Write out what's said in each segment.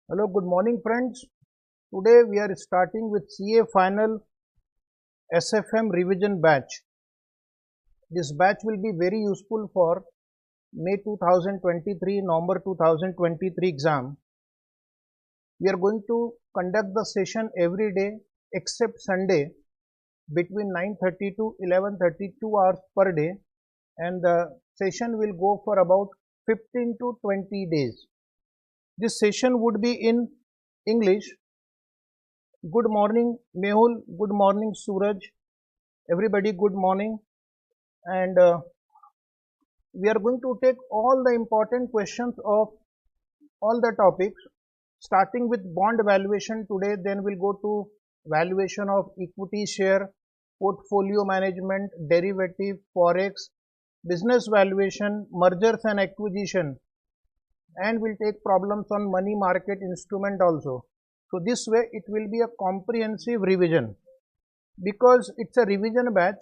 Hello, good morning friends. Today we are starting with CA final SFM revision batch. This batch will be very useful for May 2023, November 2023 exam. We are going to conduct the session every day except Sunday between 9:30 to 11:30, 2 hours per day, and the session will go for about 15 to 20 days. This session would be in English. Good morning, Mehul. Good morning, Suraj. Everybody, good morning. And we are going to take all the important questions of all the topics, starting with bond valuation today. Then we'll go to valuation of equity share, portfolio management, derivative, forex, business valuation, mergers and acquisition, and we'll take problems on money market instrument also. So this way it will be a comprehensive revision. Because it's a revision batch,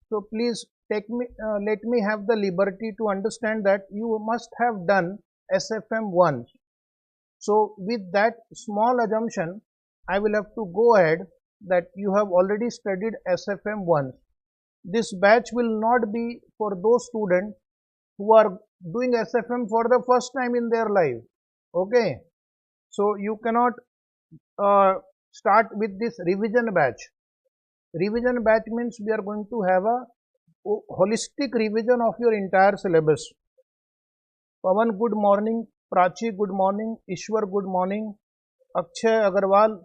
so please let me have the liberty to understand that you must have done SFM once. So with that small assumption, I will have to go ahead that you have already studied SFM once. This batch will not be for those students who are doing SFM for the first time in their life. Okay. So you cannot start with this revision batch. Revision batch means we are going to have a holistic revision of your entire syllabus. Pavan, good morning. Prachi, good morning. Ishwar, good morning. Akshay Agarwal,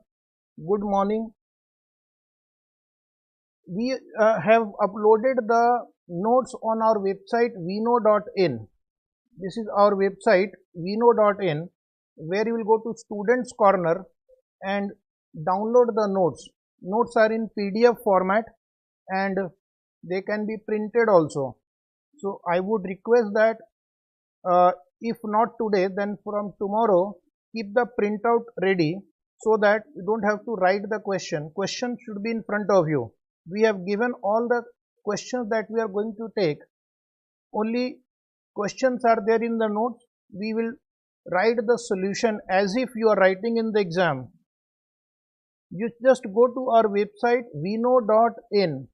good morning. We have uploaded the notes on our website vino.in. This is our website vino.in, where you will go to Students Corner and download the notes. Notes are in PDF format and they can be printed also. So I would request that if not today, then from tomorrow keep the printout ready so that you don't have to write the question. Question should be in front of you. We have given all the questions that we are going to take. Only questions are there in the notes. We will write the solution as if you are writing in the exam. You just go to our website vino.in,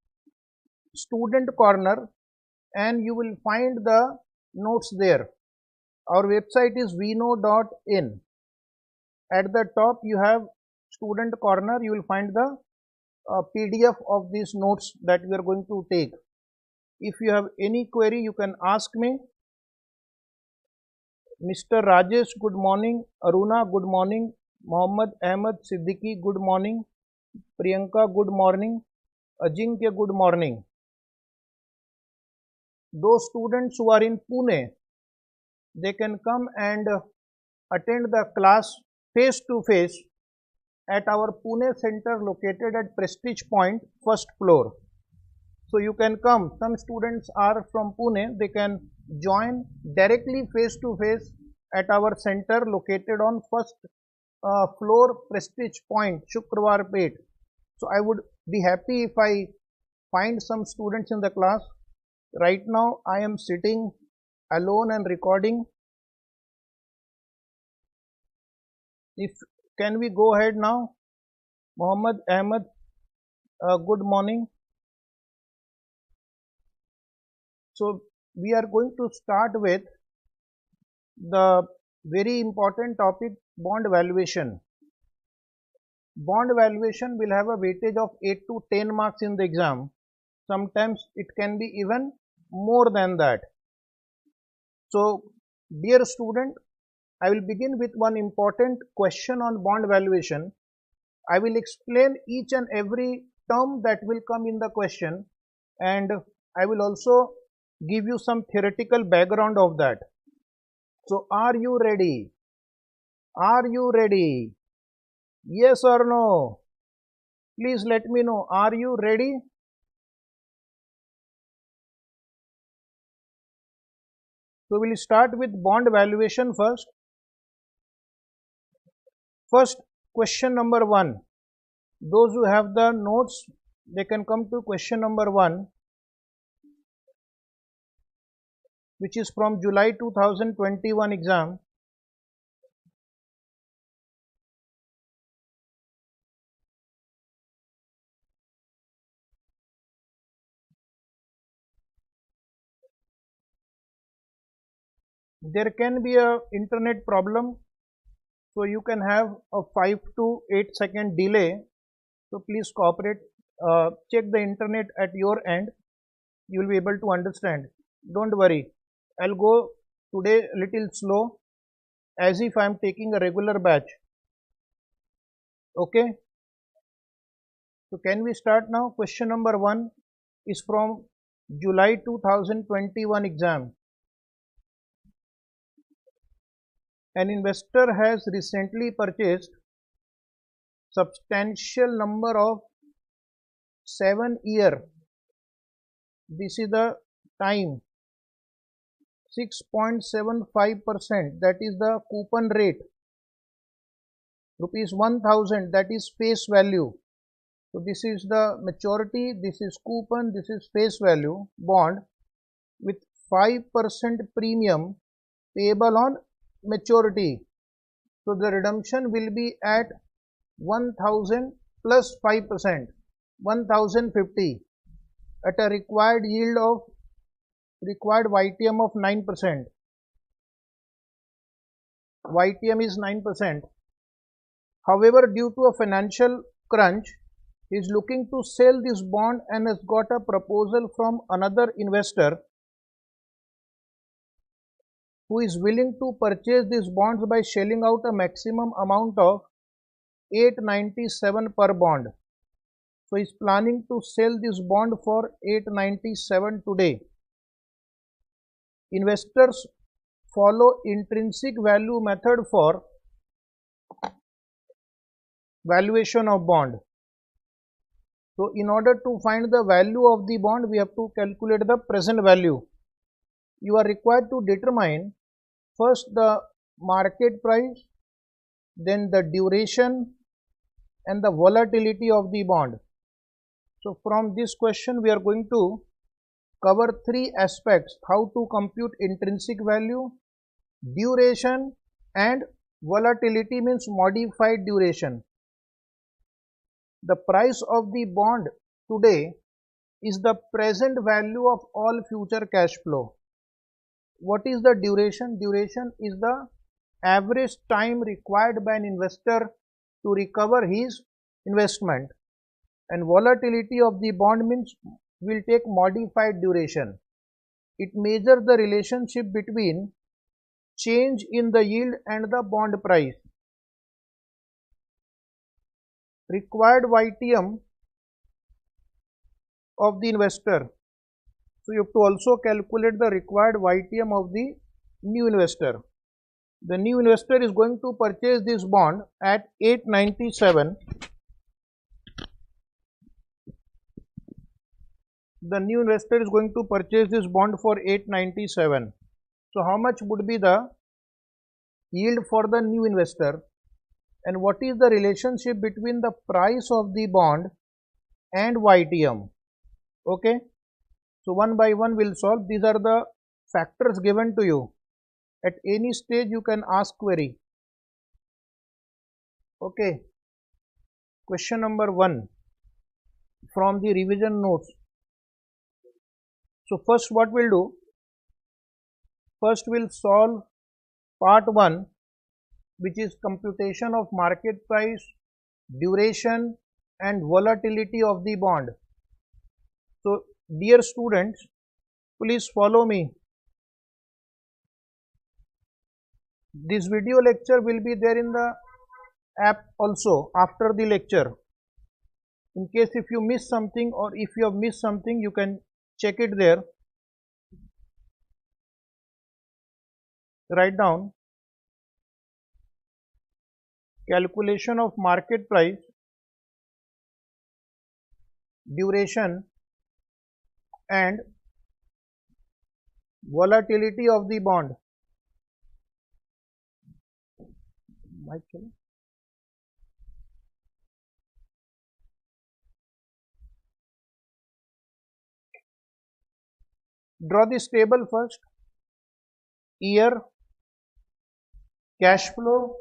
student corner, and you will find the notes there. Our website is vino.in. At the top you have student corner. You will find the PDF of these notes that we are going to take. If you have any query, you can ask me. Mr. Rajesh, good morning. Aruna, good morning. Mohammad Ahmed Siddiqui, good morning. Priyanka, good morning. Ajinkya, good morning. Those students who are in Pune, they can come and attend the class face to face at our Pune center located at Prestige Point, first floor. So you can come. Some students are from Pune. They can join directly face to face at our center located on first floor, Prestige Point, Shukrwarpet. So I would be happy if I find some students in the class. Right now I am sitting alone and recording. If can we go ahead now? Mohammad Ahmed, good morning. So we are going to start with the very important topic, bond valuation. Bond valuation will have a weightage of 8 to 10 marks in the exam. Sometimes it can be even more than that. So dear student, I will begin with one important question on bond valuation. I will explain each and every term that will come in the question, and I will also give you some theoretical background of that. So are you ready? Are you ready? Yes or no? Please let me know. Are you ready? So we'll start with bond valuation first. First, question number 1. Those who have the notes, they can come to question number 1, which is from July 2021 exam. There can be a internet problem, so you can have a 5 to 8 second delay. So please cooperate. Check the internet at your end. You will be able to understand. Don't worry. I'll go today a little slow as if I am taking a regular batch. Okay. So can we start now? Question number 1 is from July 2021 exam. An investor has recently purchased substantial number of 7-year. This is the time 6.75%, that is the coupon rate, rupees 1000, that is face value. So this is the maturity, this is coupon, this is face value bond with 5% premium payable on maturity. So the redemption will be at 1000 plus 5%, 1050 at a required yield of required YTM of 9%. YTM is 9%. However, due to a financial crunch, he is looking to sell this bond and has got a proposal from another investor who is willing to purchase these bonds by shelling out a maximum amount of 897 per bond. So he is planning to sell this bond for 897 today. Investors follow intrinsic value method for valuation of bond. So in order to find the value of the bond, we have to calculate the present value. You are required to determine first the market price, then the duration and the volatility of the bond. So from this question we are going to cover 3 aspects: how to compute intrinsic value, duration and volatility, means modified duration. The price of the bond today is the present value of all future cash flow. What is the duration? Duration is the average time required by an investor to recover his investment, and volatility of the bond means will take modified duration. It measures the relationship between change in the yield and the bond price. Required YTM of the investor. So you have to also calculate the required YTM of the new investor. The new investor is going to purchase this bond at 897. The new investor is going to purchase this bond for 897. So how much would be the yield for the new investor, and what is the relationship between the price of the bond and YTM? Okay. So one by one we'll solve. These are the factors given to you. At any stage you can ask query. Okay. Question number 1 from the revision notes. So first what we'll do? First we'll solve part 1, which is computation of market price, duration and volatility of the bond. So dear students, please follow me. This video lecture will be there in the app also after the lecture. In case if you miss something or if you have missed something, you can check it there. Write down calculation of market price, duration and volatility of the bond. Draw this table first. Year, cash flow,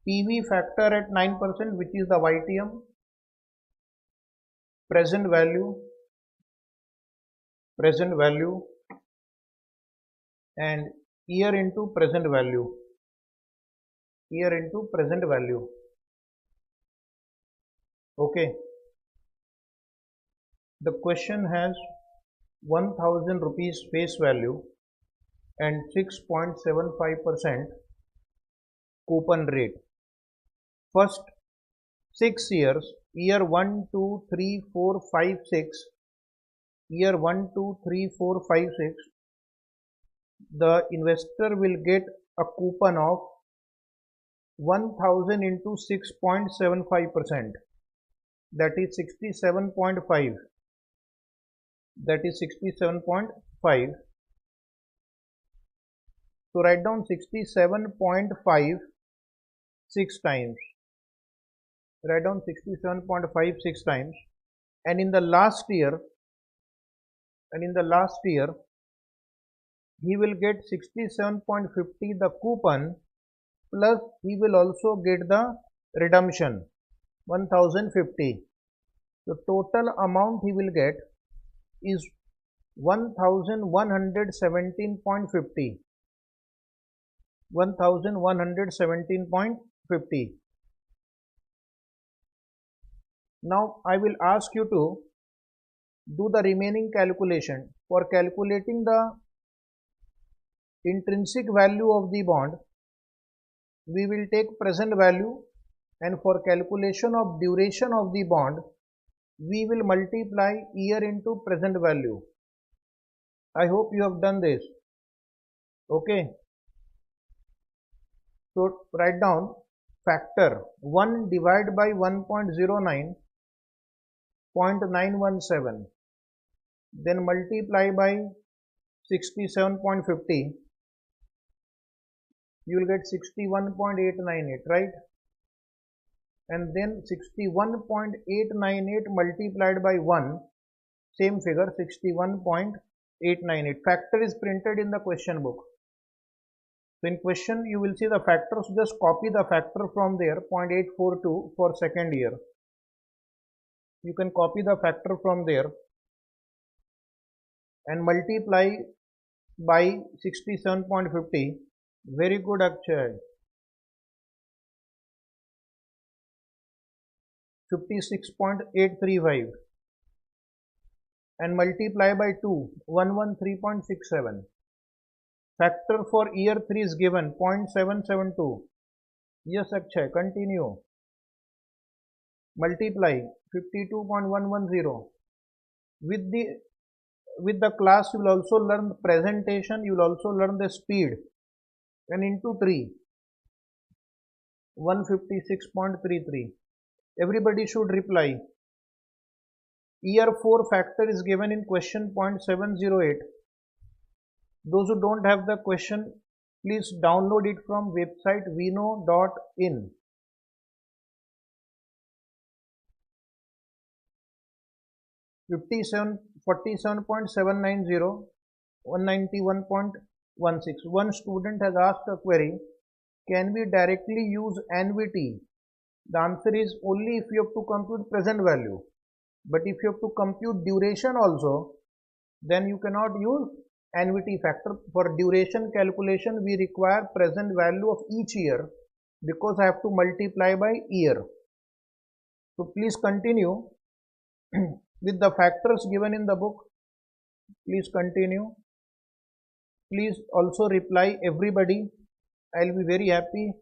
PV factor at 9%, which is the YTM, present value, and year into present value. Year into present value. Okay. The question has 1000 rupees face value and 6.75% coupon rate. First 6 years, year 1, 2, 3, 4, 5, 6, year 1, 2, 3, 4, 5, 6, the investor will get a coupon of 1000 into 6.75%, that is 67.5, that is 67.5. So write down 67.5 6 times. Write down 67.5 6 times, and in the last year he will get 67.50 the coupon, plus he will also get the redemption 1050. The total amount he will get is 1117.50. 1117.50. Now I will ask you to do the remaining calculation. For calculating the intrinsic value of the bond, we will take present value, and for calculation of duration of the bond, we will multiply year into present value. I hope you have done this. Okay. So write down factor 1 divided by 1.09, 0.917, then multiply by 67.50, you will get 61.898, right? And then 61.898 multiplied by 1, same figure 61.898. Factor is printed in the question book. So in question you will see the factors, just copy the factor from there, 0.842 for second year. You can copy the factor from there and multiply by 67.50. Very good, Akshay. 56.835 and multiply by 2, 113.67. Factor for year 3 is given 0.772. Yes, Akshay, continue. Multiply 52.110. With the class you will also learn the presentation, you will also learn the speed, and into 3, 156.33. Everybody should reply. Year 4 factor is given in question 0.708. Those who don't have the question, please download it from website vino.in. $47.790, 191.16. One student has asked a query, can we directly use annuity? The answer is only if you have to compute present value. But if you have to compute duration also, then you cannot use annuity factor. For duration calculation, we require present value of each year because I have to multiply by year. So please continue with the factors given in the book. Please continue. Please also reply everybody. I will be very happy.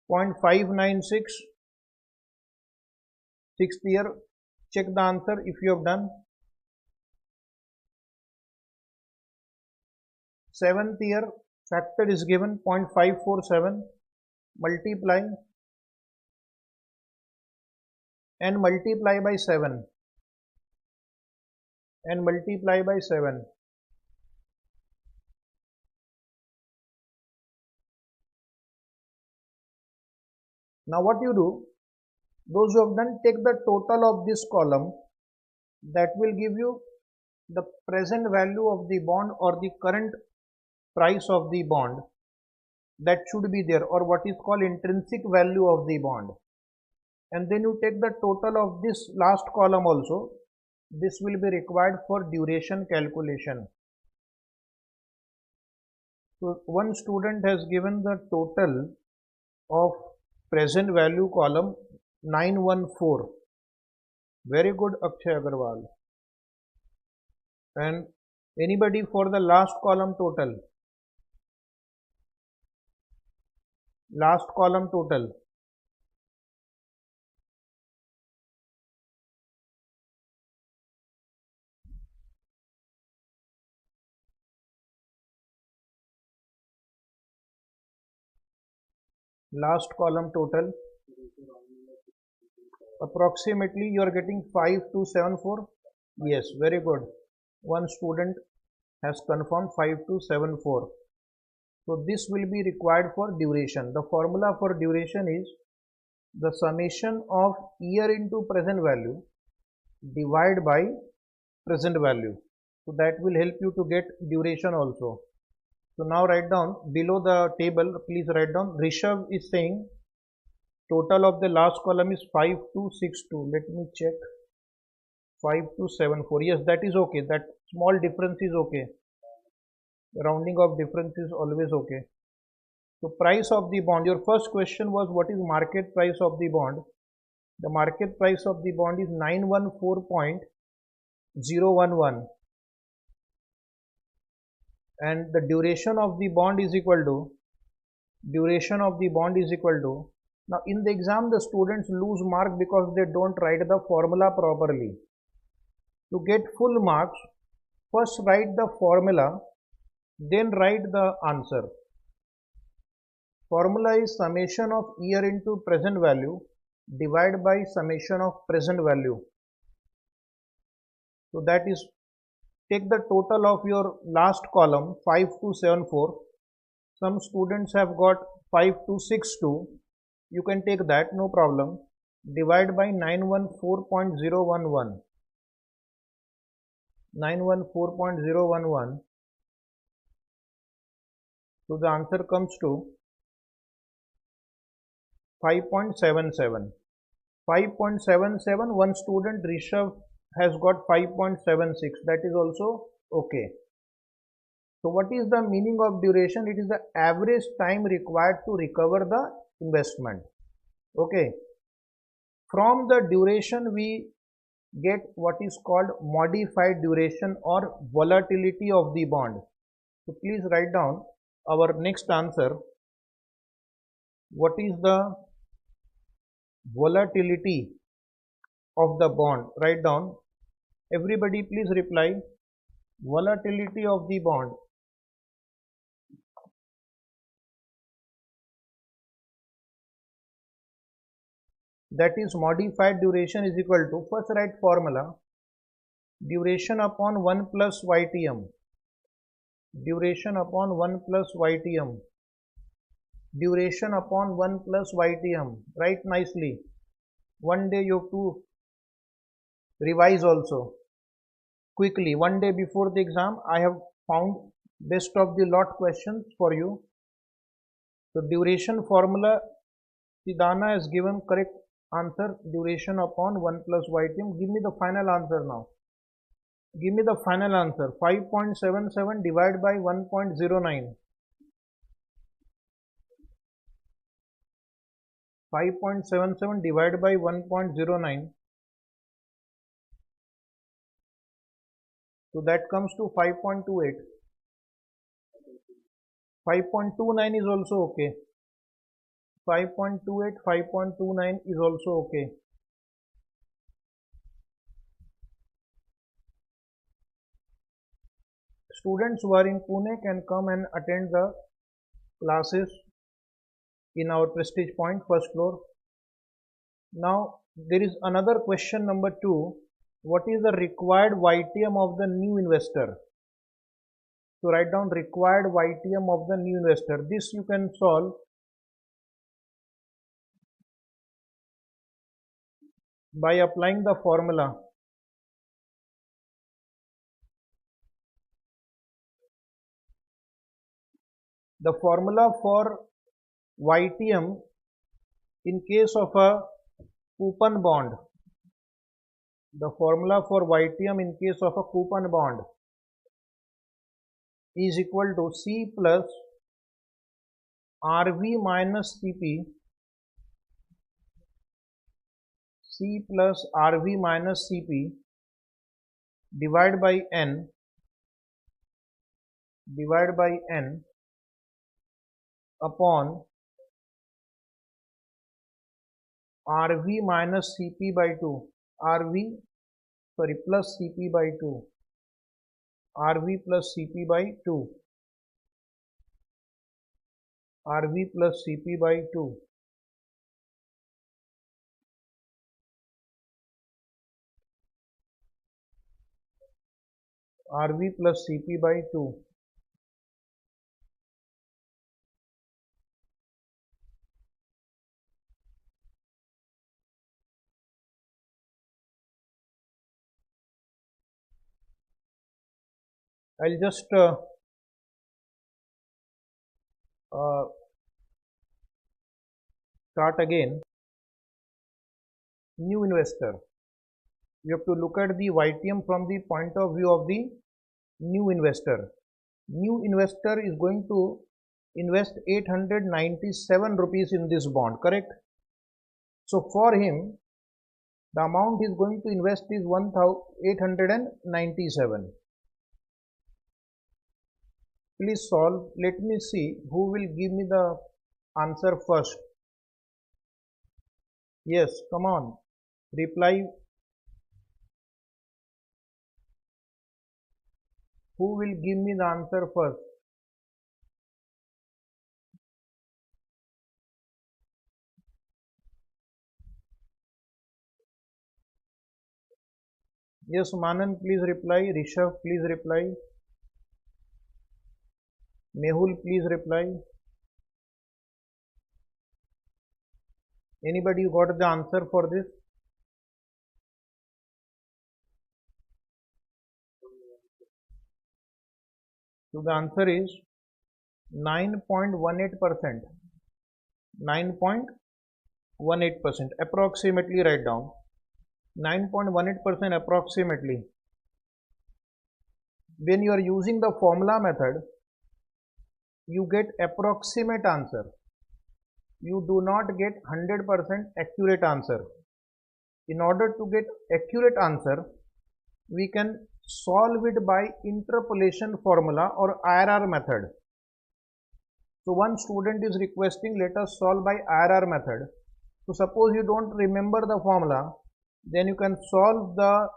0.596, sixth year. Check the answer if you have done. Seventh year factor is given 0.547. Multiply and multiply by 7 and multiply by 7. Now what you do, those who have done, take the total of this column, that will give you the present value of the bond or the current price of the bond that should be there, or what is called intrinsic value of the bond. And then you take the total of this last column also. This will be required for duration calculation. So one student has given the total of present value column 914. Very good, Akshay Agarwal. And anybody for the last column total? Last column total. Last column total. Approximately you are getting 5274. Yes, very good. One student has confirmed 5274. So this will be required for duration. The formula for duration is the summation of year into present value divided by present value. So that will help you to get duration also. So now write down below the table, please write down Rishabh is saying total of the last column is 5262. Let me check. 5274. Yes, that is okay. That small difference is okay. Rounding of difference is always okay. So price of the bond. Your first question was what is market price of the bond? The market price of the bond is 914.011 and the duration of the bond is equal to now in the exam the students lose mark because they don't write the formula properly. To get full marks, first write the formula, then write the answer. Formula is summation of year into present value divided by summation of present value. So that is, take the total of your last column 5274. Some students have got 5262. You can take that, no problem. Divide by 914.011. 914.011. So the answer comes to 5.77. 5.77. One student Rishabh has got 5.76. That is also okay. So what is the meaning of duration? It is the average time required to recover the investment. Okay. From the duration we get what is called modified duration or volatility of the bond. So please write down our next answer. What is the volatility of the bond? Write down. Everybody please reply. Volatility of the bond. That is modified duration is equal to, first write formula, duration upon 1 plus YTM. Duration upon 1 plus YTM. Duration upon 1 plus YTM. Write nicely. One day you have to revise also. Quickly, one day before the exam, I have found best of the lot questions for you. So duration formula, Sidana has given correct answer, duration upon 1 plus YTM. Give me the final answer now. Give me the final answer. 5.77 divided by 1.09. 5.77 divided by 1.09. So that comes to 5.28. 5.29 is also okay. 5.28, 5.29 is also okay. Students who are in Pune can come and attend the classes in our Prestige Point, first floor. Now there is another question number 2. What is the required YTM of the new investor? So write down required YTM of the new investor. This you can solve by applying the formula. The formula for YTM in case of a coupon bond. The formula for YTM in case of a coupon bond is equal to C plus RV minus CP, C plus RV minus CP divided by N upon RV minus CP by 2, plus CP by 2, RV plus CP by 2, RV plus CP by 2, RV plus CP by 2. I'll just start again. New investor. You have to look at the YTM from the point of view of the new investor. New investor is going to invest 897 rupees in this bond, correct? So for him, the amount he is going to invest is 1897. Please solve. Let me see who will give me the answer first. Yes, come on. Reply. Who will give me the answer first? Yes, Manan, please reply. Rishabh, please reply. Mehul, please reply. Anybody got the answer for this? So the answer is 9.18%. 9.18%. Approximately write down. 9.18% approximately. When you are using the formula method, you get approximate answer. You do not get 100% accurate answer. In order to get accurate answer, we can solve it by interpolation formula or IRR method. So one student is requesting, let us solve by IRR method. So suppose you don't remember the formula, then you can solve the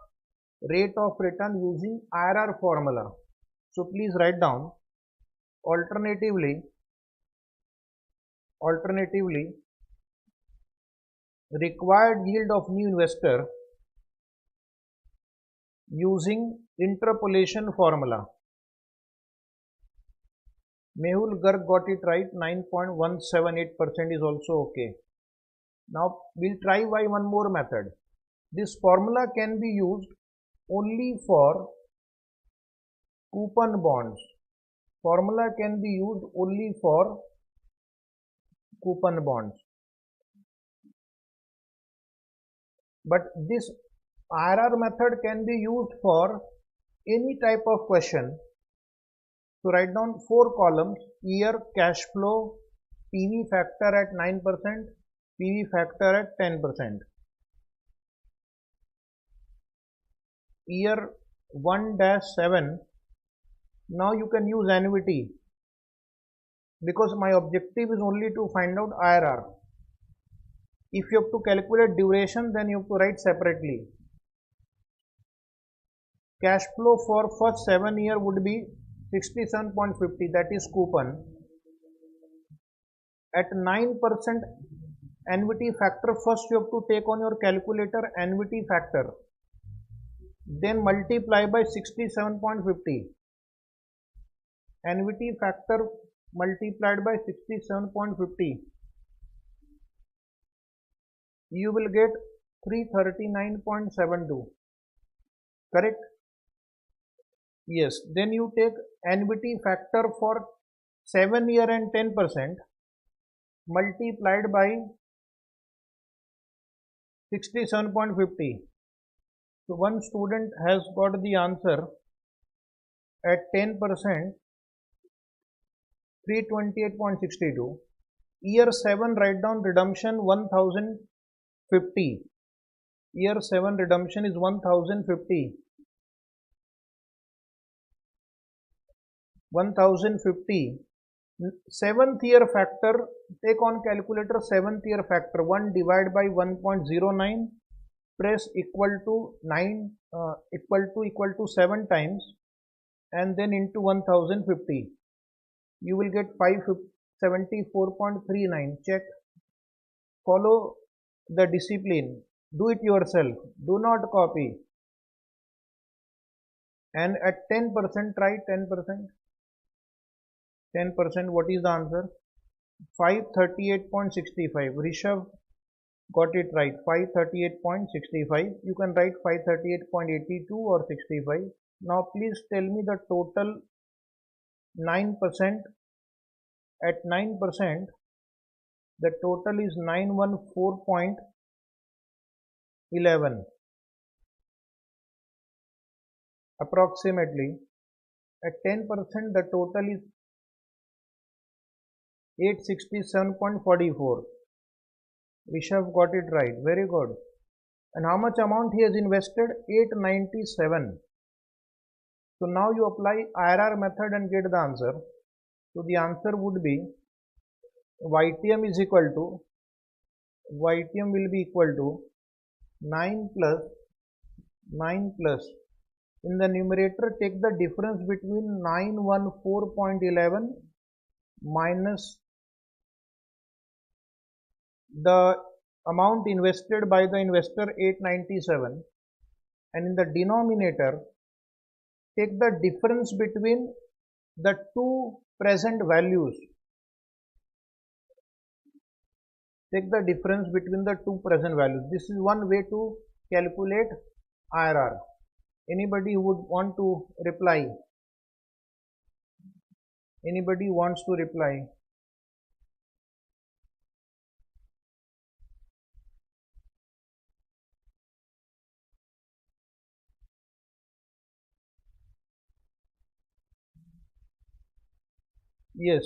rate of return using IRR formula. So please write down. Alternatively, required yield of new investor using interpolation formula. Mehul Garg got it right. 9.178% is also okay. Now we'll try by one more method. This formula can be used only for coupon bonds. Formula can be used only for coupon bonds. But this IRR method can be used for any type of question. So write down 4 columns: year, cash flow, PV factor at 9%, PV factor at 10%. Year 1-7. Now you can use annuity because my objective is only to find out IRR. If you have to calculate duration, then you have to write separately. Cash flow for first 7 year would be 67.50, that is coupon. At 9% annuity factor, first you have to take on your calculator annuity factor. Then multiply by 67.50. Annuity factor multiplied by 67.50. You will get 339.72. Correct? Yes. Then you take annuity factor for 7 year and 10% multiplied by 67.50. So one student has got the answer at 10%, 328.62. Year 7 write down redemption 1050. Year 7 redemption is 1050. 1050. Seventh year factor, take on calculator seventh year factor, 1 divided by 1.09, press equal to 9 equal to 7 times and then into 1050. You will get 574.39. Check. Follow the discipline. Do it yourself. Do not copy. And at 10%, try 10%. 10%, what is the answer? 538.65. Rishabh got it right. 538.65. You can write 538.82 or 65. Now please tell me the total 9%. At 9%, the total is 914.11 approximately. At 10%, the total is 867.44. Rishabh got it right. Very good. And how much amount he has invested? 897. So now you apply IRR method and get the answer. So the answer would be YTM is equal to, YTM will be equal to 9 plus, in the numerator take the difference between 914.11 minus the amount invested by the investor 897, and in the denominator take the difference between the two present values. Take the difference between the two present values. This is one way to calculate IRR. Anybody who would want to reply? Anybody wants to reply? Yes.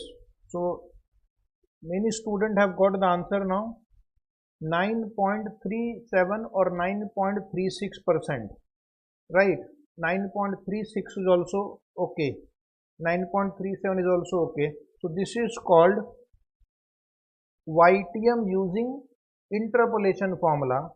So many students have got the answer now. 9.37 or 9.36%. Right? 9.36 is also okay. 9.37 is also okay. So this is called YTM using interpolation formula,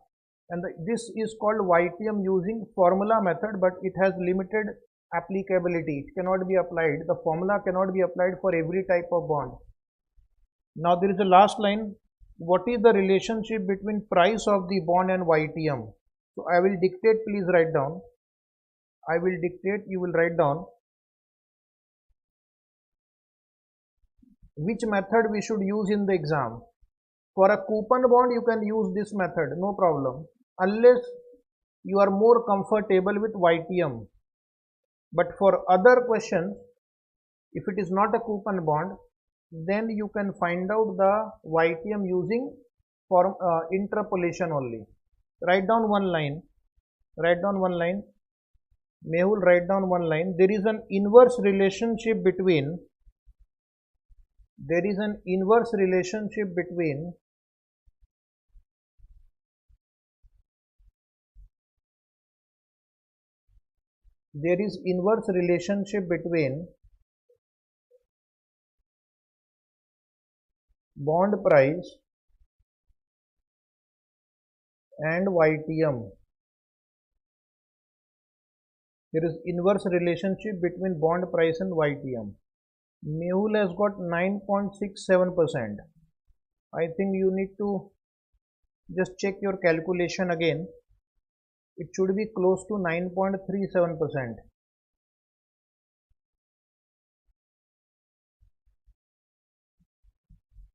and this is called YTM using formula method, but it has limited applicability. It cannot be applied. The formula cannot be applied for every type of bond. Now there is the last line. What is the relationship between price of the bond and YTM? So I will dictate, please write down. I will dictate, you will write down. Which method we should use in the exam? For a coupon bond, you can use this method, no problem, unless you are more comfortable with YTM. But for other questions, if it is not a coupon bond, then you can find out the YTM using interpolation only. Write down one line. Write down one line. Mehul, write down one line. There is an inverse relationship between bond price and YTM. There is inverse relationship between bond price and YTM. Mehul has got 9.67%. I think you need to just check your calculation again. It should be close to 9.37%.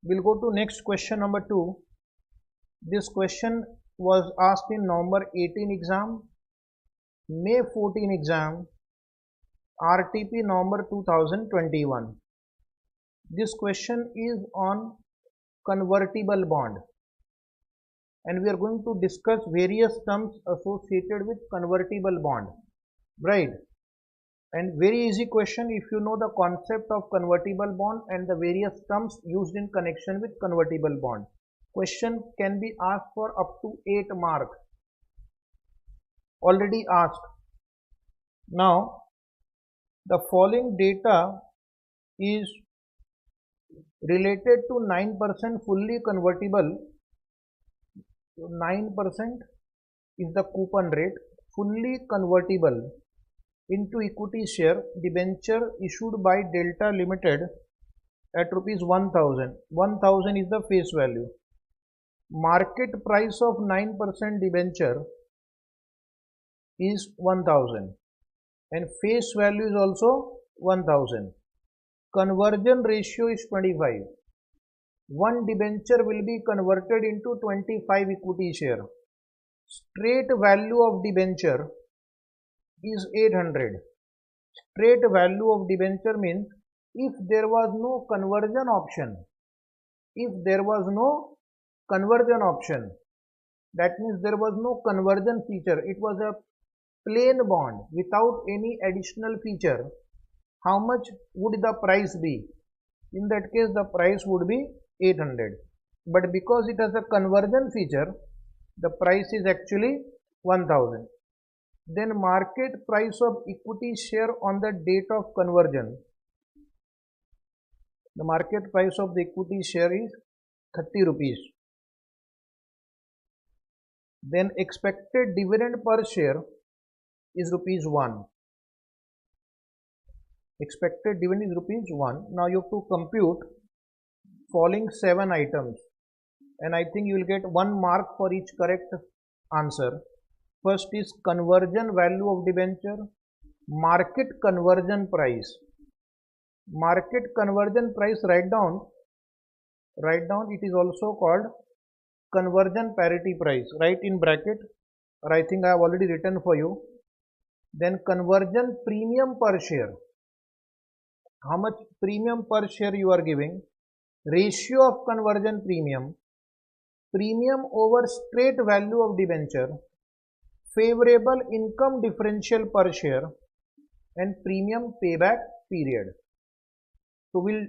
We'll go to next question number 2. This question was asked in November 18 exam, May 14 exam, RTP November 2021. This question is on convertible bond, and we are going to discuss various terms associated with convertible bond, right? And very easy question if you know the concept of convertible bond and the various terms used in connection with convertible bond. Question can be asked for up to 8 marks. Already asked. Now, the following data is related to 9% fully convertible. So 9% is the coupon rate, fully convertible into equity share debenture issued by Delta Limited at rupees 1000. 1000 is the face value. Market price of 9% debenture is 1000 and face value is also 1000. Conversion ratio is 25. One debenture will be converted into 25 equity share. Straight value of debenture is 800. Straight value of debenture means if there was no conversion option, that means there was no conversion feature, it was a plain bond without any additional feature, how much would the price be? In that case the price would be 800, but because it has a conversion feature, the price is actually 1000. Then market price of equity share on the date of conversion, the market price of the equity share is 30 rupees. Then expected dividend per share is rupees 1. Expected dividend is rupees 1. Now you have to compute following 7 items and I think you will get 1 mark for each correct answer. First is conversion value of debenture, market conversion price. Market conversion price, write down, it is also called conversion parity price. Write in bracket, or I think I have already written for you. Then conversion premium per share. How much premium per share you are giving? Ratio of conversion premium, premium over straight value of debenture, favorable income differential per share and premium payback period. So we'll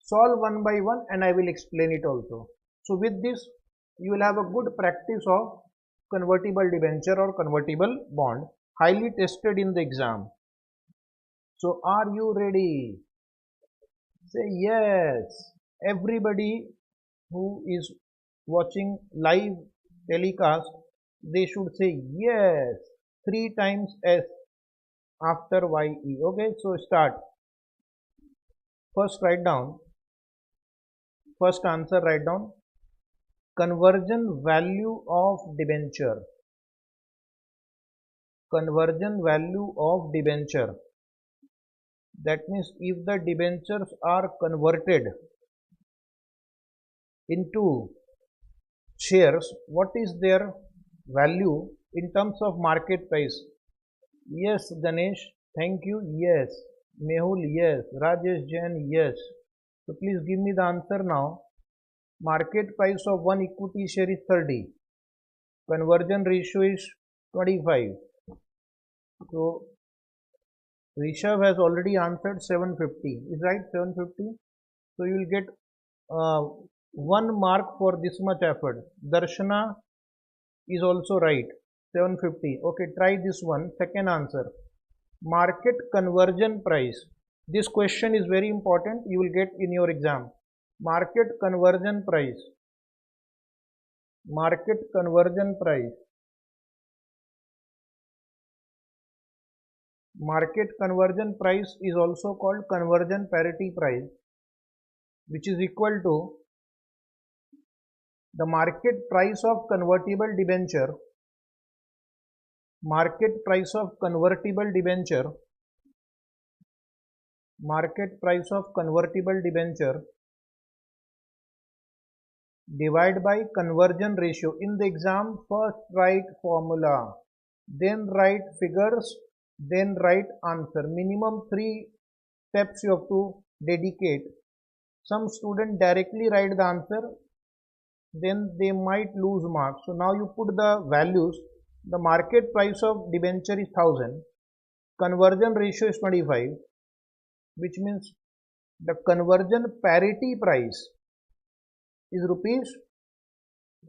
solve one by one and I will explain it also. So with this you will have a good practice of convertible debenture or convertible bond, highly tested in the exam. So are you ready? Say yes. Everybody who is watching live telecast, they should say yes 3 times S after YE. Okay, so start. First write down, first answer write down, conversion value of debenture. Conversion value of debenture. That means if the debentures are converted into shares, what is their value in terms of market price? Yes, Ganesh, thank you. Yes. Mehul, yes. Rajesh Jain, yes. So please give me the answer now. Market price of one equity share is 30. Conversion ratio is 25. So Rishabh has already answered 750. Is right 750? So you will get 1 mark for this much effort. Darshana is also right. 750. Okay, try this one. Second answer. Market conversion price. This question is very important. You will get in your exam. Market conversion price. Market conversion price. Market conversion price is also called conversion parity price, which is equal to the market price of convertible debenture, market price of convertible debenture, market price of convertible debenture divide by conversion ratio. In the exam, first write formula, then write figures, then write answer. Minimum 3 steps you have to dedicate. Some students directly write the answer, then they might lose marks. So now you put the values. The market price of debenture is 1000. conversion ratio is 25, which means the conversion parity price is rupees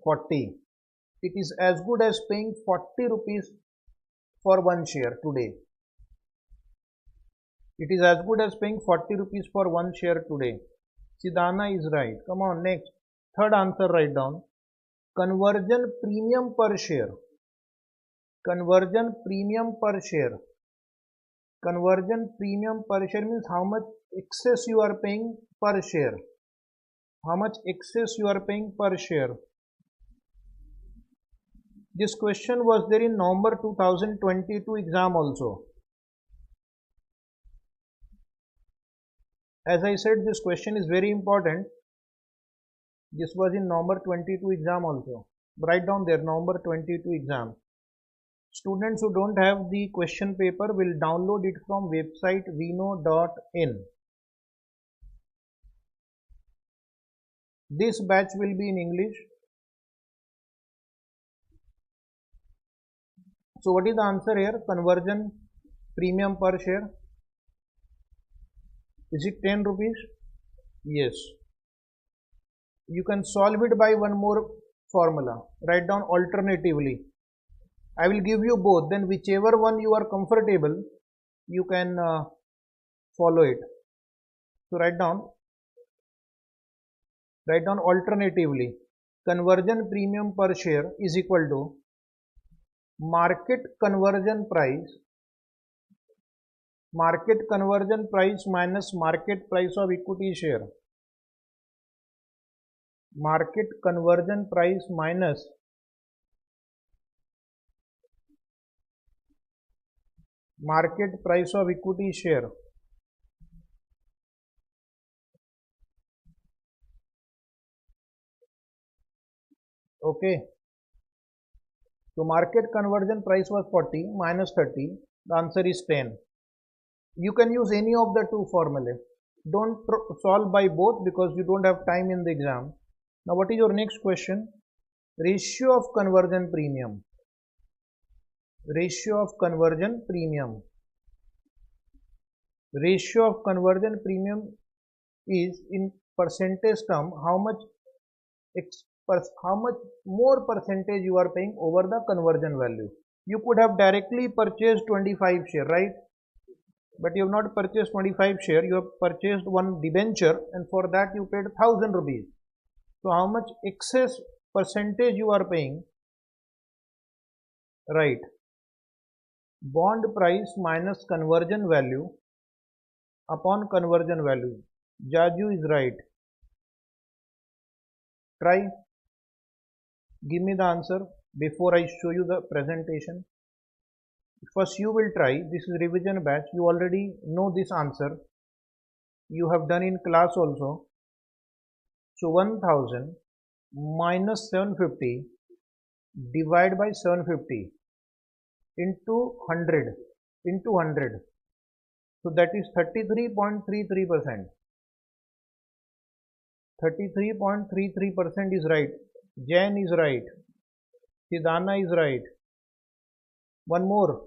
40. It is as good as paying 40 rupees for one share today. It is as good as paying 40 rupees for one share today. Sidana is right. Come on, next. Third answer, write down. Conversion premium per share. Conversion premium per share. Conversion premium per share means how much excess you are paying per share. How much excess you are paying per share. This question was there in November 2022 exam also. As I said, this question is very important. This was in November 22 exam also. Write down there, November 22 exam. Students who don't have the question paper will download it from website vino.in. This batch will be in English. So what is the answer here? Conversion premium per share. Is it 10 rupees? Yes. You can solve it by one more formula. Write down alternatively. I will give you both. Then whichever one you are comfortable, you can follow it. So write down alternatively. Conversion premium per share is equal to market conversion price minus market price of equity share. Market conversion price minus market price of equity share. Okay. So market conversion price was 40 minus 30. The answer is 10. You can use any of the two formulae. Don't solve by both because you don't have time in the exam. Now what is your next question? Ratio of conversion premium. Ratio of conversion premium. Ratio of conversion premium is in percentage term how much more percentage you are paying over the conversion value. You could have directly purchased 25 share, right? But you have not purchased 25 share, you have purchased one debenture and for that you paid 1000 rupees. So how much excess percentage you are paying? Right. Bond price minus conversion value upon conversion value. Jaju is right. Try. Give me the answer before I show you the presentation. First you will try. This is revision batch. You already know this answer. You have done in class also. So 1000 minus 750 divided by 750 into 100 into 100. So that is 33.33%. 33.33% is right. Jan is right. Sidana is right. One more.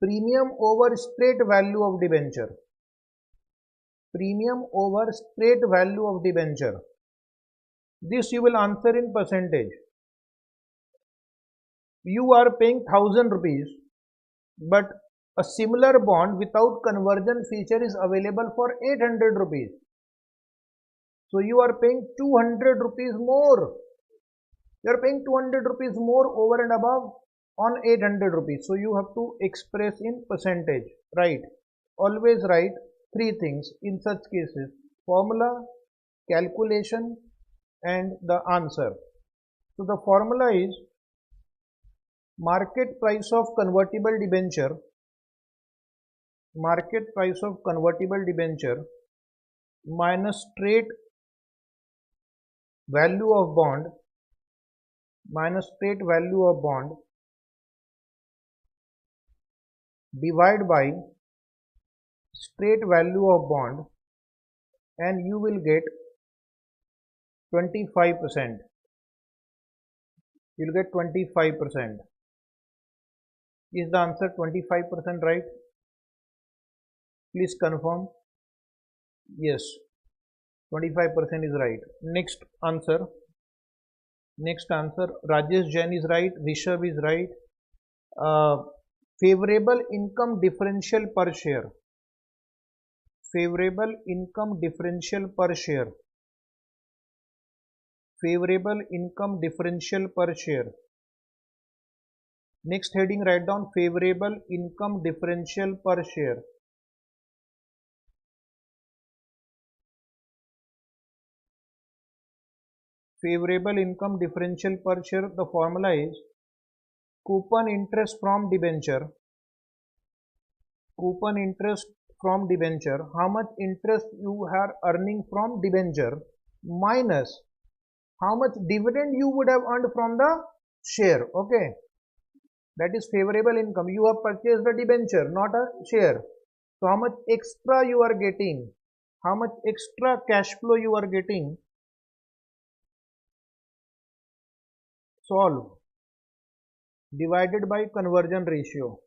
Premium over straight value of debenture. Premium over straight value of debenture. This you will answer in percentage. You are paying 1000 rupees, but a similar bond without conversion feature is available for 800 rupees. So you are paying 200 rupees more. You are paying 200 rupees more over and above on 800 rupees. So you have to express in percentage, right? Always write three things in such cases: formula, calculation, and the answer. So the formula is market price of convertible debenture minus straight value of bond divide by straight value of bond, and you will get 25%. You will get 25%. Is the answer 25% right? Please confirm. Yes, 25% is right. Next answer. Next answer. Rajesh Jain is right. Rishabh is right. Uh, Favorable income differential per share. Favorable income differential per share. Favorable income differential per share. Next heading, write down favorable income differential per share. Favorable income differential per share, the formula is coupon interest from debenture. Coupon interest from debenture. How much interest you are earning from debenture minus how much dividend you would have earned from the share. Okay. That is favorable income. You have purchased a debenture, not a share. So how much extra you are getting? How much extra cash flow you are getting? Solve. Divided by conversion ratio.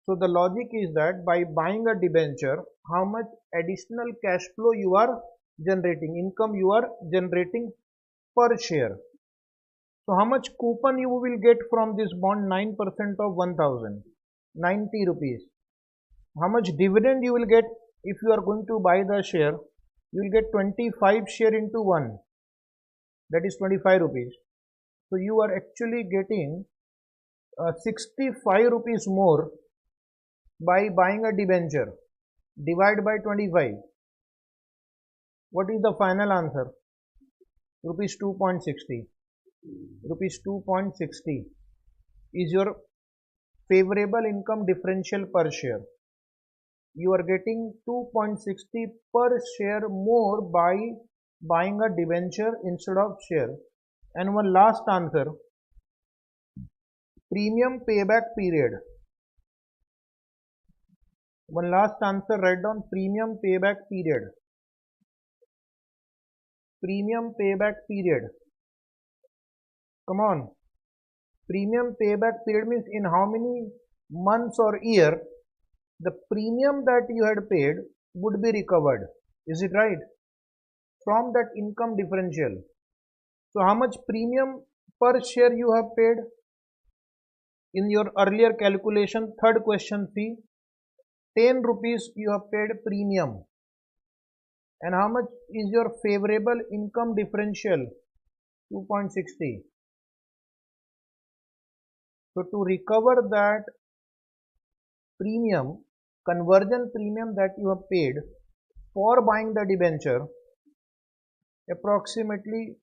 So the logic is that by buying a debenture, how much additional cash flow you are generating, income you are generating per share. So how much coupon you will get from this bond? 9% of 1000, 90 rupees. How much dividend you will get if you are going to buy the share? You will get 25 share into 1, that is 25 rupees. So you are actually getting 65 rupees more by buying a debenture. Divide by 25. What is the final answer? Rupees 2.60. Rupees 2.60 is your favorable income differential per share. You are getting 2.60 per share more by buying a debenture instead of share. And one last answer, premium payback period. One last answer, write down premium payback period. Premium payback period. Come on. Premium payback period means in how many months or year the premium that you had paid would be recovered. Is it right? From that income differential. So how much premium per share you have paid? In your earlier calculation, third question fee, 10 rupees you have paid premium. And how much is your favorable income differential? 2.60. So to recover that premium, conversion premium that you have paid for buying the debenture, approximately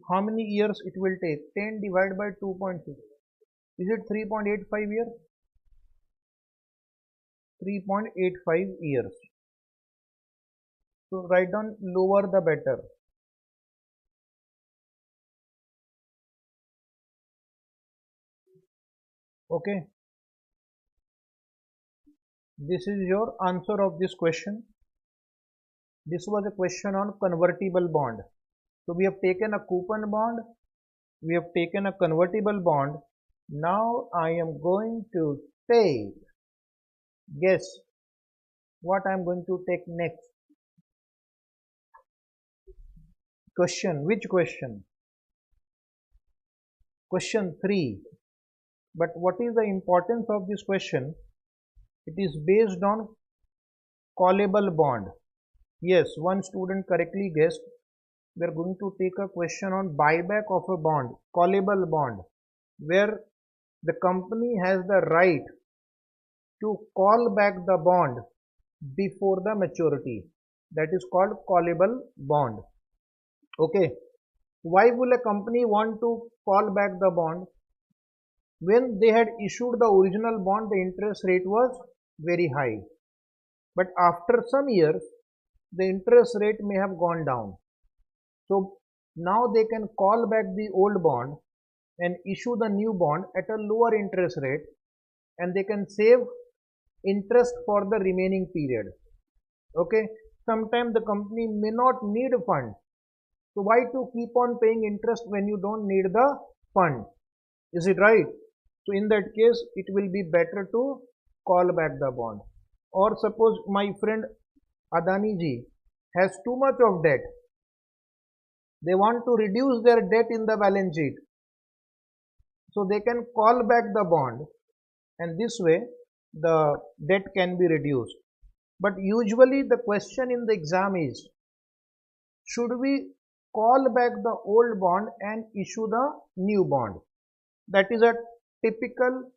how many years it will take? 10 divided by 2.6. Is it 3.85 years? 3.85 years. So write down lower the better. Okay. This is your answer of this question. This was a question on convertible bond. So we have taken a coupon bond. We have taken a convertible bond. Now I am going to take, guess what I am going to take next. Question, which question? Question 3. But what is the importance of this question? It is based on callable bond. Yes, one student correctly guessed. We are going to take a question on buyback of a bond, callable bond, where the company has the right to call back the bond before the maturity. That is called callable bond. Okay. Why will a company want to call back the bond? When they had issued the original bond, the interest rate was very high. But after some years, the interest rate may have gone down. So now they can call back the old bond and issue the new bond at a lower interest rate, and they can save interest for the remaining period. Okay. Sometimes the company may not need a fund. So why to keep on paying interest when you don't need the fund? Is it right? So in that case, it will be better to call back the bond. or suppose my friend Adani ji has too much of debt, they want to reduce their debt in the balance sheet, so they can call back the bond, and this way the debt can be reduced. But usually the question in the exam is, should we call back the old bond and issue the new bond? That is a typical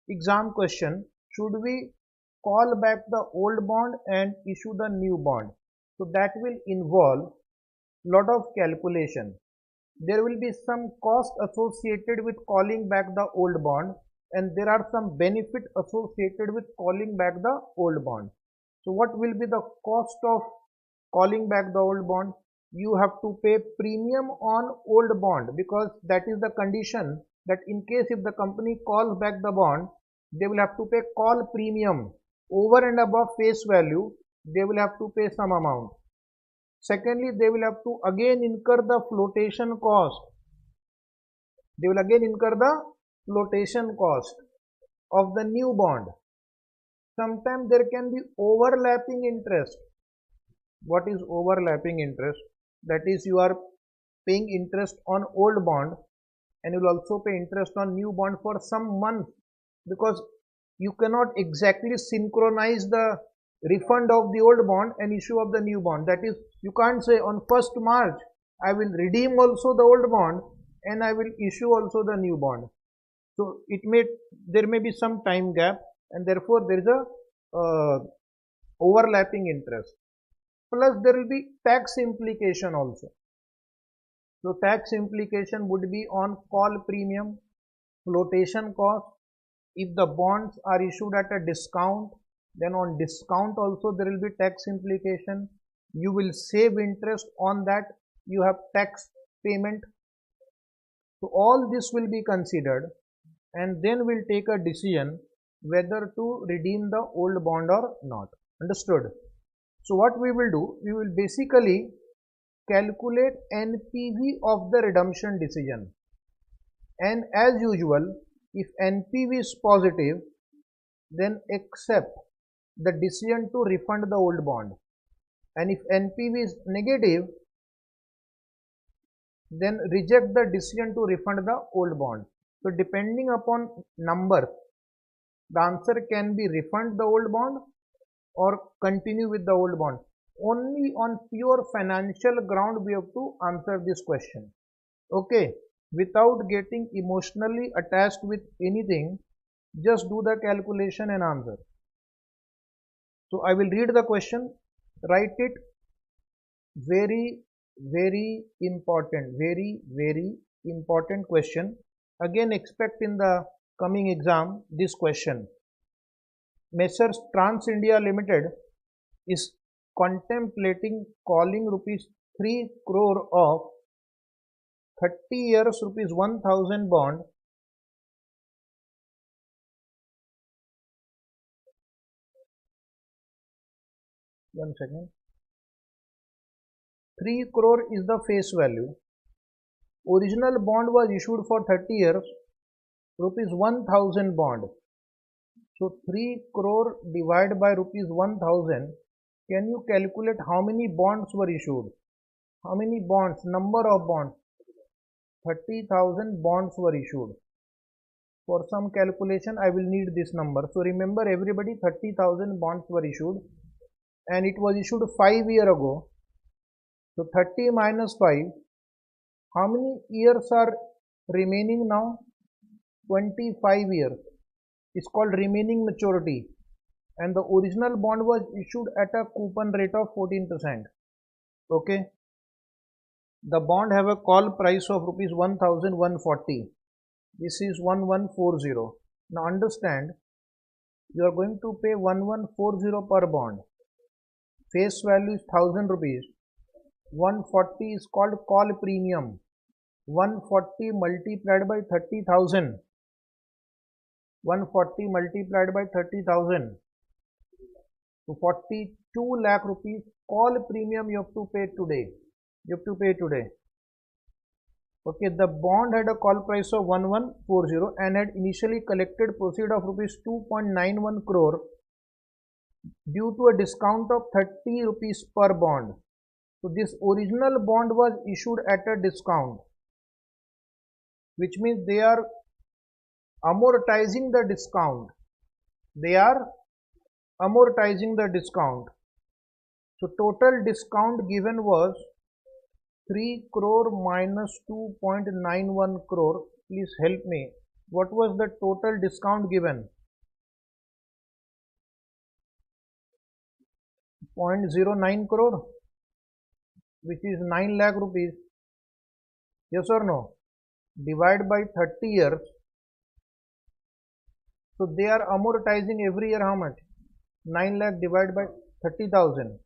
exam question. Should we call back the old bond and issue the new bond? So that will involve lot of calculation. There will be some cost associated with calling back the old bond, and there are some benefit associated with calling back the old bond. So what will be the cost of calling back the old bond? You have to pay premium on old bond, because that is the condition that in case if the company calls back the bond, they will have to pay call premium over and above face value. They will have to pay some amount. Secondly, they will have to again incur the flotation cost. They will again incur the flotation cost of the new bond. Sometimes there can be overlapping interest. What is overlapping interest? That is, you are paying interest on old bond and you will also pay interest on new bond for some months, because you cannot exactly synchronize the refund of the old bond and issue of the new bond. That is, you can't say on 1st March I will redeem also the old bond and I will issue also the new bond. So there may be some time gap, and therefore there is a overlapping interest. Plus there will be tax implication also. So tax implication would be on call premium, flotation cost. If the bonds are issued at a discount, then on discount also there will be tax implication. You will save interest on that, you have tax payment. So all this will be considered, and then we'll take a decision whether to redeem the old bond or not. Understood? So what we will do, we will basically calculate NPV of the redemption decision, and as usual, if NPV is positive, then accept the decision to refund the old bond, and if NPV is negative, then reject the decision to refund the old bond. So depending upon numbers, the answer can be refund the old bond or continue with the old bond. Only on pure financial ground we have to answer this question. Okay, without getting emotionally attached with anything, just do the calculation and answer. So I will read the question, write it. Very important, very important question. Again, expect in the coming exam this question. Messrs Trans India Limited is contemplating calling rupees 3 crore of 30 years rupees 1000 bond one second. 3 crore is the face value. Original bond was issued for 30 years, rupees 1000 bond. So 3 crore divided by rupees 1000. Can you calculate how many bonds were issued? How many bonds? Number of bonds. 30,000 bonds were issued. For some calculation, I will need this number. So remember everybody, 30,000 bonds were issued and it was issued 5 years ago. So 30 minus 5, how many years are remaining now? 25 years. It's called remaining maturity. And the original bond was issued at a coupon rate of 14%. Okay. The bond have a call price of rupees 1140. This is 1140. Now understand, you are going to pay 1140 per bond. Face value is 1000 rupees. 140 is called call premium. 140 multiplied by 30,000. 140 multiplied by 30,000. So 42 lakh rupees call premium you have to pay today. You have to pay today. Okay, the bond had a call price of 1140 and had initially collected proceed of rupees 2.91 crore due to a discount of 30 rupees per bond. So this original bond was issued at a discount, which means they are amortizing the discount. They are amortizing the discount. So total discount given was 3 crore minus 2.91 crore. Please help me. What was the total discount given? 0.09 crore, which is 9 lakh rupees. Yes or no? Divide by 30 years. So they are amortizing every year how much? 9 lakh divided by 30,000.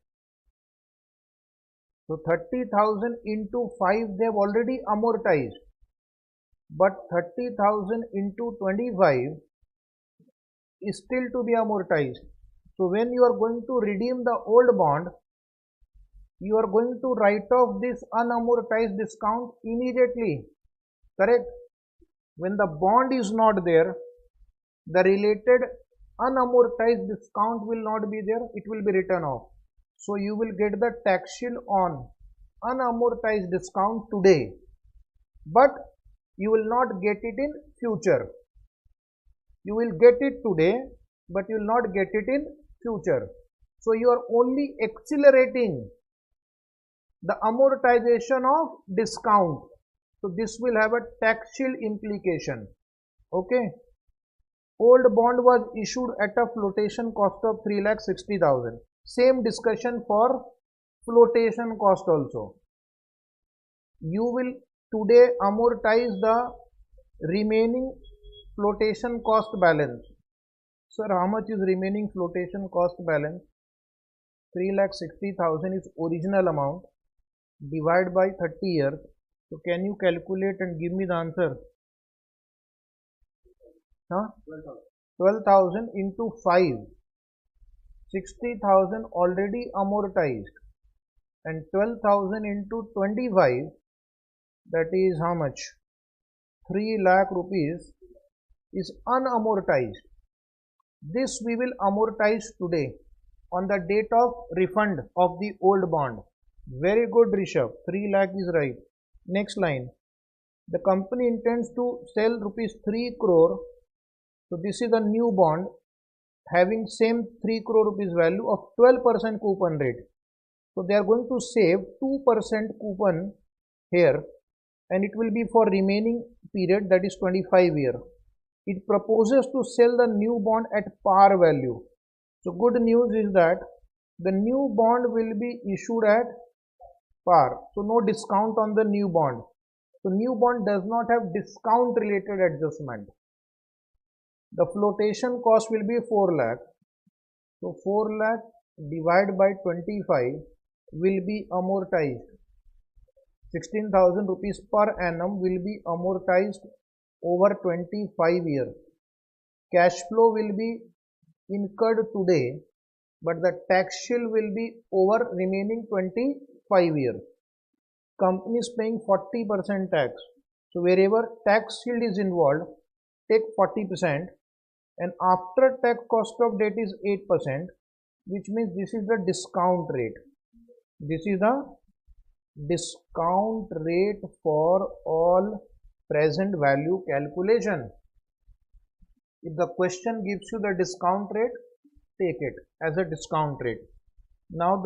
So 30,000 into 5 they have already amortized. But 30,000 into 25 is still to be amortized. So when you are going to redeem the old bond, you are going to write off this unamortized discount immediately. Correct? When the bond is not there, the related unamortized discount will not be there, it will be written off. So you will get the tax shield on unamortized discount today, but you will not get it in future. You will get it today, but you will not get it in future. So you are only accelerating the amortization of discount. So this will have a tax shield implication. Okay. Old bond was issued at a flotation cost of 3,60,000. Same discussion for flotation cost also. You will today amortize the remaining flotation cost balance. Sir, how much is remaining flotation cost balance? 3,60,000 is original amount. Divide by 30 years. So can you calculate and give me the answer? 12,000 into 5. 60,000 already amortized. And 12,000 into 25. That is how much? 3 lakh rupees is unamortized. This we will amortize today on the date of refund of the old bond. Very good, Rishabh. 3 lakh is right. Next line. The company intends to sell rupees 3 crore. So this is a new bond having same 3 crore rupees value of 12% coupon rate. So they are going to save 2% coupon here, and it will be for remaining period, that is 25 years. It proposes to sell the new bond at par value. So good news is that the new bond will be issued at par. So no discount on the new bond. So new bond does not have discount related adjustment. The flotation cost will be 4 lakh. So 4 lakh divided by 25 will be amortized. 16,000 rupees per annum will be amortized over 25 years. Cash flow will be incurred today, but the tax shield will be over remaining 25 years. Company is paying 40% tax. So wherever tax shield is involved, take 40%, and after tax cost of debt is 8%, which means this is the discount rate. This is the discount rate for all present value calculation. If the question gives you the discount rate, take it as a discount rate. Now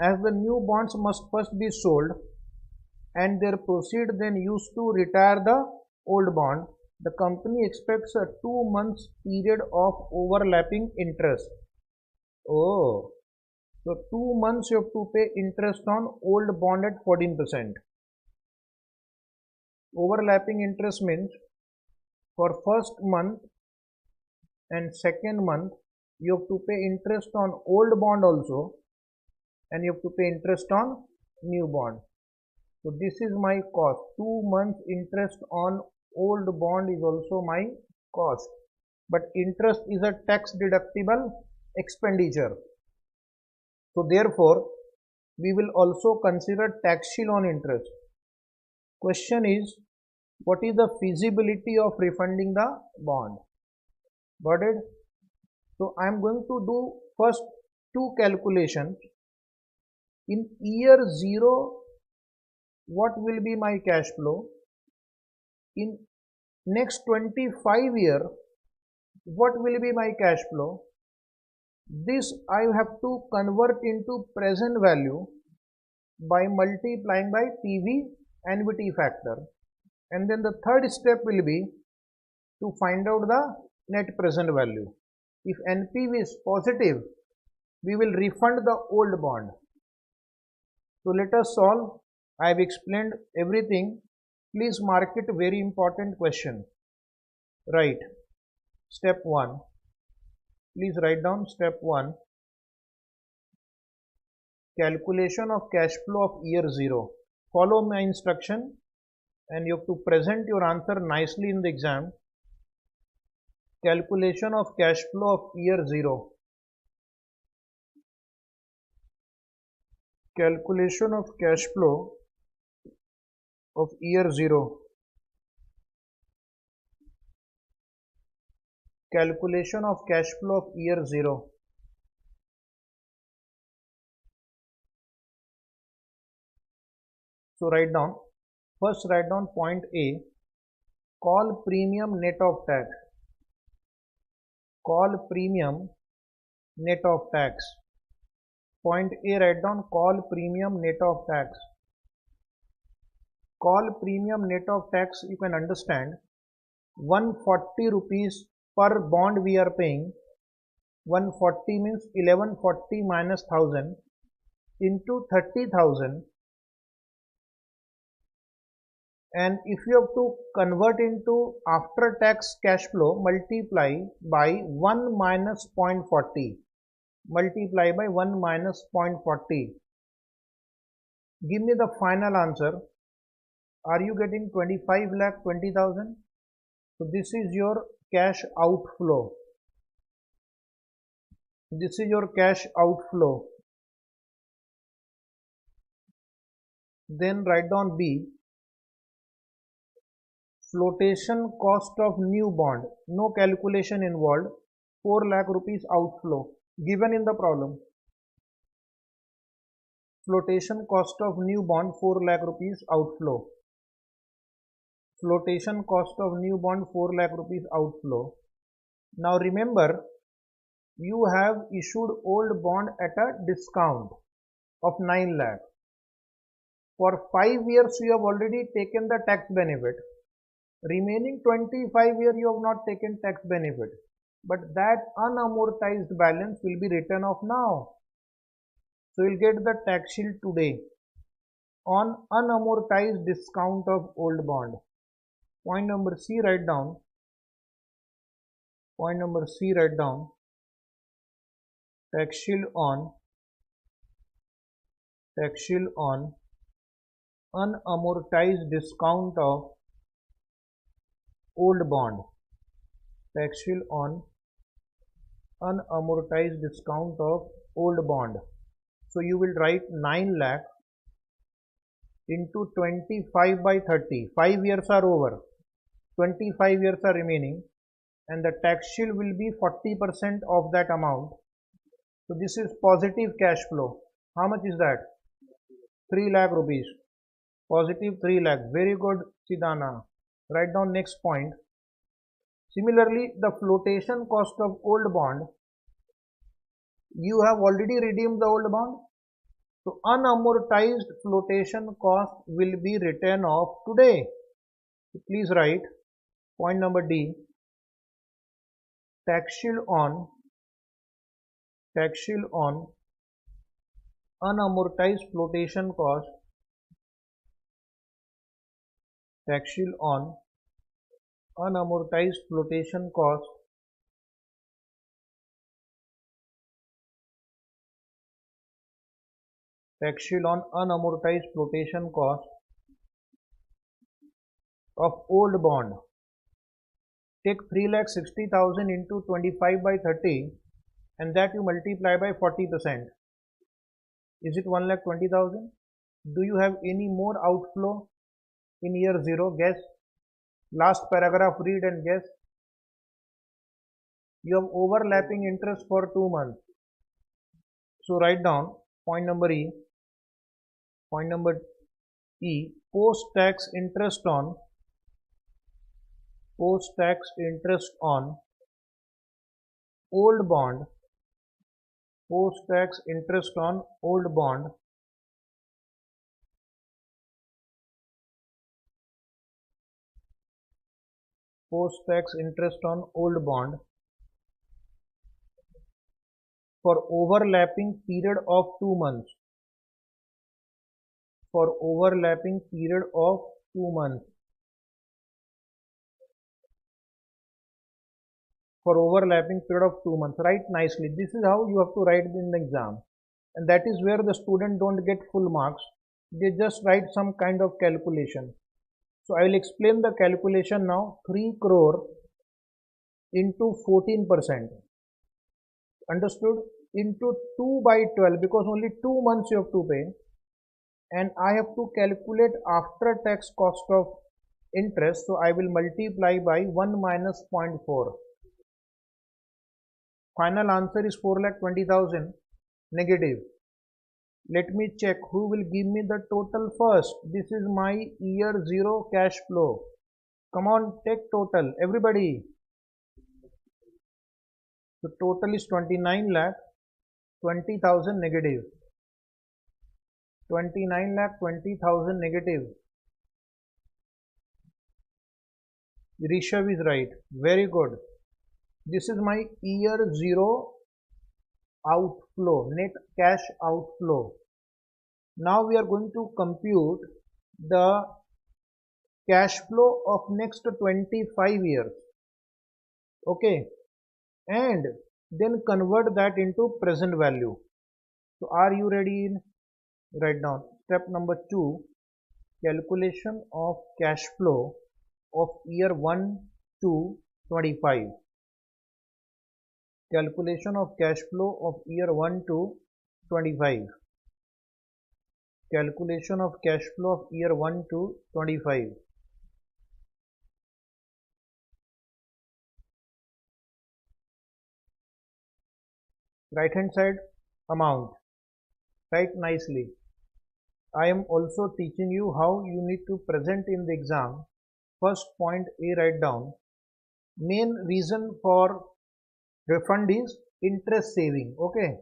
as the new bonds must first be sold and their proceed then used to retire the old bond, the company expects a 2 months period of overlapping interest. Oh, so 2 months you have to pay interest on old bond at 14%. Overlapping interest means for first month and second month you have to pay interest on old bond also, and you have to pay interest on new bond. So this is my cost. 2 months interest on old bond is also my cost, but interest is a tax deductible expenditure. So therefore we will also consider tax shield on interest. Question is, what is the feasibility of refunding the bond? Got it? So I am going to do first two calculations. In year 0, what will be my cash flow? In next 25 year, what will be my cash flow? This I have to convert into present value by multiplying by PV annuity factor. And then the third step will be to find out the net present value. If NPV is positive, we will refund the old bond. So let us solve. I have explained everything. Please mark it very important question. Right. Step 1. Please write down step 1. Calculation of cash flow of year 0. Follow my instruction and you have to present your answer nicely in the exam. Calculation of cash flow of year 0. Calculation of cash flow of year 0. Calculation of cash flow of year 0. So write down. First write down point A. Call premium net of tax. Call premium net of tax. Point A, write down call premium net of tax. Call premium net of tax, you can understand 140 rupees per bond we are paying. 140 means 1140 minus 1000 into 30,000, and if you have to convert into after tax cash flow, multiply by 1 minus 0.40. Multiply by 1 minus 0.40. Give me the final answer. Are you getting 25 lakh 20,000? So this is your cash outflow. This is your cash outflow. Then write down B. Flotation cost of new bond. No calculation involved. 4 lakh rupees outflow. Given in the problem. Flotation cost of new bond 4 lakh rupees outflow. Flotation cost of new bond 4 lakh rupees outflow. Now remember, you have issued old bond at a discount of 9 lakh. For 5 years you have already taken the tax benefit. Remaining 25 years you have not taken tax benefit. But that unamortized balance will be written off now. So you will get the tax shield today on unamortized discount of old bond. Point number C, write down. Point number C, write down. Tax shield on unamortized discount of old bond. Tax shield on unamortized discount of old bond. So you will write 9 lakh into 25 by 30. 5 years are over. 25 years are remaining and the tax shield will be 40% of that amount. So this is positive cash flow. How much is that? 3 lakh rupees. Positive 3 lakh. Very good, Sidana. Write down next point. Similarly, the flotation cost of old bond, you have already redeemed the old bond. So unamortized flotation cost will be written off today. So please write point number D. Tax shield on unamortized flotation cost. Tax shield on unamortized flotation cost tax shield on unamortized flotation cost of old bond. Take 3,60,000 into 25 by 30 and that you multiply by 40%. Is it 1,20,000? Do you have any more outflow in year 0? Guess. Last paragraph, read and guess. You have overlapping interest for 2 months. So write down point number E. Point number E, post-tax interest on old bond, post-tax interest on old bond post-tax interest on old bond for overlapping period of 2 months. For overlapping period of 2 months. For overlapping period of 2 months. Write nicely. This is how you have to write in the exam. And that is where the student don't get full marks. They just write some kind of calculation. So I will explain the calculation now. 3 crore into 14%. Understood? Into 2 by 12 because only 2 months you have to pay. And I have to calculate after tax cost of interest. So I will multiply by 1 minus 0.4. Final answer is 4,20,000 negative. Let me check who will give me the total first. This is my year 0 cash flow. Come on, take total. Everybody. The total is 29,20,000 negative. 29,20,000 negative. Rishabh is right. Very good. This is my year 0 outflow, net cash outflow. Now we are going to compute the cash flow of next 25 years. Okay. And then convert that into present value. So are you ready? Write down step number 2, calculation of cash flow of year 1 to 25. Calculation of cash flow of year 1 to 25. Calculation of cash flow of year 1 to 25. Right hand side amount. Write nicely. I am also teaching you how you need to present in the exam. First point A, write down. Main reason for refund is interest saving. Okay.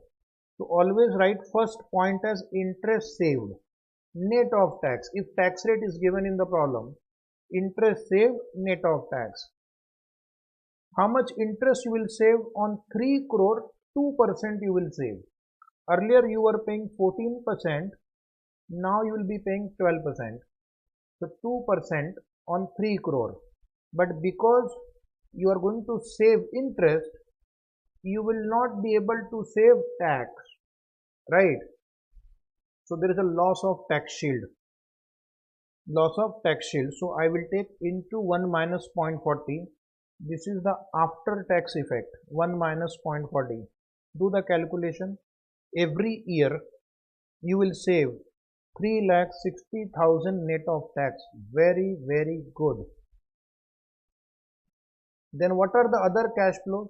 So always write first point as interest saved. Net of tax. If tax rate is given in the problem, interest saved, net of tax. How much interest you will save on 3 crore? 2% you will save. Earlier you were paying 14%. Now you will be paying 12%. So 2% on 3 crore. But because you are going to save interest, you will not be able to save tax. Right? So there is a loss of tax shield. Loss of tax shield. So I will take into 1 minus 0.40. This is the after tax effect. 1 minus 0.40. Do the calculation. Every year you will save 3,60,000 net of tax. Very, very good. Then what are the other cash flows?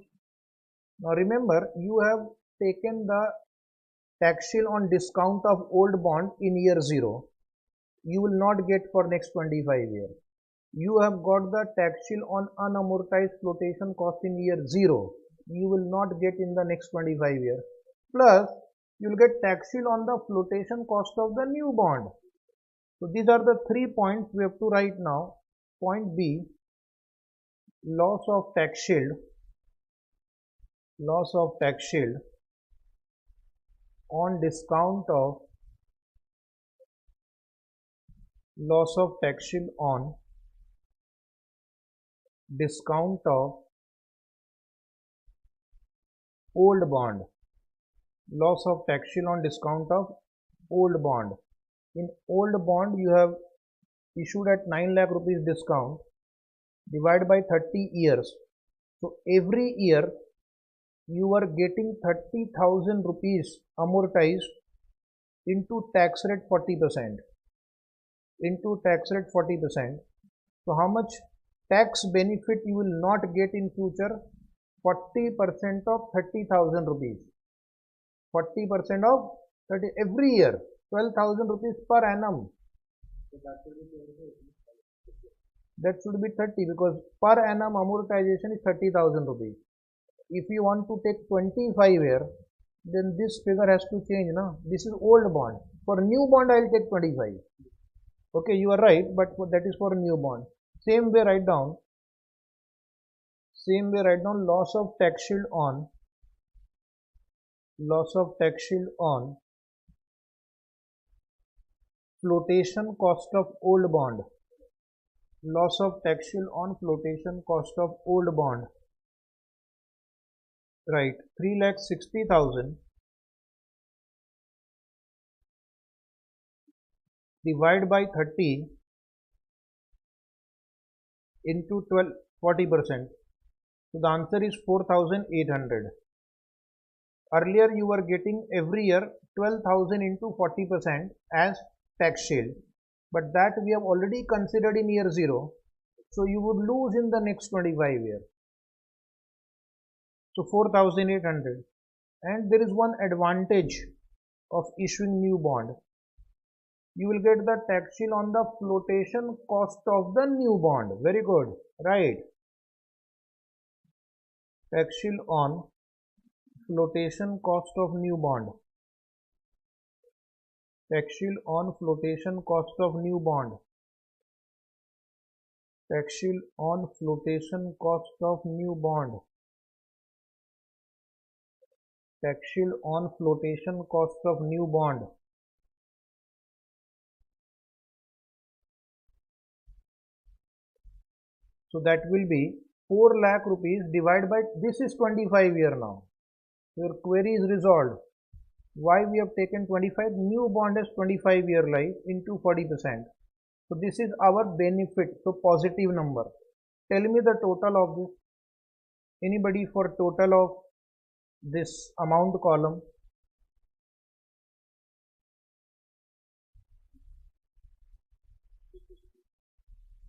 Now remember, you have taken the tax shield on discount of old bond in year 0. You will not get for next 25 years. You have got the tax shield on unamortized flotation cost in year 0. You will not get in the next 25 years. Plus, you will get tax shield on the flotation cost of the new bond. So these are the 3 points we have to write now. Point B, loss of tax shield on discount of loss of tax shield on discount of old bond. Loss of tax shield on discount of old bond. In old bond you have issued at 9 lakh rupees discount, divide by 30 years. So every year you are getting 30,000 rupees amortized into tax rate 40%. Into tax rate 40%. So how much tax benefit you will not get in future? 40% of 30,000 rupees. 40% of 30 every year, 12,000 rupees per annum. That should be 30 because per annum amortization is 30,000 rupees. If you want to take 25 year, then this figure has to change. No? This is old bond. For new bond, I will take 25. Okay, you are right, but that is for new bond. Same way, write down. Same way, write down loss of tax shield on flotation cost of old bond. Loss of tax shield on flotation cost of old bond. Right, 3,60,000 divide by 30 into 40%. So the answer is 4,800. Earlier you were getting every year 12,000 into 40% as tax shield, but that we have already considered in year 0. So you would lose in the next 25 years. So 4,800. And there is one advantage of issuing new bond. You will get the tax shield on the flotation cost of the new bond. Very good. Right. Tax shield on flotation cost of new bond. Tax shield on flotation cost of new bond. Tax shield on flotation cost of new bond. Tax shield on flotation cost of new bond. So that will be 4 lakh rupees divided by, this is 25 year now. Your query is resolved. Why we have taken 25? New bond has 25 year life into 40%. So this is our benefit. So positive number. Tell me the total of this. Anybody for total of this amount column?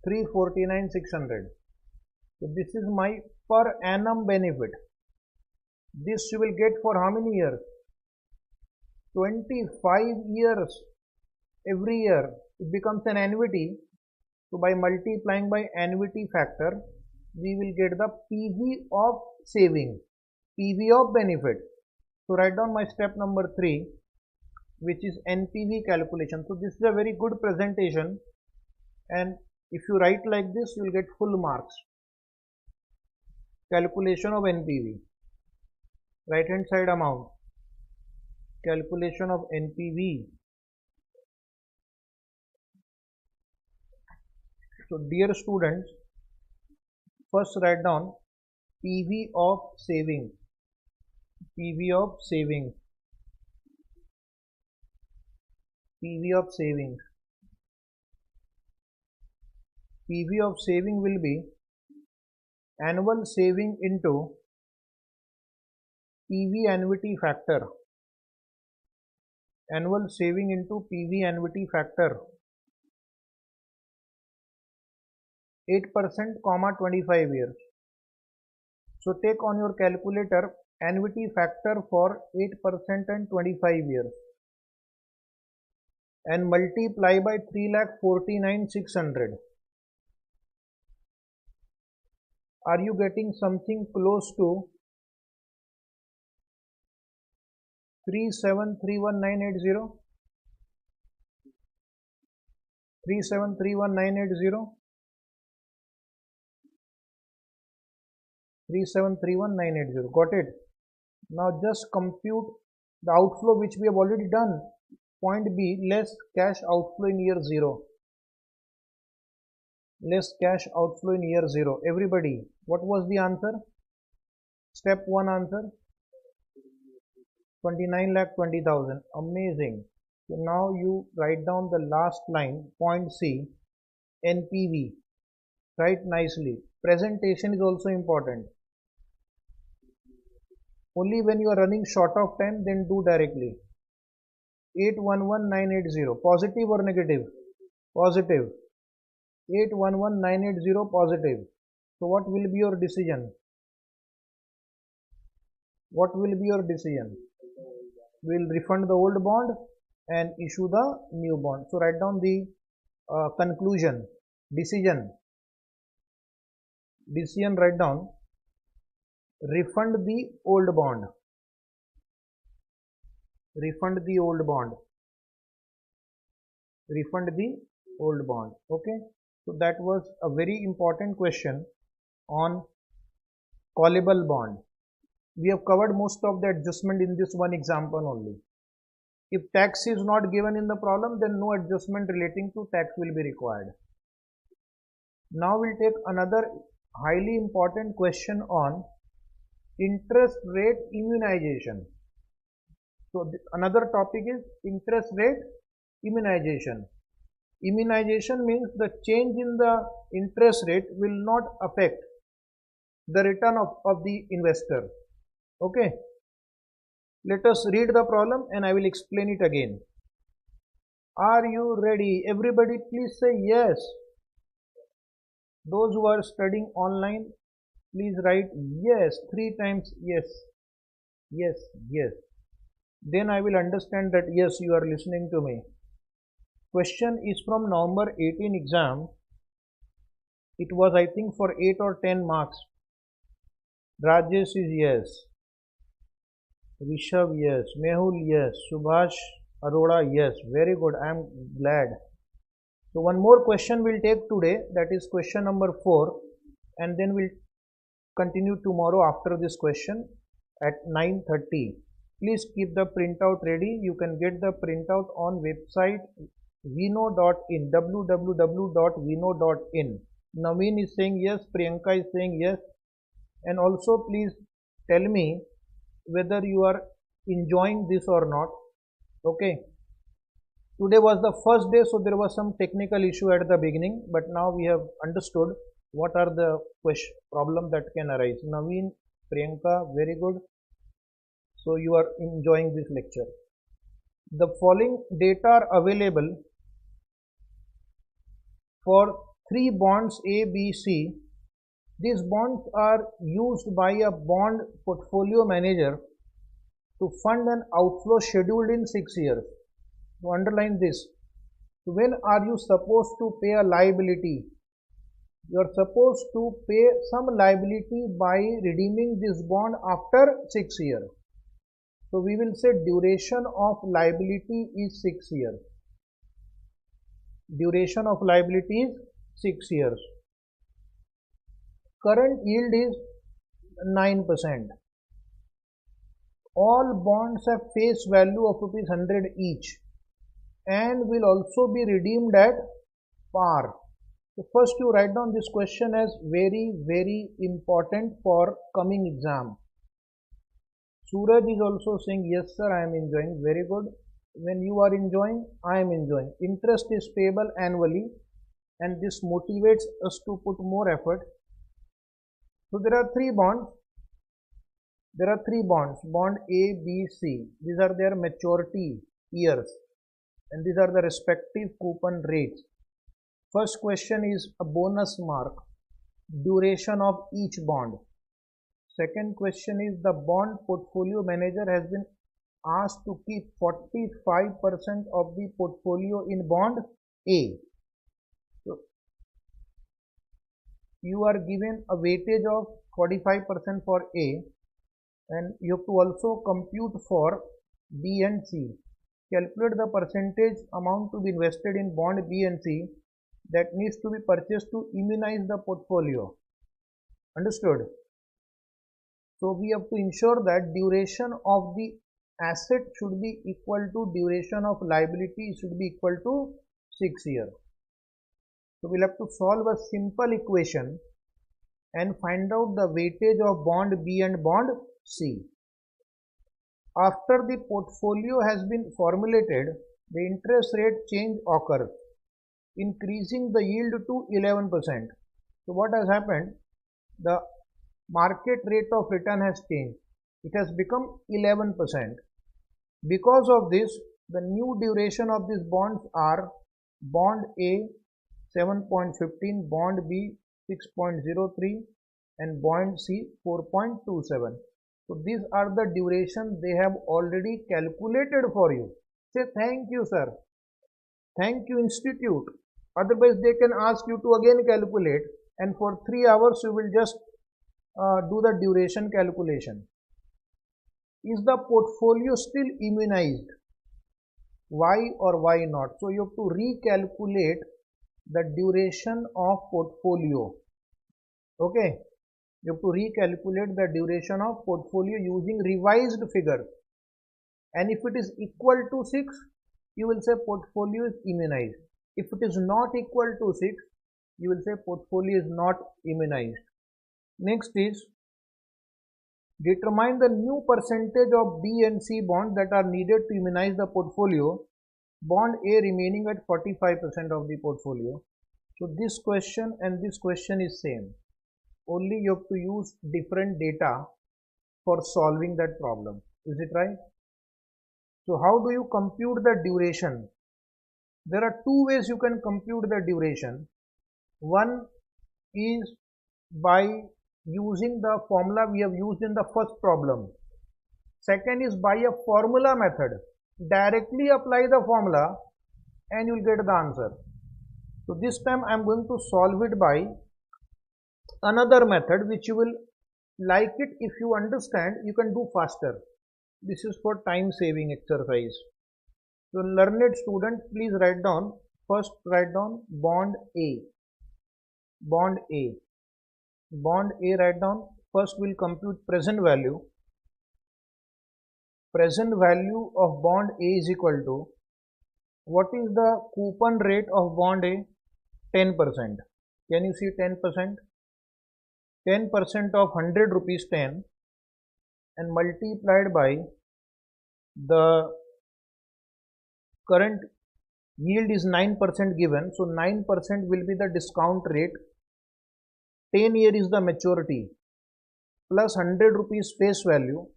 $349,600. So this is my per annum benefit. This you will get for how many years? 25 years. Every year it becomes an annuity. So by multiplying by annuity factor, we will get the PV of saving, PV of benefit. So write down my step number 3, which is NPV calculation. So this is a very good presentation, and if you write like this, you will get full marks. Calculation of NPV. Right hand side amount. Calculation of NPV. So dear students, first write down PV of saving. PV of savings. PV of savings. PV of saving will be annual saving into PV annuity factor. Annual saving into PV annuity factor. 8%, 25 years. So take on your calculator annuity factor for 8% and 25 years and multiply by 3,49,600. Are you getting something close to 3731980? 3731980? 3731980. Got it? Now just compute the outflow which we have already done. Point B, less cash outflow in year 0. Less cash outflow in year 0. Everybody, what was the answer? Step 1 answer? 29,20,000. Amazing. So now you write down the last line, point C, NPV. Write nicely. Presentation is also important. Only when you are running short of time, then do directly. 811,980. Positive or negative? Positive. 811,980 positive. So what will be your decision? What will be your decision? will refund the old bond and issue the new bond. So write down the conclusion, decision, write down, refund the old bond, refund the old bond, refund the old bond. Okay, so that was a very important question on callable bond. We have covered most of the adjustment in this one example only. If tax is not given in the problem, then no adjustment relating to tax will be required. Now we'll take another highly important question on interest rate immunization. So another topic is interest rate immunization. Immunization means the change in the interest rate will not affect the return of the investor. Okay. Let us read the problem and I will explain it again. Are you ready? Everybody please say yes. Those who are studying online, please write yes 3 times. Yes, yes, yes. Then I will understand that yes, you are listening to me. Question is from November 18 exam. It was I think for 8 or 10 marks. Rajesh is yes. Rishabh yes. Mehul yes. Subhash Arora yes. Very good. I am glad. So one more question we'll take today, that is question number 4, and then we'll continue tomorrow after this question at 9:30. Please keep the printout ready. You can get the printout on website vino.in, www.vino.in. Naveen is saying yes, Priyanka is saying yes, and also please tell me whether you are enjoying this or not. Okay. Today was the first day, so there was some technical issue at the beginning, but now we have understood what are the problem that can arise. Naveen, Priyanka, very good. So you are enjoying this lecture. The following data are available for 3 bonds A, B, C. These bonds are used by a bond portfolio manager to fund an outflow scheduled in 6 years. To underline this, when are you supposed to pay a liability? You are supposed to pay some liability by redeeming this bond after 6 years. So we will say duration of liability is 6 years. Duration of liability is 6 years. Current yield is 9%. All bonds have face value of ₹100 each and will also be redeemed at par. So first you write down this question as very important for coming exam. Suraj is also saying yes sir, I am enjoying. Very good. When you are enjoying, I am enjoying. Interest is payable annually and this motivates us to put more effort. So there are 3 bonds. There are 3 bonds, bond A, B, C. These are their maturity years and these are the respective coupon rates. First question is a bonus mark, duration of each bond. Second question is the bond portfolio manager has been asked to keep 45% of the portfolio in bond A. So you are given a weightage of 45% for A and you have to also compute for B and C. Calculate the percentage amount to be invested in bond B and C that needs to be purchased to immunize the portfolio. Understood? So we have to ensure that duration of the asset should be equal to duration of liability should be equal to 6 years. So we'll have to solve a simple equation and find out the weightage of bond B and bond C. After the portfolio has been formulated, the interest rate change occurs, increasing the yield to 11%. So what has happened? The market rate of return has changed. It has become 11%. Because of this, the new duration of these bonds are bond A 7.15, bond B 6.03 and bond C 4.27. So these are the duration they have already calculated for you. Say thank you sir, thank you institute. Otherwise they can ask you to again calculate, and for 3 hours you will just do the duration calculation. Is the portfolio still immunized? Why or why not? So you have to recalculate the duration of portfolio. Okay, you have to recalculate the duration of portfolio using revised figure, and if it is equal to 6, you will say portfolio is immunized. If it is not equal to 6, you will say portfolio is not immunized. Next is determine the new percentage of B and C bonds that are needed to immunize the portfolio. Bond A remaining at 45% of the portfolio. So this question and this question is same. Only you have to use different data for solving that problem. Is it right? So how do you compute the duration? There are two ways you can compute the duration. One is by using the formula we have used in the first problem. Second is by a formula method. Directly apply the formula and you will get the answer. So this time I am going to solve it by another method which you will like it. If you understand, you can do faster. This is for time saving exercise. So learned student, please write down. First write down bond A. Bond A. Bond A, write down. First we'll compute present value. Present value of bond A is equal to, what is the coupon rate of bond A? 10%. Can you see 10%? 10% of 100 rupees 10 and multiplied by the current yield is 9% given. So 9% will be the discount rate. 10 year is the maturity plus 100 rupees face value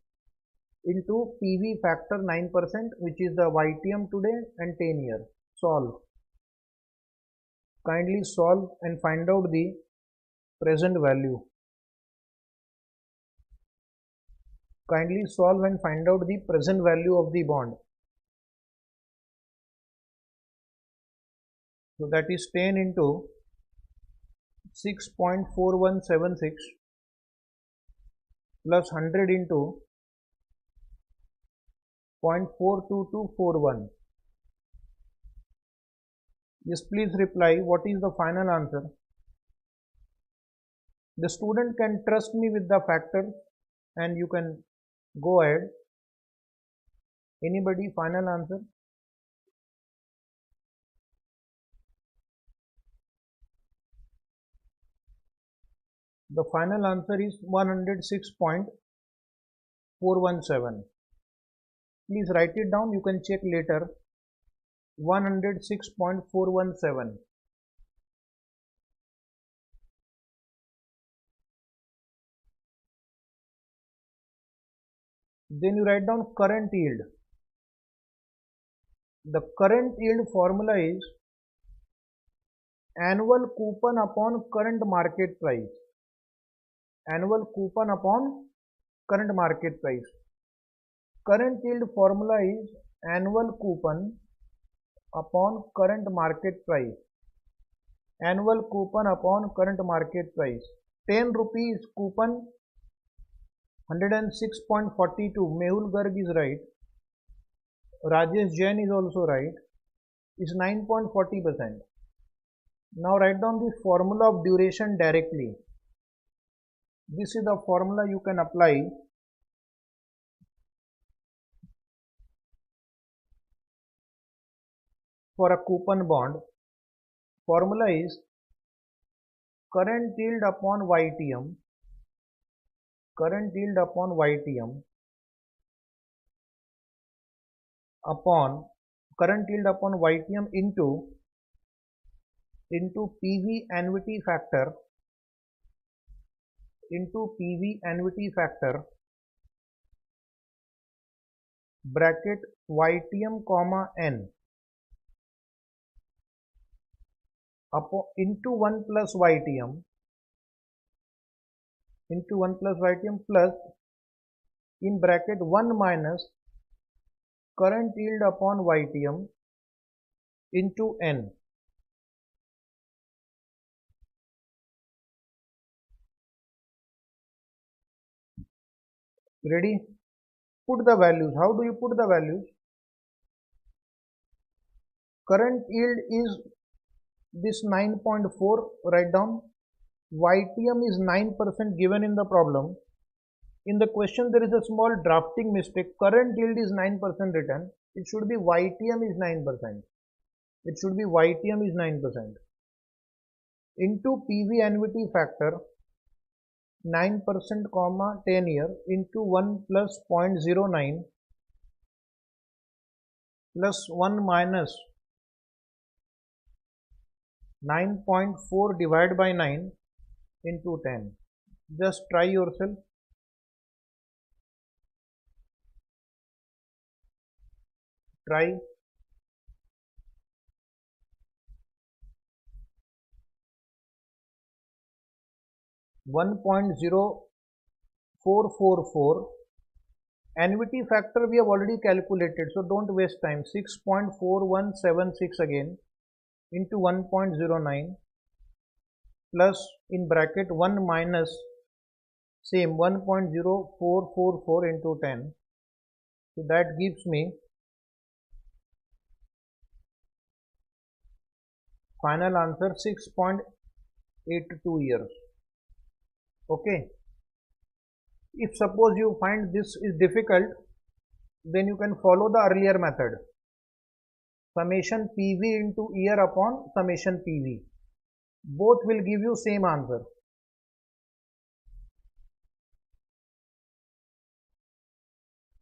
into PV factor 9%, which is the YTM today, and 10 year. Solve. Kindly solve and find out the present value. Kindly solve and find out the present value of the bond. So that is 10 into 6.4176 plus 100 into 0.42241. Yes, please reply. What is the final answer? The student can trust me with the factor and you can go ahead. Anybody final answer? The final answer is 106.417. Please write it down. You can check later. 106.417. Then you write down current yield. The current yield formula is annual coupon upon current market price. Annual coupon upon current market price. Current yield formula is annual coupon upon current market price. Annual coupon upon current market price. 10 rupees coupon 106.42. Mehul Garg is right. Rajesh Jain is also right. Is 9.40%. Now write down the formula of duration directly. This is the formula you can apply for a coupon bond. Formula is current yield upon YTM. Current yield upon YTM upon current yield upon YTM into PV annuity factor bracket YTM comma N upon into 1 plus YTM plus in bracket 1 minus current yield upon YTM into N. Ready? Put the values. How do you put the values? Current yield is this 9.4, write down. YTM is 9% given in the problem. In the question there is a small drafting mistake. Current yield is 9% written. It should be YTM is 9%. It should be YTM is 9%. Into PV annuity factor 9% comma 10 year into 1 plus 0.09 plus 1 minus 9.4 divided by 9 into 10. Just try yourself. Try. $1.0444. Annuity factor we have already calculated, so don't waste time. 6.4176 again into 1.09 plus in bracket 1 minus same 1.0444 into 10. So that gives me final answer 6.82 years. Okay. If suppose you find this is difficult, then you can follow the earlier method. Summation PV into year upon summation PV. Both will give you same answer.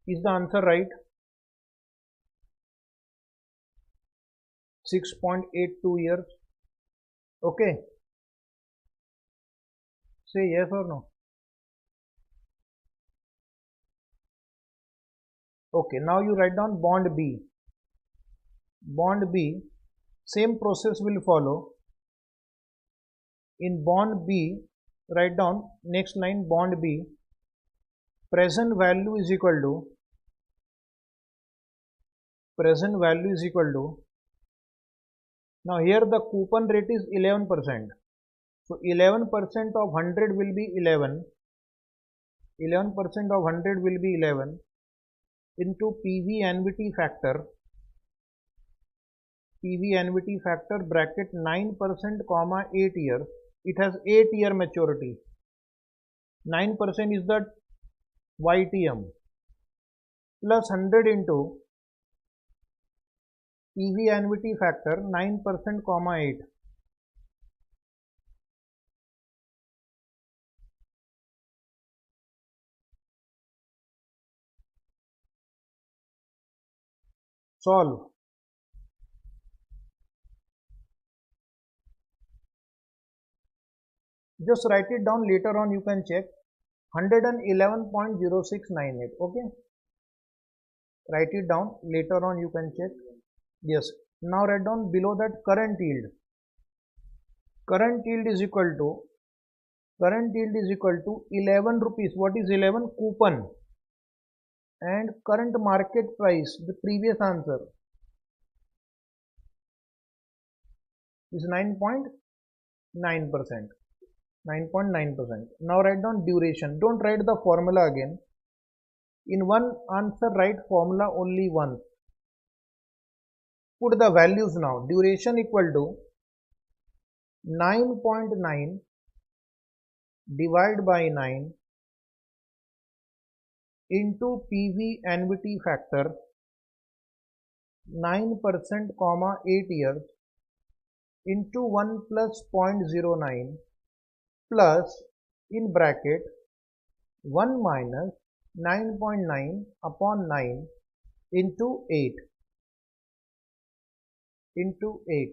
Is the answer right? 6.82 years. Okay. Say yes or no. Okay, now you write down bond B. Bond B, same process will follow. In bond B, write down next line bond B, present value is equal to now here the coupon rate is 11%. So 11% of 100 will be 11. 11% of 100 will be 11 into PV annuity factor bracket 9% comma 8 years. It has 8 year maturity. 9% is the YTM plus 100 into PV annuity factor 9% comma 8. Solve. Just write it down, later on you can check. 111.0698. Okay. Write it down, later on you can check. Yes. Now write down below that current yield. Current yield is equal to 11 rupees. What is 11? Coupon. And current market price, the previous answer is 9.9%. 9.9%. Now write down duration. Don't write the formula again. In one answer write formula only once. Put the values now. Duration equal to 9.9 divided by 9 into PV annuity factor 9% comma 8 years into 1 plus 0.09 plus in bracket 1 minus 9.9 upon 9 into 8 into 8.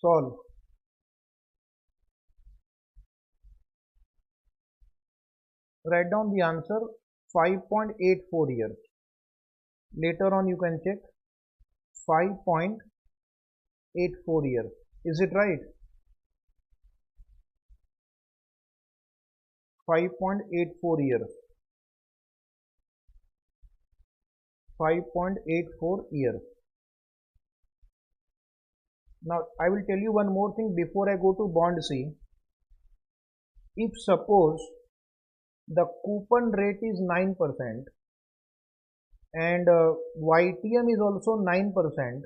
Solve. Write down the answer 5.84 years. Later on you can check. 5.84 years. Is it right? 5.84 years. 5.84 years. Now I will tell you one more thing before I go to bond C. If suppose the coupon rate is 9% and YTM is also 9%,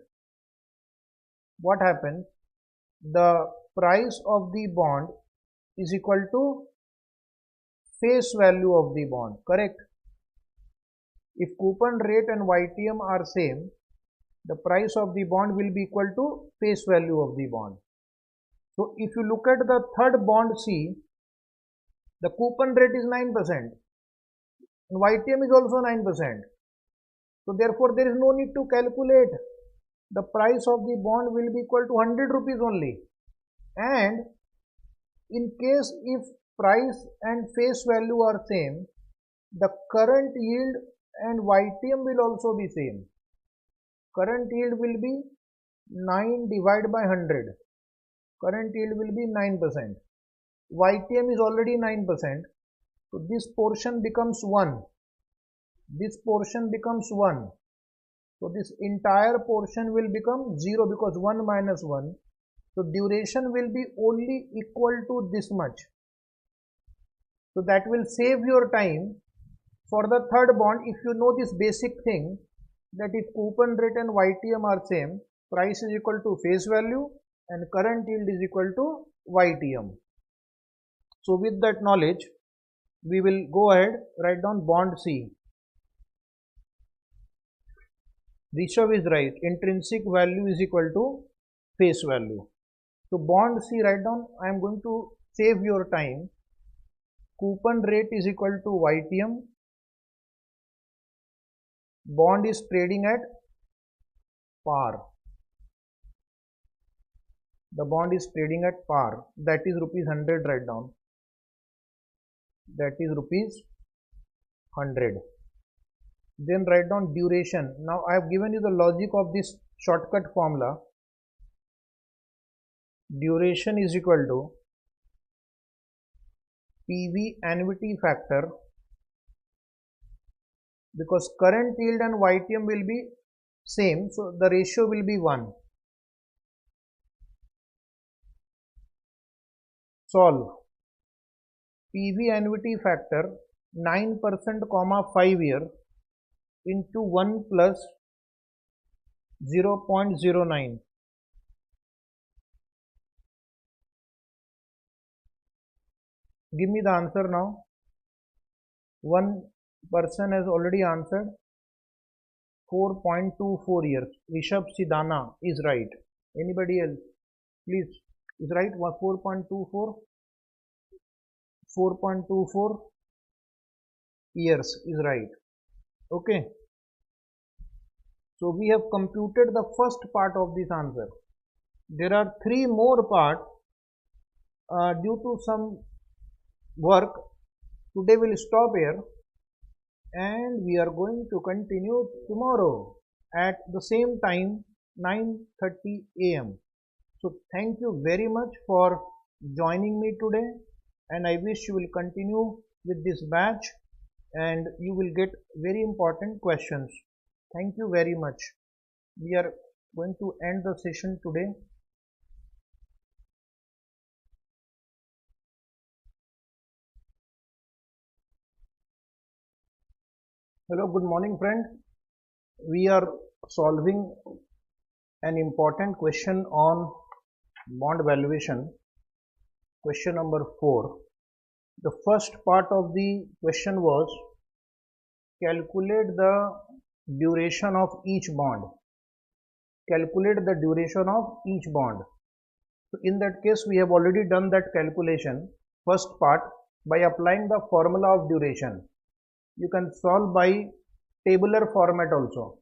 what happens? The price of the bond is equal to face value of the bond, correct? If coupon rate and YTM are same, the price of the bond will be equal to face value of the bond. So if you look at the third bond C, the coupon rate is 9% and YTM is also 9%. So therefore there is no need to calculate. The price of the bond will be equal to 100 rupees only. And in case if price and face value are same, the current yield and YTM will also be same. Current yield will be 9 divided by 100. Current yield will be 9%. YTM is already 9%. So this portion becomes 1. This portion becomes 1. So this entire portion will become 0 because 1 minus 1. So duration will be only equal to this much. So that will save your time for the third bond if you know this basic thing, that if coupon rate and YTM are same, price is equal to face value and current yield is equal to YTM. So with that knowledge, we will go ahead, write down bond C. Rishabh is right, intrinsic value is equal to face value. So bond C, write down, I am going to save your time. Coupon rate is equal to YTM. Bond is trading at par. The bond is trading at par. That is rupees 100, write down. That is rupees 100. Then write down duration. Now I have given you the logic of this shortcut formula. Duration is equal to PV annuity factor, because current yield and YTM will be same, so the ratio will be 1. Solve. PV annuity factor 9% comma 5 year into 1 plus 0.09. Give me the answer now. One person has already answered. 4.24 years. Rishabh Sidana is right. Anybody else? Please. Is right. 4.24. 4.24 years is right. Okay. So we have computed the first part of this answer. There are 3 more parts. Due to some work, today we'll stop here and we are going to continue tomorrow at the same time, 9:30 AM. So thank you very much for joining me today, and I wish you will continue with this batch and you will get very important questions. Thank you very much. We are going to end the session today. Hello, good morning friend. We are solving an important question on bond valuation. Question number 4. The first part of the question was calculate the duration of each bond. Calculate the duration of each bond. So in that case, we have already done that calculation. First part, by applying the formula of duration. You can solve by tabular format also.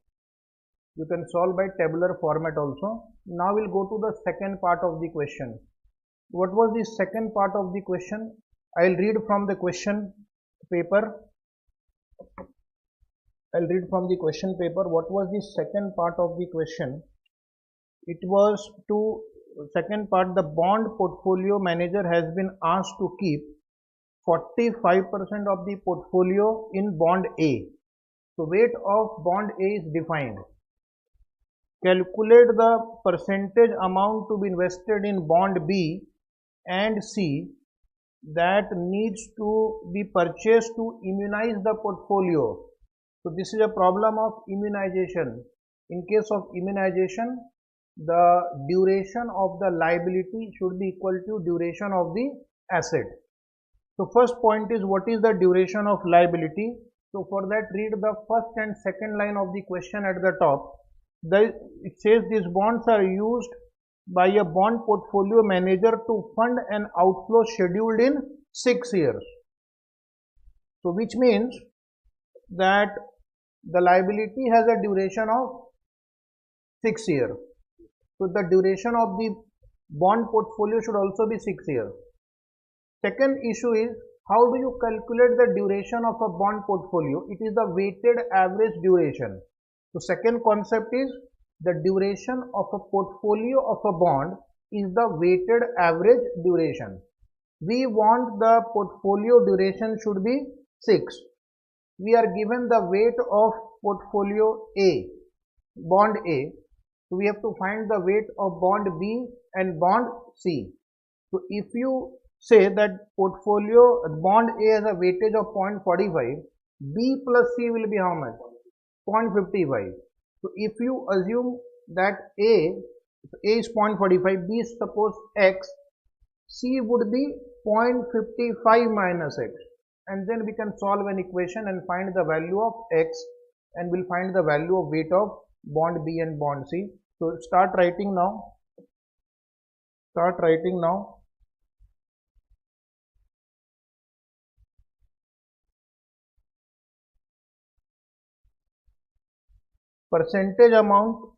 You can solve by tabular format also. Now we'll go to the second part of the question. What was the second part of the question? I'll read from the question paper. I'll read from the question paper. What was the second part of the question? It was to second part, the bond portfolio manager has been asked to keep 45% of the portfolio in bond A. So weight of bond A is defined. Calculate the percentage amount to be invested in bond B and C that needs to be purchased to immunize the portfolio. So this is a problem of immunization. In case of immunization, the duration of the liability should be equal to duration of the asset. So first point is, what is the duration of liability? So for that, read the first and second line of the question at the top. It says these bonds are used by a bond portfolio manager to fund an outflow scheduled in 6 years. So which means that the liability has a duration of 6 years. So the duration of the bond portfolio should also be 6 years. Second issue is, how do you calculate the duration of a bond portfolio? It is the weighted average duration. So second concept is, the duration of a portfolio of a bond is the weighted average duration. We want the portfolio duration should be 6. We are given the weight of portfolio A, bond A. So we have to find the weight of bond B and bond C. So if you say that portfolio bond A has a weightage of 0.45, B plus C will be how much? 0.55. So if you assume that A is 0.45, B is suppose X, C would be 0.55 minus X, and then we can solve an equation and find the value of X, and we'll find the value of weight of bond B and bond C. So start writing now. Start writing now. Percentage amount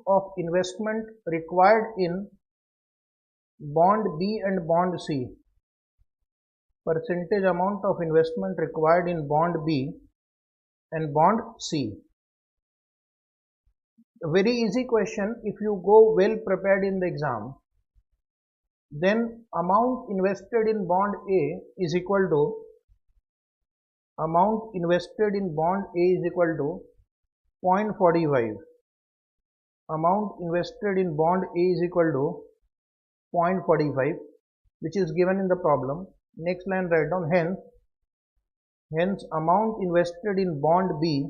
of investment required in bond B and bond C. Percentage amount of investment required in bond B and bond C. A very easy question. If you go well prepared in the exam, then amount invested in bond A is equal to amount invested in bond A is equal to 0.45. Amount invested in bond A is equal to 0.45, which is given in the problem. Next line, write down, hence amount invested in bond B,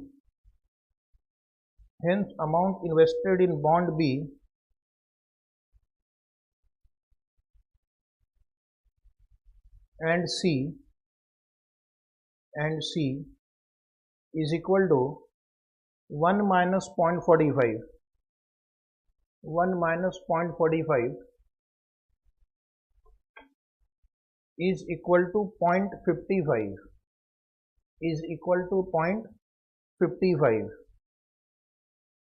and C is equal to 1 minus 0.45. 1 minus 0.45 is equal to 0.55. Is equal to 0.55.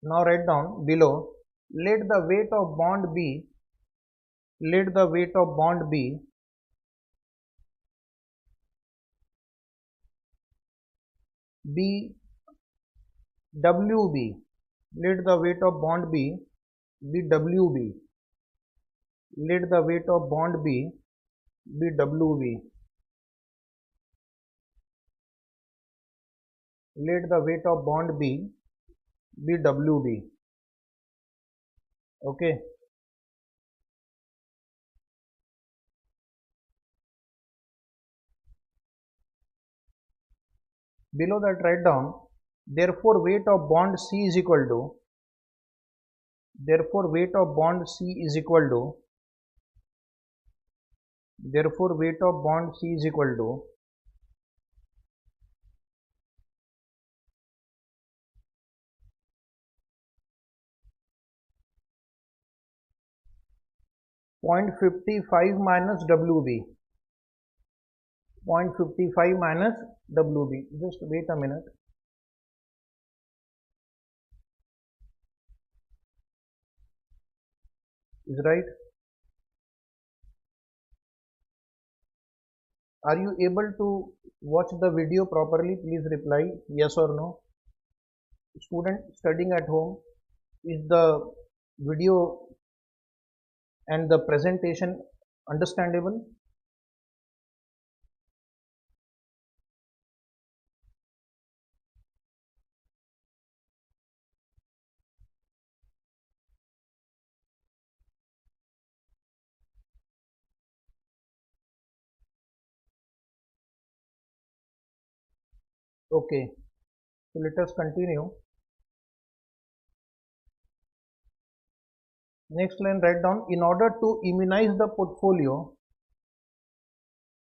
Now write down below, let the weight of bond B, be WB. Let the weight of bond B be WB. Let the weight of bond B be WB. Let the weight of bond B be WB. Okay. Below that, write down, therefore weight of bond C is equal to, 0.55 minus WB. 0.55 minus WB. Just wait a minute. Is right? Are you able to watch the video properly? Please reply yes or no. Student studying at home, is the video and the presentation Understandable? Okay, so let us continue. Next line, write down, in order to immunize the portfolio,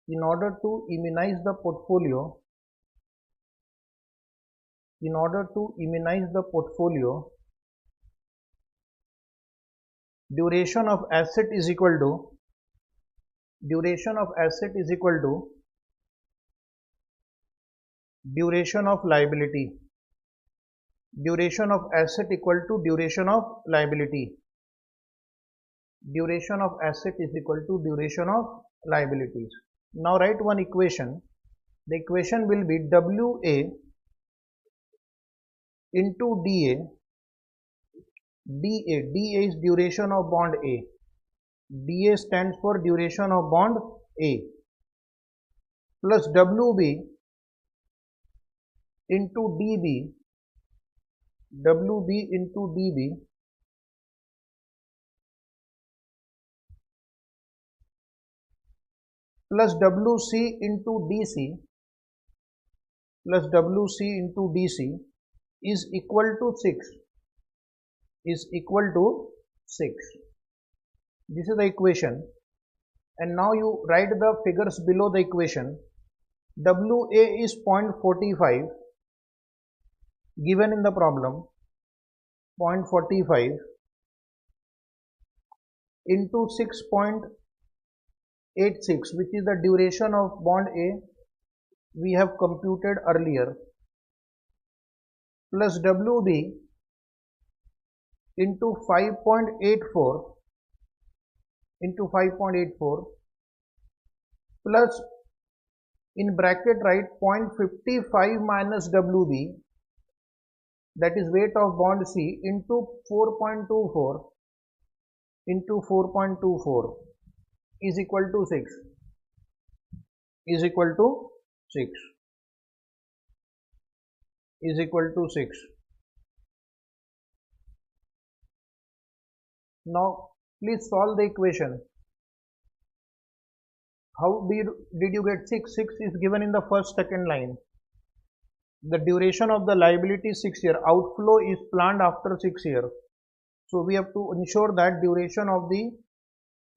in order to immunize the portfolio, in order to immunize the portfolio, duration of asset is equal to, duration of asset is equal to duration of liability, duration of asset equal to duration of liability, duration of asset is equal to duration of liabilities. Now write one equation. The equation will be WA into DA. DA is duration of bond A. DA stands for duration of bond A, plus WB into DB, WB into DB, plus WC into DC, plus WC into DC is equal to 6, is equal to 6. This is the equation, and now you write the figures below the equation. WA is 0.45 given in the problem, 0.45 into 6.86, which is the duration of bond A we have computed earlier, plus WB into 5.84 plus in bracket write 0.55 minus WB, that is weight of bond C, into 4.24 is equal to 6, is equal to 6, is equal to 6. Now please solve the equation. How did you get 6? 6 is given in the first second line. The duration of the liability is 6 years. Outflow is planned after 6 years. So we have to ensure that duration of the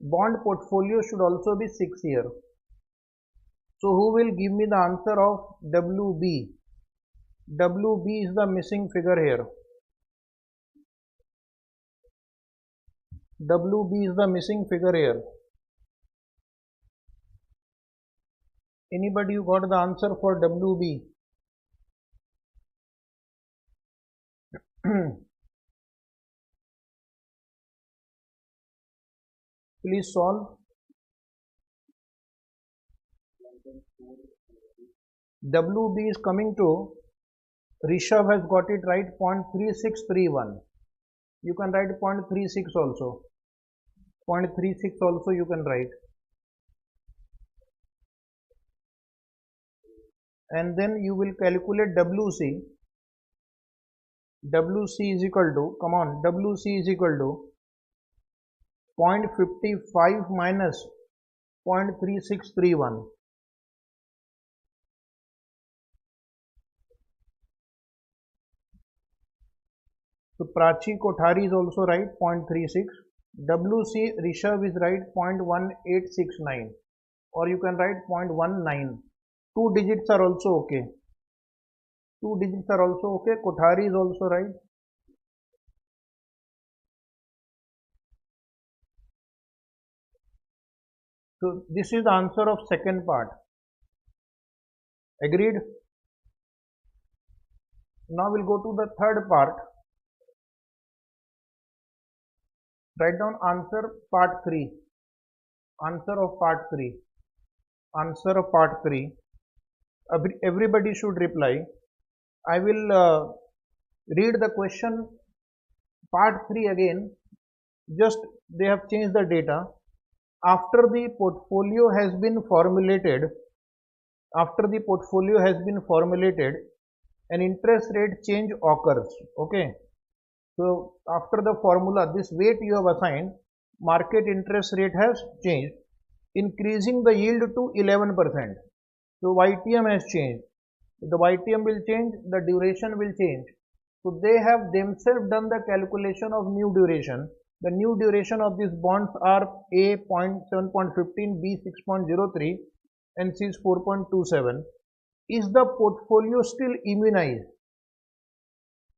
bond portfolio should also be 6 years. So who will give me the answer of WB? WB is the missing figure here. WB is the missing figure here. Anybody who got the answer for WB? Please solve. WB is coming to, Rishabh has got it right, 0.3631. You can write 0.36 also. 0.36 also you can write. And then you will calculate WC. WC is equal to, come on, WC is equal to 0.55 minus 0.3631. So Prachi Kothari is also right, 0.36. WC Rishabh is right, 0.1869, or you can write 0.19. 2 digits are also okay. 2 digits are also okay. Kothari is also right. So this is the answer of second part. Agreed? Now we'll go to the third part. Write down answer part 3. Answer of part 3. Answer of part 3. Everybody should reply. I will read the question part 3 again. Just they have changed the data. after the portfolio has been formulated, after the portfolio has been formulated, an interest rate change occurs. Okay, so after the formula, this weight you have assigned, market interest rate has changed, increasing the yield to 11%. So YTM has changed. The YTM will change, the duration will change. So they have themselves done the calculation of new duration. The new duration of these bonds are A 7.15, B 6.03 and C is 4.27. Is the portfolio still immunized?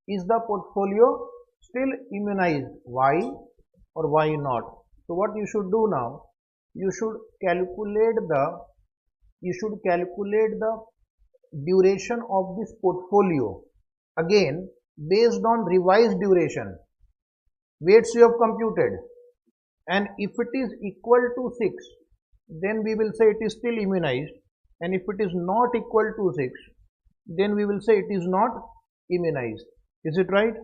Is the portfolio still immunized? Why or why not? So what you should do now, you should calculate the duration of this portfolio again based on revised duration. Weights you have computed, and if it is equal to 6, then we will say it is still immunized, and if it is not equal to 6, then we will say it is not immunized. Is it right?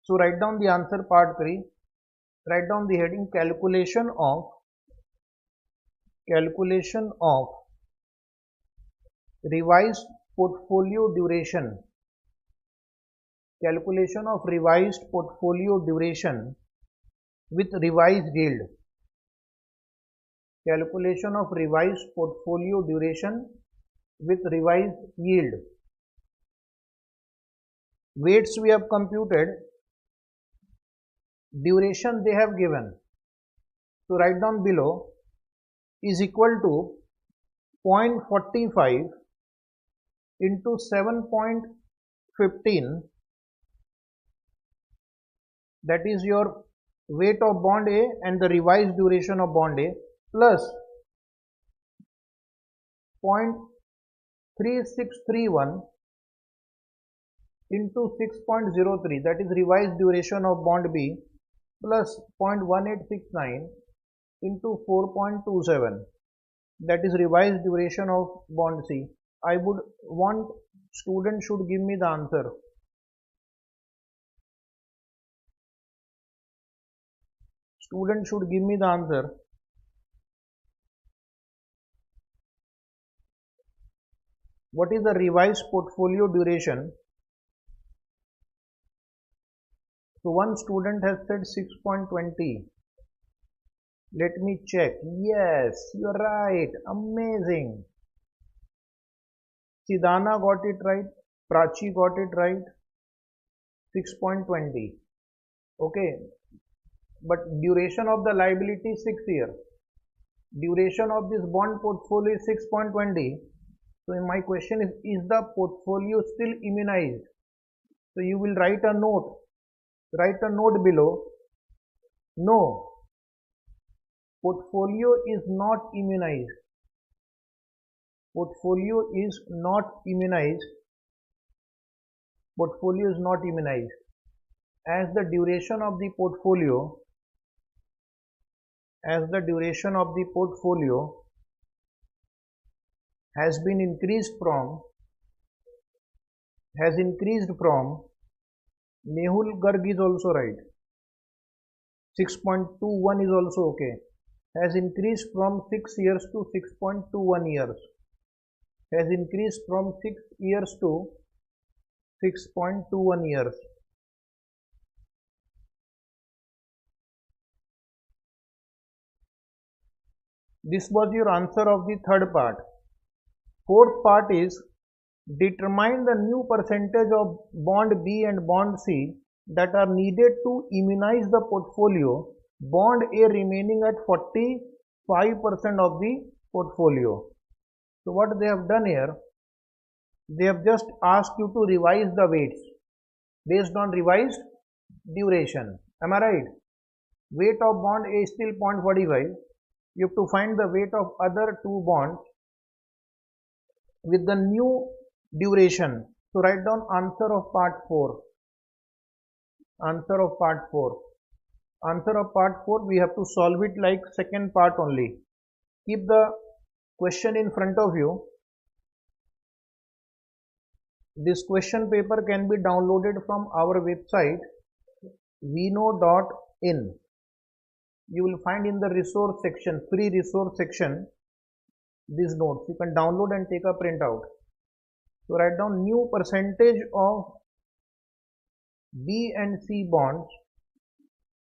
So write down the answer, part 3. Write down the heading, calculation of revised portfolio duration. Calculation of revised portfolio duration with revised yield. Calculation of revised portfolio duration with revised yield. Weights we have computed, duration they have given. So write down below, is equal to 0.45 into 7.15, that is your weight of bond A and the revised duration of bond A, plus 0.3631 into 6.03, that is revised duration of bond B, plus 0.1869 into 4.27, that is revised duration of bond C. I would want student should give me the answer. Student should give me the answer. What is the revised portfolio duration? So one student has said 6.20. Let me check. Yes, you are right. Amazing. Sidana got it right. Prachi got it right. 6.20. Okay. But duration of the liability is 6 years. Duration of this bond portfolio is 6.20. So my question is the portfolio still immunized? So you will write a note. Write a note below. No. Portfolio is not immunized. Portfolio is not immunized. Portfolio is not immunized. As the duration of the portfolio has increased from Mehul Garg is also right. 6.21 is also okay. Has increased from 6 years to 6.21 years. Has increased from 6 years to 6.21 years. This was your answer of the third part. Fourth part is, determine the new percentage of bond B and bond C that are needed to immunize the portfolio, bond A remaining at 45% of the portfolio. So what they have done here, they have just asked you to revise the weights based on revised duration. Am I right? Weight of bond A is still 0.45. You have to find the weight of other two bonds with the new duration. So write down answer of part 4. Answer of part 4. Answer of part 4, we have to solve it like second part only. Keep the question in front of you. This question paper can be downloaded from our website vino.in. you will find in the resource section, free resource section, these notes. You can download and take a printout. So write down new percentage of B and C bonds,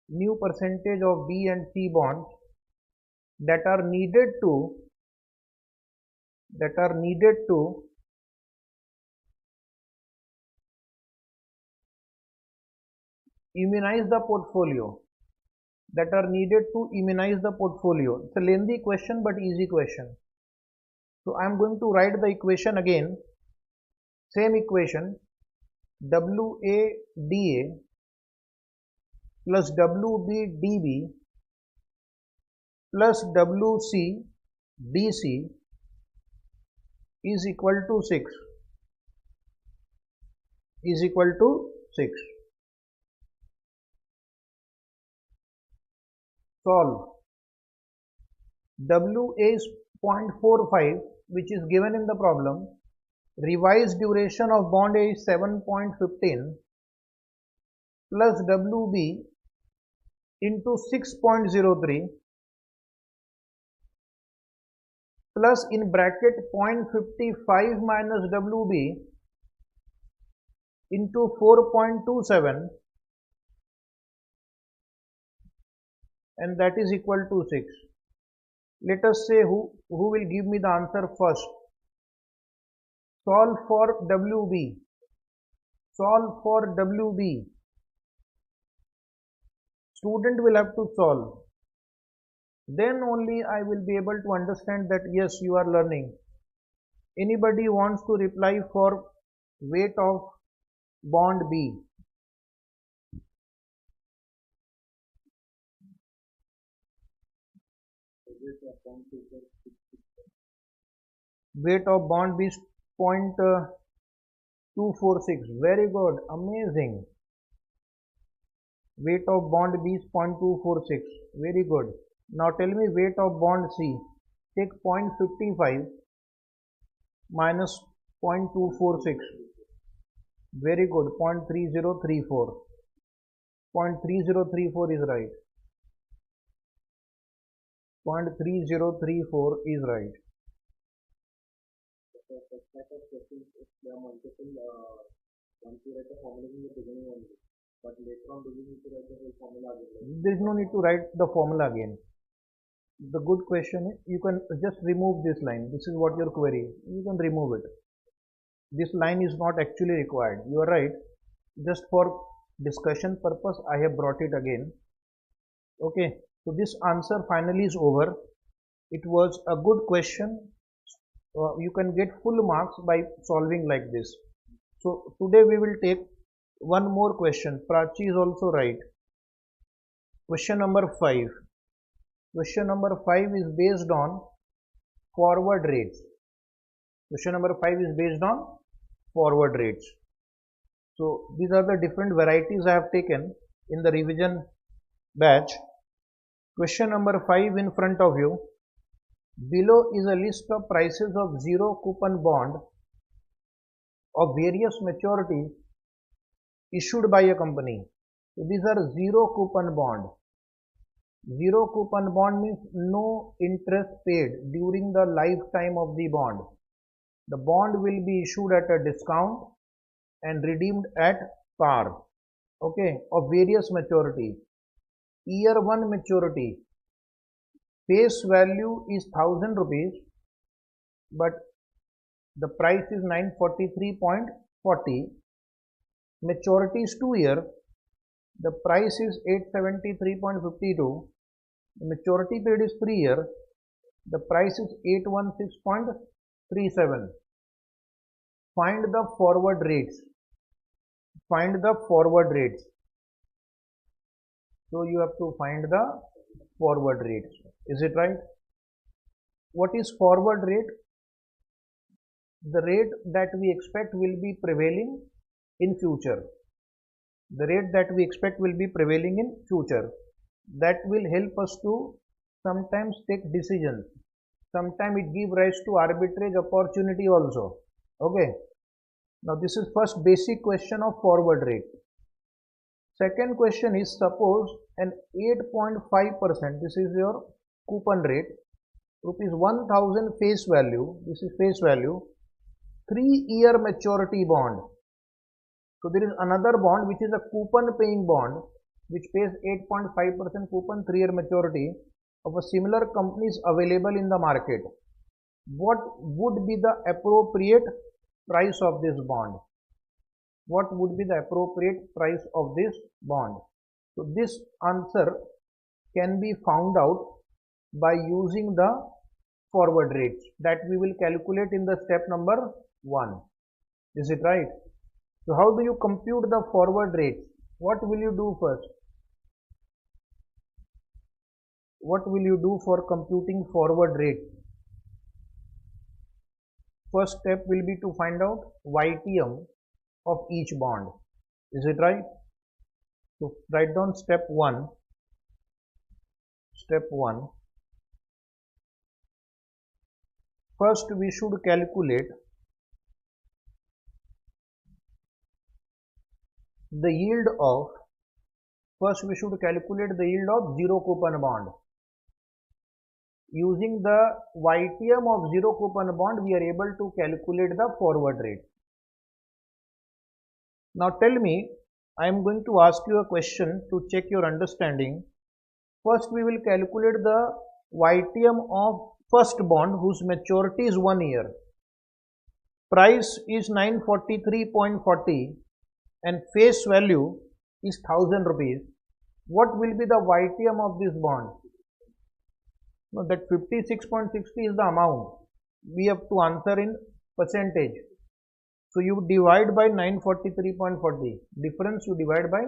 new percentage of B and C bonds that are needed to immunize the portfolio, It's a lengthy question but easy question. So I am going to write the equation again, same equation, WADA plus WBDB plus WCDC is equal to 6. Solve. WA is 0.45, which is given in the problem. Revised duration of bond A is 7.15 plus WB into 6.03 plus in bracket 0.55 minus WB into 4.27, and that is equal to 6. Let us say who will give me the answer first. Solve for WB. Student will have to solve. Then only I will be able to understand that yes, you are learning. Anybody wants to reply for weight of bond B? Weight of bond B is 0.246. Very good, amazing. Weight of bond B is 0.246. Very good. Now tell me weight of bond C. Take 0.55 minus 0.246. Very good. 0.3034. 0.3034 is right. 0.3034 is right. There is no need to write the formula again. The good question is, you can just remove this line. This is what your query. You can remove it. This line is not actually required. You are right. Just for discussion purpose, I have brought it again. Okay. So this answer finally is over. It was a good question. You can get full marks by solving like this. So today we will take one more question. Prachi is also right. Question number 5. Question number 5 is based on forward rates. Question number 5 is based on forward rates. So these are the different varieties I have taken in the revision batch. Question number 5 in front of you. Below is a list of prices of zero coupon bond of various maturities issued by a company. So these are zero coupon bond. Zero coupon bond means no interest paid during the lifetime of the bond. The bond will be issued at a discount and redeemed at par. Okay, of various maturity. Year 1 maturity. Face value is 1000 rupees, but the price is 943.40. Maturity is 2 year. The price is 873.52. The maturity period is 3 year. The price is 816.37. Find the forward rates. So you have to find the forward rates. Is it right? What is forward rate? The rate that we expect will be prevailing in future. The rate that we expect will be prevailing in future. That will help us to sometimes take decisions. Sometimes it gives rise to arbitrage opportunity also. Okay. Now this is first basic question of forward rate. Second question is, suppose an 8.5%, this is your coupon rate, rupees 1000 face value, this is face value, 3-year maturity bond. So there is another bond which is a coupon paying bond which pays 8.5% coupon, 3-year maturity, of a similar company is available in the market. What would be the appropriate price of this bond? What would be the appropriate price of this bond? So this answer can be found out by using the forward rates that we will calculate in the step number 1. Is it right? So how do you compute the forward rates? What will you do first? What will you do for computing forward rates? First step will be to find out YTM of each bond. Is it right? So write down step 1. Step 1. First we should calculate the yield of, zero coupon bond. Using the YTM of zero coupon bond, we are able to calculate the forward rate. Now tell me, I am going to ask you a question to check your understanding. First we will calculate the YTM of first bond whose maturity is 1 year. Price is 943.40 and face value is 1000 rupees. What will be the YTM of this bond? No, that 56.60 is the amount. We have to answer in percentage. So you divide by 943.40. Difference you divide by,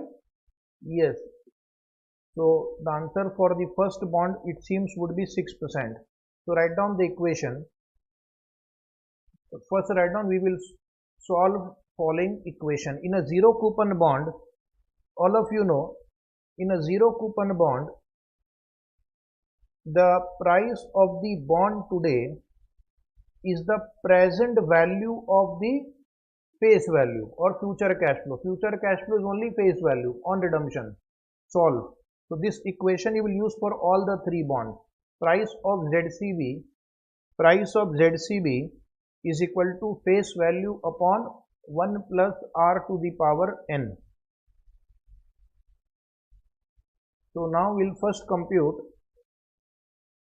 yes. So the answer for the first bond, it seems, would be 6%. So write down the equation. First write down, we will solve following equation. In a zero coupon bond, all of you know, in a zero coupon bond, the price of the bond today is the present value of the face value or future cash flow. Future cash flow is only face value on redemption. Solve. So this equation you will use for all the three bonds. Price of ZCB is equal to face value upon 1 plus R to the power n. So now we'll first compute.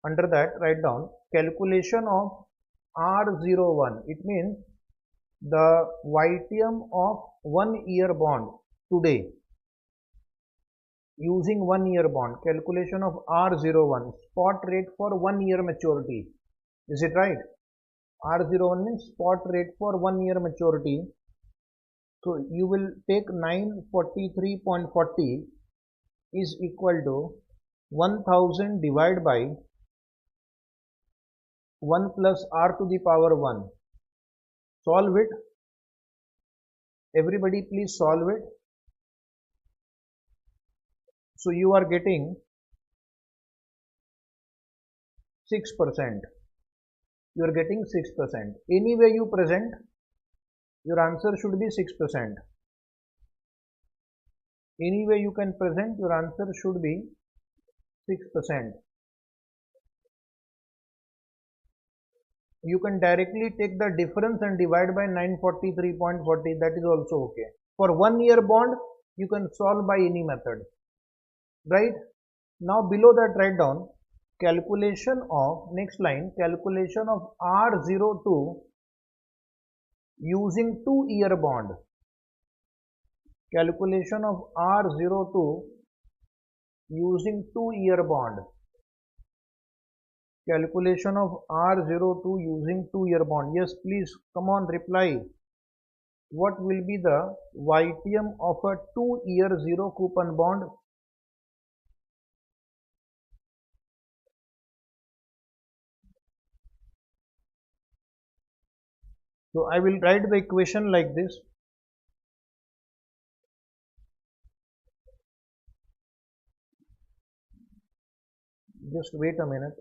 Under that, write down calculation of R01. It means the YTM of 1 year bond today. Using 1 year bond, calculation of R01, spot rate for 1 year maturity. Is it right? R01 means spot rate for 1 year maturity. So you will take 943.40 is equal to 1000 divided by 1 plus R to the power 1. Solve it. Everybody please solve it. So you are getting 6%. You are getting 6%. Any way you present, your answer should be 6%. Any way you can present, your answer should be 6%. You can directly take the difference and divide by 943.40. That is also okay. For 1 year bond, you can solve by any method. Right? Now below that write down calculation of, next line, calculation of R02 using 2 year bond. Calculation of R02 using 2 year bond. Calculation of R02 using 2 year bond. Yes, please come on, reply. What will be the YTM of a 2 year zero coupon bond? So I will write the equation like this. Just wait a minute.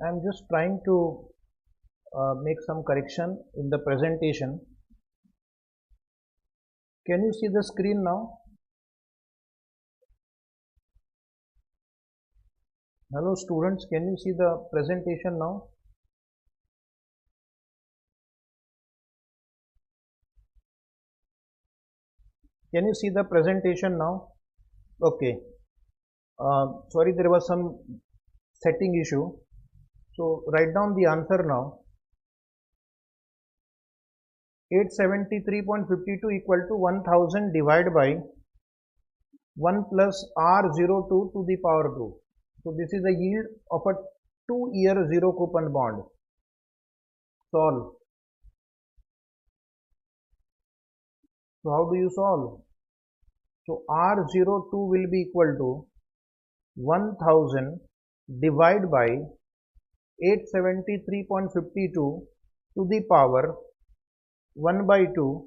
I am just trying to make some correction in the presentation. Can you see the screen now? Hello students, can you see the presentation now? Can you see the presentation now? Okay. Sorry, there was some setting issue. So write down the answer now. 873.52 equal to 1000 divided by 1 plus R02 to the power 2. So this is the yield of a 2-year zero coupon bond. Solve. So how do you solve? So R02 will be equal to 1000 divided by 873.52 to the power 1 by 2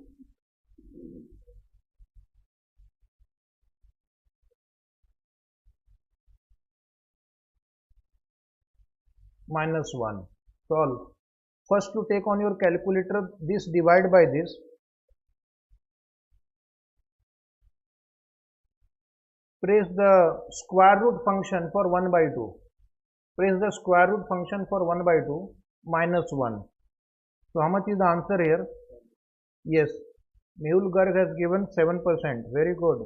minus 1. Solve. First to take on your calculator this divide by this. Press the square root function for 1 by 2. Press the square root function for 1 by 2 minus 1. So how much is the answer here? Yes, Mehul Garg has given 7%. Very good.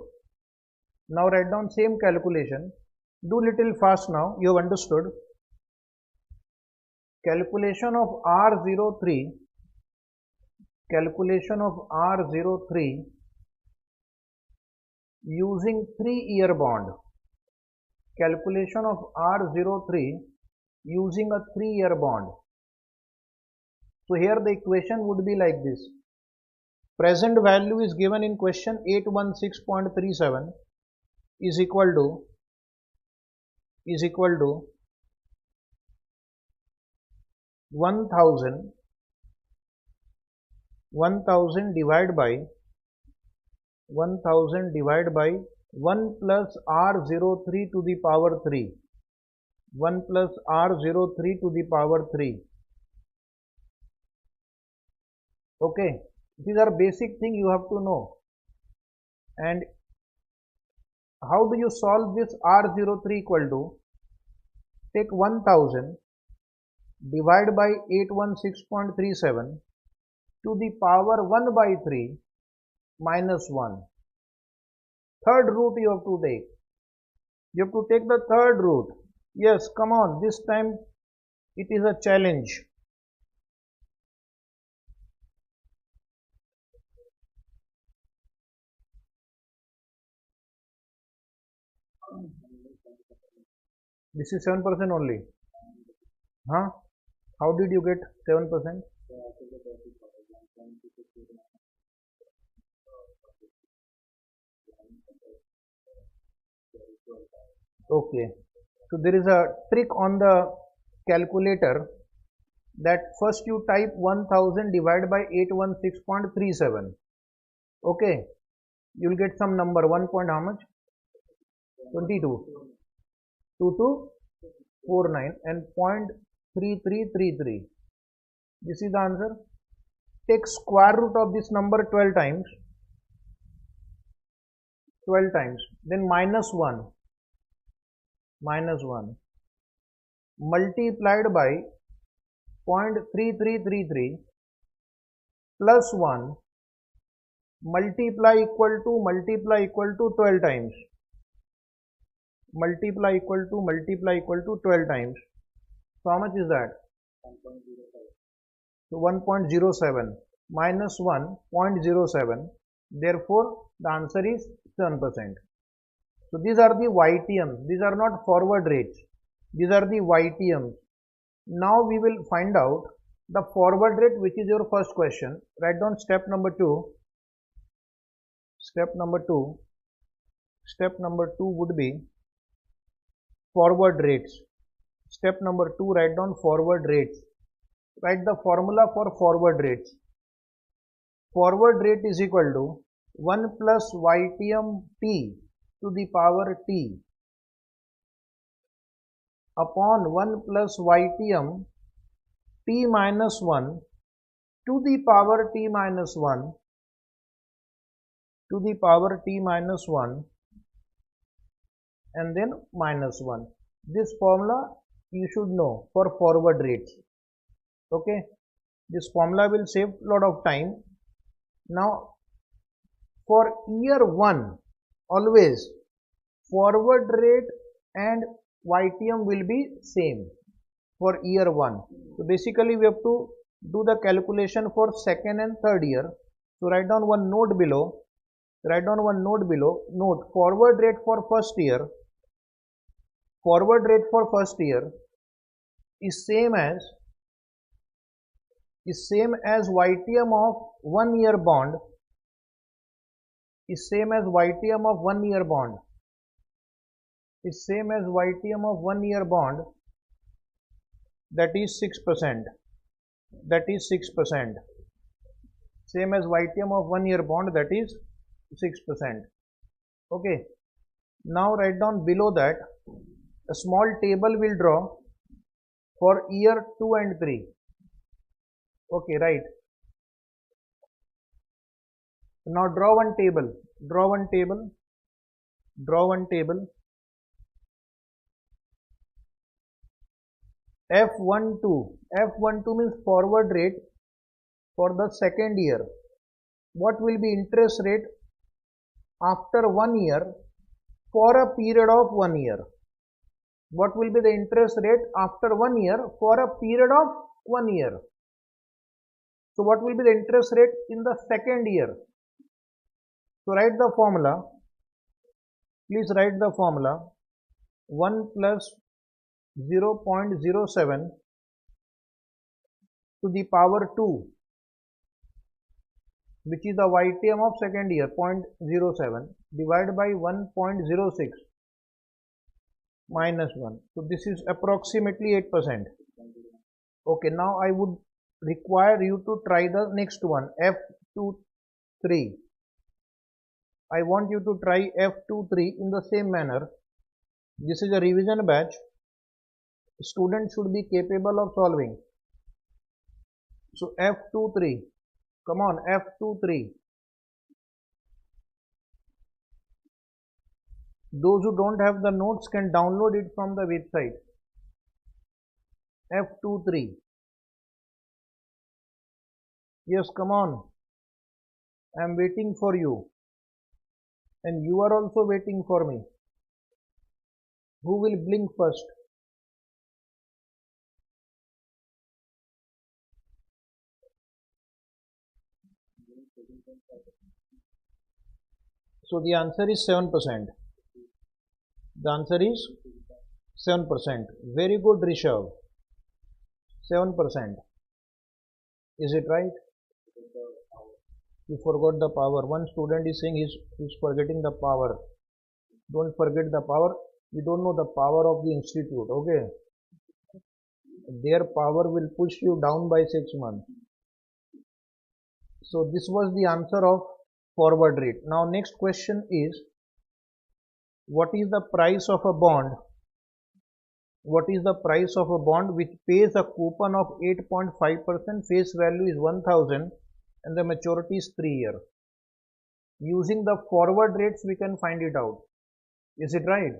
Now write down same calculation. Do little fast now. You have understood. Calculation of R03. Calculation of R03 using 3-year bond. Calculation of R03 using a 3-year bond. So here the equation would be like this. Present value is given in question 816.37 is equal to 1000 divided by 1 plus R03 to the power 3. 1 plus R03 to the power 3. Okay. These are basic things you have to know. And how do you solve this R03 equal to? Take 1000 divided by 816.37 to the power 1 by 3 minus 1. Third root you have to take. You have to take the third root. Yes, come on. This time it is a challenge. This is 7% only. Huh? How did you get 7%? Okay. So there is a trick on the calculator that first you type 1000 divided by 816.37. Okay. You will get some number. 1 point how much? 22. 2249 and 0.3333. This is the answer. Take square root of this number 12 times. 12 times. Then minus 1. Minus 1. Multiplied by 0.3333 plus 1. Multiply equal to 12 times. Multiply equal to 12 times. So how much is that? So 1.07 minus 1.07. Therefore, the answer is 7%. So these are the YTMs. These are not forward rates. These are the YTMs. Now we will find out the forward rate, which is your first question. Write down step number 2. Step number 2 would be forward rates. Step number 2, write down forward rates. Write the formula for forward rates. Forward rate is equal to 1 plus YTM T to the power T. upon 1 plus ytm t minus 1 to the power t minus 1 to the power t minus 1 and then minus 1. This formula you should know for forward rates. Okay, this formula will save a lot of time. Now for year 1 always forward rate and YTM will be same for year 1. So basically we have to do the calculation for second and third year. So write down one note below. Note forward rate for first year. Forward rate for first year is same as YTM of 1 year bond. Is same as YTM of 1 year bond. Is same as YTM of 1 year bond, that is 6%. That is 6%. Same as YTM of 1 year bond, that is 6%. Okay. Now write down below that a small table will draw for year 2 and 3. Okay, right. Now draw one table. F12 means forward rate for the second year. What will be interest rate after 1 year for a period of 1 year? What will be the interest rate after 1 year for a period of 1 year? So what will be the interest rate in the second year? So write the formula. Please write the formula. 1 plus 0.07 to the power 2, which is the YTM of second year, 0.07 divided by 1.06 minus 1. So this is approximately 8%. Okay, now I would require you to try the next one, F23. I want you to try F23 in the same manner. This is a revision batch. Students should be capable of solving. So F23, come on, F23. Those who don't have the notes can download it from the website. F23. Yes, come on. I am waiting for you. And you are also waiting for me. Who will blink first? So the answer is 7%. The answer is 7%. Very good, Rishabh. 7%. Is it right? You forgot the power. One student is saying he's forgetting the power. Don't forget the power. You don't know the power of the institute. Okay. Their power will push you down by 6 months. So this was the answer of forward rate. Now next question is, what is the price of a bond? What is the price of a bond which pays a coupon of 8.5%, face value is 1000 and the maturity is 3 years? Using the forward rates we can find it out. Is it right?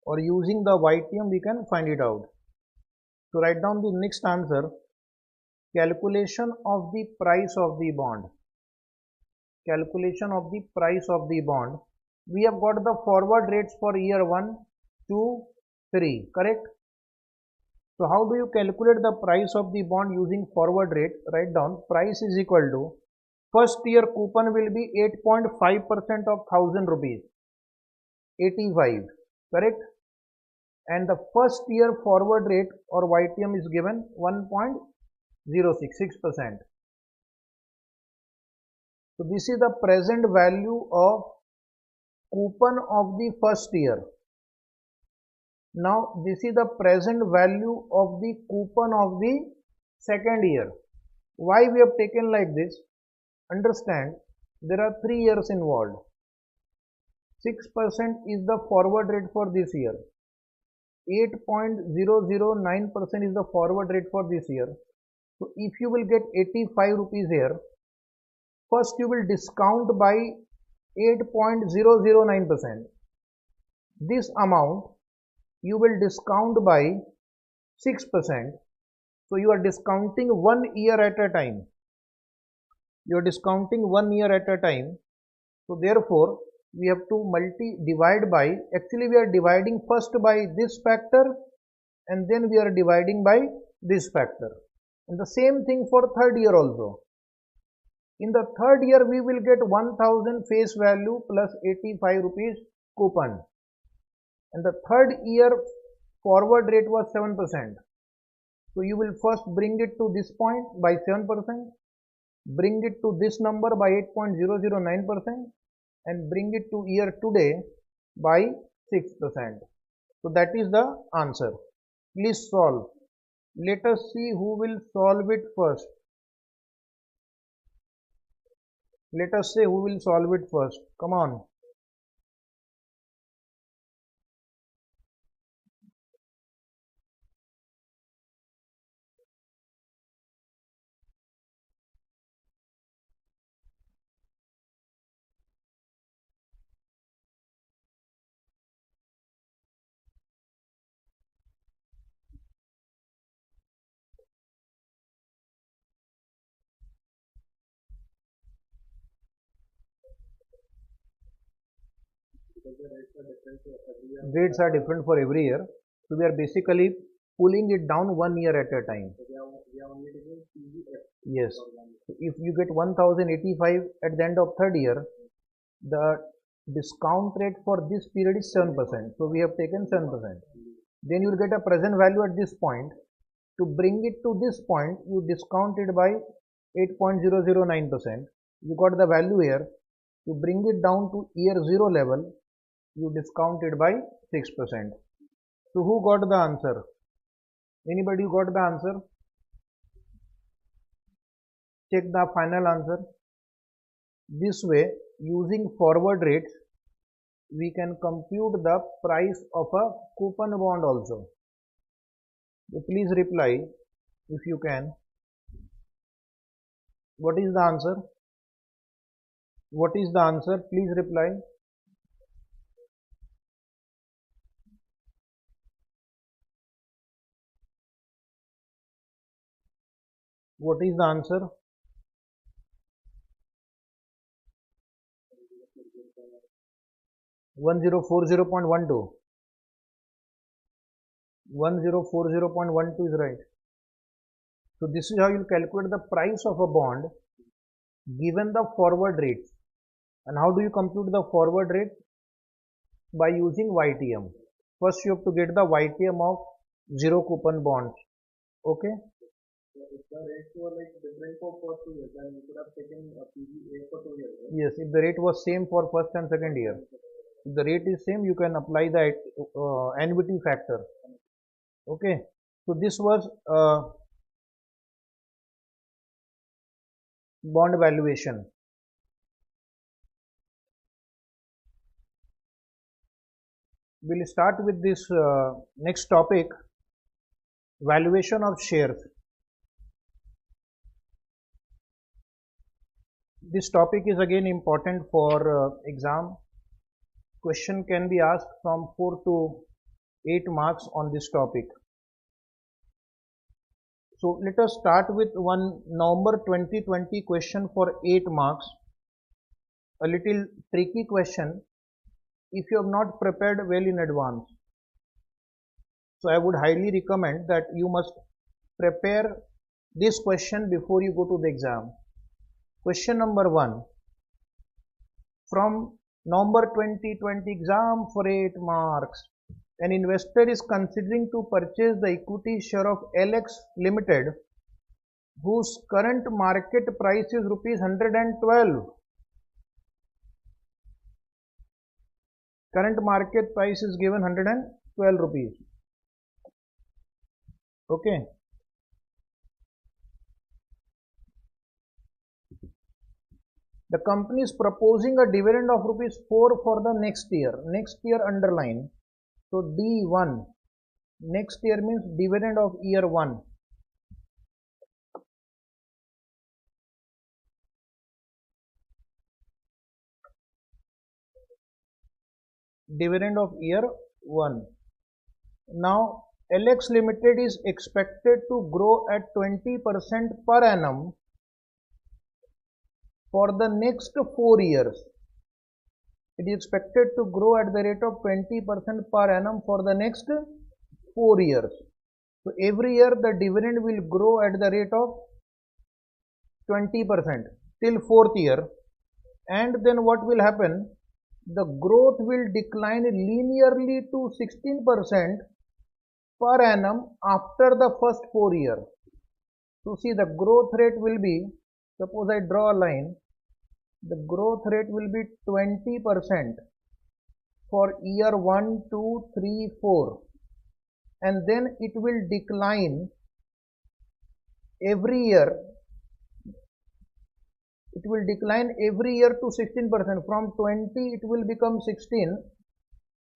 Or using the YTM we can find it out. So write down the next answer. Calculation of the price of the bond. Calculation of the price of the bond. We have got the forward rates for year 1, 2, 3, correct? So how do you calculate the price of the bond using forward rate? Write down price is equal to first year coupon will be 8.5% of 1000 rupees, 85, correct? And the first year forward rate or YTM is given 1.06%. So this is the present value of coupon of the first year. Now this is the present value of the coupon of the second year. Why we have taken like this? Understand, there are 3 years involved. 6% is the forward rate for this year. 8.009% is the forward rate for this year. So if you will get 85 rupees here, first you will discount by 8.009%. This amount you will discount by 6%. So you are discounting 1 year at a time. You are discounting 1 year at a time. So therefore, we have to divide by, actually we are dividing first by this factor and then we are dividing by this factor. And the same thing for third year also. In the third year, we will get 1000 face value plus 85 rupees coupon. And the third year forward rate was 7%. So you will first bring it to this point by 7%, bring it to this number by 8.009% and bring it to year today by 6%. So that is the answer. Please solve. Let us see who will solve it first. Let us say who will solve it first. Come on. Rates are different for every year. So we are basically pulling it down 1 year at a time. Yes. So if you get 1085 at the end of third year, the discount rate for this period is 7%. So we have taken 7%. Then you will get a present value at this point. To bring it to this point, you discount it by 8.009%. You got the value here. To bring it down to year 0 level, you discount it by 6%. So who got the answer? Anybody who got the answer? Check the final answer. This way, using forward rates, we can compute the price of a coupon bond also. So please reply if you can. What is the answer? What is the answer? Please reply. What is the answer? $1040.12. 1040.12 is right. So this is how you calculate the price of a bond given the forward rates. And how do you compute the forward rate? By using YTM. First you have to get the YTM of zero coupon bonds. Okay. If the rates were like different for first 2 years, then you could have taken a PGA for 2 years. Right? Yes, if the rate was same for first and second year. If the rate is same, you can apply the annuity factor. Okay. So this was bond valuation. We'll start with this next topic, valuation of shares. This topic is again important for exam. Question can be asked from 4 to 8 marks on this topic. So let us start with one November 2020 question for 8 marks. A little tricky question if you have not prepared well in advance. So I would highly recommend that you must prepare this question before you go to the exam. Question number 1. From November 2020 exam for 8 marks. An investor is considering to purchase the equity share of LX Limited, whose current market price is rupees 112. Current market price is given 112 rupees. Okay. The company is proposing a dividend of rupees 4 for the next year. Next year underline. So D1. Next year means dividend of year 1. Dividend of year 1. Now LX Limited is expected to grow at 20% per annum for the next 4 years. It is expected to grow at the rate of 20% per annum for the next 4 years. So every year the dividend will grow at the rate of 20% till 4th year, and then what will happen? The growth will decline linearly to 16% per annum after the first 4 years. So see, the growth rate will be, suppose I draw a line, the growth rate will be 20% for year 1, 2, 3, 4, and then it will decline every year. It will decline every year to 16%. From 20 it will become 16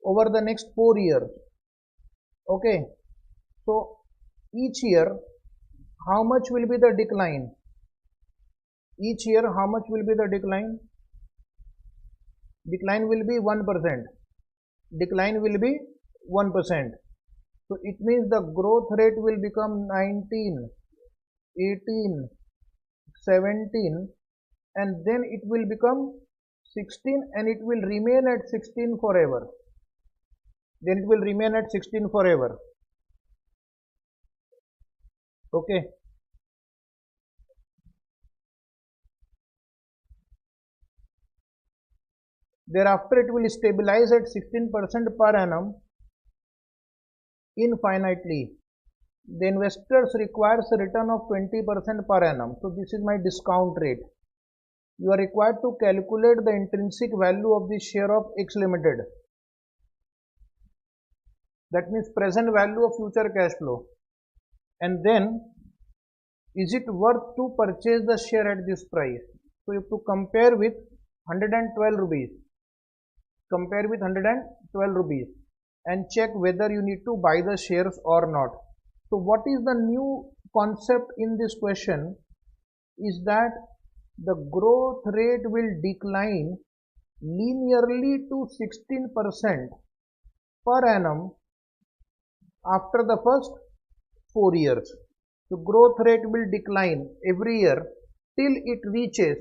over the next 4 years. Okay, so each year how much will be the decline? Each year how much will be the decline? Decline will be 1%. Decline will be 1%. So it means the growth rate will become 19, 18, 17, and then it will become 16, and it will remain at 16 forever. Then it will remain at 16 forever. Okay. Thereafter it will stabilize at 16% per annum infinitely. The investors requires a return of 20% per annum. So this is my discount rate. You are required to calculate the intrinsic value of the share of X Limited. That means present value of future cash flow. And then, is it worth to purchase the share at this price? So you have to compare with 112 rupees. Compare with 112 rupees and check whether you need to buy the shares or not. So what is the new concept in this question is that the growth rate will decline linearly to 16% per annum after the first 4 years. The growth rate will decline every year till it reaches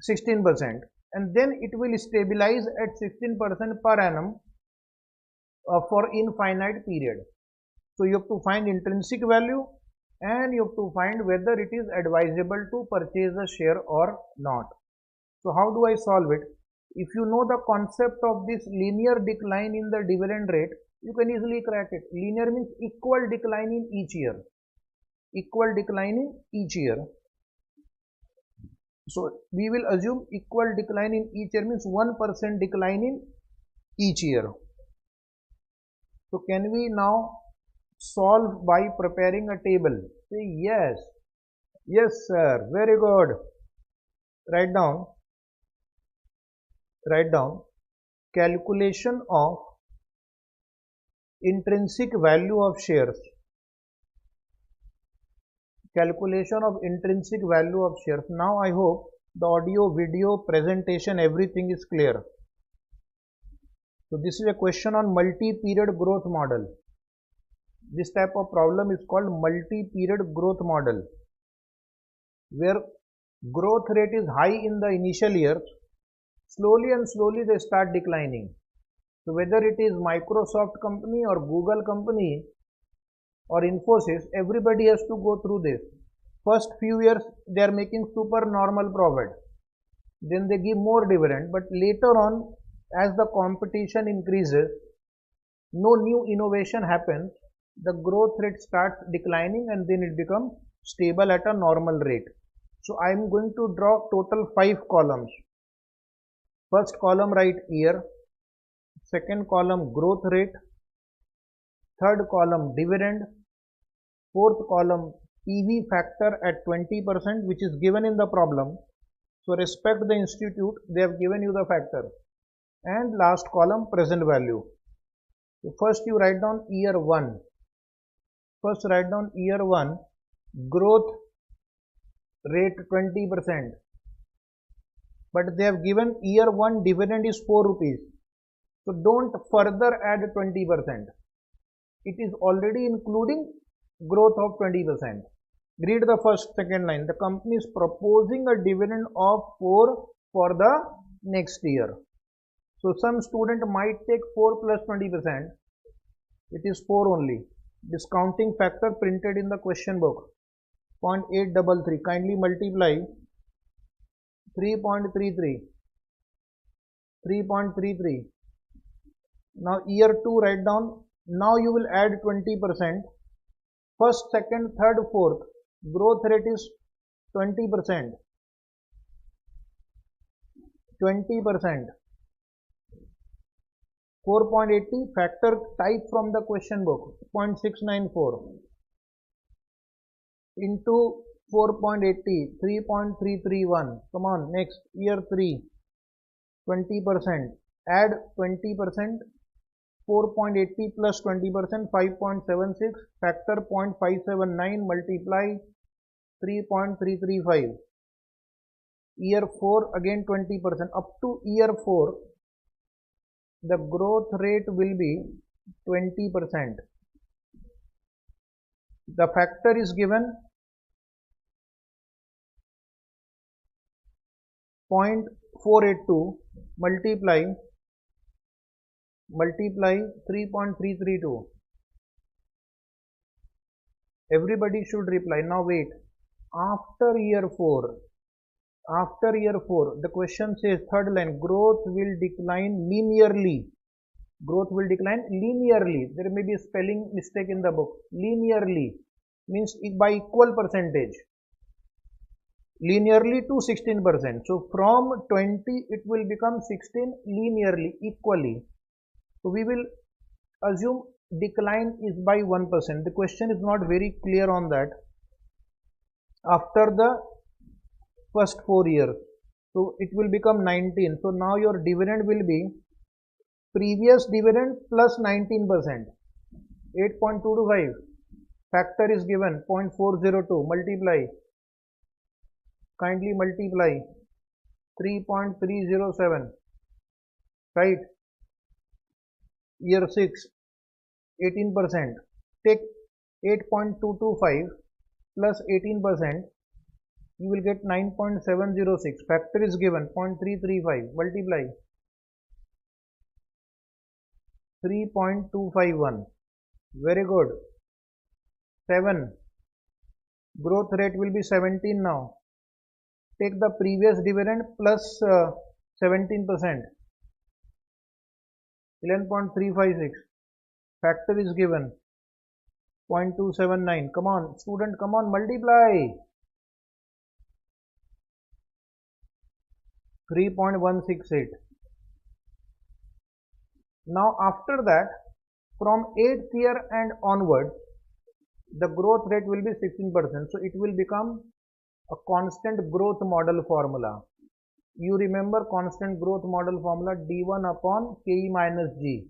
16%, and then it will stabilize at 16% per annum for infinite period. So you have to find intrinsic value and you have to find whether it is advisable to purchase the share or not. So how do I solve it? If you know the concept of this linear decline in the dividend rate, you can easily crack it. Linear means equal decline in each year. Equal decline in each year. So we will assume equal decline in each year means 1% decline in each year. So can we now solve by preparing a table? Say yes. Yes sir, very good. Write down calculation of intrinsic value of shares. Calculation of intrinsic value of shares. Now I hope the audio, video, presentation, everything is clear. So this is a question on multi-period growth model. This type of problem is called multi-period growth model, where growth rate is high in the initial years, slowly and slowly they start declining. So whether it is Microsoft company or Google company or Infosys, everybody has to go through this. First few years they are making super normal profit, then they give more dividend, but later on as the competition increases, no new innovation happens, the growth rate starts declining and then it becomes stable at a normal rate. So I am going to draw total 5 columns. First column write year, second column growth rate, third column dividend, fourth column PV factor at 20%, which is given in the problem. So respect the institute, they have given you the factor. And last column present value. So first you write down year 1. First write down year 1 growth rate 20. But they have given year 1 dividend is 4 rupees. So don't further add 20%. It is already including growth of 20%. Read the first second line. The company is proposing a dividend of 4 for the next year. So some student might take 4 plus 20%. It is 4 only. Discounting factor printed in the question book 0.833. Kindly multiply 3.33. 3.33. Now year 2 write down. Now you will add 20%. First, second, third, fourth. Growth rate is 20%. 20%. 4.80 factor type from the question book 0.694 into 4.80 3.331. Come on, next year 3 20%. Add 20%. 4.80 plus 20% 5.76 factor 0.579 multiply 3.335. Year 4 again 20%. Up to year 4 the growth rate will be 20%. The factor is given 0.482 multiply 3.332. Everybody should reply. Now wait. After year 4, the question says third line, growth will decline linearly. Growth will decline linearly. There may be a spelling mistake in the book. Linearly means by equal percentage. Linearly to 16%. So from 20 it will become 16 linearly, equally. So we will assume decline is by 1%. The question is not very clear on that. After the first 4 years, so it will become 19. So now your dividend will be previous dividend plus 19%. 8.225. Factor is given 0.402. Multiply. Kindly multiply 3.307. Right. Year 6 18%. Take 8.225 plus 18%. You will get 9.706. Factor is given 0.335. Multiply 3.251. Very good. 7. Growth rate will be 17 now. Take the previous dividend plus 17%. 11.356. Factor is given 0.279. Come on, student, come on, multiply. 3.168. Now after that, from 8th year and onward, the growth rate will be 16%. So it will become a constant growth model formula. You remember constant growth model formula D1 upon KE minus G.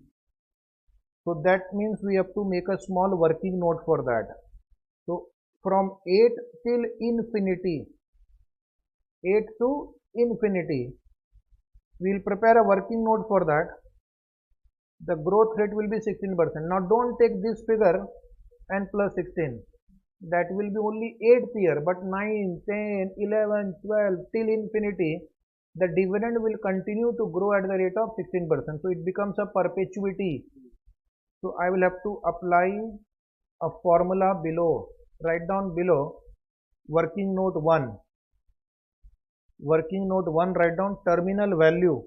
So that means we have to make a small working note for that. So from 8 till infinity, 8 to infinity, we will prepare a working note for that. The growth rate will be 16%. Now don't take this figure and plus 16. That will be only 8th year, but 9, 10, 11, 12 till infinity, the dividend will continue to grow at the rate of 16%. So it becomes a perpetuity. So I will have to apply a formula below. Write down below working note 1. Working note 1, write down terminal value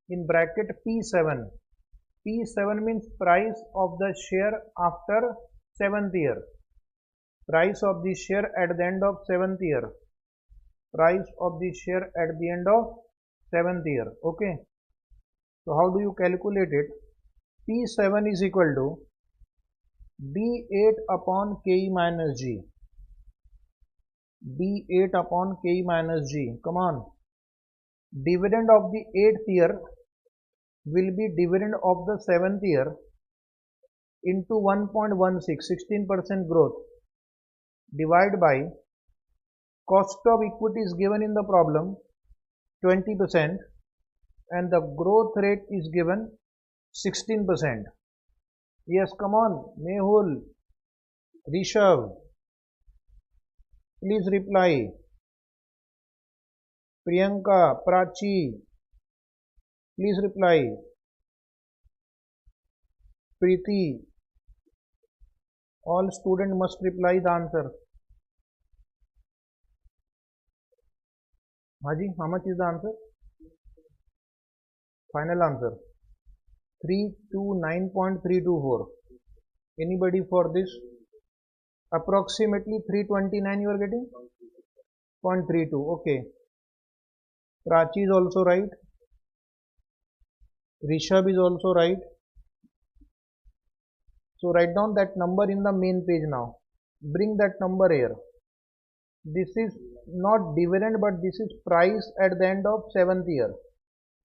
in bracket P7. P7 means price of the share after 7th year. Price of the share at the end of 7th year. Price of the share at the end of 7th year. Okay. So how do you calculate it? P7 is equal to D8 upon KE minus G. D8 upon KE minus G. Come on. Dividend of the 8th year will be dividend of the 7th year into 1.16, 16% growth, divide by cost of equity is given in the problem 20% and the growth rate is given 16%. Yes, come on, Mehul, Rishabh, please reply. Priyanka, Prachi, please reply. Preeti, all students must reply the answer. Haji, how much is the answer? Final answer 329.324. Anybody for this? Approximately 329 you are getting? 0.32. Okay. Prachi is also right. Rishabh is also right. So write down that number in the main page now. Bring that number here. This is not dividend, but this is price at the end of 7th year.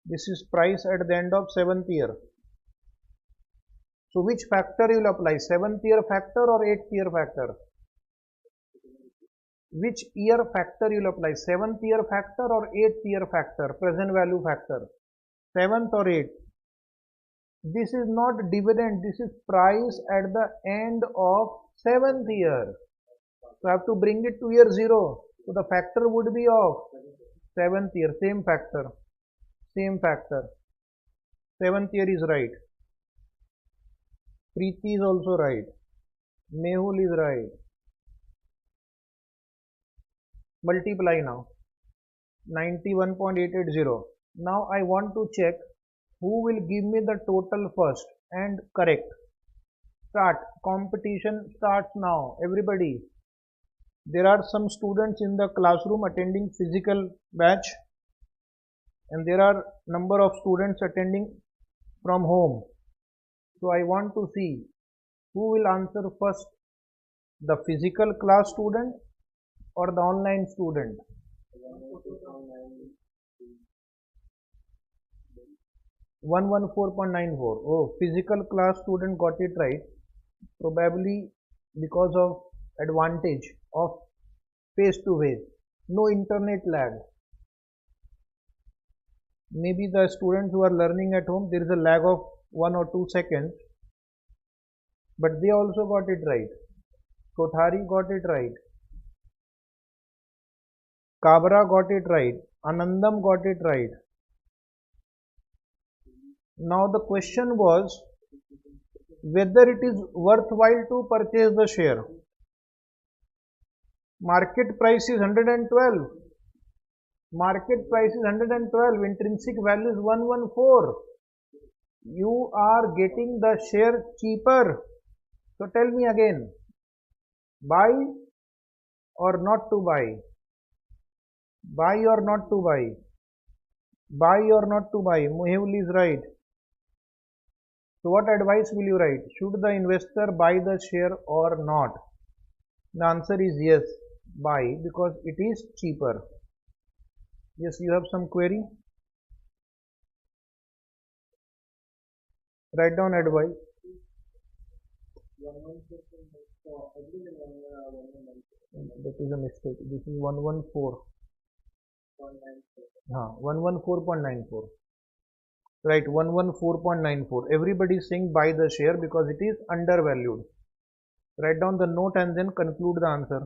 This is price at the end of 7th year. So which factor you will apply? 7th year factor or 8th year factor? Which year factor you will apply? 7th year factor or 8th year factor? Present value factor. 7th or 8th? This is not dividend. This is price at the end of 7th year. So I have to bring it to year 0. So the factor would be of 7th year. Same factor. Same factor. 7th year is right. Preeti is also right. Mehul is right. Multiply now. 91.880. Now I want to check who will give me the total first and correct. Start. Competition starts now. Everybody. There are some students in the classroom attending physical batch and there are number of students attending from home. So I want to see who will answer first, the physical class student or the online student. 114.94. Oh, physical class student got it right. Probably because of advantage of face to face. No internet lag. Maybe the students who are learning at home, there is a lag of 1 or 2 seconds. But they also got it right. Kothari got it right. Kabra got it right. Anandam got it right. Now the question was whether it is worthwhile to purchase the share. Market price is 112. Market price is 112. Intrinsic value is 114. You are getting the share cheaper. So tell me again, buy or not to buy? Buy or not to buy? Buy or not to buy? Mehul is right. So what advice will you write? Should the investor buy the share or not? The answer is yes, buy, because it is cheaper. Yes, you have some query? Write down advice. That is a mistake. This is 114. 114.94. Right, 114.94. Everybody is saying buy the share because it is undervalued. Write down the note and then conclude the answer.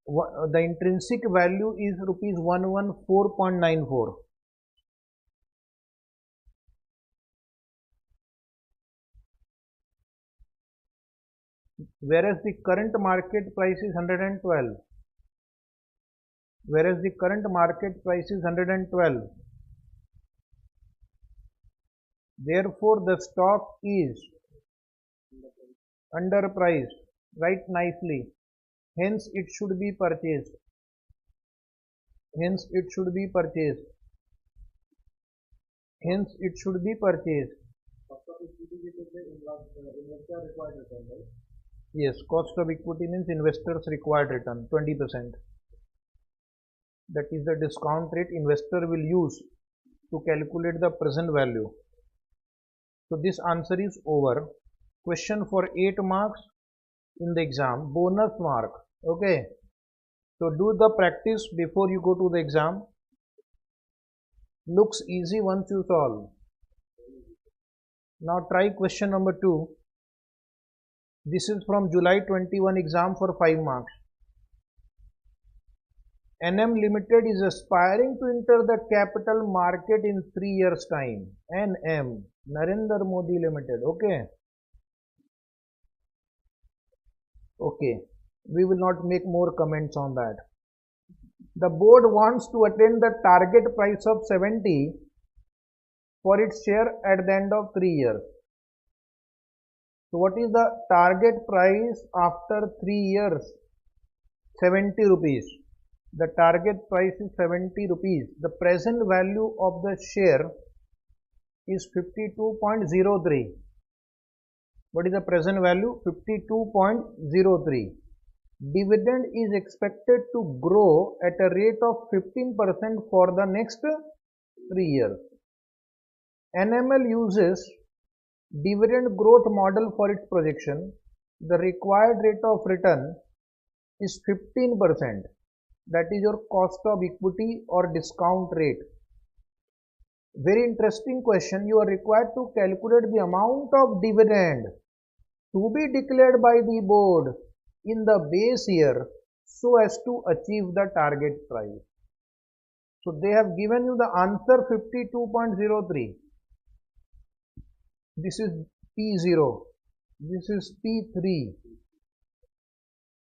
The intrinsic value is rupees 114.94. Whereas the current market price is 112. Whereas the current market price is 112. Therefore, the stock is underpriced. Write nicely. Hence, it should be purchased. Hence, it should be purchased. Hence, it should be purchased. Yes, cost of equity means investors required return 20%. That is the discount rate investor will use to calculate the present value. So this answer is over. Question for 8 marks in the exam, bonus mark. Okay. So do the practice before you go to the exam. Looks easy once you solve. Now try question number 2. This is from July 21 exam for 5 marks. NM Limited is aspiring to enter the capital market in 3 years time. NM, Narendra Modi Limited. Okay. Okay. We will not make more comments on that. The board wants to attain the target price of 70 for its share at the end of 3 years. So what is the target price after 3 years? 70 rupees. The target price is 70 rupees. The present value of the share is 52.03. What is the present value? 52.03. Dividend is expected to grow at a rate of 15% for the next 3 years. NML uses dividend growth model for its projection. The required rate of return is 15%. That is your cost of equity or discount rate. Very interesting question. You are required to calculate the amount of dividend to be declared by the board in the base year so as to achieve the target price. So they have given you the answer 52.03. This is P0. This is P3.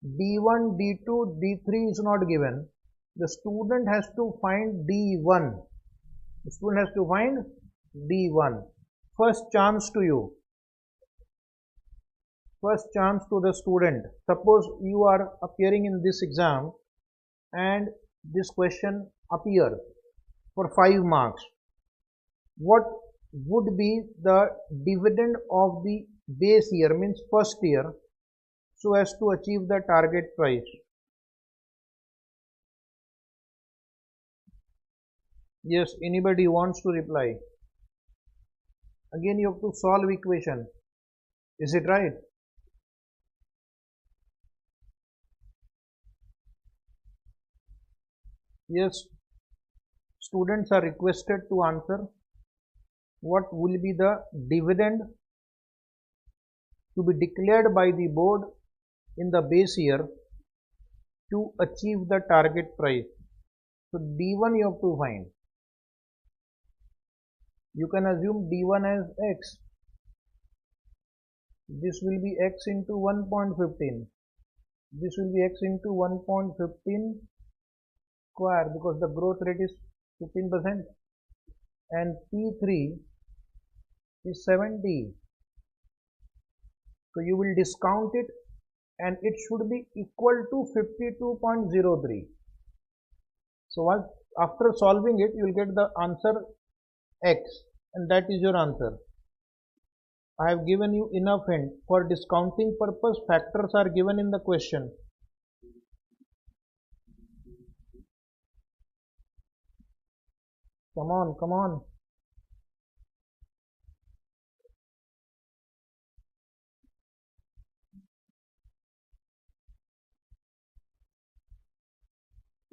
D1, D2, D3 is not given. The student has to find D1. The student has to find D1. First chance to you. First chance to the student. Suppose you are appearing in this exam and this question appears for 5 marks. What would be the dividend of the base year, means first year, so as to achieve the target price? Yes, anybody wants to reply? Again you have to solve equation. Is it right? Yes, students are requested to answer. What will be the dividend to be declared by the board in the base year to achieve the target price? So D1 you have to find. You can assume D1 as X. This will be X into 1.15. This will be X into 1.15 square because the growth rate is 15%, and P3 is 70. So you will discount it and it should be equal to 52.03. So once after solving it, you will get the answer X, and that is your answer. I have given you enough hint. For discounting purpose, factors are given in the question. Come on, come on.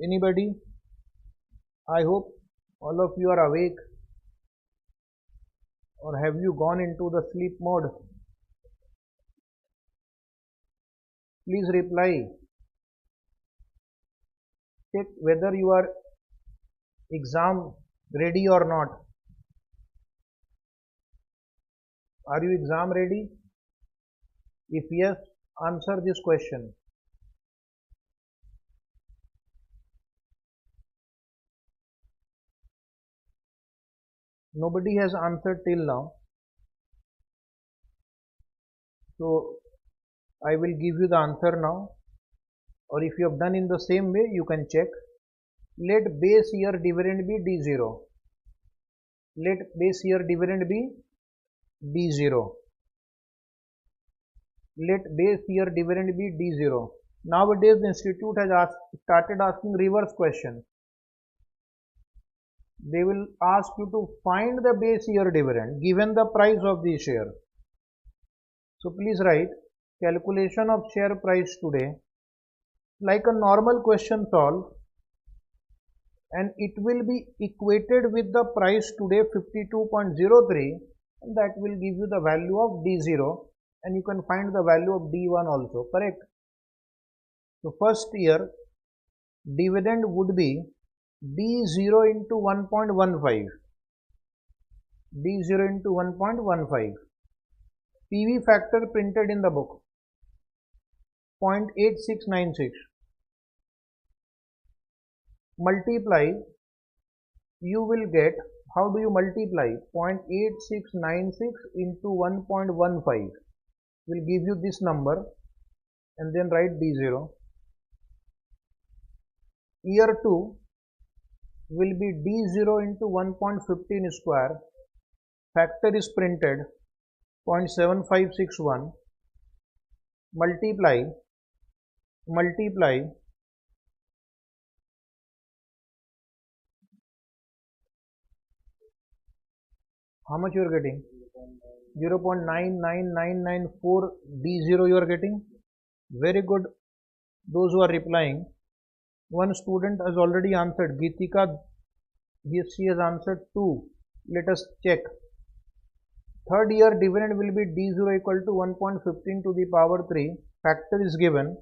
Anybody? I hope all of you are awake. Or have you gone into the sleep mode? Please reply. Check whether you are exam ready or not. Are you exam ready? If yes, answer this question. Nobody has answered till now. So I will give you the answer now, or if you have done in the same way, you can check. Let base year dividend be D0. Let base year dividend be D0. Let base year dividend be D0. Nowadays the institute has started asking reverse question. they will ask you to find the base year dividend given the price of the share. So please write calculation of share price today like a normal question solve, and it will be equated with the price today 52.03, and that will give you the value of D0, and you can find the value of D1 also, correct? So first year dividend would be D0 into 1.15, D0 into 1.15. PV factor printed in the book 0.8696. Multiply, you will get, how do you multiply? 0.8696 into 1.15 will give you this number, and then write D0. Year 2 will be D0 into 1.15 square, factor is printed 0.7561, multiply, how much you are getting? 0.99994 D0 you are getting. Very good. Those who are replying, one student has already answered, Geetika, she has answered 2. Let us check. Third year dividend will be D0 equal to 1.15 to the power 3, factor is given,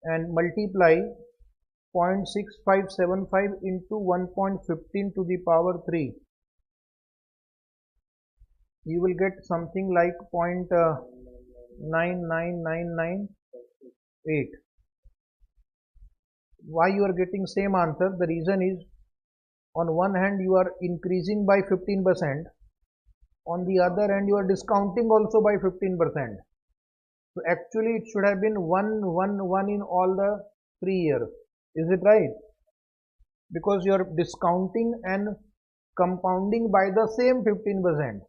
and multiply 0.6575 into 1.15 to the power 3. You will get something like 0.99998. Why you are getting same answer? The reason is, on one hand you are increasing by 15%, on the other hand you are discounting also by 15%. So actually it should have been 1, 1, 1 in all the 3 years. Is it right? Because you are discounting and compounding by the same 15%.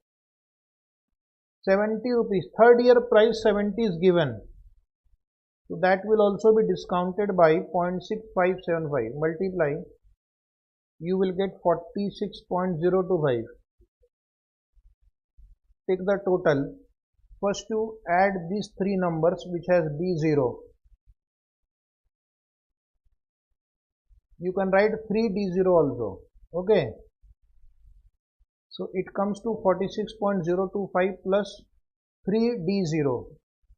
70 rupees, third year price 70 is given. So that will also be discounted by 0.6575. Multiply, you will get 46.025. Take the total. First you add these three numbers which has D0. You can write 3D0 also. Okay. So it comes to 46.025 plus 3D0.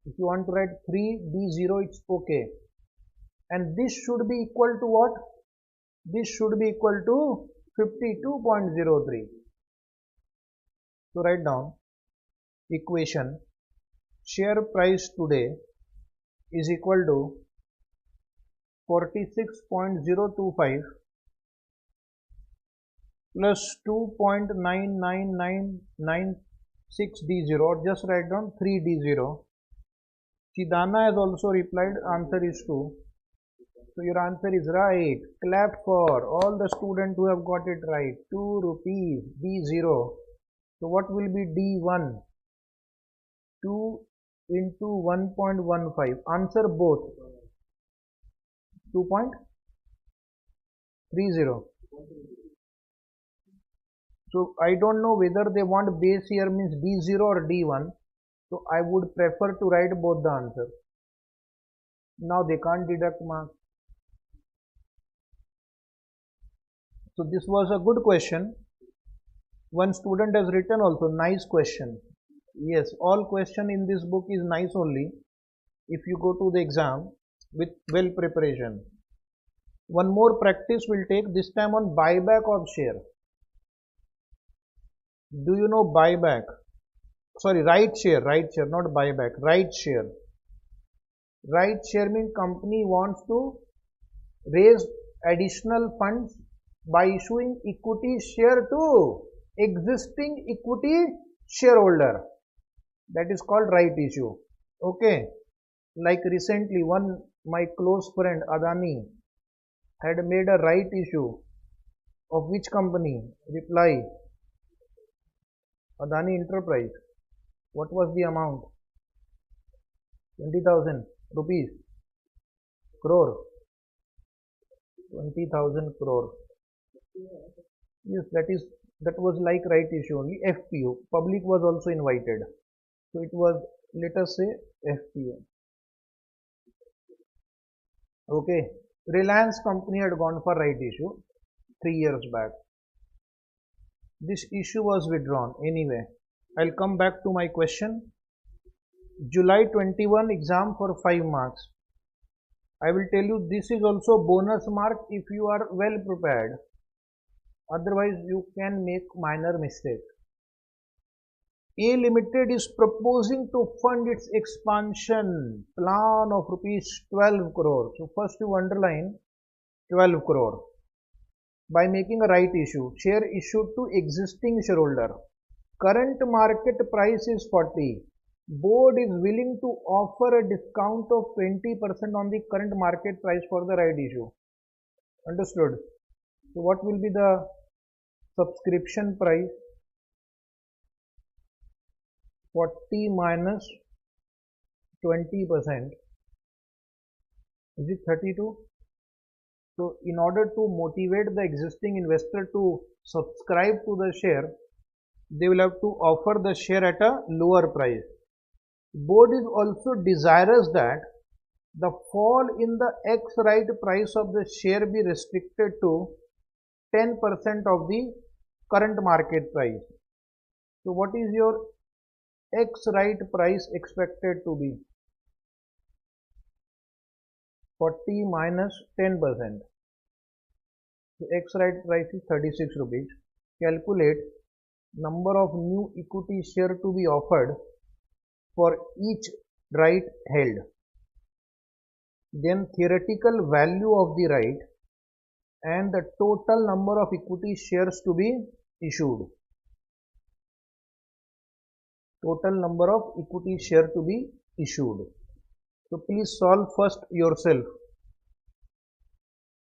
If you want to write 3D0, it's okay. And this should be equal to what? This should be equal to 52.03. So write down equation share price today is equal to 46.025 plus 2.99996D0, or just write down 3D0. Chidana has also replied, answer is 2. So your answer is right. Clap for all the students who have got it right. 2 rupees D0. So what will be D1? 2 into 1.15. Answer both. 2.30. So I don't know whether they want base year means D0 or D1. So I would prefer to write both the answer. Now they can't deduct marks. So this was a good question. One student has written also, nice question. Yes, all question in this book is nice only if you go to the exam with well preparation. One more practice will take, this time on buyback of share. Do you know buyback? Sorry, right share, not buyback, right share. Right share means company wants to raise additional funds by issuing equity share to existing equity shareholder. That is called right issue. Okay. Like recently my close friend Adani had made a right issue of which company? Reply, Adani Enterprise. What was the amount? 20,000 rupees. Crore. 20,000 crore. Yes, that was like right issue only. FPO. Public was also invited. So it was, let us say, FPO. Okay. Reliance company had gone for right issue 3 years back. This issue was withdrawn. Anyway, I'll come back to my question. July 21 exam for 5 marks. I will tell you this is also bonus mark if you are well prepared. Otherwise you can make minor mistake. A Limited is proposing to fund its expansion plan of rupees 12 crore. So first you underline 12 crore by making a right issue. Share issued to existing shareholder. Current market price is 40. Board is willing to offer a discount of 20% on the current market price for the right issue. Understood? So what will be the subscription price? 40 minus 20%. Is it 32? So in order to motivate the existing investor to subscribe to the share, they will have to offer the share at a lower price. Board is also desirous that the fall in the ex-right price of the share be restricted to 10% of the current market price. So what is your ex-right price expected to be? 40 minus 10%. So ex-right price is 36 rupees. Calculate number of new equity share to be offered for each right held. Then theoretical value of the right and the total number of equity shares to be issued. Total number of equity share to be issued. So please solve first yourself.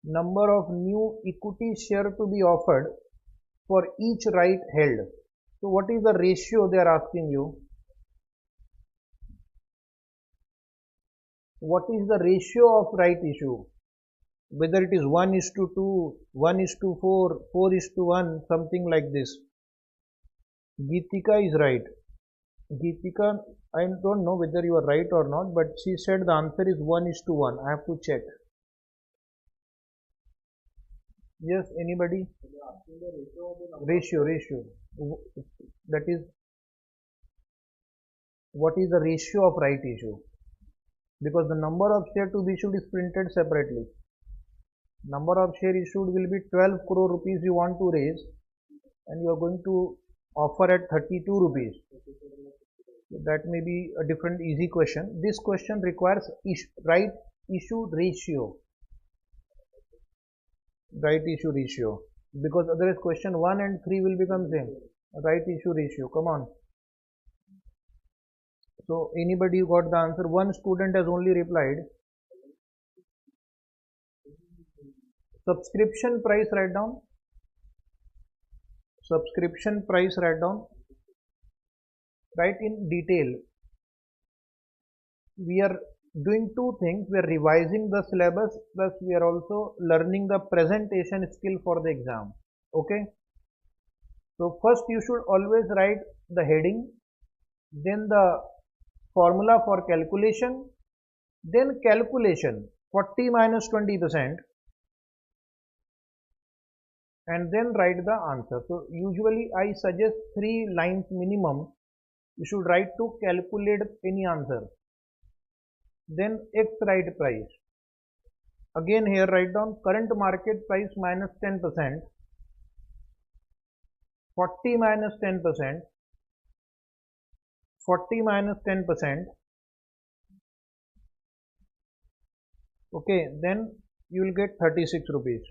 Number of new equity share to be offered for each right held. So what is the ratio they are asking you? What is the ratio of right issue? Whether it is 1:2, 1:4, 4:1, something like this. Geetika is right. Geetika, I don't know whether you are right or not, but she said the answer is 1:1. I have to check. Yes, anybody? Ratio. That is, what is the ratio of right issue? Because the number of share to be issued is printed separately. Number of share issued will be 12 crore rupees you want to raise, and you are going to offer at 32 rupees. So that may be a different easy question. This question requires right issue ratio. Right issue ratio. Because otherwise question 1 and 3 will become same. Right issue ratio. Come on. So anybody who got the answer? One student has only replied. Subscription price, write down. Subscription price, write down. Write in detail. We are doing two things. We are revising the syllabus, plus we are also learning the presentation skill for the exam. Okay. So first you should always write the heading, then the formula for calculation, then calculation 40 minus 20%, and then write the answer. So usually I suggest 3 lines minimum you should write to calculate any answer. Then X right price. Again here write down current market price minus 10%, 40 minus 10%, 40 minus 10%. Okay, then you will get 36 rupees.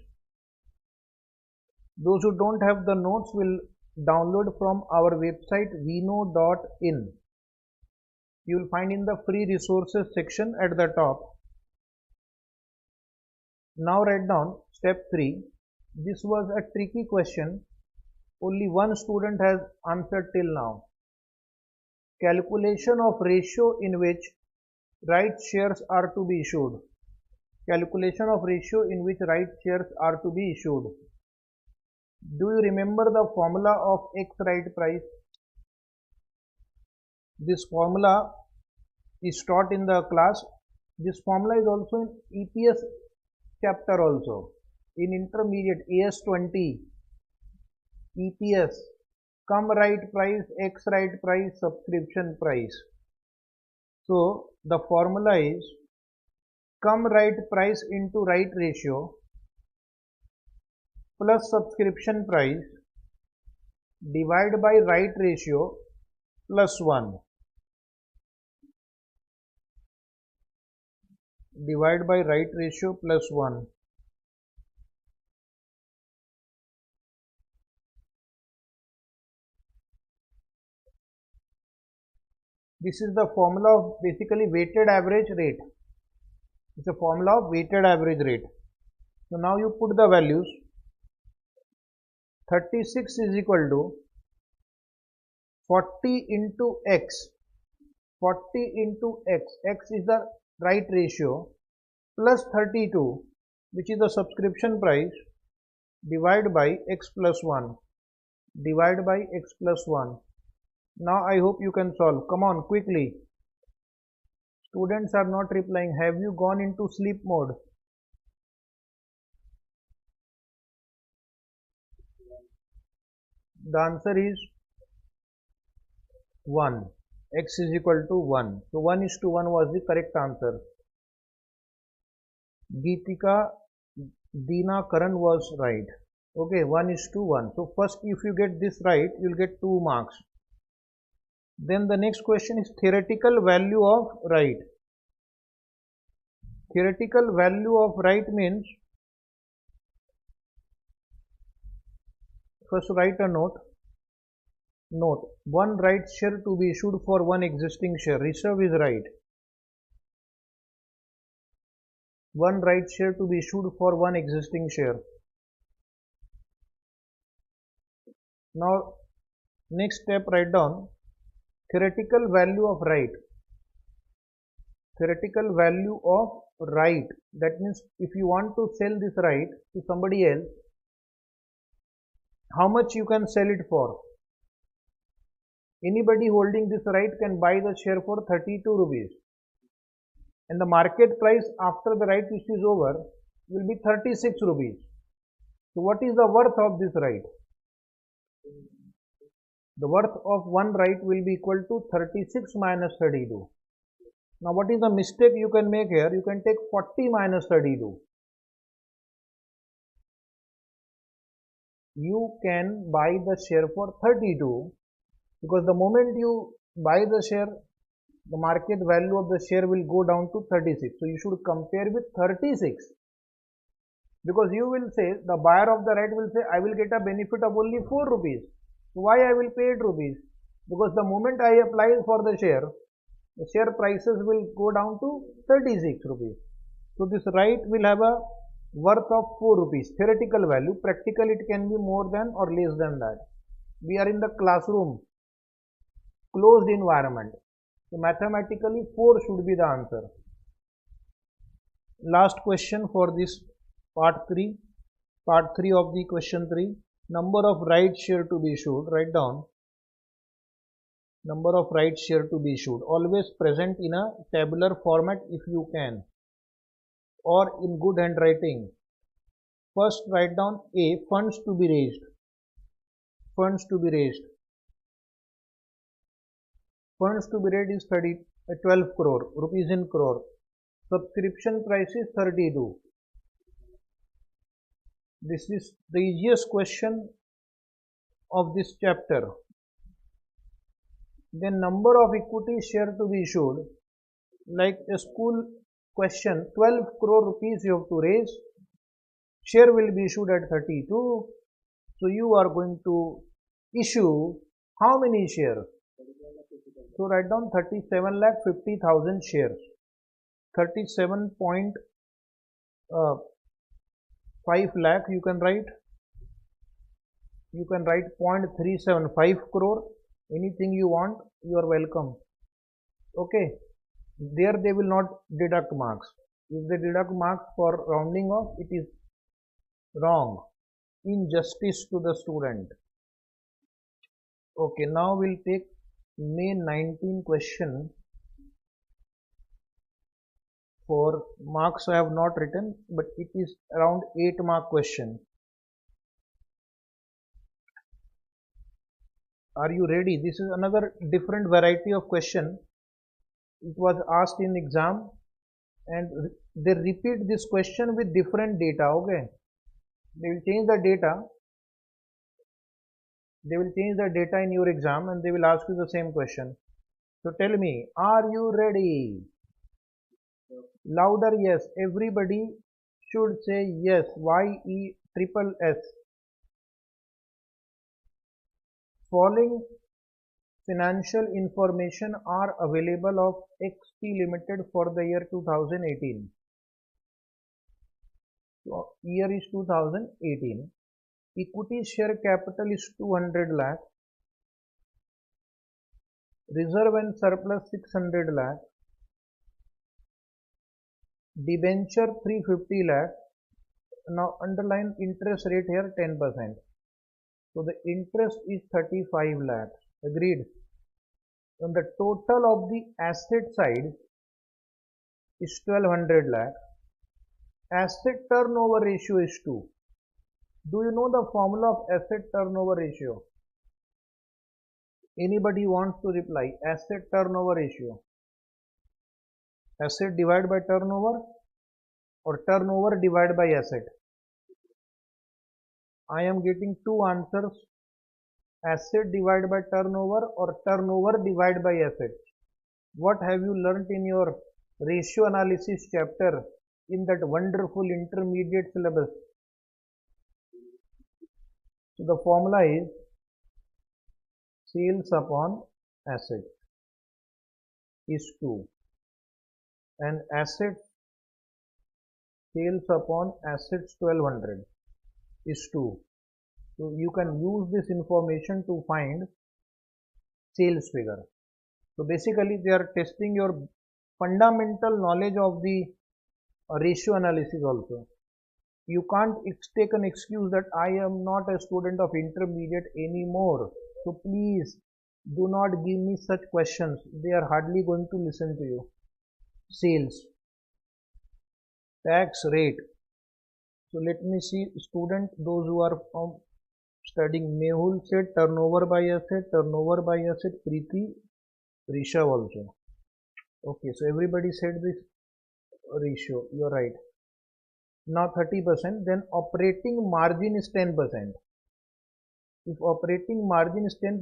Those who don't have the notes will download from our website vinod.in. You will find in the free resources section at the top. Now write down step 3. This was a tricky question. Only one student has answered till now. Calculation of ratio in which right shares are to be issued. Calculation of ratio in which right shares are to be issued. Do you remember the formula of X right price? This formula is taught in the class. This formula is also in EPS chapter also. In intermediate AS20 EPS, come right price, X right price, subscription price. So the formula is come right price into right ratio plus subscription price divided by right ratio plus 1 divided by right ratio plus 1. This is the formula of basically weighted average rate. It's a formula of weighted average rate. So now you put the values. 36 is equal to 40 into X. 40 into X. X is the right ratio plus 32, which is the subscription price, divided by X plus 1. Divided by X plus 1. Now I hope you can solve. Come on, quickly. Students are not replying. Have you gone into sleep mode? The answer is 1. X is equal to 1. So 1:1 was the correct answer. Geetika Deena Karan was right. Okay, 1:1. So first, if you get this right, you will get 2 marks. Then the next question is theoretical value of right. Theoretical value of right means, first write a note. Note, one right share to be issued for one existing share. Reserve is right. One right share to be issued for one existing share. Now, next step, write down theoretical value of right. Theoretical value of right. That means if you want to sell this right to somebody else, how much you can sell it for? Anybody holding this right can buy the share for 32 rupees. And the market price after the right issue is over will be 36 rupees. So what is the worth of this right? The worth of one right will be equal to 36 minus 32. Now what is the mistake you can make here? You can take 40 minus 32. You can buy the share for 32 because the moment you buy the share, the market value of the share will go down to 36. So you should compare with 36. Because you will say, the buyer of the right will say, I will get a benefit of only 4 rupees. Why I will pay 8 rupees? Because the moment I apply for the share prices will go down to 36 rupees. So this right will have a worth of 4 rupees. Theoretical value. Practical it can be more than or less than that. We are in the classroom. Closed environment. So mathematically 4 should be the answer. Last question for this part 3. Part 3 of the question 3. Number of right share to be issued. Write down. Number of right share to be issued. Always present in a tabular format if you can. Or in good handwriting. First write down A. Funds to be raised. Funds to be raised. Funds to be raised is 12 crore. Rupees in crore. Subscription price is 32. This is the easiest question of this chapter. Then number of equity share to be issued. Like a school question, 12 crore rupees you have to raise. Share will be issued at 32. So you are going to issue how many shares? So write down 37,50,000 shares. 37.5 lakh you can write. You can write 0.375 crore. Anything you want, you are welcome. Okay. There they will not deduct marks. If they deduct marks for rounding off, it is wrong. injustice to the student. Okay, now we'll take May 19 question. For marks I have not written, but it is around 8 mark question. Are you ready? This is another different variety of question. It was asked in exam and they repeat this question with different data. Okay, they will change the data. They will change the data in your exam and they will ask you the same question. So tell me, are you ready? Louder yes. Everybody should say yes. YESSS. Following financial information are available of XP Limited for the year 2018. So year is 2018. Equity share capital is 200 lakh. Reserve and surplus 600 lakh. Debenture 350 lakh. Now underline interest rate here 10%. So the interest is 35 lakh. Agreed. And the total of the asset side is 1200 lakh. Asset turnover ratio is 2. Do you know the formula of asset turnover ratio? Anybody wants to reply? Asset turnover ratio. Asset divided by turnover or turnover divided by asset? I am getting two answers. Asset divided by turnover or turnover divided by asset. What have you learnt in your ratio analysis chapter in that wonderful intermediate syllabus? So the formula is sales upon asset is 2 and asset sales upon assets 1200 is 2. So you can use this information to find sales figure. So basically they are testing your fundamental knowledge of the ratio analysis also. You can't take an excuse that I am not a student of intermediate anymore. So please do not give me such questions. They are hardly going to listen to you. Sales. Tax rate. So let me see student, those who are studying. Mehul said turnover by asset, Preeti, Risha also. Okay, so everybody said this ratio. You are right. Now 30%, then operating margin is 10%. If operating margin is 10%,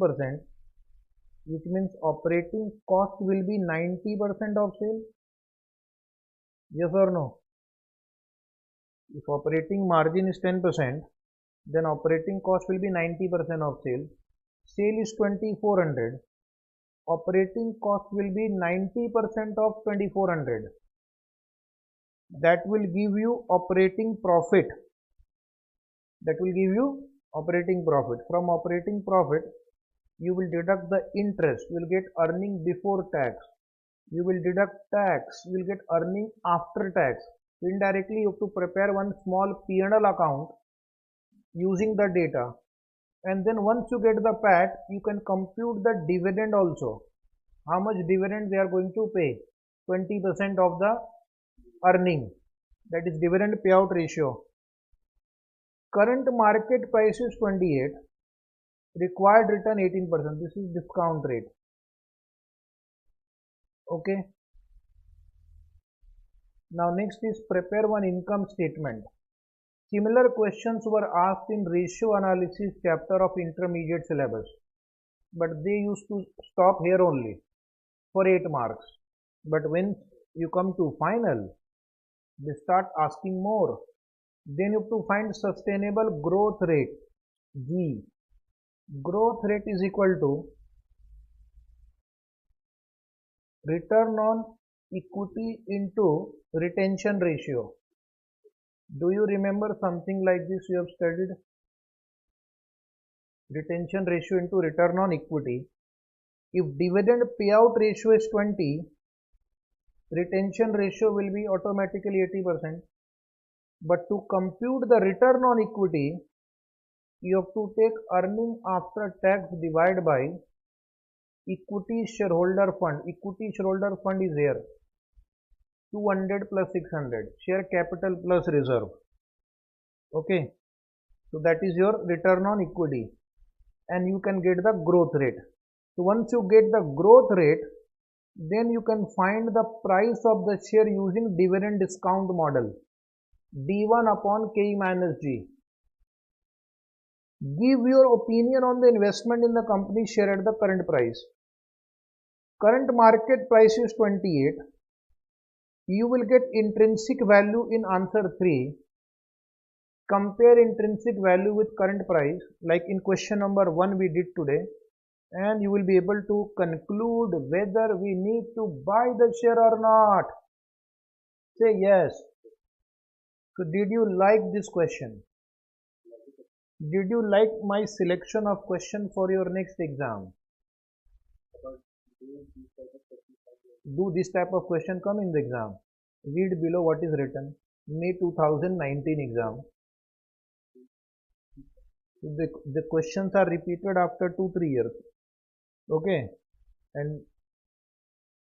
which means operating cost will be 90% of sale. Yes or no? If operating margin is 10%, then operating cost will be 90% of sale. Sale is 2400. Operating cost will be 90% of 2400. That will give you operating profit. That will give you operating profit. From operating profit, you will deduct the interest. You will get earning before tax. You will deduct tax. You will get earning after tax. So indirectly, you have to prepare one small P&L account using the data. And then once you get the PAT, you can compute the dividend also. How much dividend they are going to pay? 20% of the earning. That is dividend payout ratio. Current market price is 28. Required return 18%. This is discount rate. Okay. Now next is prepare one income statement. Similar questions were asked in ratio analysis chapter of intermediate syllabus, but they used to stop here only for 8 marks. But when you come to final, they start asking more. Then you have to find sustainable growth rate, G. Growth rate is equal to return on equity into retention ratio. Do you remember something like this you have studied? Retention ratio into return on equity. If dividend payout ratio is 20, retention ratio will be automatically 80%. But to compute the return on equity, you have to take earning after tax divided by equity shareholder fund. Equity shareholder fund is here 200 plus 600, share capital plus reserve. Okay, so that is your return on equity, and you can get the growth rate. So once you get the growth rate, then you can find the price of the share using dividend discount model, D1 upon K minus G. Give your opinion on the investment in the company share at the current price. Current market price is 28. You will get intrinsic value in answer 3. Compare intrinsic value with current price, like in question number 1 we did today, and you will be able to conclude whether we need to buy the share or not. Say yes. So did you like this question? Did you like my selection of question for your next exam? Do this type of question come in the exam? Read below what is written. May 2019 exam. The questions are repeated after 2-3 years. Okay, and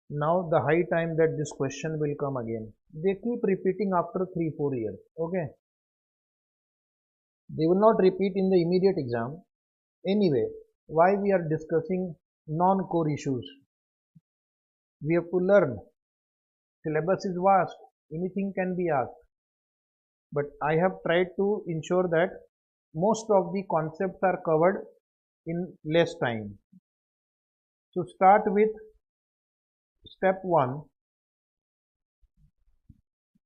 now the high time that this question will come again. They keep repeating after 3-4 years. Okay, they will not repeat in the immediate exam. Anyway, why we are discussing non-core issues? We have to learn. Syllabus is vast. Anything can be asked. But I have tried to ensure that most of the concepts are covered in less time. So start with step 1,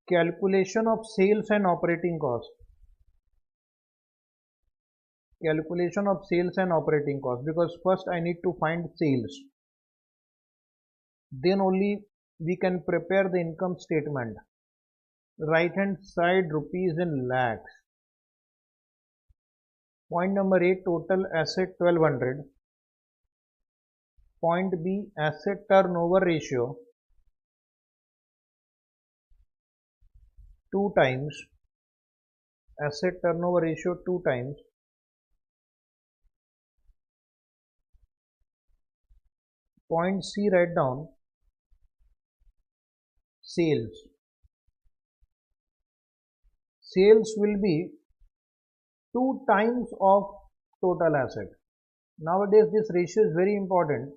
calculation of sales and operating cost. Calculation of sales and operating cost, because first I need to find sales. Then only we can prepare the income statement. Right hand side rupees in lakhs. Point number A, total asset 1200. Point B, asset turnover ratio 2 times. Asset turnover ratio 2 times. Point C, write down sales. Sales will be 2 times of total asset. Nowadays this ratio is very important.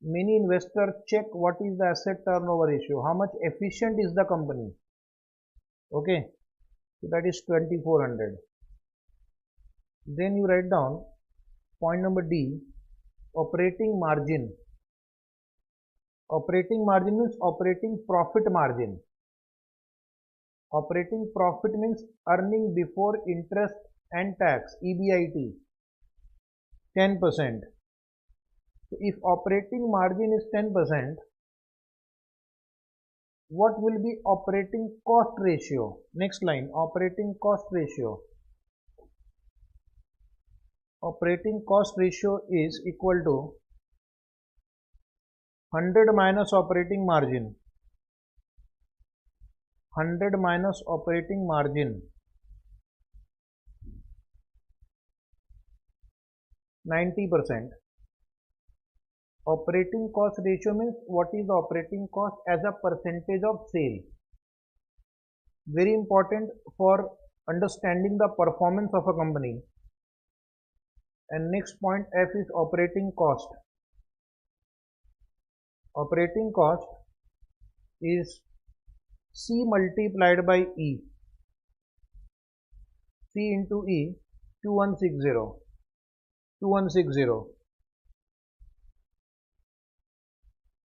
Many investors check what is the asset turnover ratio, how much efficient is the company. Okay, so that is 2400. Then you write down point number D, operating margin. Operating margin means operating profit margin. Operating profit means earning before interest and tax, EBIT, 10%. So if operating margin is 10%, what will be operating cost ratio? Next line, operating cost ratio. Operating cost ratio is equal to 100 minus operating margin. 100 minus operating margin, 90%. Operating cost ratio means what is the operating cost as a percentage of sale. Very important for understanding the performance of a company. And next point F is operating cost. Operating cost is C multiplied by E. C into E, 2160. 2160.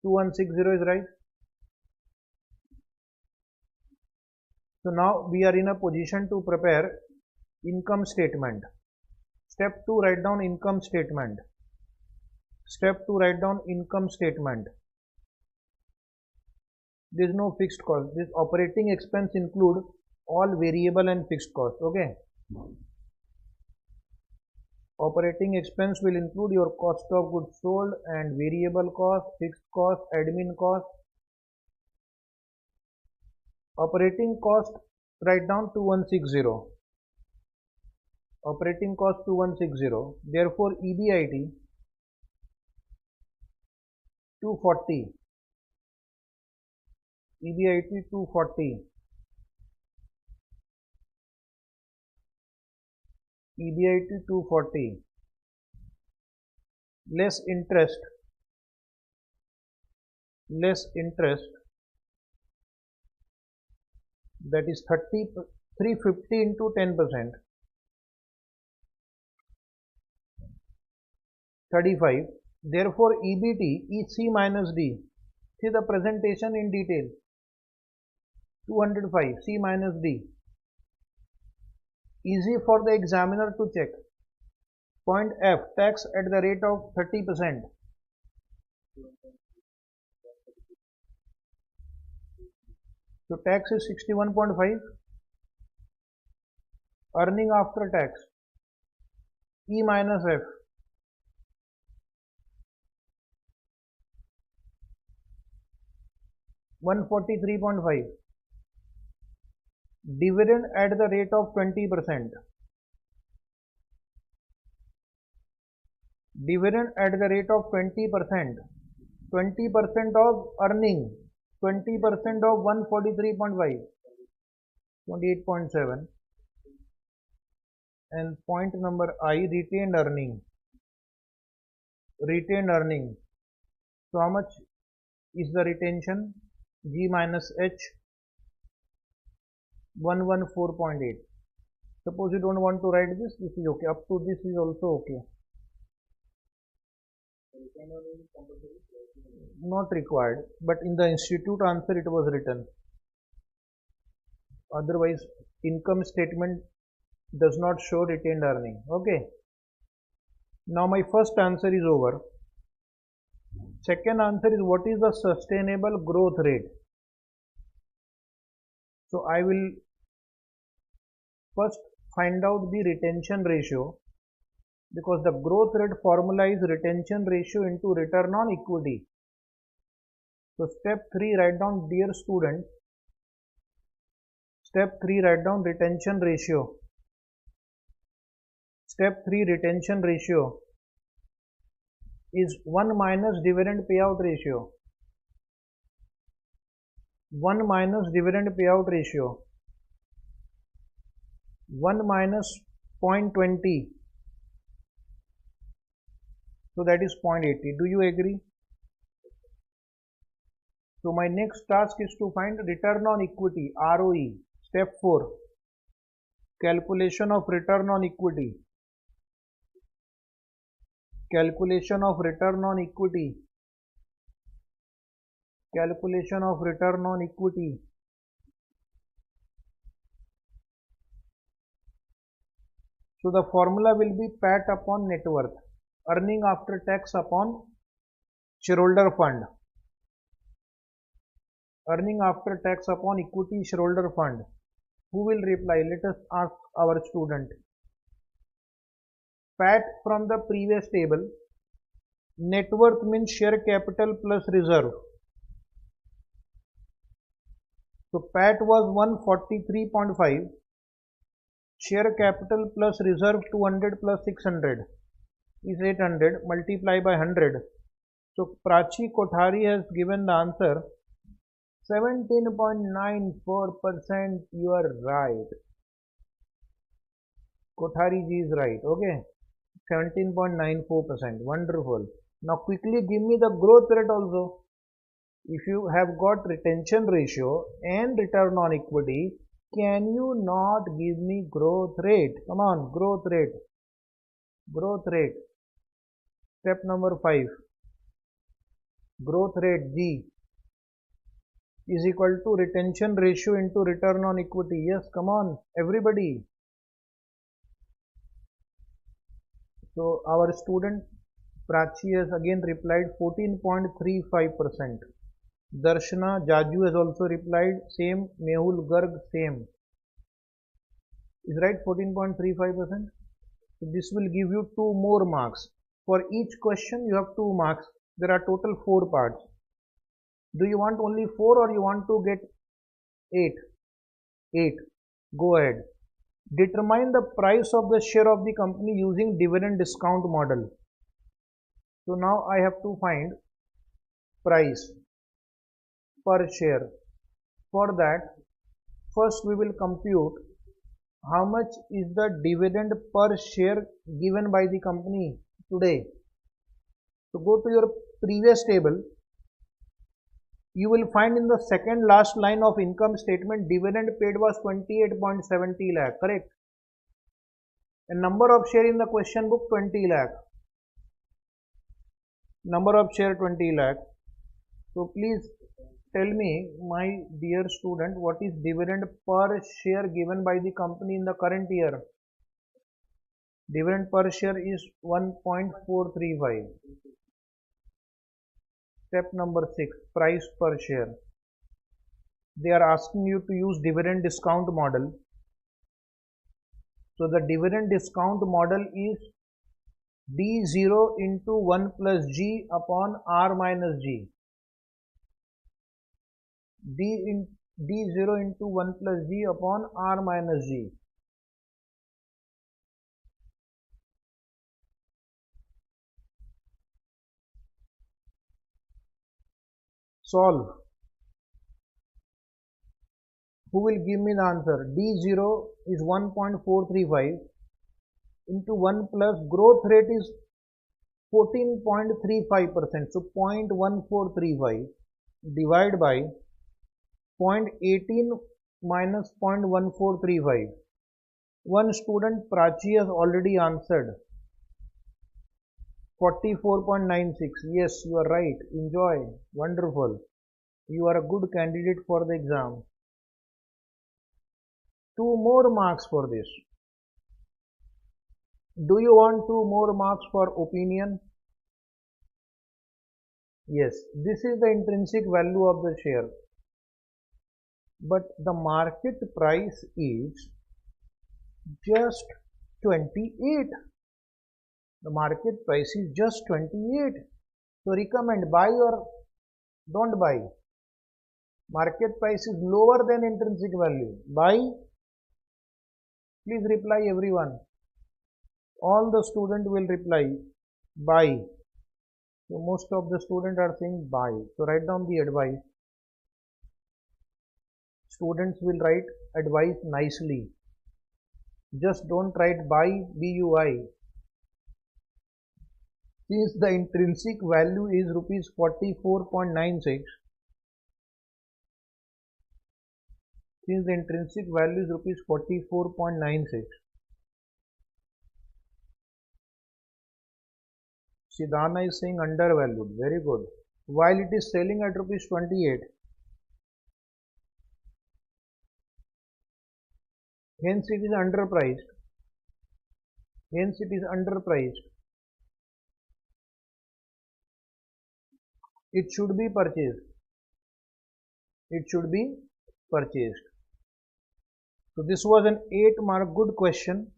2160 is right. So now we are in a position to prepare income statement. Step 2, write down income statement. Step 2, write down income statement. There is no fixed cost. This operating expense include all variable and fixed cost. Okay. Operating expense will include your cost of goods sold and variable cost, fixed cost, admin cost. Operating cost, write down 2160. Operating cost 2160. Therefore, EBIT 240. EBIT 240. EBIT 240. Less interest. That is 350 into 10%. 35. Therefore, EBT is C minus D. See the presentation in detail. 205 C minus D. Easy for the examiner to check. Point F, tax at the rate of 30%. So tax is 61.5. Earning after tax E minus F. 143.5. Dividend at the rate of 20%. Dividend at the rate of 20%. 20% of earning. 20% of 143.5. 28.7. And point number I, retained earning. Retained earning. So how much is the retention? G minus H 114.8. Suppose you don't want to write this is okay. Up to this is also okay. Not required, but in the institute answer it was written. Otherwise, income statement does not show retained earning. Okay. Now my first answer is over. Second answer is what is the sustainable growth rate. So I will first find out the retention ratio, because the growth rate formula is retention ratio into return on equity. So step 3, write down, dear student, step 3, write down retention ratio. Step 3, retention ratio is 1 minus dividend payout ratio. 1 minus dividend payout ratio. 1 minus 0.20. So that is 0.80. Do you agree? So my next task is to find return on equity, ROE. Step 4. Calculation of return on equity. Calculation of return on equity. Calculation of return on equity. So the formula will be PAT upon net worth. Earning after tax upon shareholder fund. Earning after tax upon equity shareholder fund. Who will reply? Let us ask our student. PAT from the previous table. Net worth means share capital plus reserve. So PAT was 143.5. Share capital plus reserve 200 plus 600 is 800. Multiply by 100. So Prachi Kothari has given the answer 17.94%. You are right. Kothari ji is right. Okay. 17.94%. Wonderful. Now quickly give me the growth rate also. If you have got retention ratio and return on equity, can you not give me growth rate? Come on, growth rate. Growth rate. Step number 5. Growth rate G is equal to retention ratio into return on equity. Yes, come on, everybody. So our student Prachi has again replied 14.35%. Darshana Jaju has also replied same. Mehul Garg same. Is right, 14.35%. So this will give you 2 more marks. For each question you have 2 marks. There are total 4 parts. Do you want only 4 or you want to get 8? 8. Go ahead. Determine the price of the share of the company using dividend discount model. So now I have to find price per share. For that, first we will compute how much is the dividend per share given by the company today. So go to your previous table. You will find in the second last line of income statement, dividend paid was 28.70 lakh, correct? And number of share in the question book 20 lakh. Number of share 20 lakh. So please tell me, my dear student, what is dividend per share given by the company in the current year? Dividend per share is 1.435. Step number 6, price per share. They are asking you to use dividend discount model. So the dividend discount model is D0 into 1 plus G upon R minus G. D0 into 1 plus G upon R minus G. Solve. Who will give me the answer? D0 is 1.435 into 1 plus growth rate is 14.35%. So 0.1435 divided by 0.18 minus 0.1435. One student, Prachi, has already answered 44.96. Yes, you are right. Enjoy. Wonderful. You are a good candidate for the exam. 2 more marks for this. Do you want 2 more marks for opinion? Yes, this is the intrinsic value of the share. But the market price is just 28. The market price is just 28. So recommend buy or don't buy. Market price is lower than intrinsic value. Buy. Please reply everyone. All the students will reply buy. So most of the students are saying buy. So write down the advice. Students will write advice nicely. Just don't write buy, BUI. Since the intrinsic value is rupees 44.96, since the intrinsic value is rupees 44.96, Siddhana is saying undervalued. Very good. While it is selling at rupees 28, hence it is underpriced. Hence it is underpriced. It should be purchased. It should be purchased. So this was an 8-mark good question.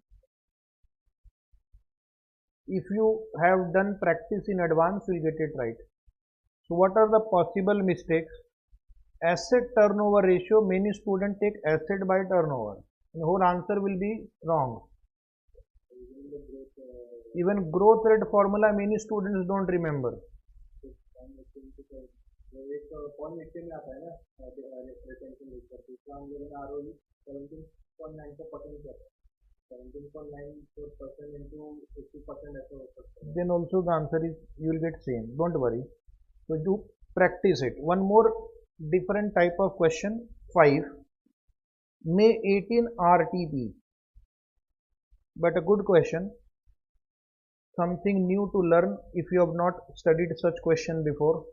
If you have done practice in advance, you will get it right. So what are the possible mistakes? Asset turnover ratio, many students take asset by turnover. The whole answer will be wrong. Even growth rate formula, many students don't remember. Then also the answer is you will get same. Don't worry. So do practice it. One more different type of question. 5. May 18 RTP. But a good question. Something new to learn if you have not studied such question before.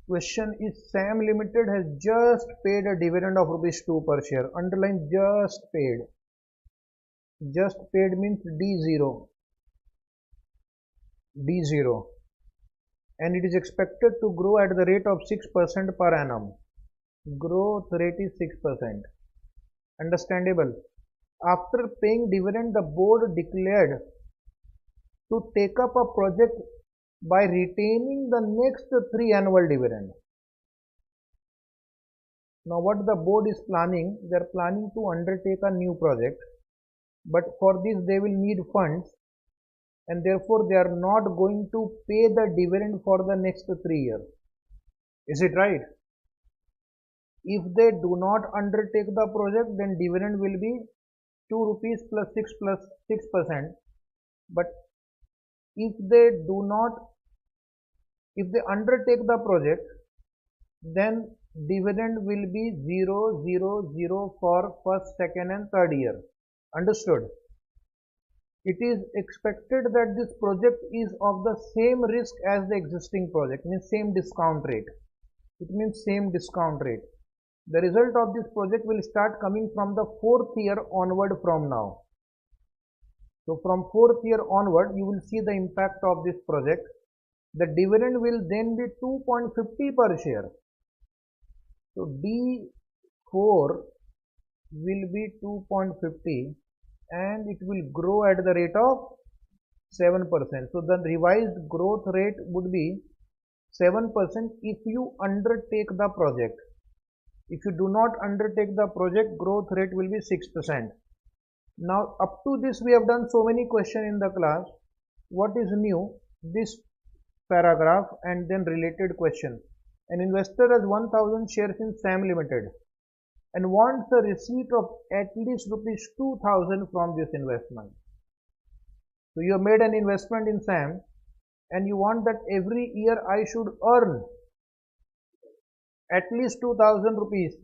Question is Sam Limited has just paid a dividend of rupees 2 per share. Underline just paid. Just paid means D0. D0. And it is expected to grow at the rate of 6% per annum. Growth rate is 6%. Understandable. After paying dividend, the board declared to take up a project by retaining the next 3 annual dividend. Now what the board is planning, they are planning to undertake a new project, but for this they will need funds, and therefore they are not going to pay the dividend for the next 3 years. Is it right? If they do not undertake the project, then dividend will be 2 rupees plus 6%. But if they undertake the project, then dividend will be 0, 0, 0 for first, second and third year. Understood? It is expected that this project is of the same risk as the existing project, means same discount rate. It means same discount rate. The result of this project will start coming from the 4th year onward from now. So from 4th year onward, you will see the impact of this project. The dividend will then be 2.50 per share. So D4 will be 2.50 and it will grow at the rate of 7%. So the revised growth rate would be 7% if you undertake the project. If you do not undertake the project, growth rate will be 6%. Now up to this we have done so many questions in the class. What is new? This paragraph and then related question. An investor has 1000 shares in SAM Limited and wants a receipt of at least rupees 2000 from this investment. So you have made an investment in SAM and you want that every year I should earn at least 2000 rupees.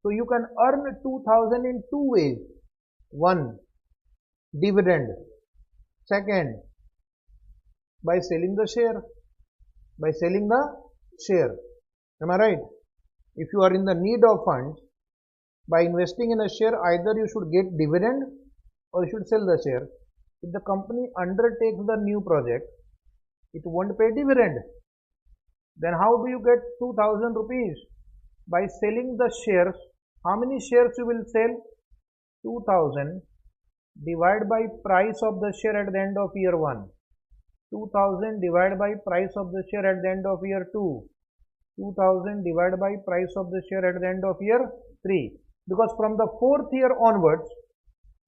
So you can earn 2000 in two ways. One, dividend. Second, by selling the share. By selling the share. Am I right? If you are in the need of funds, by investing in a share, either you should get dividend or you should sell the share. If the company undertakes the new project, it won't pay dividend. Then how do you get 2000 rupees? By selling the shares. How many shares you will sell? 2000 divided by price of the share at the end of year 1. 2000 divided by price of the share at the end of year 2. 2000 divided by price of the share at the end of year 3. Because from the 4th year onwards,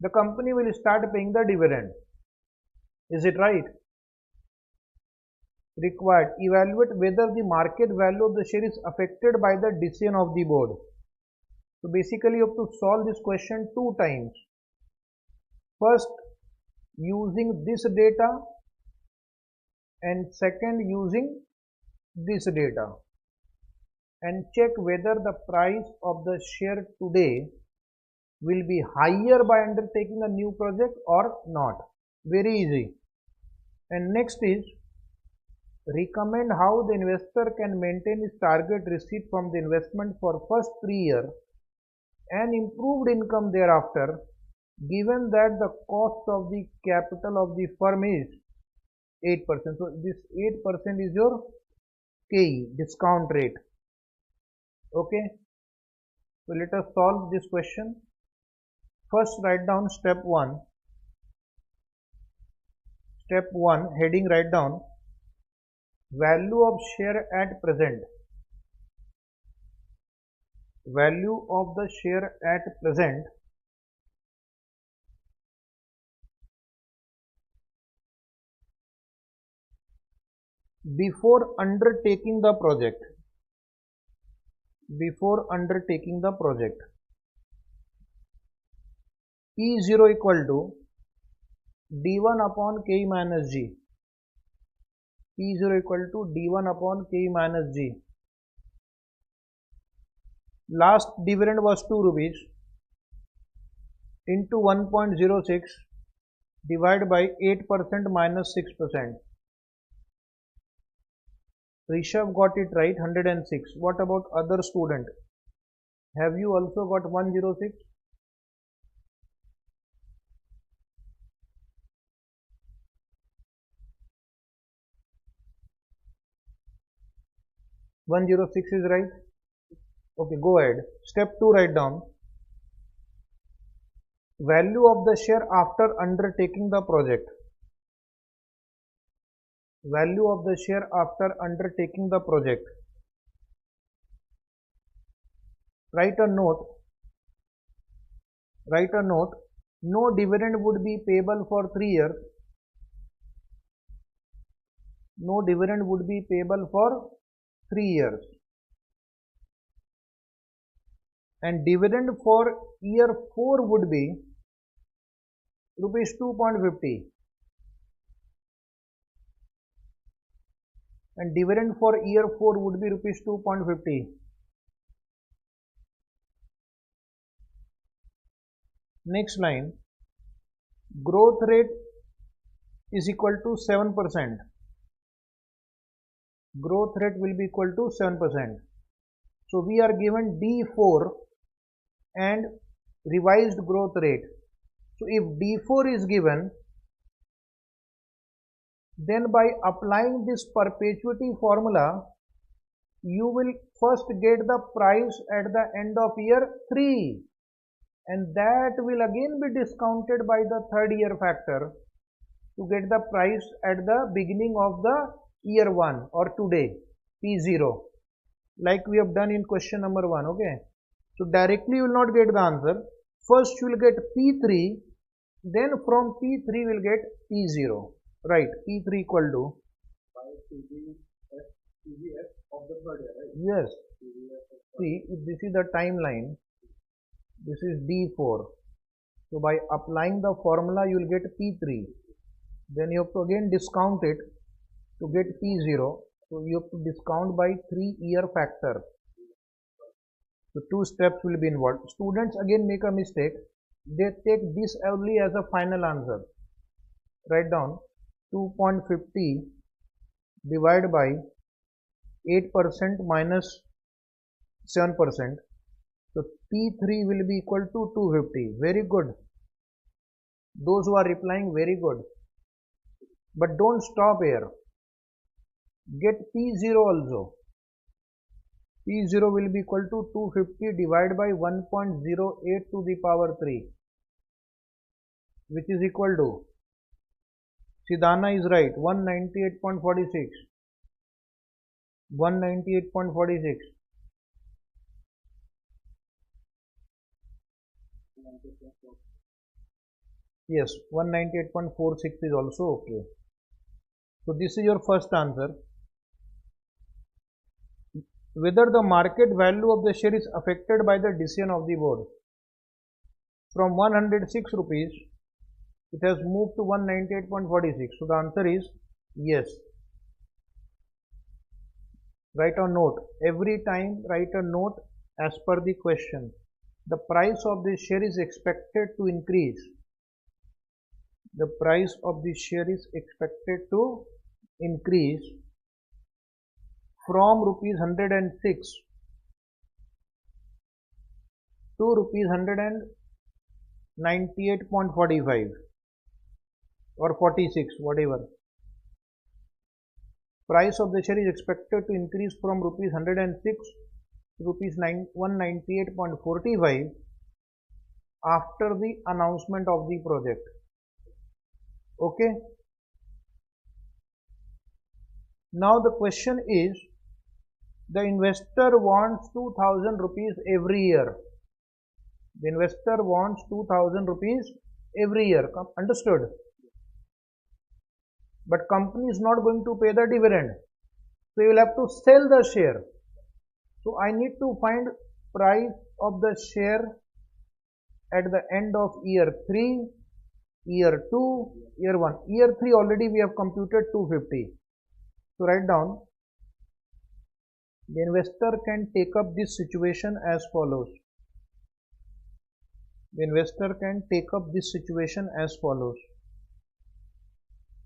the company will start paying the dividend. Is it right? Required. Evaluate whether the market value of the share is affected by the decision of the board. So basically you have to solve this question 2 times. First, using this data, and second using this data, and check whether the price of the share today will be higher by undertaking a new project or not. Very easy. And next is recommend how the investor can maintain his target receipt from the investment for first 3 years and improved income thereafter, given that the cost of the capital of the firm is 8%. So this 8% is your KE, discount rate. Okay. So let us solve this question. First write down step 1. Step 1, heading write down value of share at present. Value of the share at present before undertaking the project. Before undertaking the project. P0 equal to D1 upon K minus G. P0 equal to D1 upon K minus G. Last dividend was 2 rupees into 1.06 divided by 8% minus 6%. Rishabh got it right, 106. What about other student? Have you also got 106? is right. Okay, go ahead. Step 2, write down value of the share after undertaking the project. Value of the share after undertaking the project. write a note, no dividend would be payable for 3 years, no dividend would be payable for 3 years, and dividend for year 4 would be rupees 2.50, and dividend for year 4 would be rupees 2.50. Next line, growth rate is equal to 7%. Growth rate will be equal to 7%. So we are given D4 and revised growth rate. So if D4 is given, then by applying this perpetuity formula, you will first get the price at the end of year 3, and that will again be discounted by the third year factor to get the price at the beginning of the year 1 or today, P0, like we have done in question number 1. Okay, so directly you will not get the answer. First you will get P3, then from P3 we will get P0, right? P3 equal to CPA of the third year, right? Yes. See, if this is the timeline, this is D4. So by applying the formula, you will get P3. Then you have to again discount it to get P0. So you have to discount by 3-year factor. So 2 steps will be involved. Students again make a mistake. They take this only as a final answer. Write down 2.50 divided by 8% minus 7%. So P3 will be equal to 250. Very good. Those who are replying, very good. But don't stop here. Get P0 also. P0 will be equal to 250 divided by 1.08 to the power 3, which is equal to, Siddhana is right, 198.46. 198.46. Yes, 198.46 is also okay. So this is your first answer. Whether the market value of the share is affected by the decision of the board. From 106 rupees, it has moved to 198.46. So the answer is yes. Write a note. Every time write a note as per the question. The price of the share is expected to increase. The price of the share is expected to increase from rupees 106 to rupees 198.45 or 46, whatever. Price of the share is expected to increase from rupees 106 to rupees 198.45 after the announcement of the project. Okay. Now the question is, the investor wants 2000 rupees every year. The investor wants 2000 rupees every year. Understood? But company is not going to pay the dividend. So you will have to sell the share. So I need to find price of the share at the end of year 3, year 2, year 1. Year 3 already we have computed 250. So write down, the investor can take up this situation as follows. The investor can take up this situation as follows.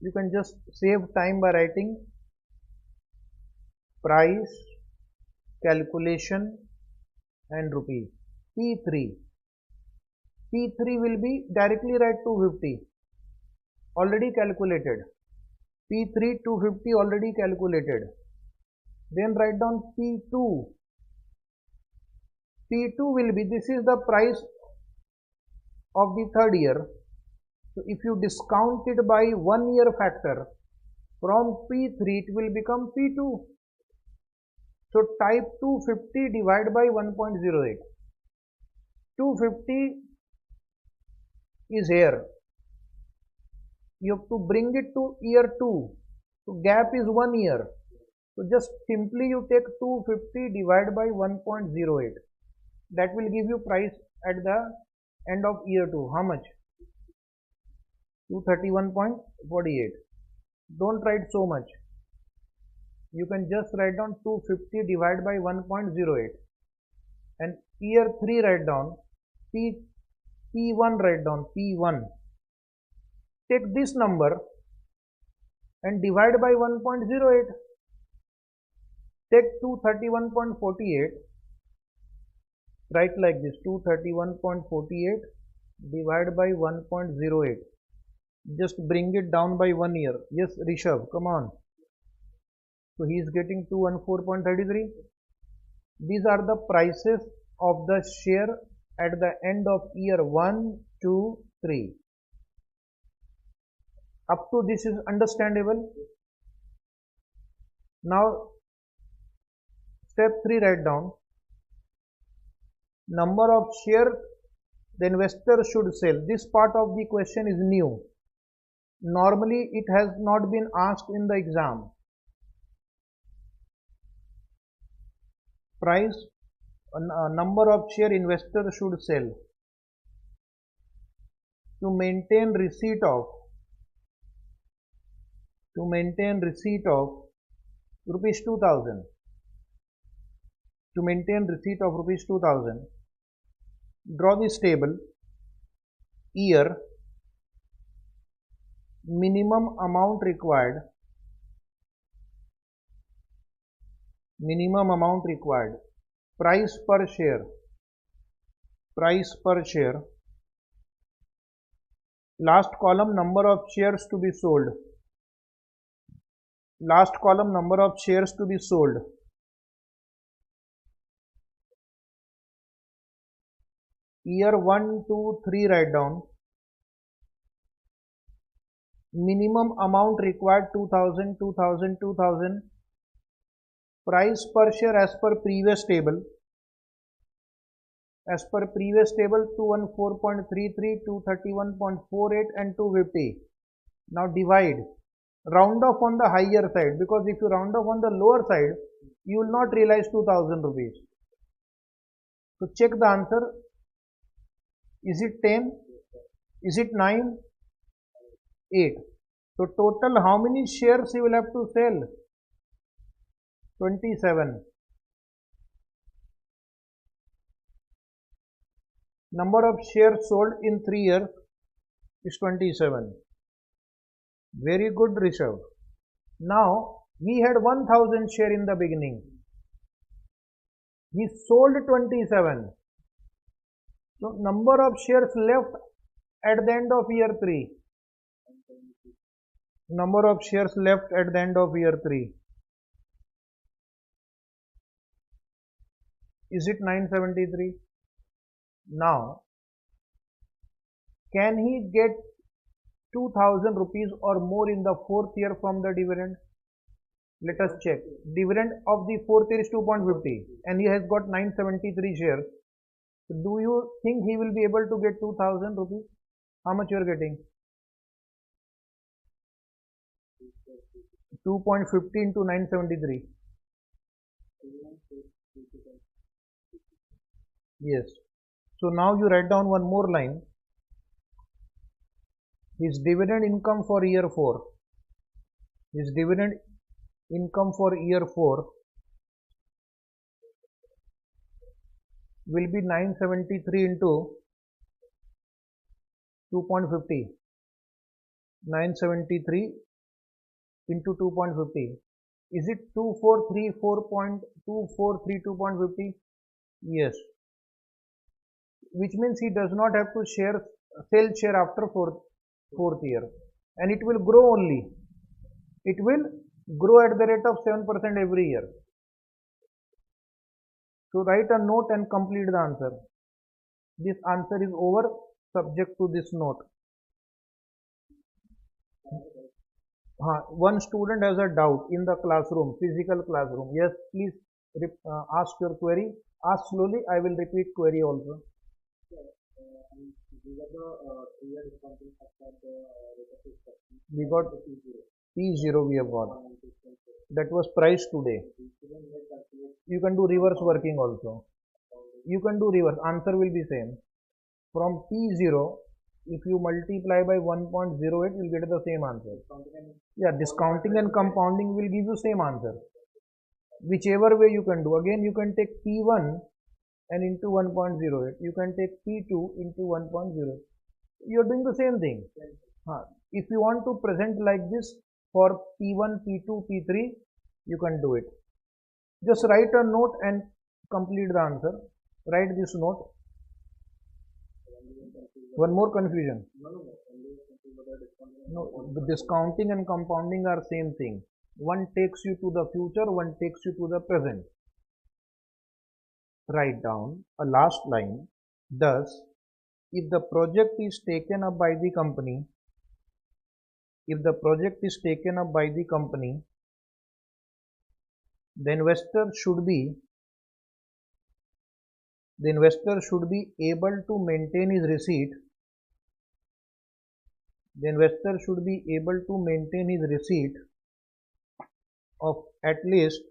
You can just save time by writing price, calculation and rupee. P3. P3 will be directly write 250. Already calculated. P3 250 already calculated. Then write down P2. P2 will be, this is the price of the third year. So if you discount it by 1 year factor, from P3 it will become P2. So type 250 divided by 1.08. 250 is here. You have to bring it to year 2. So gap is 1 year. So just simply you take 250 divided by 1.08. That will give you price at the end of year 2. How much? 231.48. Don't write so much. You can just write down 250 divided by 1.08. And year 3 write down P1 write down P1. Take this number and divide by 1.08. Take 231.48. Write like this, 231.48 divided by 1.08. Just bring it down by 1 year. Yes, Rishabh, come on. So he is getting 214.33. These are the prices of the share at the end of year 1, 2, 3. Up to this is understandable. Now step 3 write down. Number of shares the investor should sell. This part of the question is new. Normally it has not been asked in the exam. Price, number of share investor should sell to maintain receipt of rupees 2000. To maintain receipt of rupees 2000, draw this table. Year, minimum amount required, price per share, last column number of shares to be sold, year 1, 2, 3 write down. Minimum amount required 2000, 2000, 2000. Price per share as per previous table. 214.33, 231.48 and 250. Now divide. Round off on the higher side, because if you round off on the lower side, you will not realize 2000 rupees. So check the answer. Is it 10? Is it 9? 8. So total how many shares you will have to sell? 27. Number of shares sold in 3 years is 27. Very good, Rishabh. Now he had 1000 share in the beginning. He sold 27. So number of shares left at the end of year 3. Number of shares left at the end of year 3. Is it 973? Now, can he get 2000 rupees or more in the 4th year from the dividend? Let us check. Dividend of the 4th year is 2.50 and he has got 973 shares. So do you think he will be able to get 2000 rupees? How much you are getting? 2.50 into 973. Yes. So now you write down one more line. His dividend income for year 4. His dividend income for year 4 will be 973 into 2.50. 973 into 2.50. Is it 2432.50? Yes. Which means he does not have to sell share after fourth year, and it will grow only. It will grow at the rate of 7% every year. So write a note and complete the answer. This answer is over, subject to this note. One student has a doubt in the classroom, physical classroom. Yes, please ask your query. Ask slowly. I will repeat query also. We got P0 we have got. That was price today. You can do reverse working also. You can do reverse. Answer will be same. From P0, if you multiply by 1.08, you'll get the same answer. Yeah, discounting and compounding will give you same answer. Whichever way you can do. Again, you can take P1 and into 1.08. You can take P2 into 1.08. You are doing the same thing. If you want to present like this for P1, P2, P3, you can do it. Just write a note and complete the answer. Write this note. One more confusion. No, the discounting and compounding are same thing. One takes you to the future, one takes you to the present. Write down a last line. Thus, if the project is taken up by the company, the investor should be able to maintain his receipt. Of at least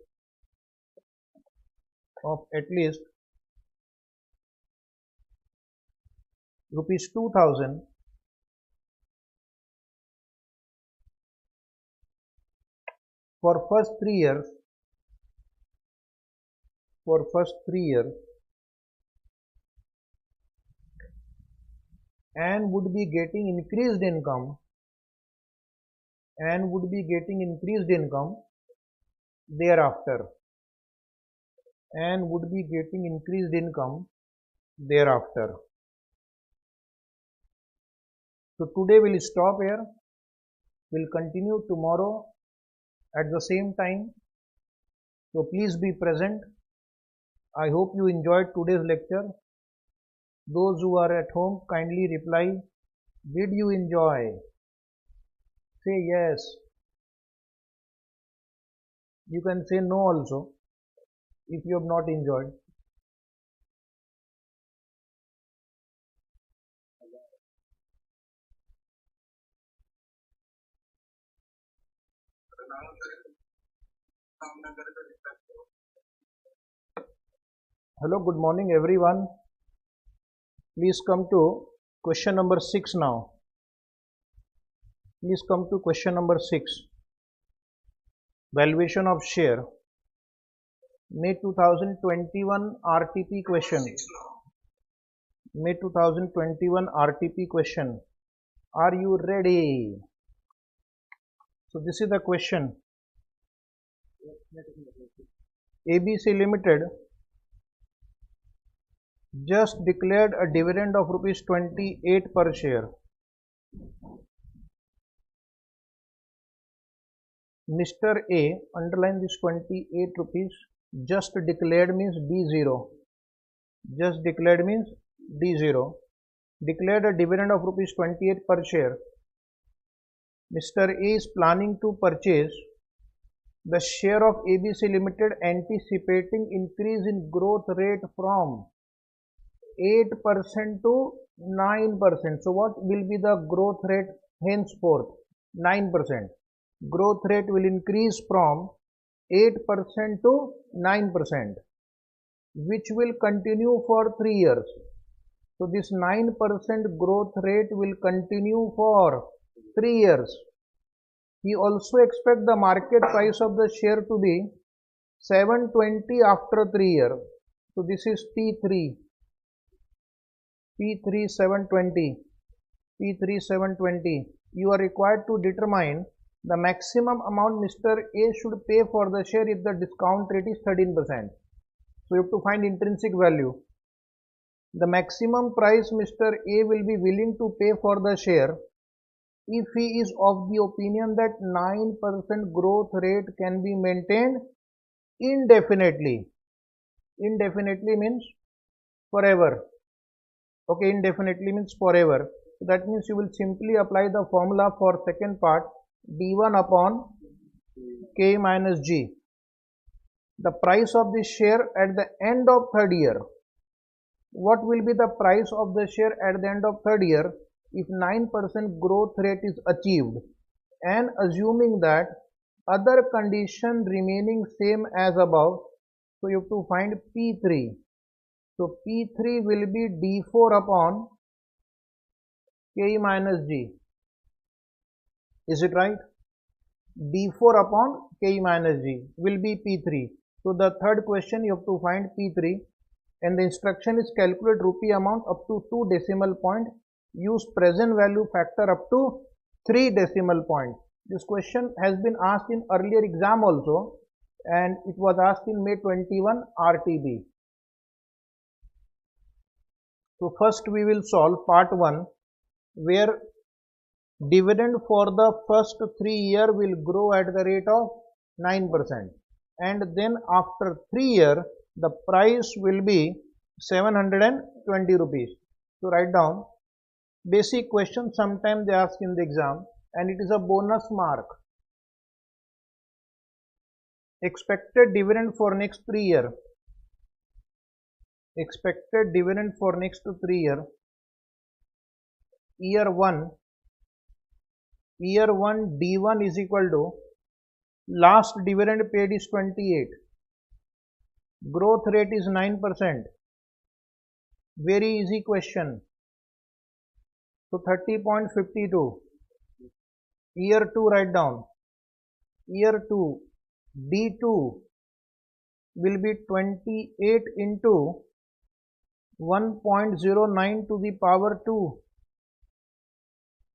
rupees 2000 for first 3 years, and would be getting increased income thereafter. So today we'll stop here. We'll continue tomorrow at the same time. So please be present. I hope you enjoyed today's lecture. Those who are at home, kindly reply, did you enjoy? Say yes. You can say no also if you have not enjoyed. Hello, good morning everyone. Please come to question number 6 now. Please come to question number 6. Valuation of share. May 2021 RTP question. May 2021 RTP question. Are you ready? So this is the question. ABC Limited just declared a dividend of rupees 28 per share. Mr. A, underline this 28 rupees, just declared means D0. Just declared means D0. Declared a dividend of rupees 28 per share. Mr. A is planning to purchase the share of ABC Limited, anticipating increase in growth rate from 8% to 9%. So what will be the growth rate henceforth? 9%. Growth rate will increase from 8% to 9%, which will continue for 3 years. So this 9% growth rate will continue for 3 years. He also expects the market price of the share to be 720 after 3 years. So this is P3 720. You are required to determine the maximum amount Mr. A should pay for the share if the discount rate is 13%. So you have to find intrinsic value. The maximum price Mr. A will be willing to pay for the share if he is of the opinion that 9% growth rate can be maintained indefinitely. Indefinitely means forever. Okay, indefinitely means forever. So that means you will simply apply the formula for second part, D1 upon K minus G. The price of this share at the end of third year. what will be the price of the share at the end of third year if 9% growth rate is achieved, and assuming that other condition remaining same as above. So you have to find P3. So P3 will be D4 upon K minus G. Is it right? D4 upon K minus G will be P3. So the third question you have to find P3, and the instruction is calculate rupee amount up to 2 decimal point. Use present value factor up to 3 decimal point. This question has been asked in earlier exam also, and it was asked in May 21 RTB. So first we will solve part 1, where dividend for the first 3 years will grow at the rate of 9%, and then after 3 years the price will be 720 rupees. So write down. Basic question, sometimes they ask in the exam, and it is a bonus mark. Expected dividend for next 3 years. Expected dividend for next 3 years. Year 1 D1 is equal to last dividend paid is 28. Growth rate is 9%. Very easy question. So 30.52. Year 2 write down. Year 2 D2 will be 28 into 1.09 to the power 2.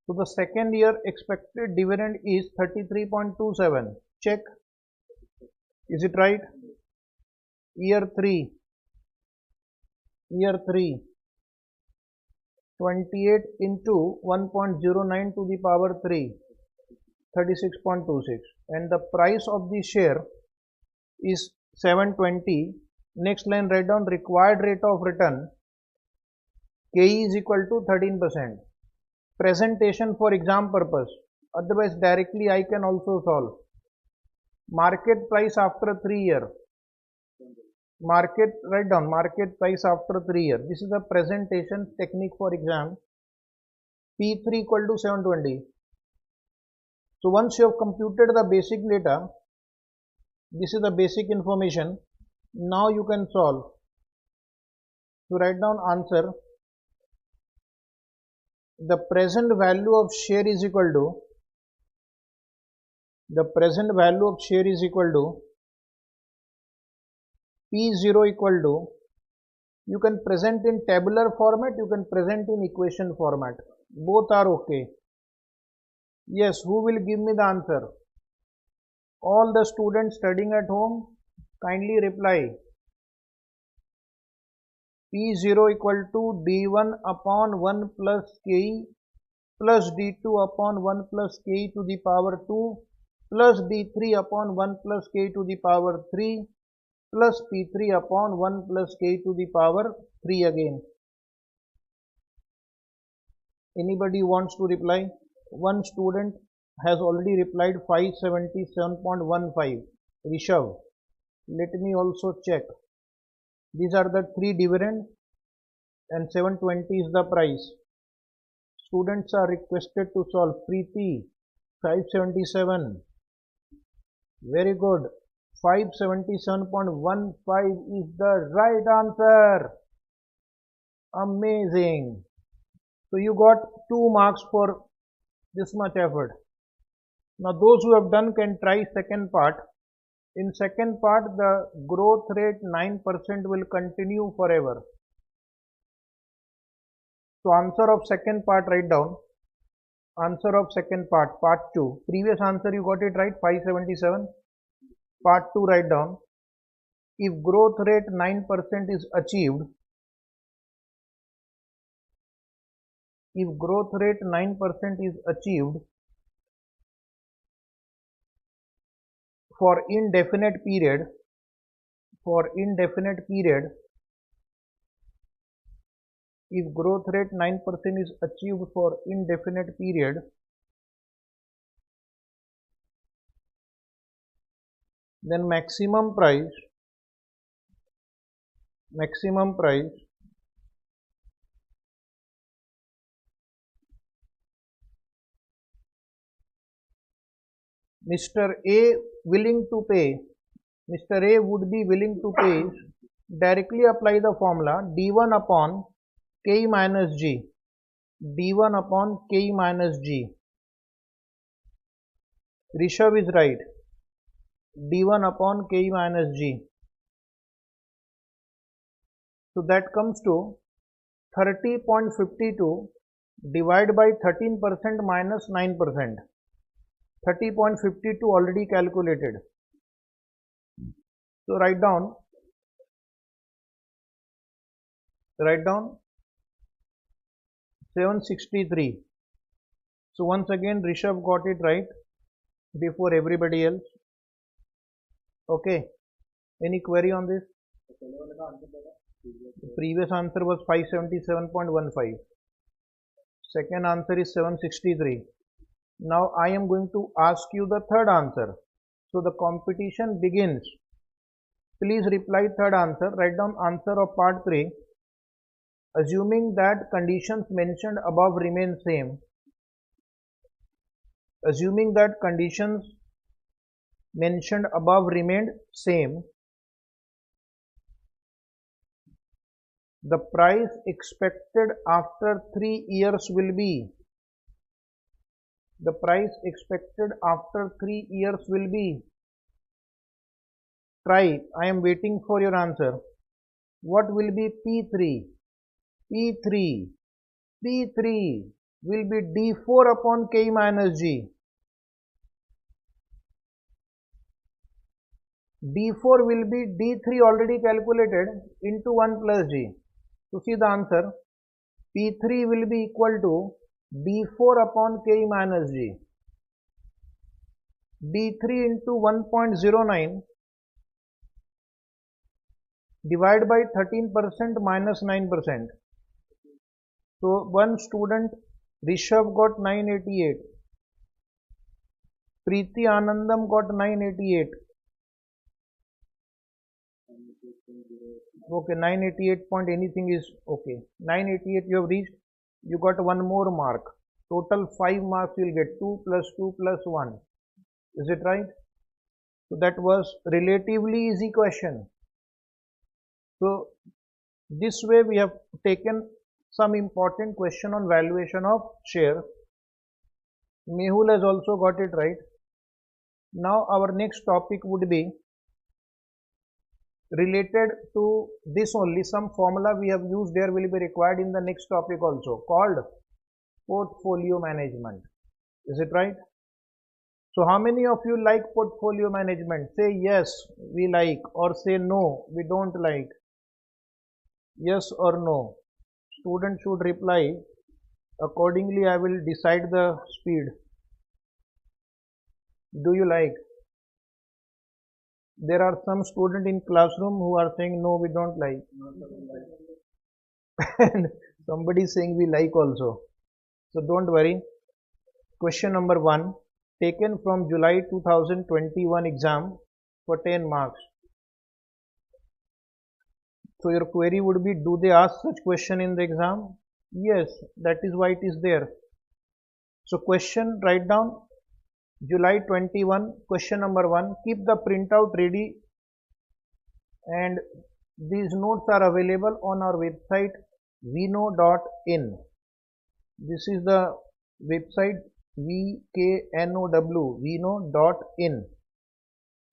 So the second year expected dividend is 33.27. Check. Is it right? Year 3. 28 into 1.09 to the power 3. 36.26. And the price of the share is 720. Next line write down required rate of return. KE is equal to 13%. Presentation for exam purpose. Otherwise directly I can also solve. Market price after 3 years. Market, write down market price after 3 years. This is a presentation technique for exam. P3 equal to 720. So once you have computed the basic data, this is the basic information. Now you can solve. So write down answer. The present value of share is equal to P0 equal to, you can present in tabular format, you can present in equation format. Both are okay. Yes, who will give me the answer? All the students studying at home, kindly reply. P0 equal to D1 upon 1 plus KE plus D2 upon 1 plus KE to the power 2 plus D3 upon 1 plus KE to the power 3 plus P3 upon 1 plus KE to the power 3 again. Anybody wants to reply? One student has already replied 577.15. Rishabh. Let me also check. These are the 3 dividend and 720 is the price. Students are requested to solve. Preeti, 577. Very good. 577.15 is the right answer. Amazing. So you got 2 marks for this much effort. Now those who have done can try second part. In second part, the growth rate 9% will continue forever. So answer of second part, write down. Answer of second part, part 2. Previous answer you got it right, 577. Part 2 write down. If growth rate 9% is achieved, for indefinite period, if growth rate 9% is achieved for indefinite period, then maximum price Mr. A willing to pay, Mr. A would be willing to pay, directly apply the formula d1 upon k minus g, d1 upon k minus g. Rishabh is right, d1 upon k minus g. So that comes to 30.52 divided by 13% minus 9%. 30.52 already calculated. So write down 763. So once again Rishabh got it right before everybody else. Okay. Any query on this? The previous answer was 577.15. Second answer is 763. Now I am going to ask you the third answer. So the competition begins. Please reply third answer. Write down answer of part 3. Assuming that conditions mentioned above remain same. Assuming that conditions mentioned above remained same, the price expected after 3 years will be, the price expected after 3 years will be, try, I am waiting for your answer. What will be P3? P3 will be D4 upon K minus G. D4 will be D3 already calculated into 1 plus G. So see the answer. P3 will be equal to D4 upon K minus G. D3 into 1.09 divided by 13% minus 9%. So one student Rishabh got 988. Preeti Anandam got 988. Okay, 988 point anything is okay. 988 you have reached. You got one more mark. Total 5 marks you will get. 2 plus 2 plus 1. Is it right? So that was relatively easy question. So this way we have taken some important question on valuation of share. Mehul has also got it right. Now our next topic would be related to this only. Some formula we have used there will be required in the next topic also, called portfolio management. Is it right? So how many of you like portfolio management? Say yes, we like, or say no, we don't like. Yes or no. Student should reply. Accordingly I will decide the speed. Do you like? There are some students in classroom who are saying no, we don't like. And somebody is saying we like also. So don't worry. Question number 1, taken from July 2021 exam for 10 marks. So your query would be, do they ask such question in the exam? Yes, that is why it is there. So question, write down July 21, question number 1. Keep the printout ready, and these notes are available on our website vino.in. This is the website vino.in.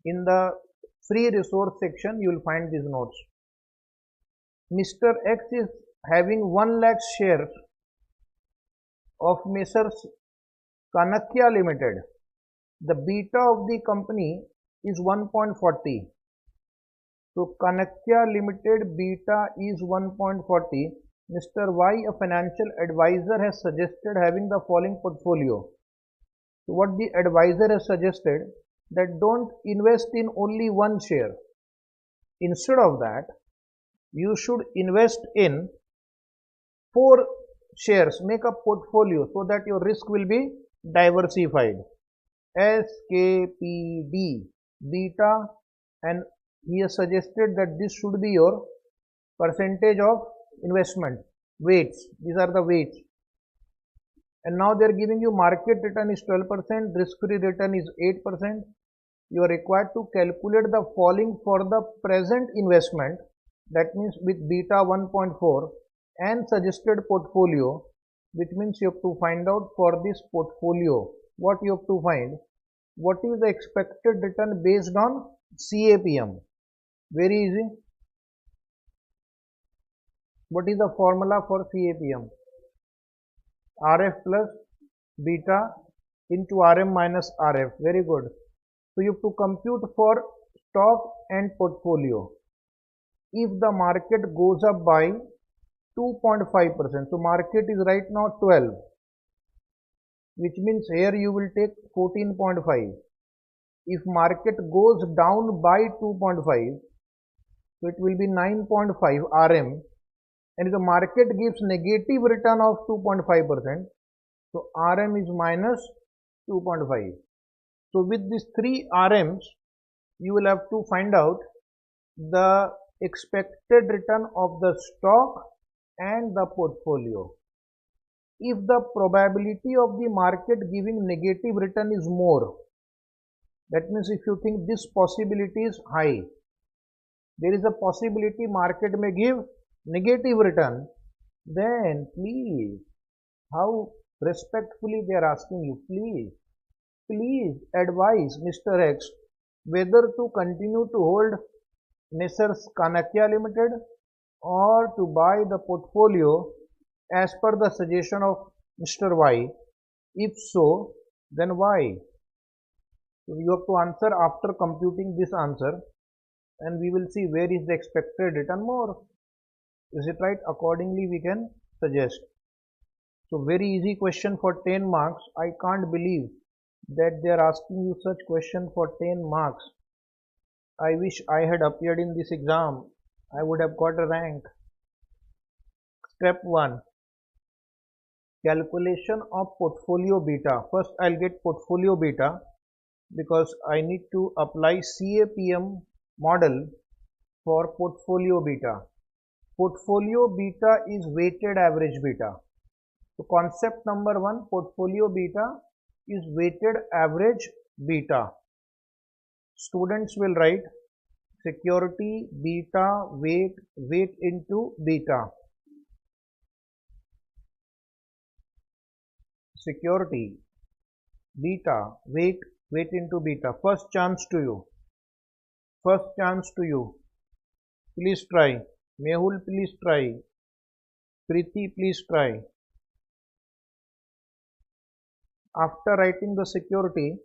In the free resource section you will find these notes. Mr. X is having 1 lakh shares of Messrs. Kanakya Limited. The beta of the company is 1.40. So Kanakya Limited beta is 1.40. Mr. Y, a financial advisor, has suggested having the following portfolio. So what the advisor has suggested, that don't invest in only one share. Instead of that, you should invest in 4 shares, make a portfolio so that your risk will be diversified. SKPD beta, and he has suggested that this should be your percentage of investment weights. These are the weights. and now they are giving you market return is 12%, risk-free return is 8%. You are required to calculate the following for the present investment, that means with beta 1.4 and suggested portfolio, which means you have to find out for this portfolio what you have to find, what is the expected return based on CAPM. Very easy. What is the formula for CAPM? RF plus beta into RM minus RF. Very good. So you have to compute for stock and portfolio. If the market goes up by 2.5%, so market is right now 12, which means here you will take 14.5. If market goes down by 2.5, so it will be 9.5 RM, and if the market gives negative return of 2.5%, so RM is minus 2.5. So with these three RMs, you will have to find out the expected return of the stock and the portfolio. If the probability of the market giving negative return is more, that means if you think this possibility is high, there is a possibility market may give negative return, then please, how respectfully they are asking you, please advise Mr. X whether to continue to hold Messrs. Kanakya Limited or to buy the portfolio as per the suggestion of Mr. Y. If so, then why? So you have to answer after computing this answer, and we will see where is the expected return more. Is it right? Accordingly we can suggest. So very easy question for 10 marks. I can't believe that they are asking you such question for 10 marks. I wish I had appeared in this exam. I would have got a rank. Step 1. Calculation of portfolio beta. First I'll get portfolio beta because I need to apply CAPM model for portfolio beta. Portfolio beta is weighted average beta. So concept number 1, portfolio beta is weighted average beta. Students will write security beta weight into beta. Security beta weight into beta. First chance to you. Please try. Mehul, please try. Preeti, please try. After writing the security,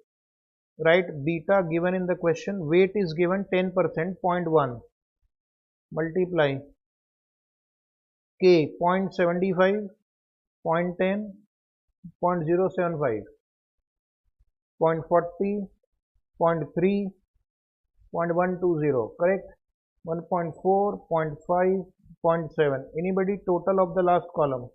write beta given in the question. Weight is given 10%, 0.1. Multiply K 0.75, 0.10, 0.075, 0.40, 0.3, 0.120. Correct? 1.4, 0.5, 0.7. Anybody total of the last column?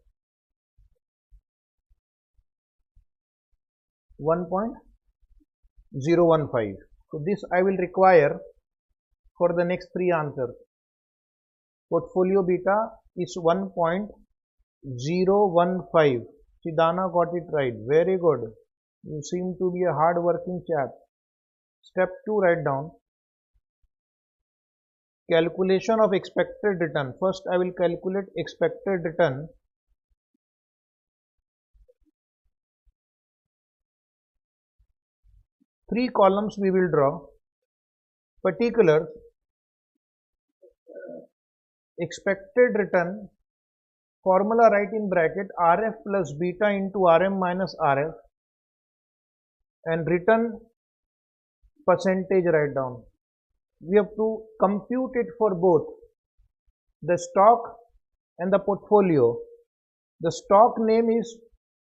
1.015. So this I will require for the next 3 answers. Portfolio beta is 1.015. Sidana got it right. Very good. You seem to be a hard working chap. Step 2, write down. Calculation of expected return. First I will calculate expected return. Three columns we will draw. Particulars, expected return, formula write in bracket RF plus beta into RM minus RF, and return percentage write down. We have to compute it for both the stock and the portfolio. The stock name is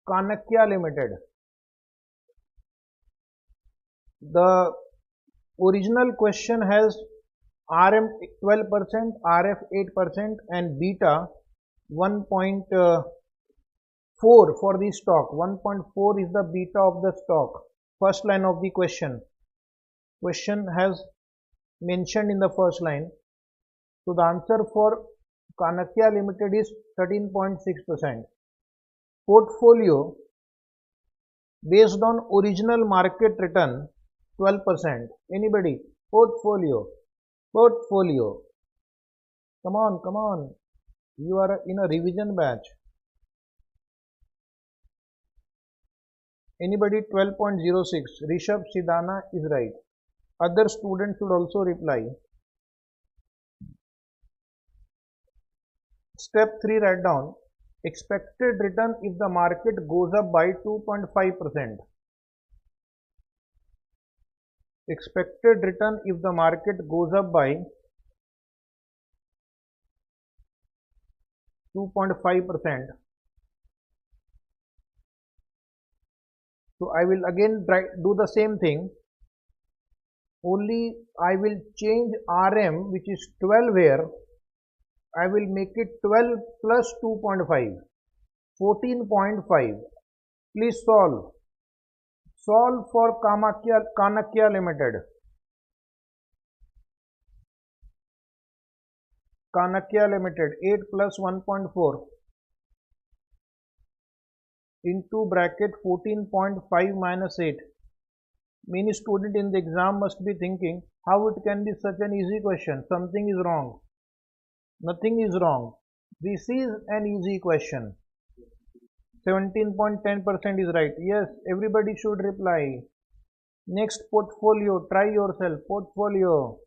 Kanakya Limited. The original question has RM 12%, RF 8% and beta 1.4 for the stock. 1.4 is the beta of the stock. First line of the question. Question has mentioned in the first line. So the answer for Kanakya Limited is 13.6%. Portfolio based on original market return 12%. Anybody? Portfolio. Portfolio. Come on, come on. You are in a revision batch. Anybody? 12.06. Rishabh Sidana is right. Other students should also reply. Step 3, write down expected return if the market goes up by 2.5%. Expected return if the market goes up by 2.5%. So I will again do the same thing, only I will change RM, which is 12 here. I will make it 12 plus 2.5, 14.5. Please solve. Solve for Kanakya Limited. Kanakya Limited, 8 plus 1.4 into bracket 14.5 minus 8. Many students in the exam must be thinking, how it can be such an easy question? Something is wrong. Nothing is wrong. This is an easy question. 17.10% is right. Yes, everybody should reply. Next, portfolio. Try yourself. Portfolio.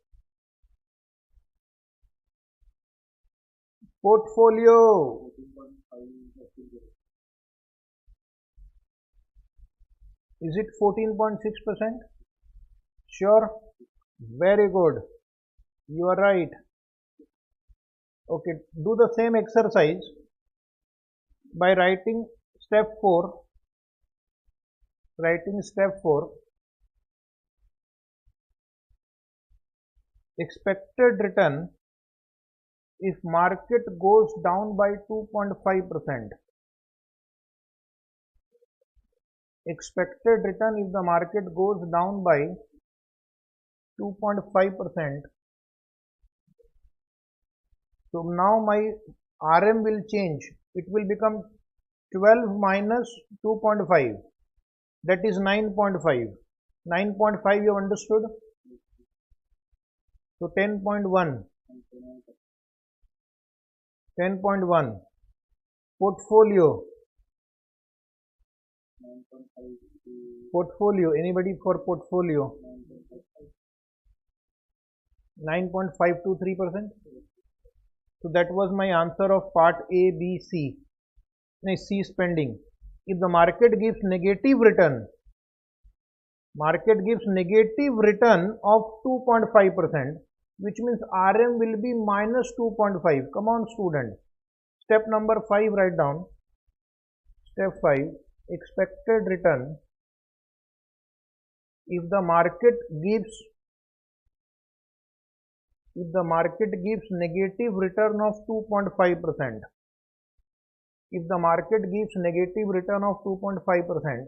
Portfolio. Is it 14.6%? Sure? Very good. You are right. Okay, do the same exercise by writing step 4. Writing step 4. Expected return if market goes down by 2.5%. Expected return if the market goes down by 2.5%. So now my RM will change. It will become 12 minus 2.5. That is 9.5. 9.5 you understood? So 10.1. 10.1. Portfolio. Portfolio. Anybody for portfolio? 9.523%. So that was my answer of part A, B, C. C spending. If the market gives negative return of 2.5%, which means RM will be minus 2.5. Come on, student. Step number 5, write down. Step 5, expected return if the market gives negative return of 2.5%. If the market gives negative return of 2.5%,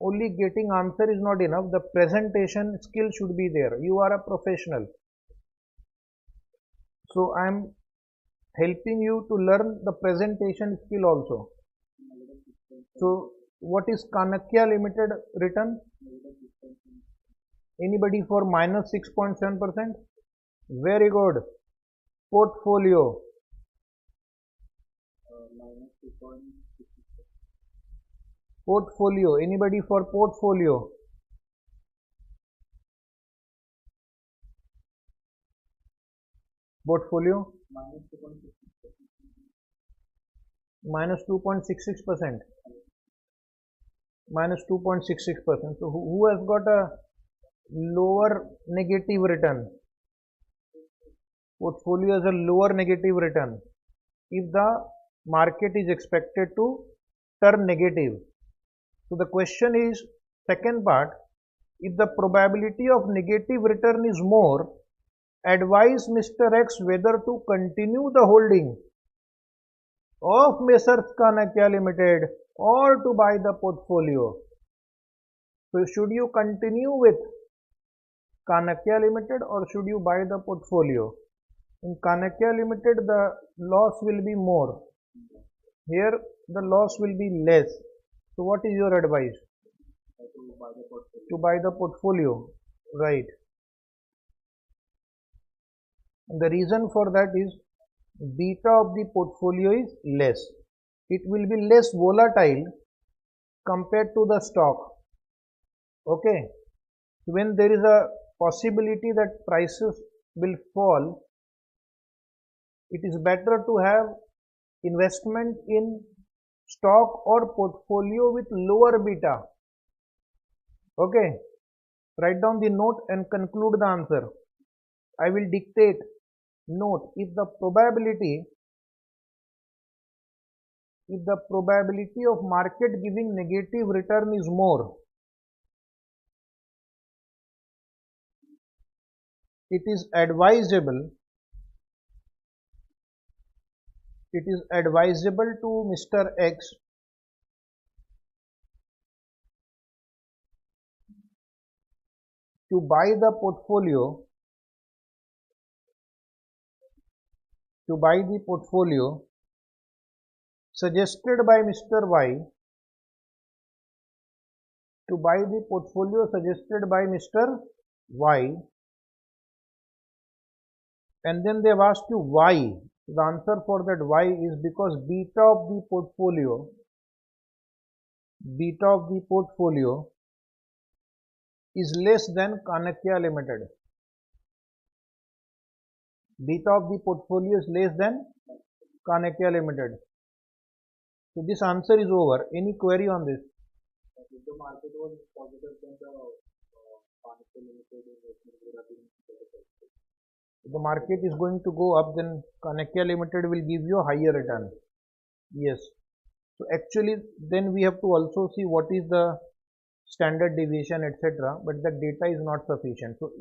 only getting answer is not enough. The presentation skill should be there. You are a professional. So I am helping you to learn the presentation skill also. So what is Kanakya Limited return? Anybody for minus 6.7%? Very good. Portfolio. Portfolio. Anybody for portfolio? Portfolio? Minus 2.66%. Minus 2.66%. So who has got a lower negative return? Portfolio has a lower negative return if the market is expected to turn negative. So the question is, second part, if the probability of negative return is more, advise Mr. X whether to continue the holding of Messrs. Kanakya Limited or to buy the portfolio. So should you continue with Kanakya Limited or should you buy the portfolio? In Kanakya Limited the loss will be more. Here the loss will be less. So what is your advice? To buy the portfolio, right? And the reason for that is beta of the portfolio is less. It will be less volatile compared to the stock. Okay. When there is a possibility that prices will fall, it is better to have investment in stock or portfolio with lower beta. Okay. Write down the note and conclude the answer. I will dictate. Note, if the probability of market giving negative return is more, it is advisable to Mr. X to buy the portfolio suggested by Mr. Y and then they have asked you why. The answer for that why is because beta of the portfolio is less than Kanakya Limited. Beta of the portfolio is less than Kanakya Limited. So this answer is over. Any query on this? If the market was positive, then the Kanakya Limited investment would have been better. If the market is going to go up, then Kanakya Limited will give you a higher return. Yes. So actually, then we have to also see what is the standard deviation, etc. But the data is not sufficient. So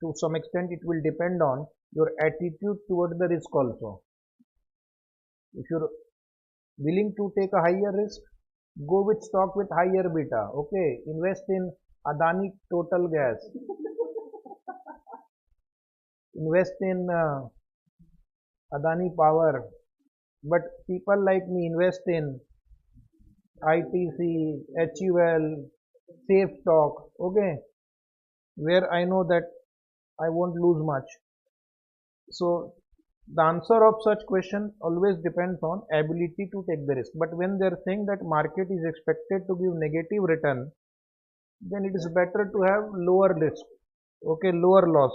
to some extent, it will depend on your attitude toward the risk also. If you're willing to take a higher risk, go with stock with higher beta. Okay, invest in Adani Total Gas. Invest in Adani Power. But people like me invest in ITC, HUL, safe stock. Okay, where I know that I won't lose much. So the answer of such question always depends on ability to take the risk. But when they are saying that market is expected to give negative return, then it is better to have lower risk. Okay, lower loss.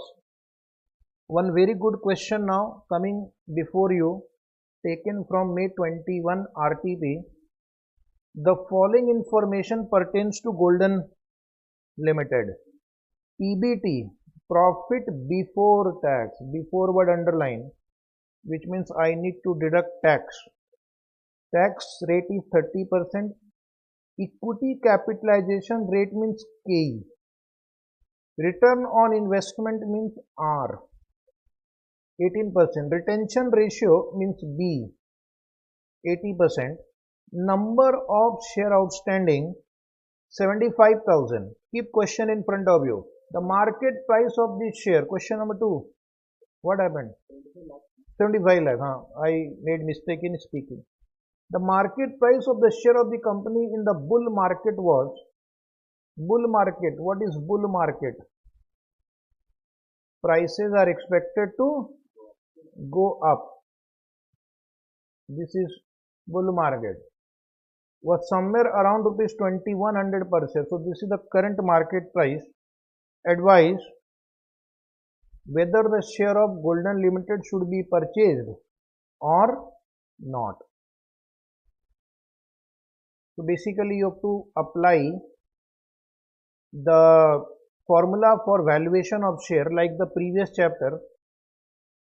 One very good question now coming before you, taken from May 21 RTP. The following information pertains to Golden Limited. PBT, profit before tax, before word underline, which means I need to deduct tax. Tax rate is 30%. Equity capitalization rate means K. Return on investment means R. 18%. Retention ratio means B. 80%. Number of share outstanding 75,000. Keep question in front of you. The market price of this share. Question number 2. What happened? 75 lakh. I made mistake in speaking. The market price of the share of the company in the bull market was. Bull market. What is bull market? Prices are expected to go up. This is bull market. Was somewhere around rupees 2100 per share. So this is the current market price. Advise whether the share of Golden Limited should be purchased or not. So basically you have to apply the formula for valuation of share like the previous chapter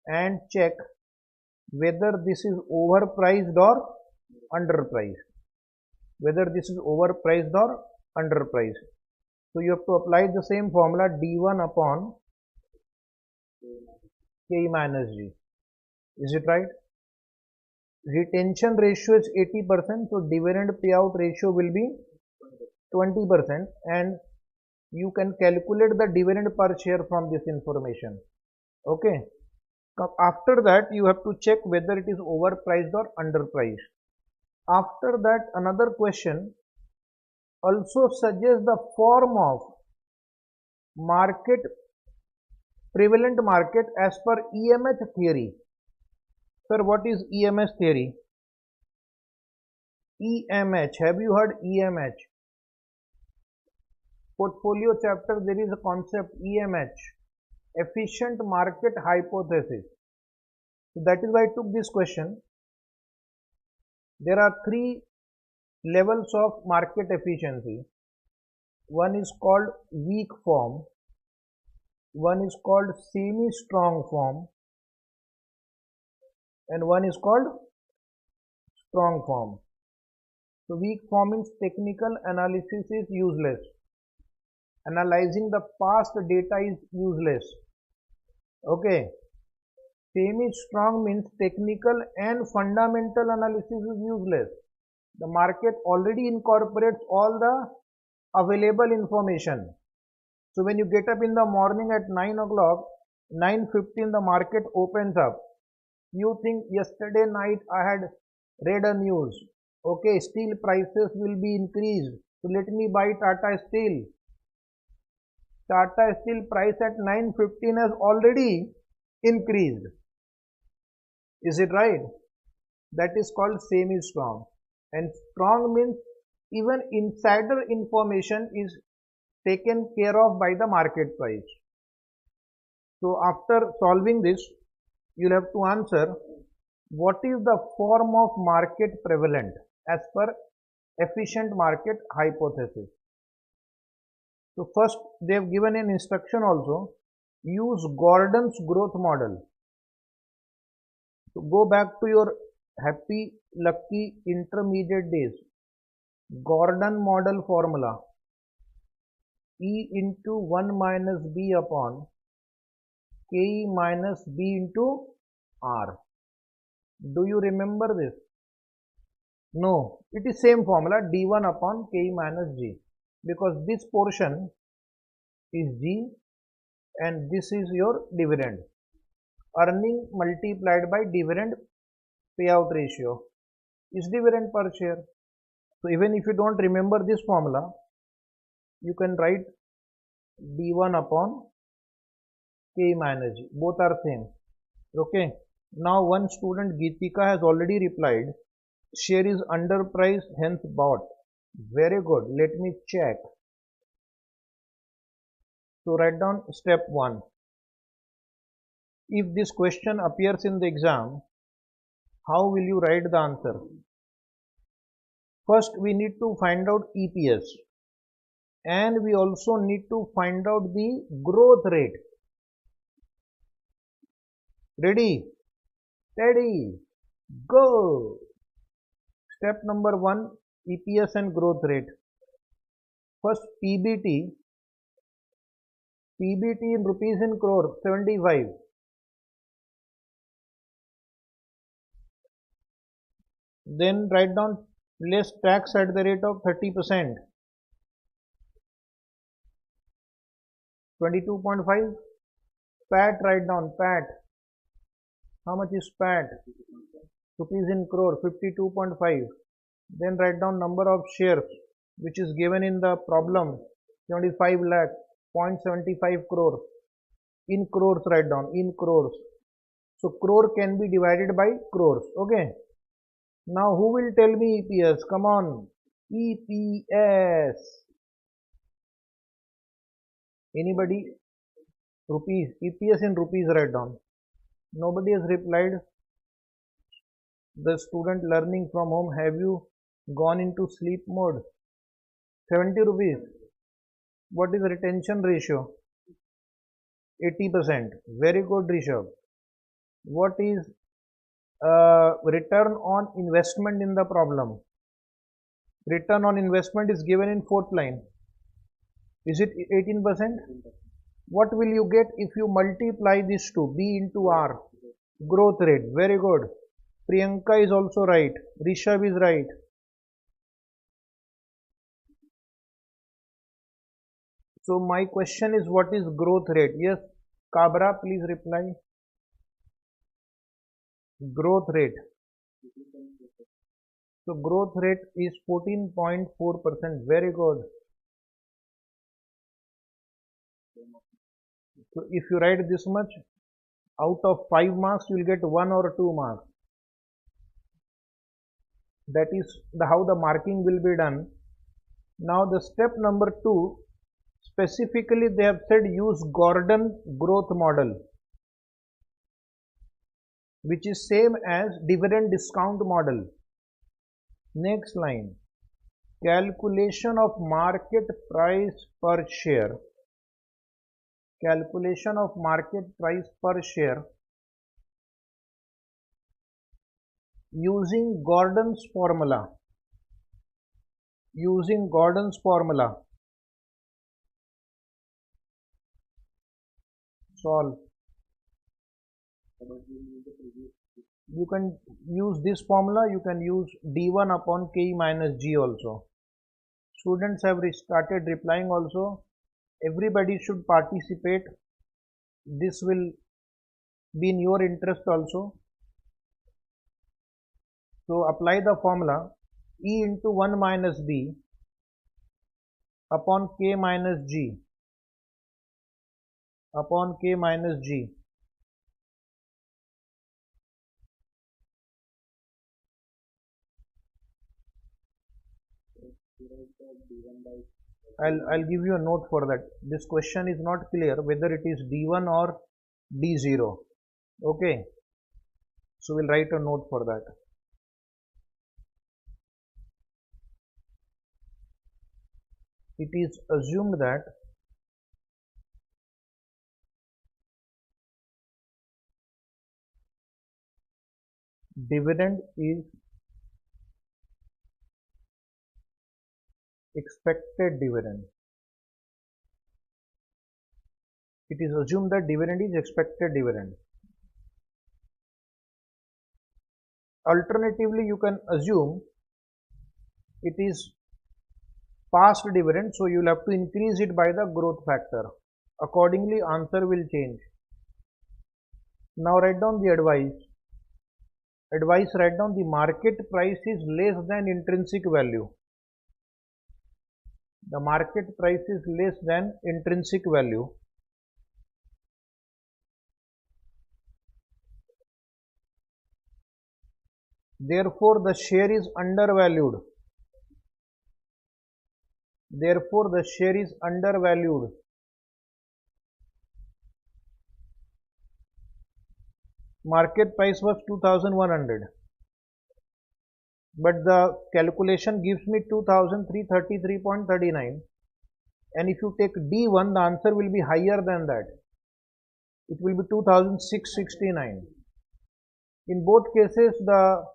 and check whether this is overpriced or underpriced. Whether this is overpriced or underpriced. So you have to apply the same formula D1 upon K minus G. Is it right? Retention ratio is 80%. So dividend payout ratio will be 20%. And you can calculate the dividend per share from this information. Okay. After that, you have to check whether it is overpriced or underpriced. After that, another question, also suggests the form of market, prevalent market as per EMH theory. Sir, what is EMH theory? EMH, have you heard EMH? Portfolio chapter, there is a concept EMH, efficient market hypothesis. So that is why I took this question. There are three levels of market efficiency. One is called weak form, one is called semi-strong form, and one is called strong form. So weak form means technical analysis is useless. Analyzing the past data is useless. Okay. Semi-strong means technical and fundamental analysis is useless. The market already incorporates all the available information. So when you get up in the morning at 9 o'clock, 9:15 the market opens up. You think yesterday night I had read a news. Okay, steel prices will be increased. So let me buy Tata Steel. Tata Steel price at 9:15 has already increased. Is it right? That is called semi-strong. And strong means even insider information is taken care of by the market price. So after solving this, you'll have to answer what is the form of market prevalent as per efficient market hypothesis. So first they have given an instruction also, use Gordon's growth model. So go back to your happy lucky intermediate days. Gordon model formula, E into 1 minus B upon K minus B into R. Do you remember this? No, it is same formula, D1 upon K minus G, because this portion is G and this is your dividend. Earning multiplied by dividend payout ratio is dividend per share. So even if you don't remember this formula, you can write D1 upon K minus G. Both are same. Okay. Now one student Geetika has already replied, share is underpriced, hence bought. Very good. Let me check. So write down step 1. If this question appears in the exam, how will you write the answer? First, we need to find out EPS and we also need to find out the growth rate. Ready? Steady. Go. Step number 1, EPS and growth rate. First, PBT in rupees in crore, 75. Then write down less tax at the rate of 30%. 22.5. PAT, write down PAT. How much is PAT? Rupees in crore, 52.5. Then write down number of shares which is given in the problem, 75 lakh, 0.75 crore. In crores, write down in crores. So crore can be divided by crores. Okay. Now who will tell me EPS? Come on. EPS. Anybody? Rupees. EPS in rupees, write down. Nobody has replied. The student learning from home, have you gone into sleep mode? 70 rupees. What is retention ratio? 80%. Very good, Rishabh. What is return on investment in the problem? Return on investment is given in 4th line. Is it 18%? What will you get if you multiply this to B into R? Growth rate. Very good. Priyanka is also right. Rishabh is right. So my question is, what is growth rate? Yes, Kabra, please reply. Growth rate. So growth rate is 14.4%. Very good. So if you write this much, out of 5 marks, you will get 1 or 2 marks. That is how the marking will be done. Now the step number 2, specifically they have said use Gordon growth model, which is same as dividend discount model. Next line, calculation of market price per share. Calculation of market price per share using Gordon's formula. Using Gordon's formula. Solve. You can use this formula, you can use d1 upon k minus g also. Students have started replying also. Everybody should participate. This will be in your interest also. So apply the formula E into 1 minus B upon K minus G upon K minus G. I'll give you a note for that. This question is not clear whether it is D1 or D0. Okay. So we'll write a note for that. It is assumed that dividend is expected dividend. It is assumed that dividend is expected dividend. Alternatively, you can assume it is past dividend, so you will have to increase it by the growth factor. Accordingly, answer will change. Now write down the advice. Advice, write down the market price is less than intrinsic value. The market price is less than intrinsic value. Therefore, the share is undervalued. Therefore, the share is undervalued. Market price was 2100, but the calculation gives me 2333.39, and if you take D1, the answer will be higher than that. It will be 2669. In both cases, the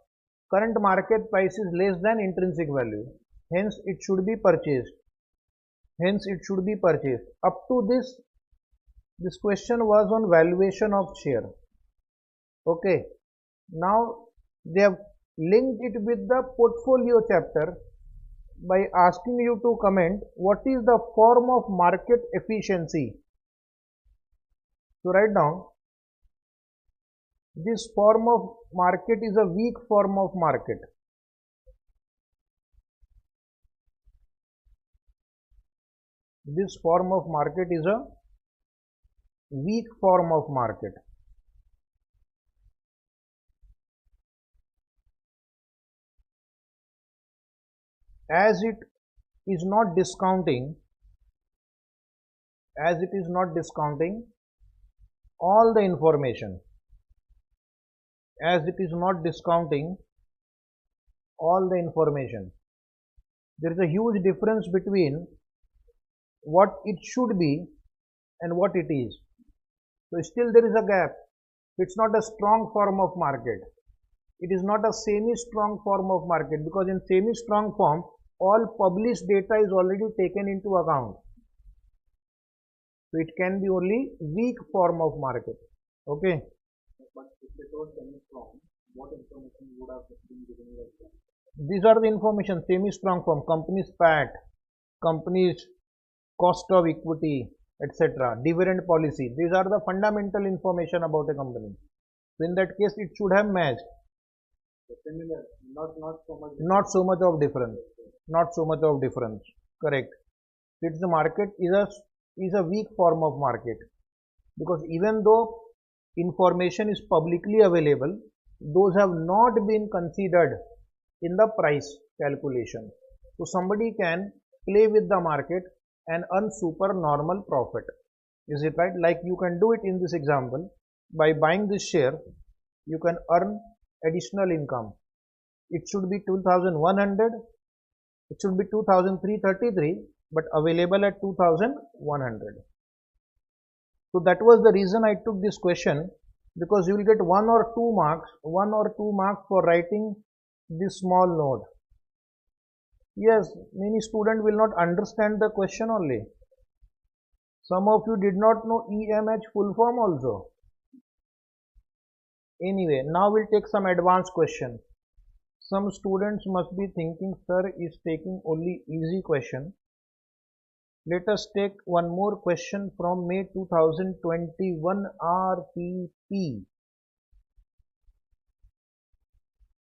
current market price is less than intrinsic value. Hence, it should be purchased. Hence, it should be purchased. Up to this question was on valuation of share. Okay. Now, they have linked it with the portfolio chapter by asking you to comment what is the form of market efficiency. So, write down, this form of market is a weak form of market. This form of market is a weak form of market. As it is not discounting all the information. As it is not discounting all the information. There is a huge difference between what it should be and what it is. So still there is a gap. It's not a strong form of market. It is not a semi-strong form of market, because in semi-strong form, all published data is already taken into account. So it can be only weak form of market. Okay. But if it was semi-strong, what information would have been given like that? These are the information, semi-strong form, company's PAT, company's cost of equity, etc., dividend policy. These are the fundamental information about a company. So in that case, it should have matched. Similar, not so much. Not so much of difference. Not so much of difference. Correct. It's the market is a weak form of market, because even though information is publicly available, those have not been considered in the price calculation. So somebody can play with the market and earn super normal profit. Is it right? Like you can do it in this example. By buying this share, you can earn additional income. It should be 2100, it should be 2333, but available at 2100. So that was the reason I took this question, because you will get 1 or 2 marks for writing this small note. Yes, many students will not understand the question only. Some of you did not know EMH full form also. Anyway, now we'll take some advanced question. Some students must be thinking, sir is taking only easy question. Let us take one more question from May 2021 RPP.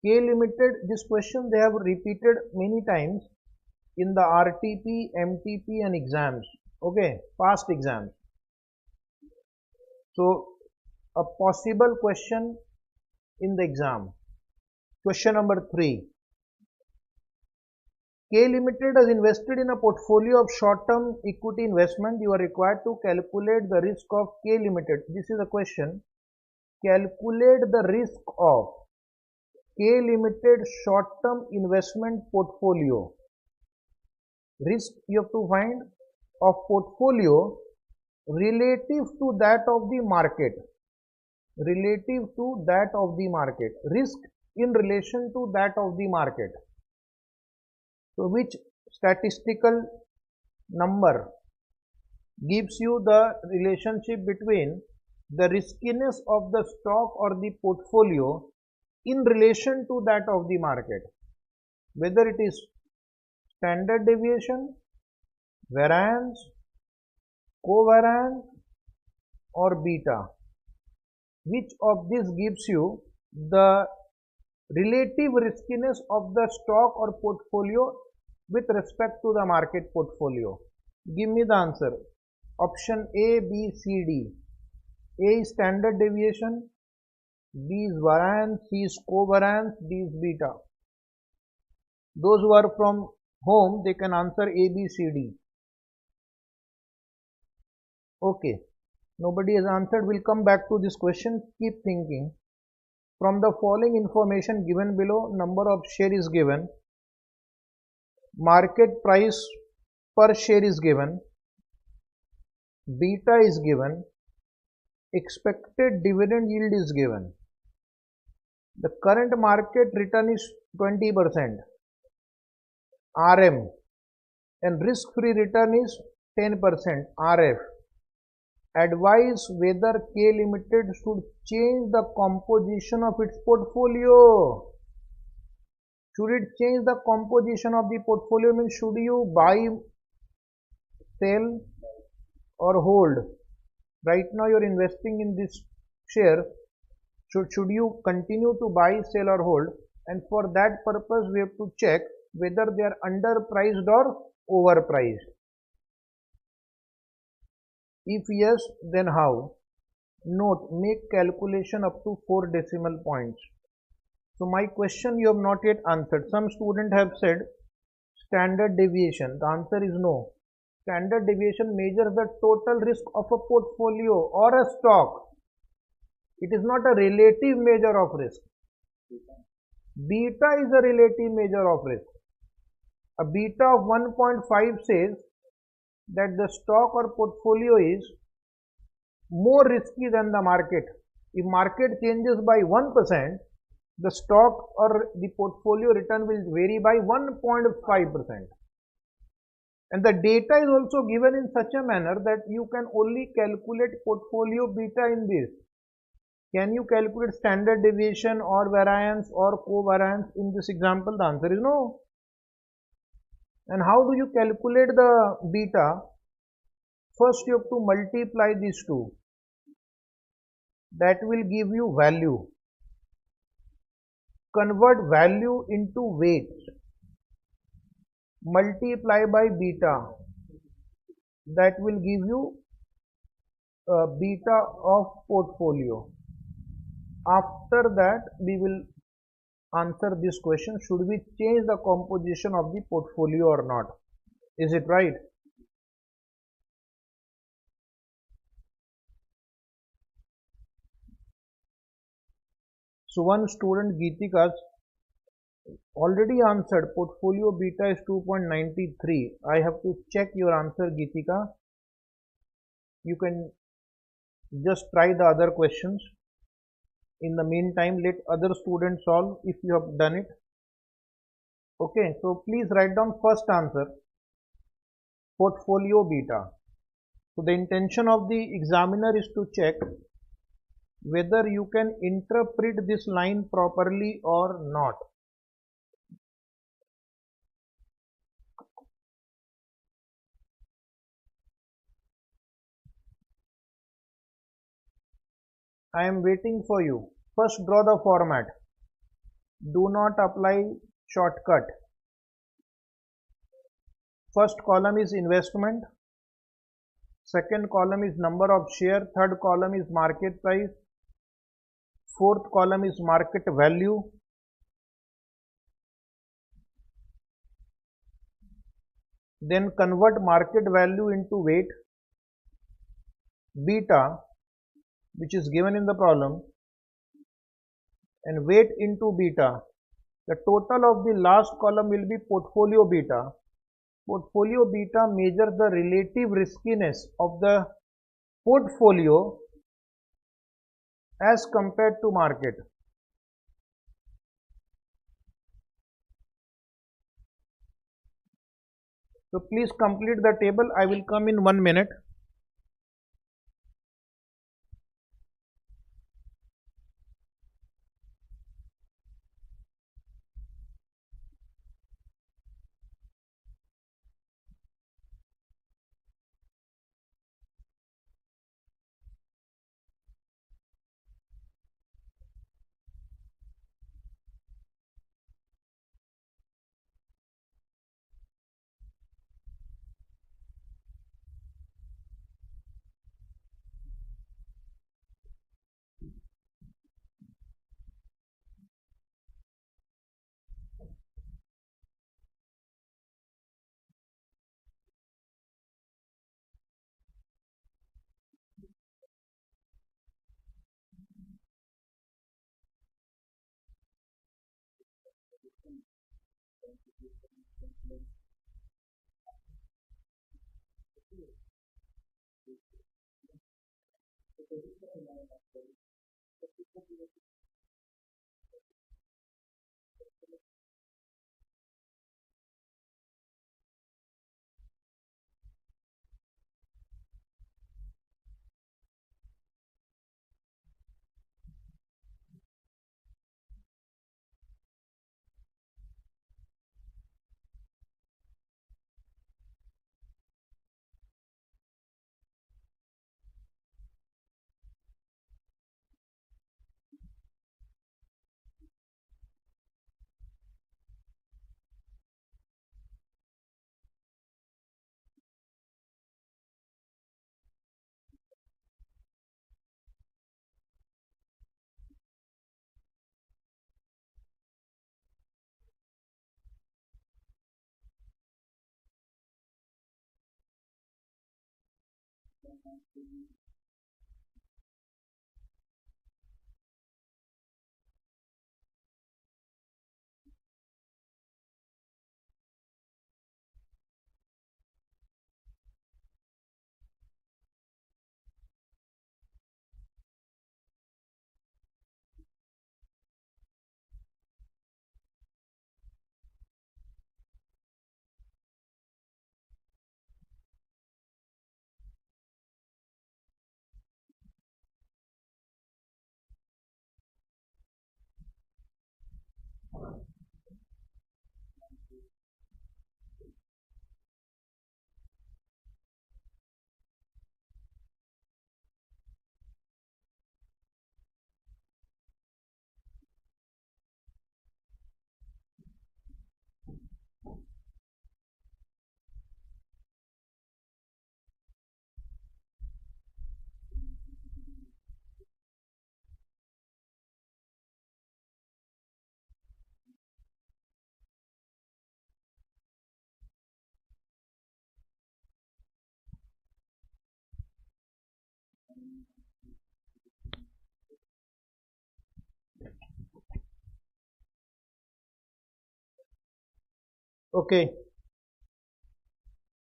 K Limited, this question they have repeated many times in the RTP, MTP and exams. Okay, past exams. So, a possible question in the exam. Question number 3. K Limited has invested in a portfolio of short-term equity investment. You are required to calculate the risk of K Limited. This is a question. Calculate the risk of K Limited short-term investment portfolio. Risk you have to find of portfolio relative to that of the market. Relative to that of the market. Risk in relation to that of the market. So which statistical number gives you the relationship between the riskiness of the stock or the portfolio in relation to that of the market, whether it is standard deviation, variance, covariance or beta. Which of this gives you the relative riskiness of the stock or portfolio with respect to the market portfolio? Give me the answer. Option A, B, C, D. A is standard deviation, B is variance, C is covariance, D is beta. Those who are from home, they can answer A, B, C, D. Okay. Nobody has answered. We'll come back to this question. Keep thinking. From the following information given below, number of share is given, market price per share is given, beta is given, expected dividend yield is given. The current market return is 20%, RM, and risk-free return is 10%, RF. Advise whether K Limited should change the composition of its portfolio. Should it change the composition of the portfolio? Means should you buy, sell or hold? Right now you are investing in this share. Should you continue to buy, sell or hold? And for that purpose we have to check whether they are underpriced or overpriced. If yes, then how? Note, make calculation up to 4 decimal points. So my question you have not yet answered. Some students have said standard deviation. The answer is no. Standard deviation measures the total risk of a portfolio or a stock. It is not a relative measure of risk. Beta is a relative measure of risk. A beta of 1.5 says that the stock or portfolio is more risky than the market. If market changes by 1%, the stock or the portfolio return will vary by 1.5%. And the data is also given in such a manner that you can only calculate portfolio beta in this. Can you calculate standard deviation or variance or covariance in this example? The answer is no. And how do you calculate the beta? First you have to multiply these two. That will give you value. convert value into weight, multiply by beta, that will give you beta of portfolio. After that, we will answer this question: should we change the composition of the portfolio or not? Is it right? So one student Geetika already answered portfolio beta is 2.93. I have to check your answer, Geetika. You can just try the other questions. In the meantime, let other students solve if you have done it. Okay, so please write down first answer, portfolio beta. So the intention of the examiner is to check whether you can interpret this line properly or not. I am waiting for you. First draw the format. Do not apply shortcut. First column is investment. Second column is number of share. Third column is market price. Fourth column is market value. Then convert market value into weight. Beta, which is given in the problem, and weight into beta. The total of the last column will be portfolio beta. Portfolio beta measures the relative riskiness of the portfolio as compared to market. So please complete the table. I will come in 1 minute. Okay,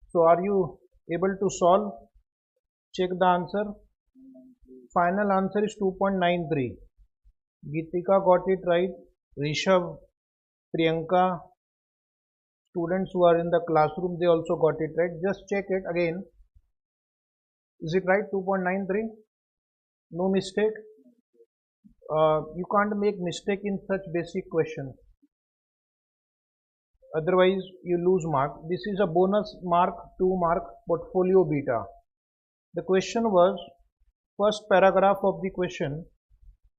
so are you able to solve? Check the answer. Final answer is 2.93. Geetika got it right. Rishabh, Priyanka, students who are in the classroom, they also got it right. Just check it again. Is it right? 2.93? No mistake? You can't make mistake in such basic questions. Otherwise, you lose mark. This is a bonus mark, 2 mark portfolio beta. The question was, first paragraph of the question,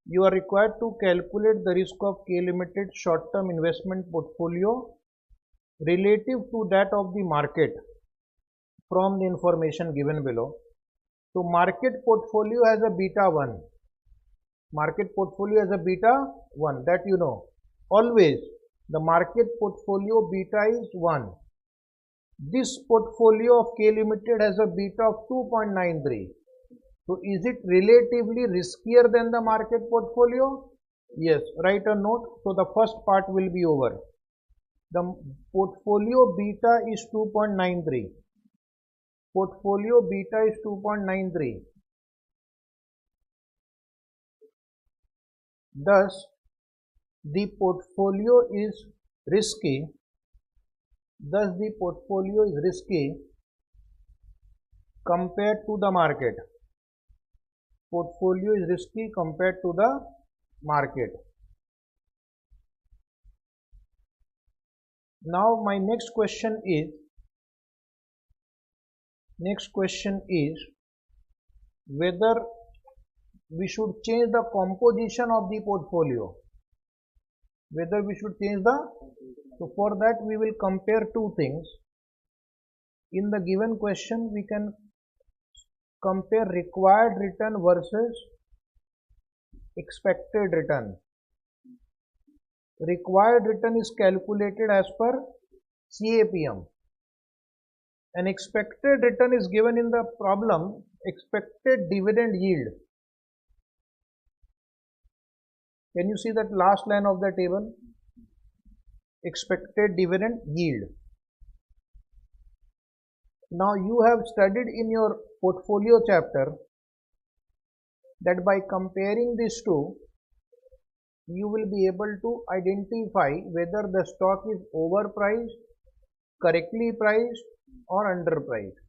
you are required to calculate the risk of K Limited short-term investment portfolio relative to that of the market from the information given below. So market portfolio has a beta 1. Market portfolio has a beta 1, that you know. Always the market portfolio beta is 1. This portfolio of K Limited has a beta of 2.93. So is it relatively riskier than the market portfolio? Yes, write a note. So the first part will be over. The portfolio beta is 2.93. Portfolio beta is 2.93. Thus, the portfolio is risky. Thus, the portfolio is risky compared to the market. Portfolio is risky compared to the market. Now, my next question is whether we should change the composition of the portfolio. Whether we should change the, so for that we will compare two things. In the given question we can compare required return versus expected return. Required return is calculated as per CAPM. An expected return is given in the problem, expected dividend yield. Can you see that last line of the table? Expected dividend yield. Now you have studied in your portfolio chapter that by comparing these two, you will be able to identify whether the stock is overpriced, correctly priced or underpriced.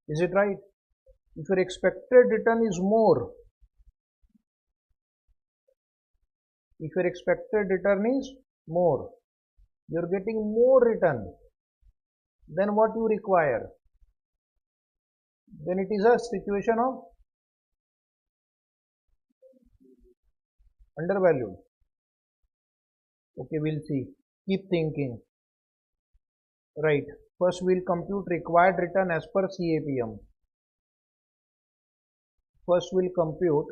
Is it right? If your expected return is more, if your expected return is more, you are getting more return than what you require, then it is a situation of undervalued. Okay, we'll see. Keep thinking. Right. First we'll compute required return as per CAPM. First we'll compute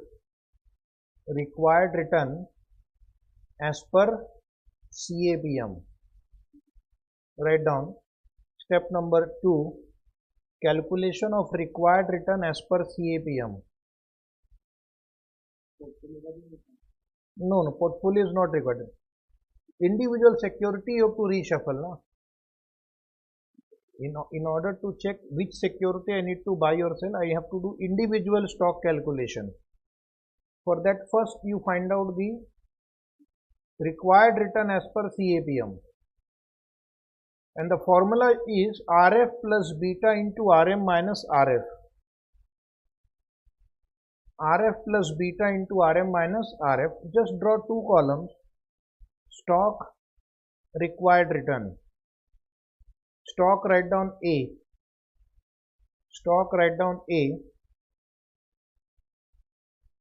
required return as per CAPM. Write down. Step number 2, calculation of required return as per CAPM. No, portfolio is not required. Individual security you have to reshuffle. No? In order to check which security I need to buy or sell, I have to do individual stock calculation. For that, first you find out the required return as per CAPM. And the formula is RF plus beta into RM minus RF. RF plus beta into RM minus RF. Just draw two columns. Stock, required return. Stock, write down A. Stock, write down A.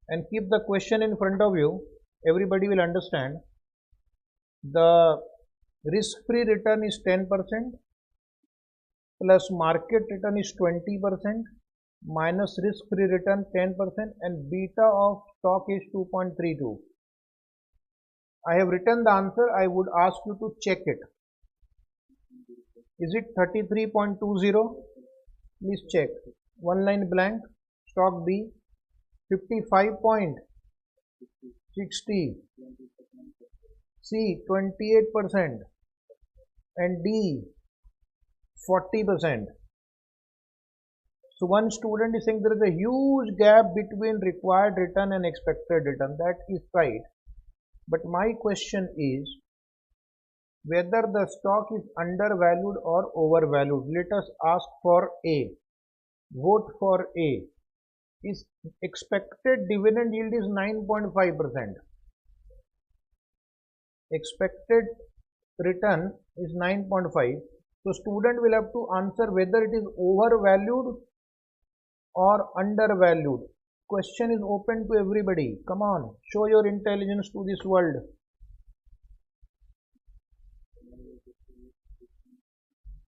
And keep the question in front of you. Everybody will understand. The risk-free return is 10% plus market return is 20% minus risk-free return 10% and beta of stock is 2.32. I have written the answer. I would ask you to check it. Is it 33.20? Please check. One line blank. Stock B 55.60. C 28%. and D 40%. So one student is saying there is a huge gap between required return and expected return. That is right. But my question is whether the stock is undervalued or overvalued. Let us ask for A. Vote for A. Is expected dividend yield is 9.5%. Expected return is 9.5. So student will have to answer whether it is overvalued or undervalued. Question is open to everybody. Come on, show your intelligence to this world.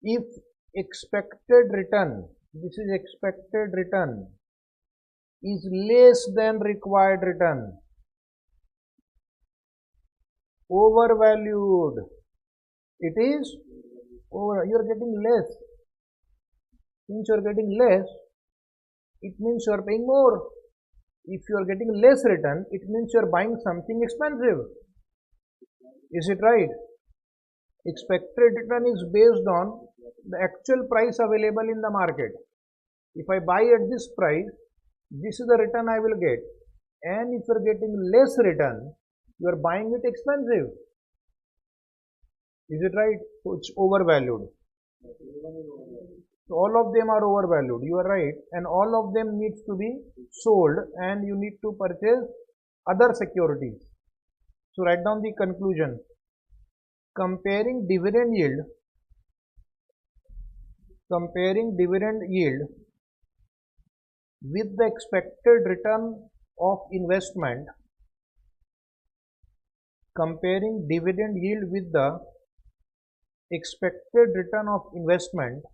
If expected return, this is expected return, is less than required return, overvalued, it is over, you are getting less. Since you are getting less, it means you are paying more. If you are getting less return, it means you are buying something expensive. Is it right? Expected return is based on the actual price available in the market. If I buy at this price, this is the return I will get. And if you are getting less return, you are buying it expensive. Is it right? So it's overvalued. So all of them are overvalued. You are right. And all of them needs to be sold and you need to purchase other securities. So write down the conclusion. Comparing dividend yield with the expected return of investment, comparing dividend yield with the expected return of investment,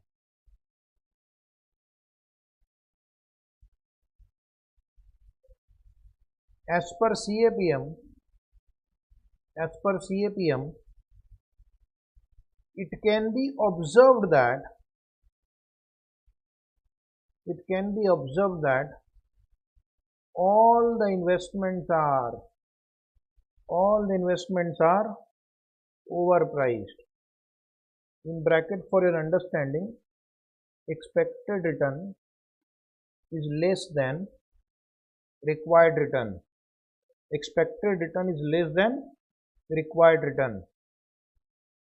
as per CAPM, it can be observed that all the investments are overpriced. In bracket for your understanding, expected return is less than required return. Expected return is less than required return.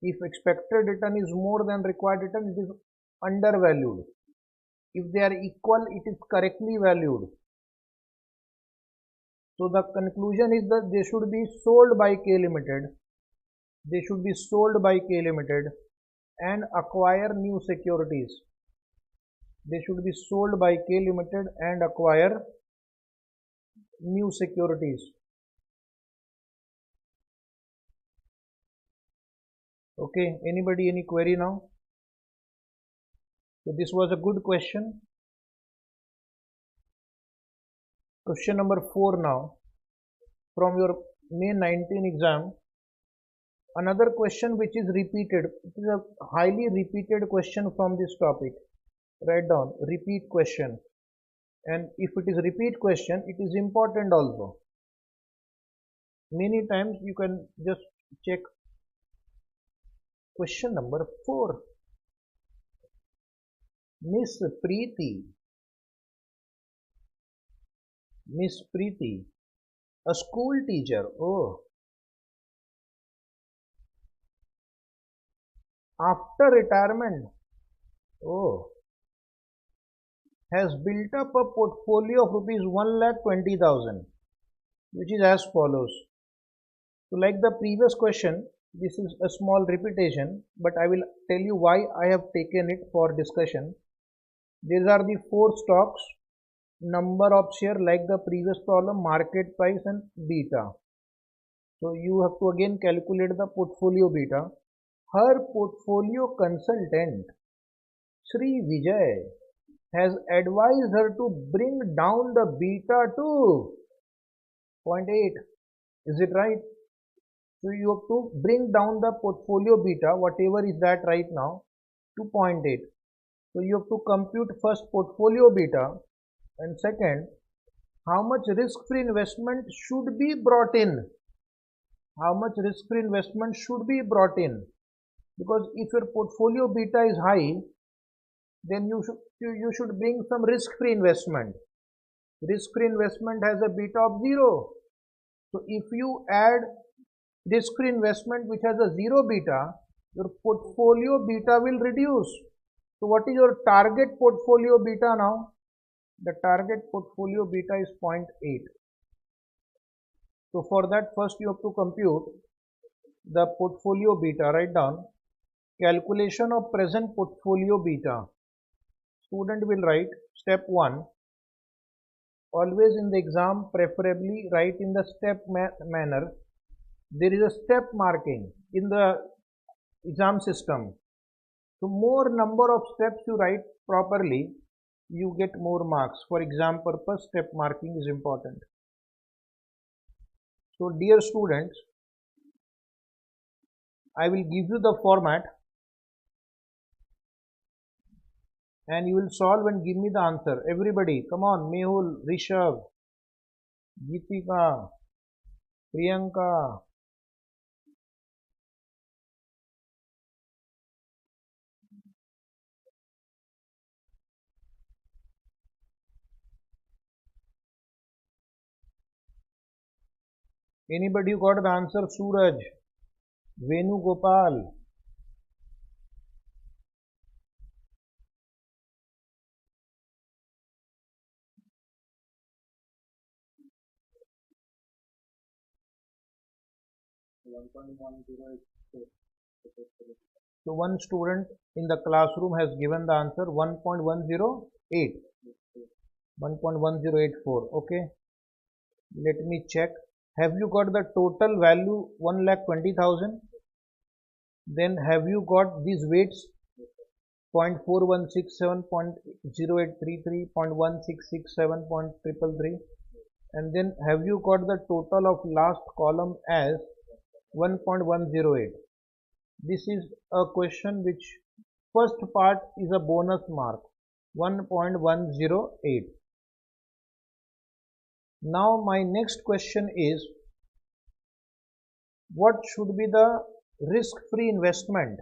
If expected return is more than required return, it is undervalued. If they are equal, it is correctly valued. So the conclusion is that they should be sold by K Limited. They should be sold by K Limited and acquire new securities. They should be sold by K Limited and acquire new securities. Okay, anybody any query now? So this was a good question. Question number 4 now from your May 19 exam. Another question which is repeated. It is a highly repeated question from this topic. Write down repeat question. And if it is repeat question, it is important also. Many times you can just check. Question number 4. Miss Preeti, a school teacher, after retirement, has built up a portfolio of rupees 1,20,000, which is as follows. So like the previous question, this is a small repetition, but I will tell you why I have taken it for discussion. These are the 4 stocks, number of share like the previous problem, market price and beta. So you have to again calculate the portfolio beta. Her portfolio consultant, Sri Vijay, has advised her to bring down the beta to 0.8. Is it right? So you have to bring down the portfolio beta, whatever is that right now, to 0.8. So you have to compute first portfolio beta and second, how much risk-free investment should be brought in. How much risk-free investment should be brought in. Because if your portfolio beta is high, then you should bring some risk-free investment. Risk-free investment has a beta of 0. So if you add risk-free investment which has a 0 beta, your portfolio beta will reduce. So what is your target portfolio beta now? The target portfolio beta is 0.8. So for that, first you have to compute the portfolio beta. Write down calculation of present portfolio beta. Student will write step 1. Always in the exam, preferably write in the step manner. There is a step marking in the exam system. So more number of steps you write properly, you get more marks. For exam purpose, step marking is important. So dear students, I will give you the format and you will solve and give me the answer. Everybody, come on, Mehul, Rishabh, Geetika, Priyanka. Anybody who got the answer? Suraj, Venu Gopal. So one student in the classroom has given the answer 1.108. 1.1084. Okay. Let me check. Have you got the total value 1,20,000? Then have you got these weights 0.4167, 0.0833, 0.1667, 0.333, and then have you got the total of last column as 1.108? This is a question which first part is a bonus mark 1.108. Now my next question is, what should be the risk-free investment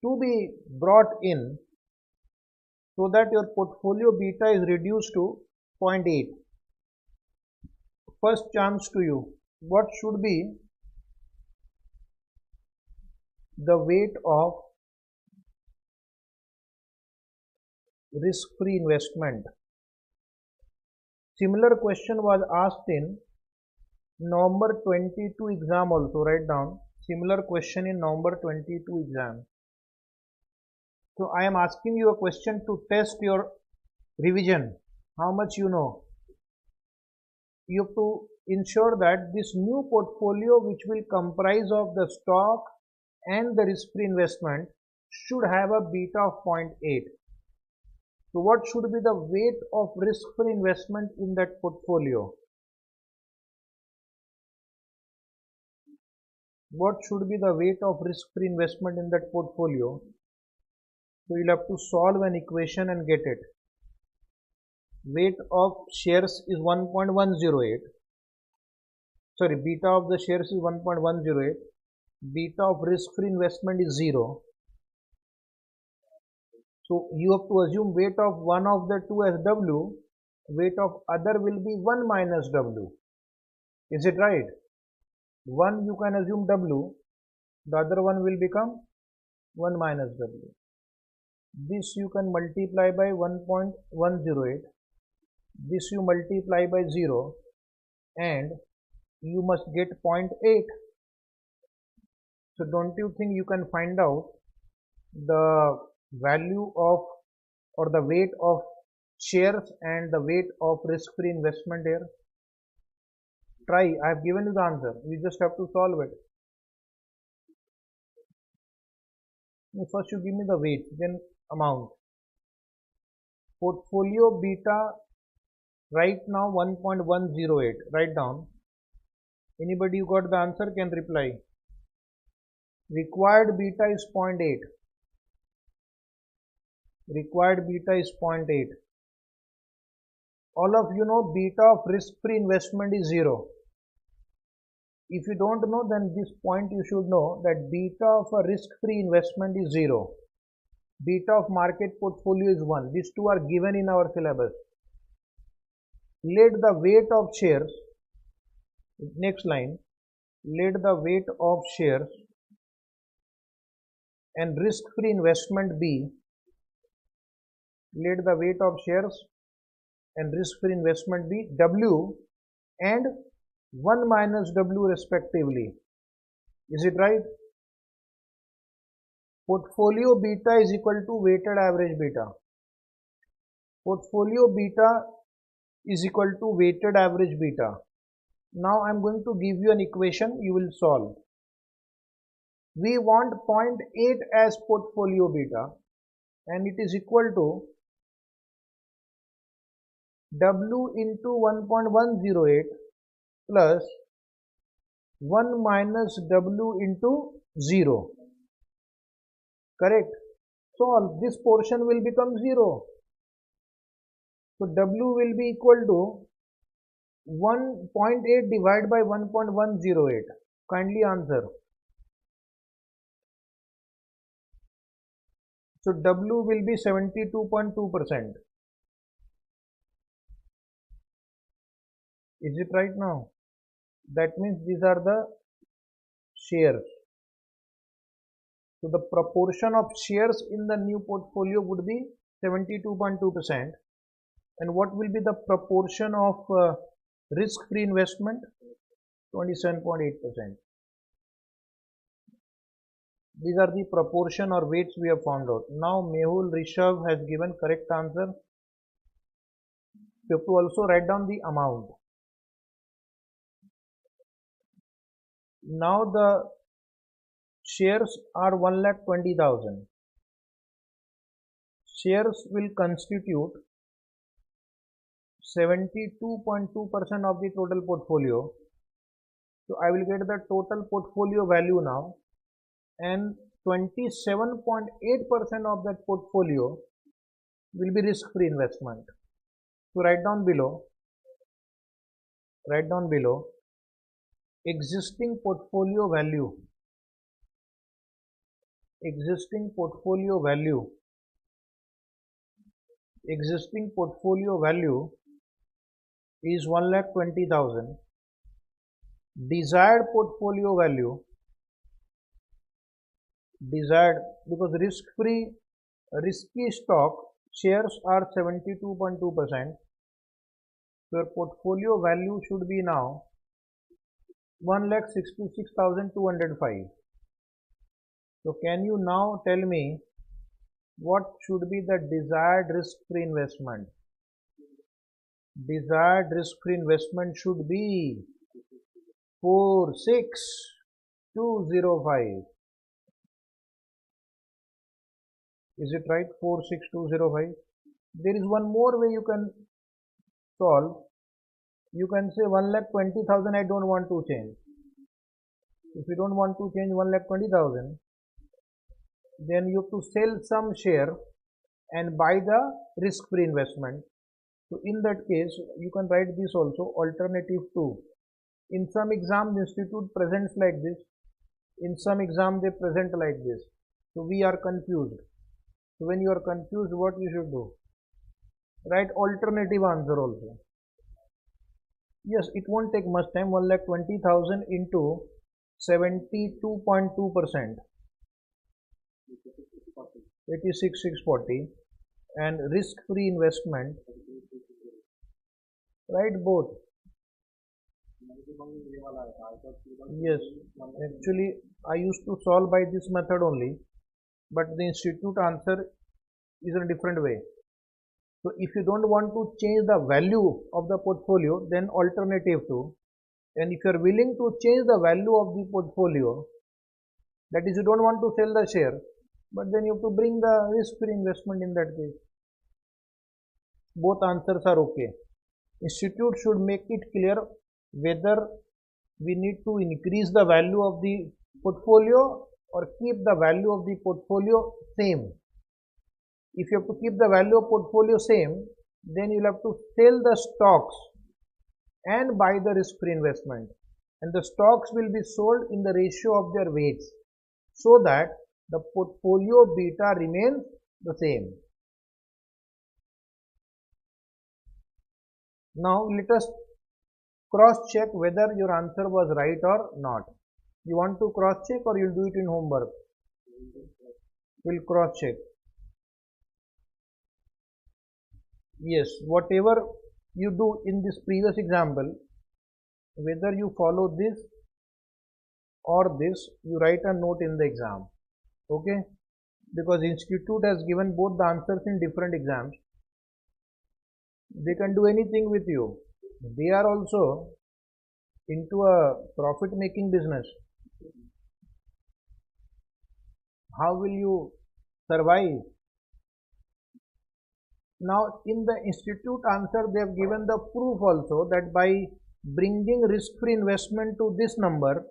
to be brought in so that your portfolio beta is reduced to 0.8? First chance to you. What should be the weight of risk-free investment? Similar question was asked in November 22 exam also. Write down similar question in November 22 exam. So I am asking you a question to test your revision, how much you know. You have to ensure that this new portfolio, which will comprise of the stock and the risk-free investment, should have a beta of 0.8. So what should be the weight of risk-free investment in that portfolio? What should be the weight of risk-free investment in that portfolio? So you'll have to solve an equation and get it. Weight of shares is 1.108. Sorry, beta of the shares is 1.108. Beta of risk-free investment is 0. So you have to assume weight of one of the two as W, weight of other will be 1 minus W. Is it right? One you can assume W, the other one will become 1 minus W. This you can multiply by 1.108. This you multiply by 0 and you must get 0.8. So don't you think you can find out the value of or the weight of shares and the weight of risk-free investment here? Try. I have given you the answer. You just have to solve it. First you give me the weight, then amount. Portfolio beta right now 1.108. Write down. Anybody who got the answer can reply. Required beta is 0.8. Required beta is 0.8. All of you know beta of risk-free investment is 0. If you don't know, then this point you should know that beta of a risk-free investment is 0. Beta of market portfolio is 1. These two are given in our syllabus. Let the weight of shares, next line, let the weight of shares and risk-free investment be, let the weight of shares and risk-free investment be W and 1 minus W respectively. Is it right? Portfolio beta is equal to weighted average beta. Portfolio beta is equal to weighted average beta. Now I am going to give you an equation you will solve. We want 0.8 as portfolio beta and it is equal to W into 1.108 plus 1 minus W into 0. Correct? So this portion will become 0. So W will be equal to 1.8 divided by 1.108. Kindly answer. So W will be 72.2%. Is it right now? That means these are the shares. So the proportion of shares in the new portfolio would be 72.2%. And what will be the proportion of risk-free investment? 27.8%. These are the proportion or weights we have found out. Now Mehul Rishabh has given correct answer. You have to also write down the amount. Now the shares are 1,20,000. Shares will constitute 72.2% of the total portfolio. So I will get the total portfolio value now, and 27.8% of that portfolio will be risk-free investment. So write down below existing portfolio value is 1,20,000. Desired portfolio value, because risky stock shares are 72.2%. So your portfolio value should be now 1,66,205. So can you now tell me what should be the desired risk-free investment? Desired risk-free investment should be 46205. Is it right? 46205. There is one more way you can solve. You can say 1,20,000 I don't want to change. If you don't want to change 1,20,000, then you have to sell some share and buy the risk-free investment. So in that case, you can write this also, alternative 2. In some exam, the institute presents like this. In some exam, they present like this. So we are confused. So when you are confused, what you should do? Write alternative answer also. Yes, it won't take much time. 1,20,000 into 72.2%. 86,640, and risk-free investment. Write both. Yes, actually I used to solve by this method only, but the institute answer is in a different way. So if you don't want to change the value of the portfolio, then alternative 2. And if you are willing to change the value of the portfolio, that is, you don't want to sell the share, but then you have to bring the risk-free investment in that case. Both answers are okay. Institute should make it clear whether we need to increase the value of the portfolio or keep the value of the portfolio same. If you have to keep the value of portfolio same, then you'll have to sell the stocks and buy the risk-free investment. and the stocks will be sold in the ratio of their weights so that the portfolio beta remains the same. Now let us cross check whether your answer was right or not. You want to cross check or you'll do it in homework? We'll cross check. Yes, whatever you do in this previous example, whether you follow this or this, you write a note in the exam. Okay? Because institute has given both the answers in different exams. They can do anything with you. They are also into a profit making business. How will you survive? Now in the institute answer they have given the proof also that by bringing risk-free investment to this number,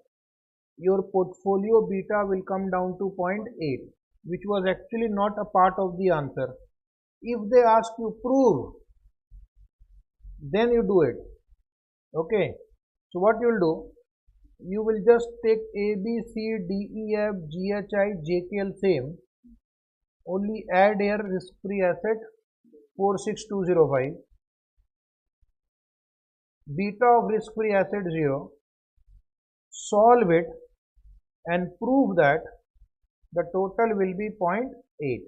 your portfolio beta will come down to 0.8, which was actually not a part of the answer. If they ask you prove, then you do it. Okay. So what you will do, you will just take A, B, C, D, E, F, G, H, I, J, K, L same. Only add here risk-free asset 46205. Beta of risk-free asset 0. Solve it and prove that the total will be 0.8.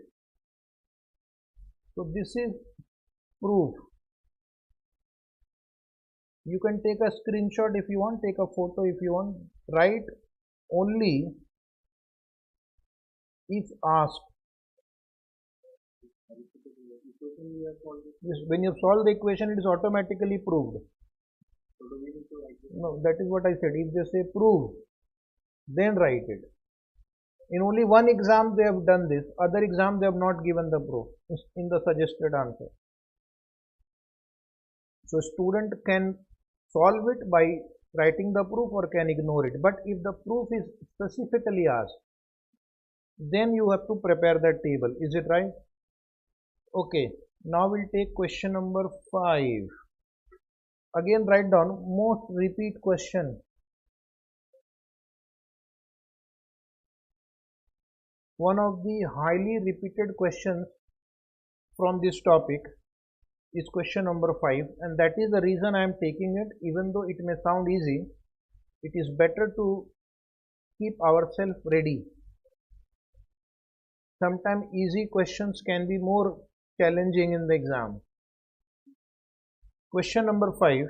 So this is proof. You can take a screenshot if you want, take a photo if you want, write only if asked. Yes, when you solve the equation, it is automatically proved. No, that is what I said. If they say prove, then write it. In only one exam they have done this, other exam they have not given the proof in the suggested answer. So student can solve it by writing the proof or can ignore it. But if the proof is specifically asked, then you have to prepare that table. Is it right? Okay. Now we'll take question number 5. Again write down most repeat question. One of the highly repeated questions from this topic is question number 5, and that is the reason I am taking it. Even though it may sound easy, it is better to keep ourselves ready. Sometimes easy questions can be more challenging in the exam. Question number 5.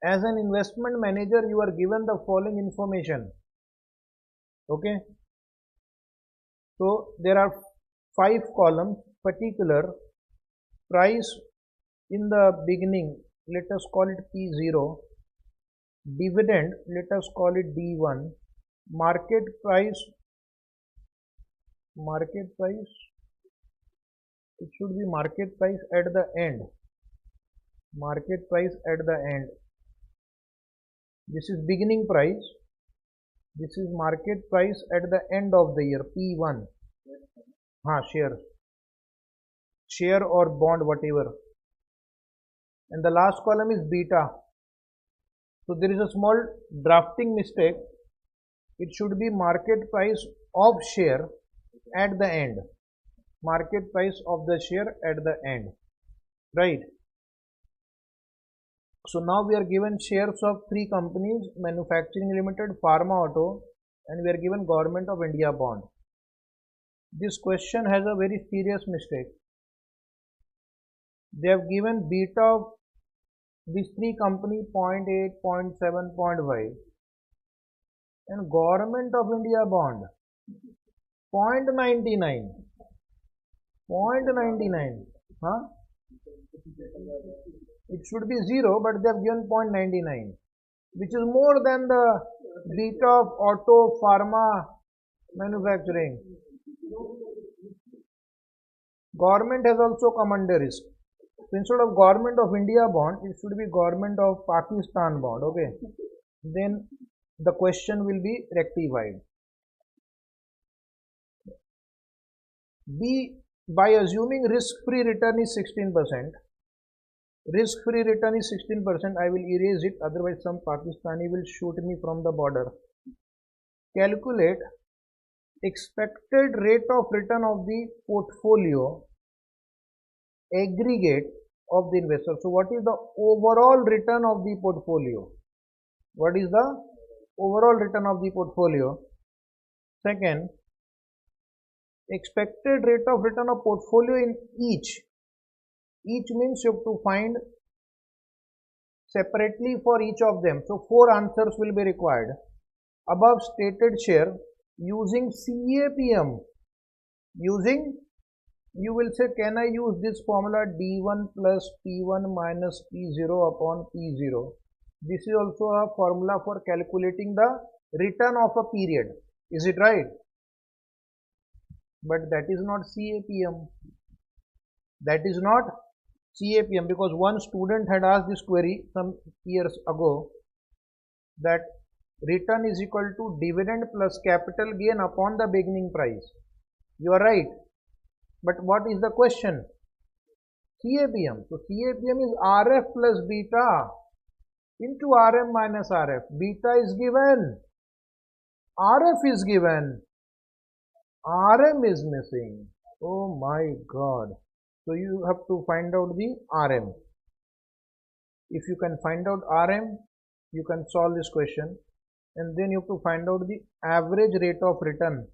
As an investment manager, you are given the following information. Okay. So there are 5 columns. Particular price in the beginning, let us call it P0. Dividend, let us call it D1. Market price, it should be market price at the end. Market price at the end. This is beginning price. This is market price at the end of the year, P1. Share or bond, whatever. And the last column is beta. So there is a small drafting mistake. It should be market price of share at the end. Market price of the share at the end. Right. So now we are given shares of 3 companies: Manufacturing Limited, Pharma Auto, and we are given Government of India bond. This question has a very serious mistake. They have given beta of these 3 companies 0.8, 0.7, 0.5, and Government of India bond 0.99. 0.99. It should be 0, but they have given 0.99, which is more than the beta of auto, pharma, manufacturing. Government has also come under risk. So instead of Government of India bond, it should be Government of Pakistan bond. Okay. Then the question will be rectified. B, by assuming risk-free return is 16%, Risk-free return is 16%. I will erase it, otherwise some Pakistani will shoot me from the border. Calculate expected rate of return of the portfolio aggregate of the investor. So what is the overall return of the portfolio? What is the overall return of the portfolio? Second, expected rate of return of portfolio in each. Each means you have to find separately for each of them. So 4 answers will be required. Above stated share using CAPM. Using, you will say, can I use this formula D1 plus P1 minus P0 upon P0? This is also a formula for calculating the return of a period. Is it right? But that is not CAPM. That is not CAPM, because one student had asked this query some years ago, that return is equal to dividend plus capital gain upon the beginning price. You are right. But what is the question? CAPM. So CAPM is RF plus beta into RM minus RF. Beta is given. RF is given. RM is missing. Oh my God. So you have to find out the RM. If you can find out RM, you can solve this question. And then you have to find out the average rate of return.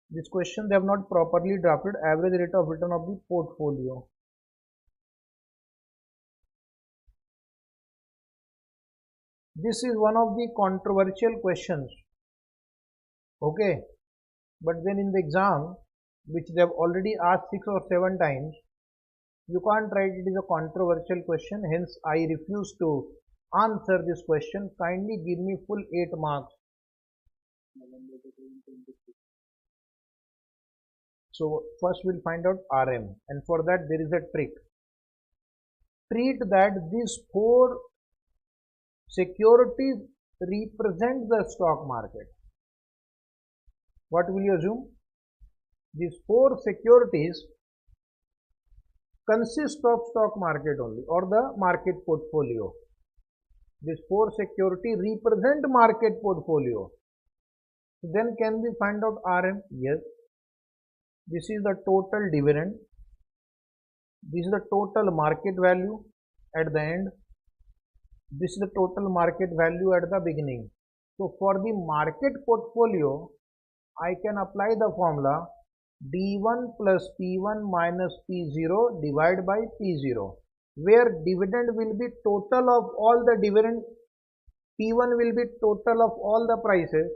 This question they have not properly drafted. Average rate of return of the portfolio. This is one of the controversial questions. Okay. But then in the exam, which they have already asked 6 or 7 times, you can't write it is a controversial question. Hence, I refuse to answer this question. Kindly give me full 8 marks. So first we'll find out RM, and for that there is a trick. Treat that these 4 securities represent the stock market. What will you assume? These 4 securities consist of stock market only, or the market portfolio. These 4 securities represent market portfolio. Then can we find out RM? Yes. This is the total dividend. This is the total market value at the end. This is the total market value at the beginning. So for the market portfolio, I can apply the formula D1 plus P1 minus P0 divided by P0, where dividend will be total of all the dividend, P1 will be total of all the prices,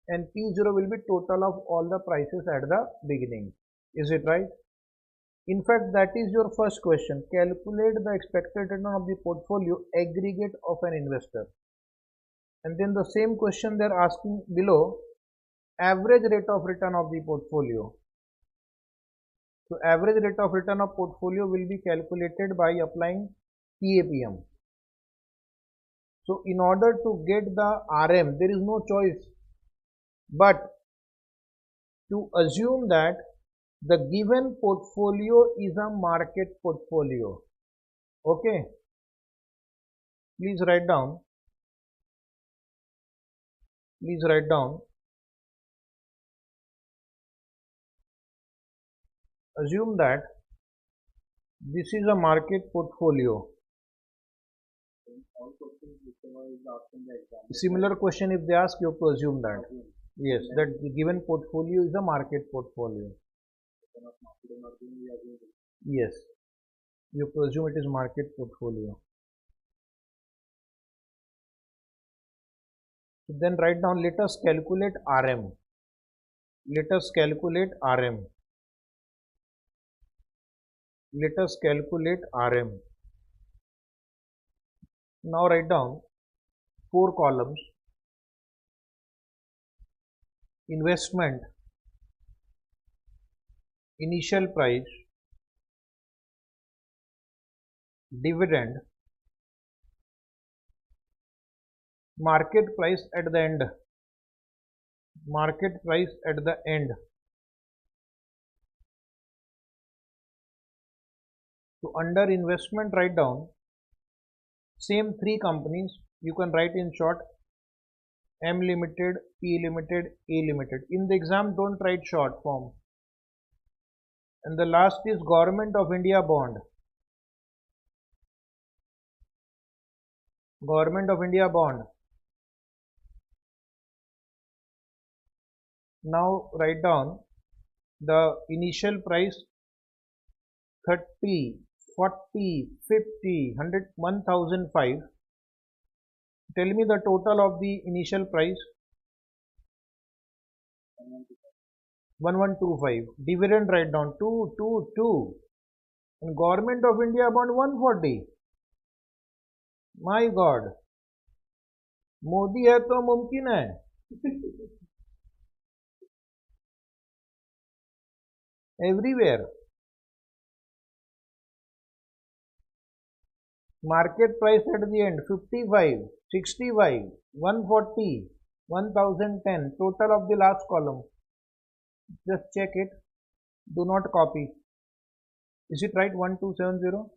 and P0 will be total of all the prices at the beginning. Is it right? In fact, that is your first question. Calculate the expected return of the portfolio aggregate of an investor. And then the same question they are asking below, average rate of return of the portfolio. So average rate of return of portfolio will be calculated by applying CAPM. So in order to get the RM, there is no choice but to assume that the given portfolio is a market portfolio. Okay. Please write down. Please write down. Assume that this is a market portfolio. Similar question if they ask, you have to assume that. Yes, that the given portfolio is a market portfolio. Yes, you have to assume it is market portfolio. So then write down, let us calculate RM. Let us calculate RM. Let us calculate RM. Now write down 4 columns. Investment, initial price, dividend, market price at the end. Market price at the end. So under investment, write down Same three companies, you can write in short M Limited, P Limited, A Limited. In the exam, don't write short form. And the last is Government of India bond. Government of India bond. Now write down the initial price 30, 40, 50, 100, 1005. Tell me the total of the initial price 1125. Dividend write down 222. And Government of India bond 140. My God, Modi है तो मुमकिन है. Everywhere. Market price at the end 55, 65, 140, 1010. Total of the last column. Just check it. Do not copy. Is it right? 1270.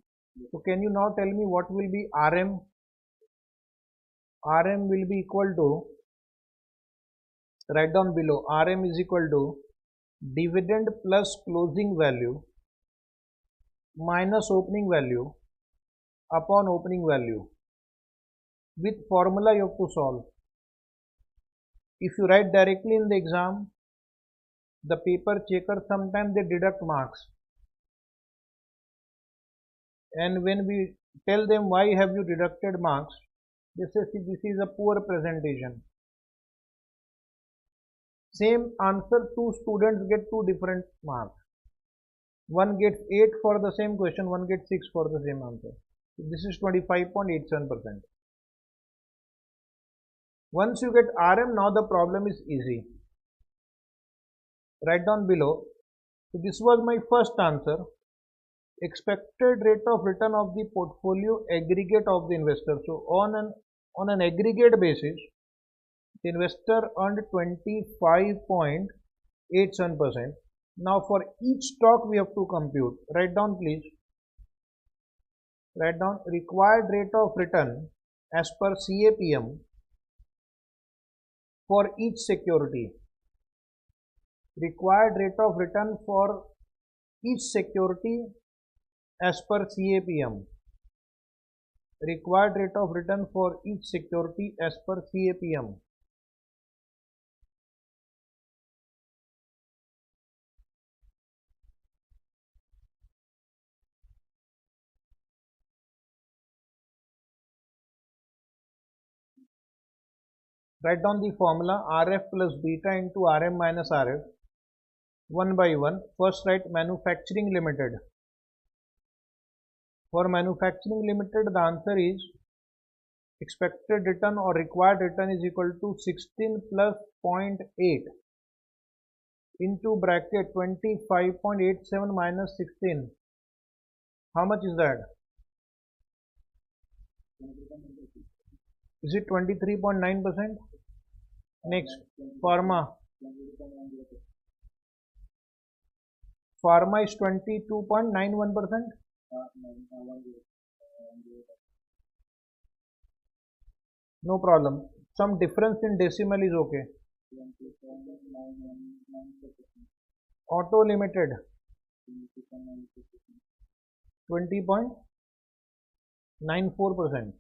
So can you now tell me what will be RM? RM will be equal to, write down below, RM is equal to dividend plus closing value minus opening value upon opening value. With formula you have to solve. If you write directly in the exam, the paper checker sometimes they deduct marks. And when we tell them why have you deducted marks, they say this is a poor presentation. Same answer, two students get two different marks. One gets 8 for the same question, one gets 6 for the same answer. So this is 25.87%. Once you get RM, now the problem is easy. Write down below. So this was my first answer. Expected rate of return of the portfolio aggregate of the investor. So on an aggregate basis, the investor earned 25.87%. Now for each stock we have to compute. Write down please. Write down required rate of return as per CAPM for each security. Required rate of return for each security as per CAPM. Required rate of return for each security as per CAPM. Write down the formula RF plus beta into RM minus RF. One by one. First write manufacturing limited. For manufacturing limited, the answer is expected return or required return is equal to 16 plus 0.8 into bracket 25.87 minus 16. How much is that? Is it 23.9%? Next, pharma. Pharma is 22.91%. No problem. Some difference in decimal is okay. Auto limited 20.94%.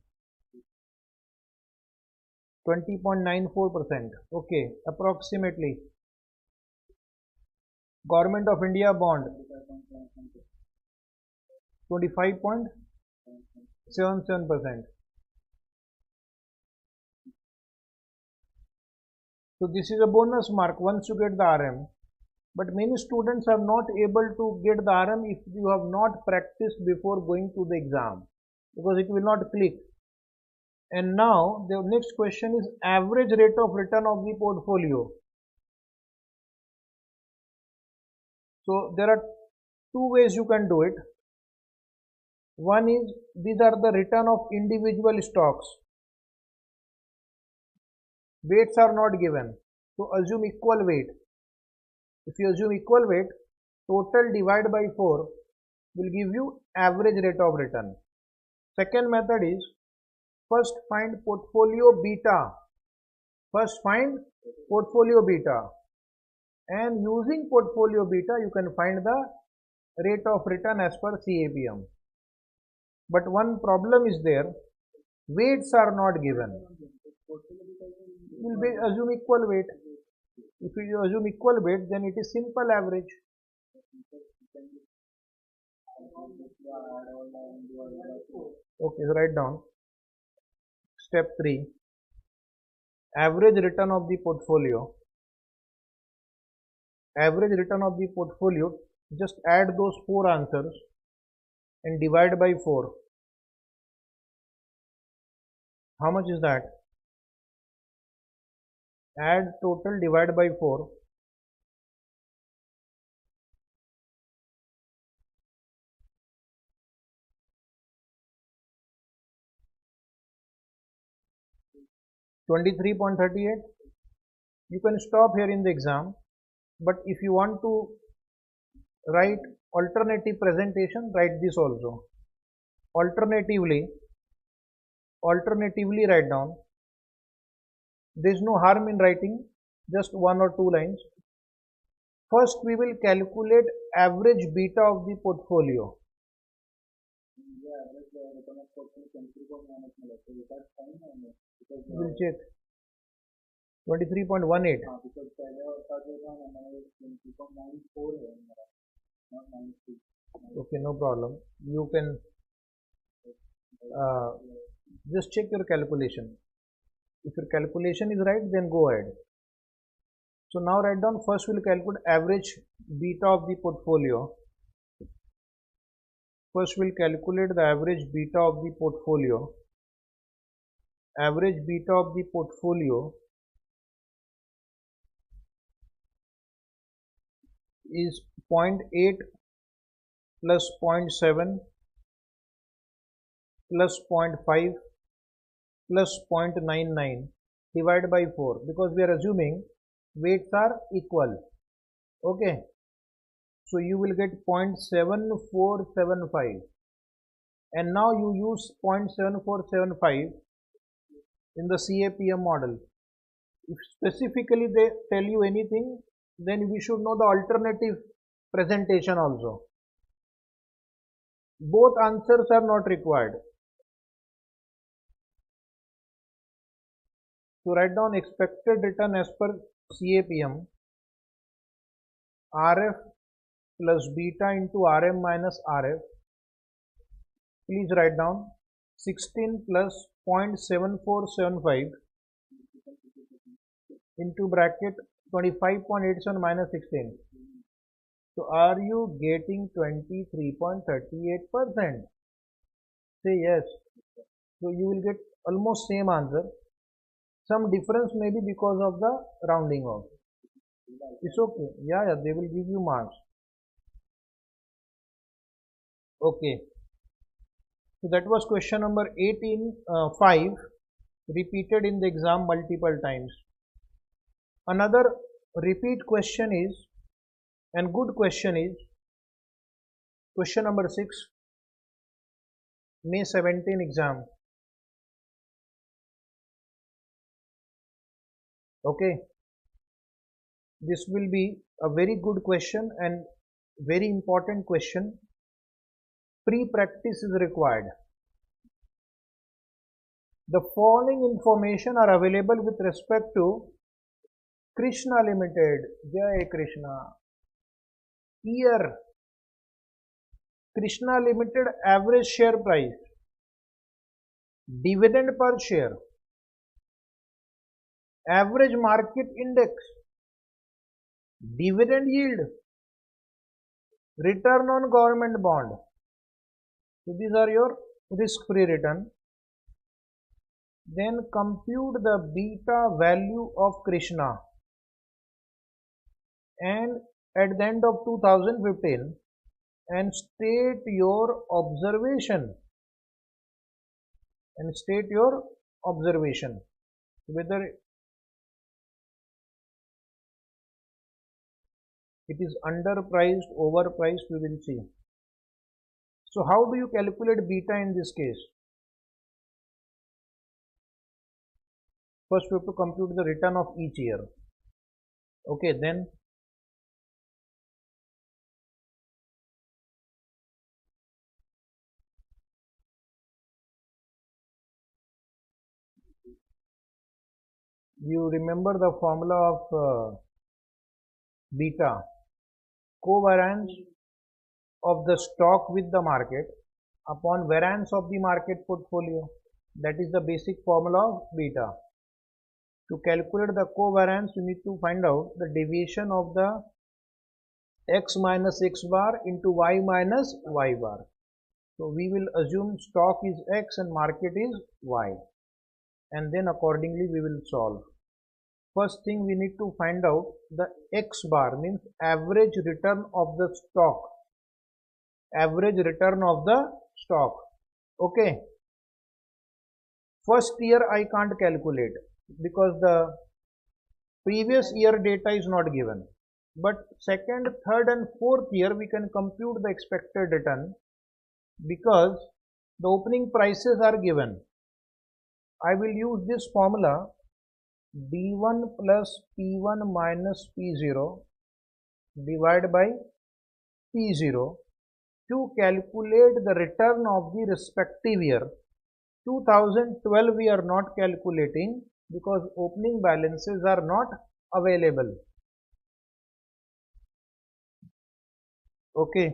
20.94%. Okay, approximately. Government of India bond 25.77%. So this is a bonus mark once you get the RM. But many students are not able to get the RM if you have not practiced before going to the exam, because it will not click. And now the next question is average rate of return of the portfolio. So there are two ways you can do it. One is, these are the return of individual stocks. Weights are not given. So assume equal weight. If you assume equal weight, total divided by 4 will give you average rate of return. Second method is, First find portfolio beta. First find portfolio beta. And using portfolio beta, you can find the rate of return as per CAPM. But one problem is there, weights are not given. You will assume equal weight. If you assume equal weight, then it is simple average. Okay, so write down. Step 3. Average return of the portfolio. Average return of the portfolio, just add those 4 answers and divide by 4. How much is that? Add total, divide by 4. $23.38. You can stop here in the exam, but if you want to write alternative presentation, write this also. Alternatively write down. There is no harm in writing just 1 or 2 lines. First we will calculate average beta of the portfolio. We'll check. 23.18. Okay, no problem. You can just check your calculation. If your calculation is right, then go ahead. So now write down, first we'll calculate average beta of the portfolio. First we'll calculate the average beta of the portfolio. Average beta of the portfolio is 0.8 plus 0.7 plus 0.5 plus 0.99 divided by 4, because we are assuming weights are equal. Okay, so you will get 0.7475, and now you use 0.7475 in the CAPM model. If specifically they tell you anything, then we should know the alternative presentation also. Both answers are not required. So write down expected return as per CAPM, RF plus beta into RM minus RF. Please write down 16 plus 0.7475 into bracket 25.87 minus 16. So are you getting 23.38%? Say yes. So you will get almost same answer. Some difference may be because of the rounding off. It's okay. Yeah, they will give you marks. Okay. So that was question number 5, repeated in the exam multiple times. Another repeat question is, and good question is, question number 6, May 17 exam. Okay, this will be a very good question and very important question. Pre-practice is required. The following information are available with respect to Krishna Limited. Jai Krishna. Year, Krishna Limited average share price, dividend per share, average market index, dividend yield, return on government bond. So these are your risk-free return. Then compute the beta value of Krishna, and at the end of 2015, and state your observation. Whether it is underpriced, overpriced, we will see. So how do you calculate beta in this case? First we have to compute the return of each year. Okay, then you remember the formula of beta, covariance of the stock with the market upon variance of the market portfolio. That is the basic formula of beta. To calculate the covariance, you need to find out the deviation of the x minus x bar into y minus y bar. So we will assume stock is x and market is y, and then accordingly we will solve. First thing we need to find out the x bar, means average return of the stock. Average return of the stock. Okay. First year I can't calculate because the previous year data is not given. But second, third and fourth year we can compute the expected return because the opening prices are given. I will use this formula D1 plus P1 minus P0 divided by P0 to calculate the return of the respective year. 2012 we are not calculating because opening balances are not available. Okay.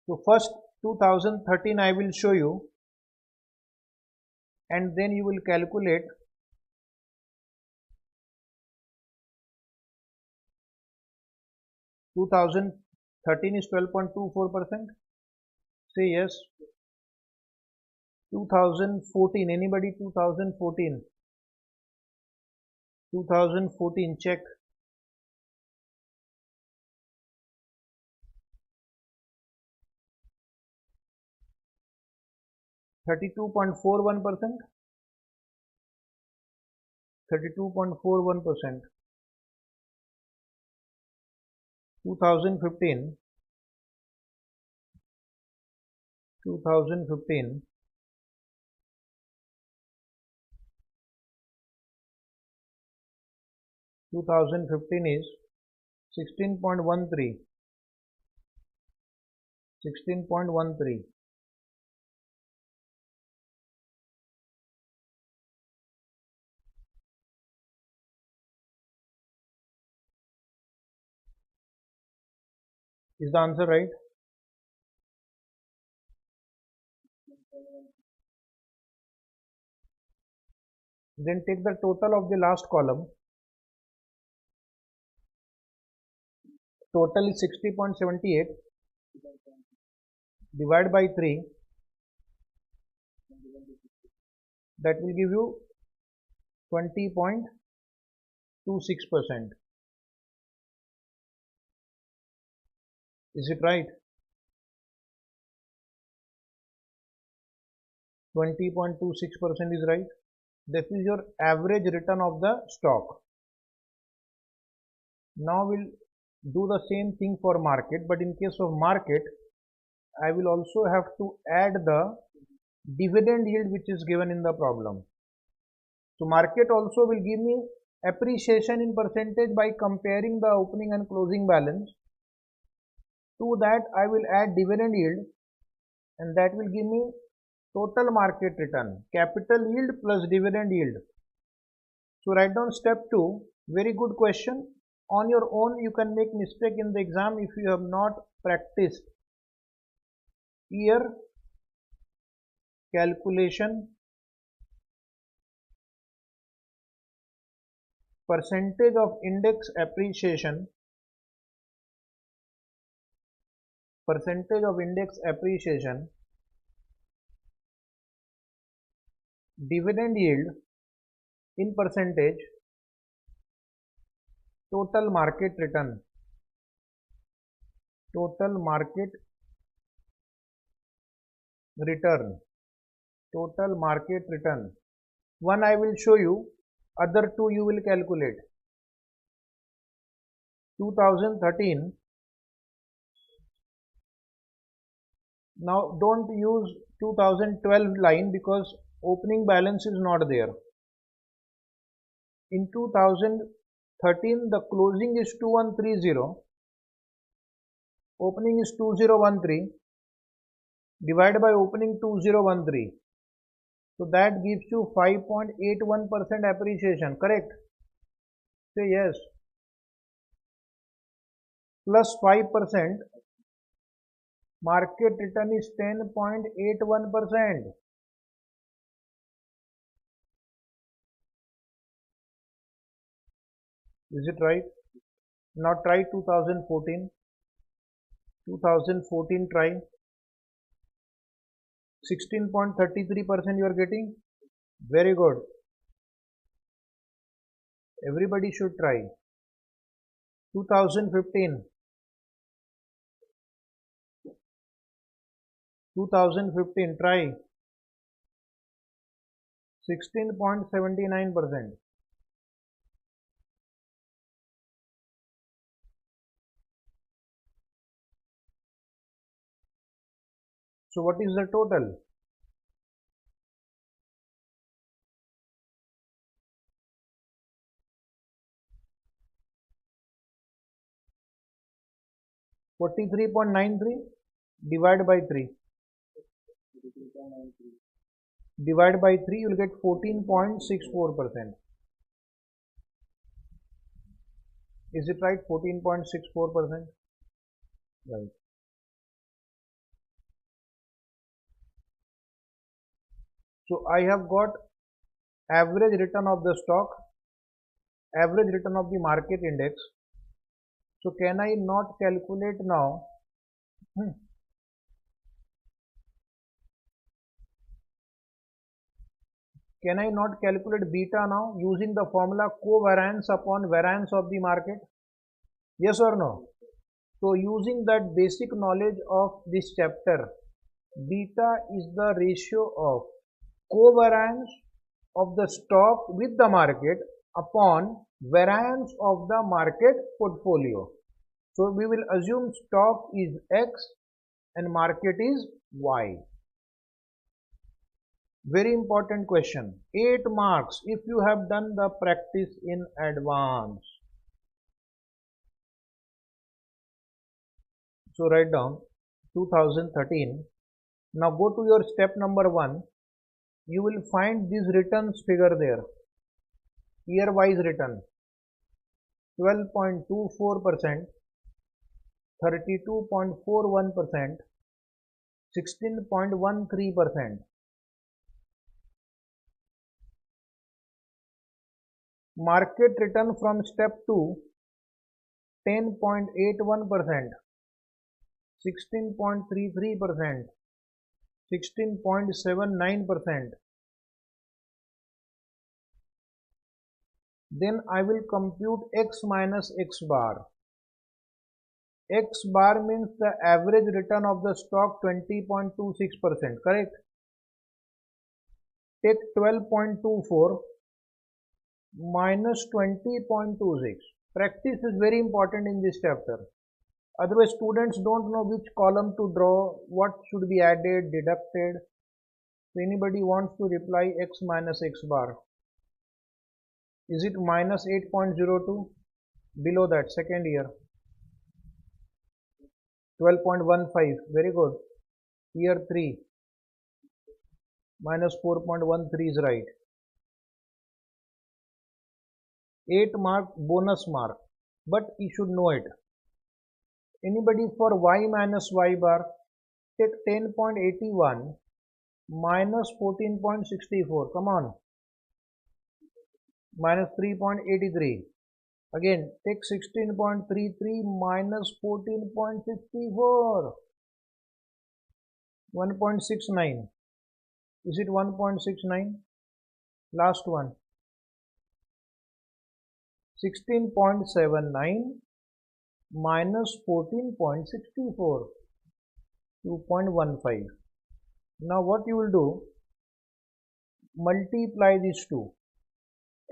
So first 2013 I will show you, and then you will calculate (2013) is 12.24%. Say yes. 2014, anybody? 2014. 2014, check. 32.41%. 32.41%. 2015. 2015. 2015 is 16.13. 16.13. Is the answer right? Then take the total of the last column. Total is 60.78. Divide by 3. That will give you 20.26%. Is it right? 20.26% is right. This is your average return of the stock. Now we'll do the same thing for market, but in case of market, I will also have to add the dividend yield which is given in the problem. So market also will give me appreciation in percentage by comparing the opening and closing balance. To that I will add dividend yield, and that will give me total market return, capital yield plus dividend yield. So write down step 2. Very good question. On your own you can make mistake in the exam if you have not practiced. Year calculation, percentage of index appreciation, percentage of index appreciation, dividend yield in percentage, total market return, total market return, total market return. One I will show you, other two you will calculate. 2013. Now don't use 2012 line because opening balance is not there. In 2013 the closing is 2130, opening is 2013, divided by opening 2013. So that gives you 5.81% appreciation, correct? Say yes. Plus 5%, market return is 10.81%. Is it right? Now try 2014. 2014 try. 16.33% you are getting. Very good. Everybody should try. 2015. 2015 try. 16.79%. So what is the total? $43.93 divided by 3. Divide by 3, you will get 14.64%. Is it right? 14.64%. Right. So I have got average return of the stock, average return of the market index. So can I not calculate now? Can I not calculate beta now using the formula covariance upon variance of the market? Yes or no? So using that basic knowledge of this chapter, beta is the ratio of covariance of the stock with the market upon variance of the market portfolio. So we will assume stock is X and market is Y. Very important question. 8 marks if you have done the practice in advance. So write down 2013. Now go to your step number 1. You will find these returns figure there. Year wise return 12.24%, 32.41%, 16.13%. Market return from step 2 10.81%, 16.33%, 16.79%. Then I will compute X minus X bar. X bar means the average return of the stock 20.26%, correct? Take 12.24 minus 20.26. Practice is very important in this chapter. Otherwise students don't know which column to draw, what should be added, deducted. So anybody wants to reply X minus X bar. Is it minus 8.02? Below that, second year. 12.15. Very good. Year 3. Minus 4.13 is right. 8 mark bonus mark. But you should know it. Anybody for Y minus Y bar? Take 10.81 minus 14.64. Come on. Minus 3.83. Again, take 16.33 minus 14.64. 1.69. Is it 1.69? Last one. 16.79 minus 14.64. 2.15. Now what you will do? Multiply these two.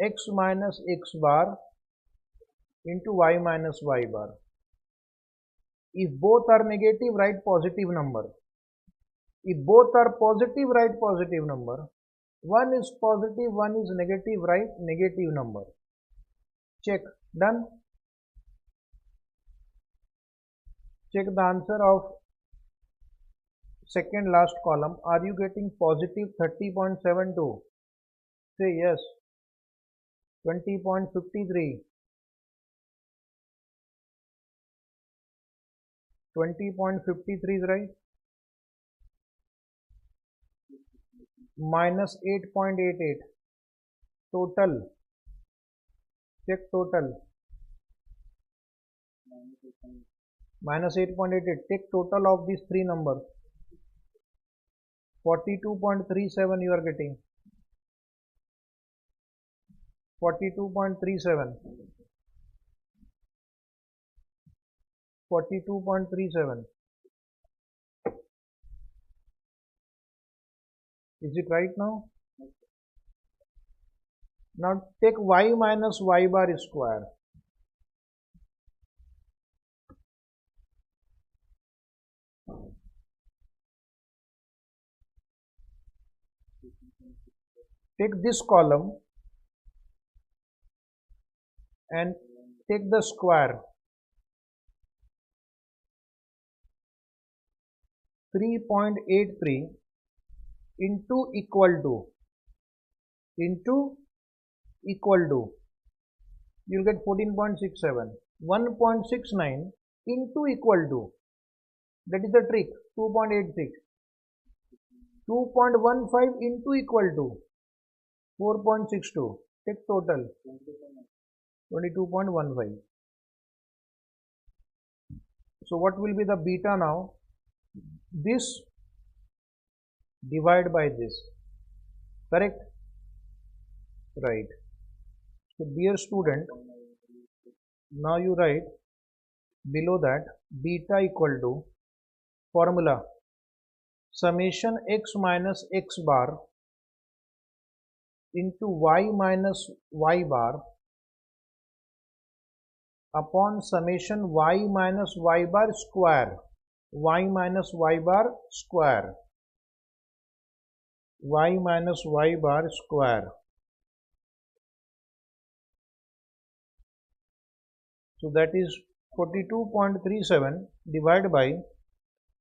X minus X bar into Y minus Y bar. If both are negative, write positive number. If both are positive, write positive number. One is positive, one is negative, write negative number. Check. Done. Check the answer of second last column. Are you getting positive 30.72? Say yes. 20.53. 20.53 is right. Minus 8.88. Total. Check total. Minus 8.88. Take total of these three numbers. 42.37 you are getting. 42.37. 42.37. Is it right now? Now take y minus y bar square. Take this column and take the square. 3.83 into equal to you'll get 14.67. 1.69 into equal to, that is the trick, 2.86. 2.15 into equal to 4.62. Take total 22.15. So what will be the beta now? This divide by this. Correct? Right. So dear student, now you write below that beta equal to formula summation x minus x bar into y minus y bar upon summation y minus y bar square. Y minus y bar square. Y minus y bar square. So that is 42.37 divided by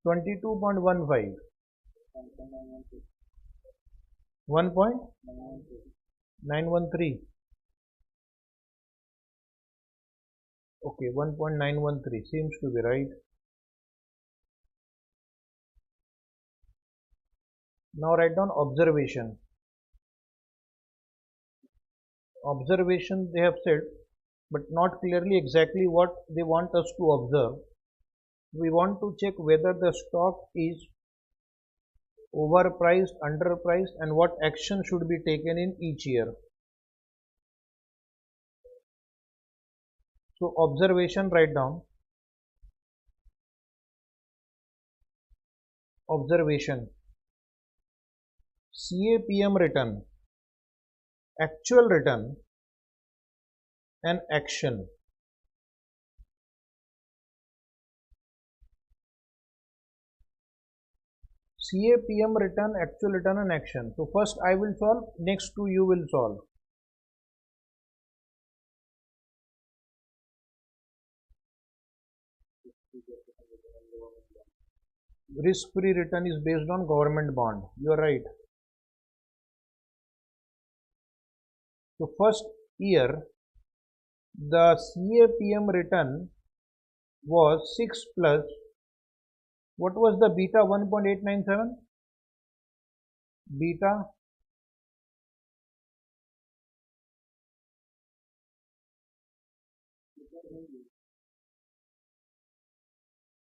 22.15. 1.913. Okay, 1.913 seems to be right. Now write down observation. Observation they have said, but not clearly exactly what they want us to observe. We want to check whether the stock is overpriced, underpriced, and what action should be taken in each year. So observation, write down. Observation. CAPM return, actual return, and action. CAPM return, actual return, and action. So first I will solve, next two you will solve. Risk-free return is based on government bond. You are right. So first year the CAPM return was 6 plus, what was the beta? 1.897. Beta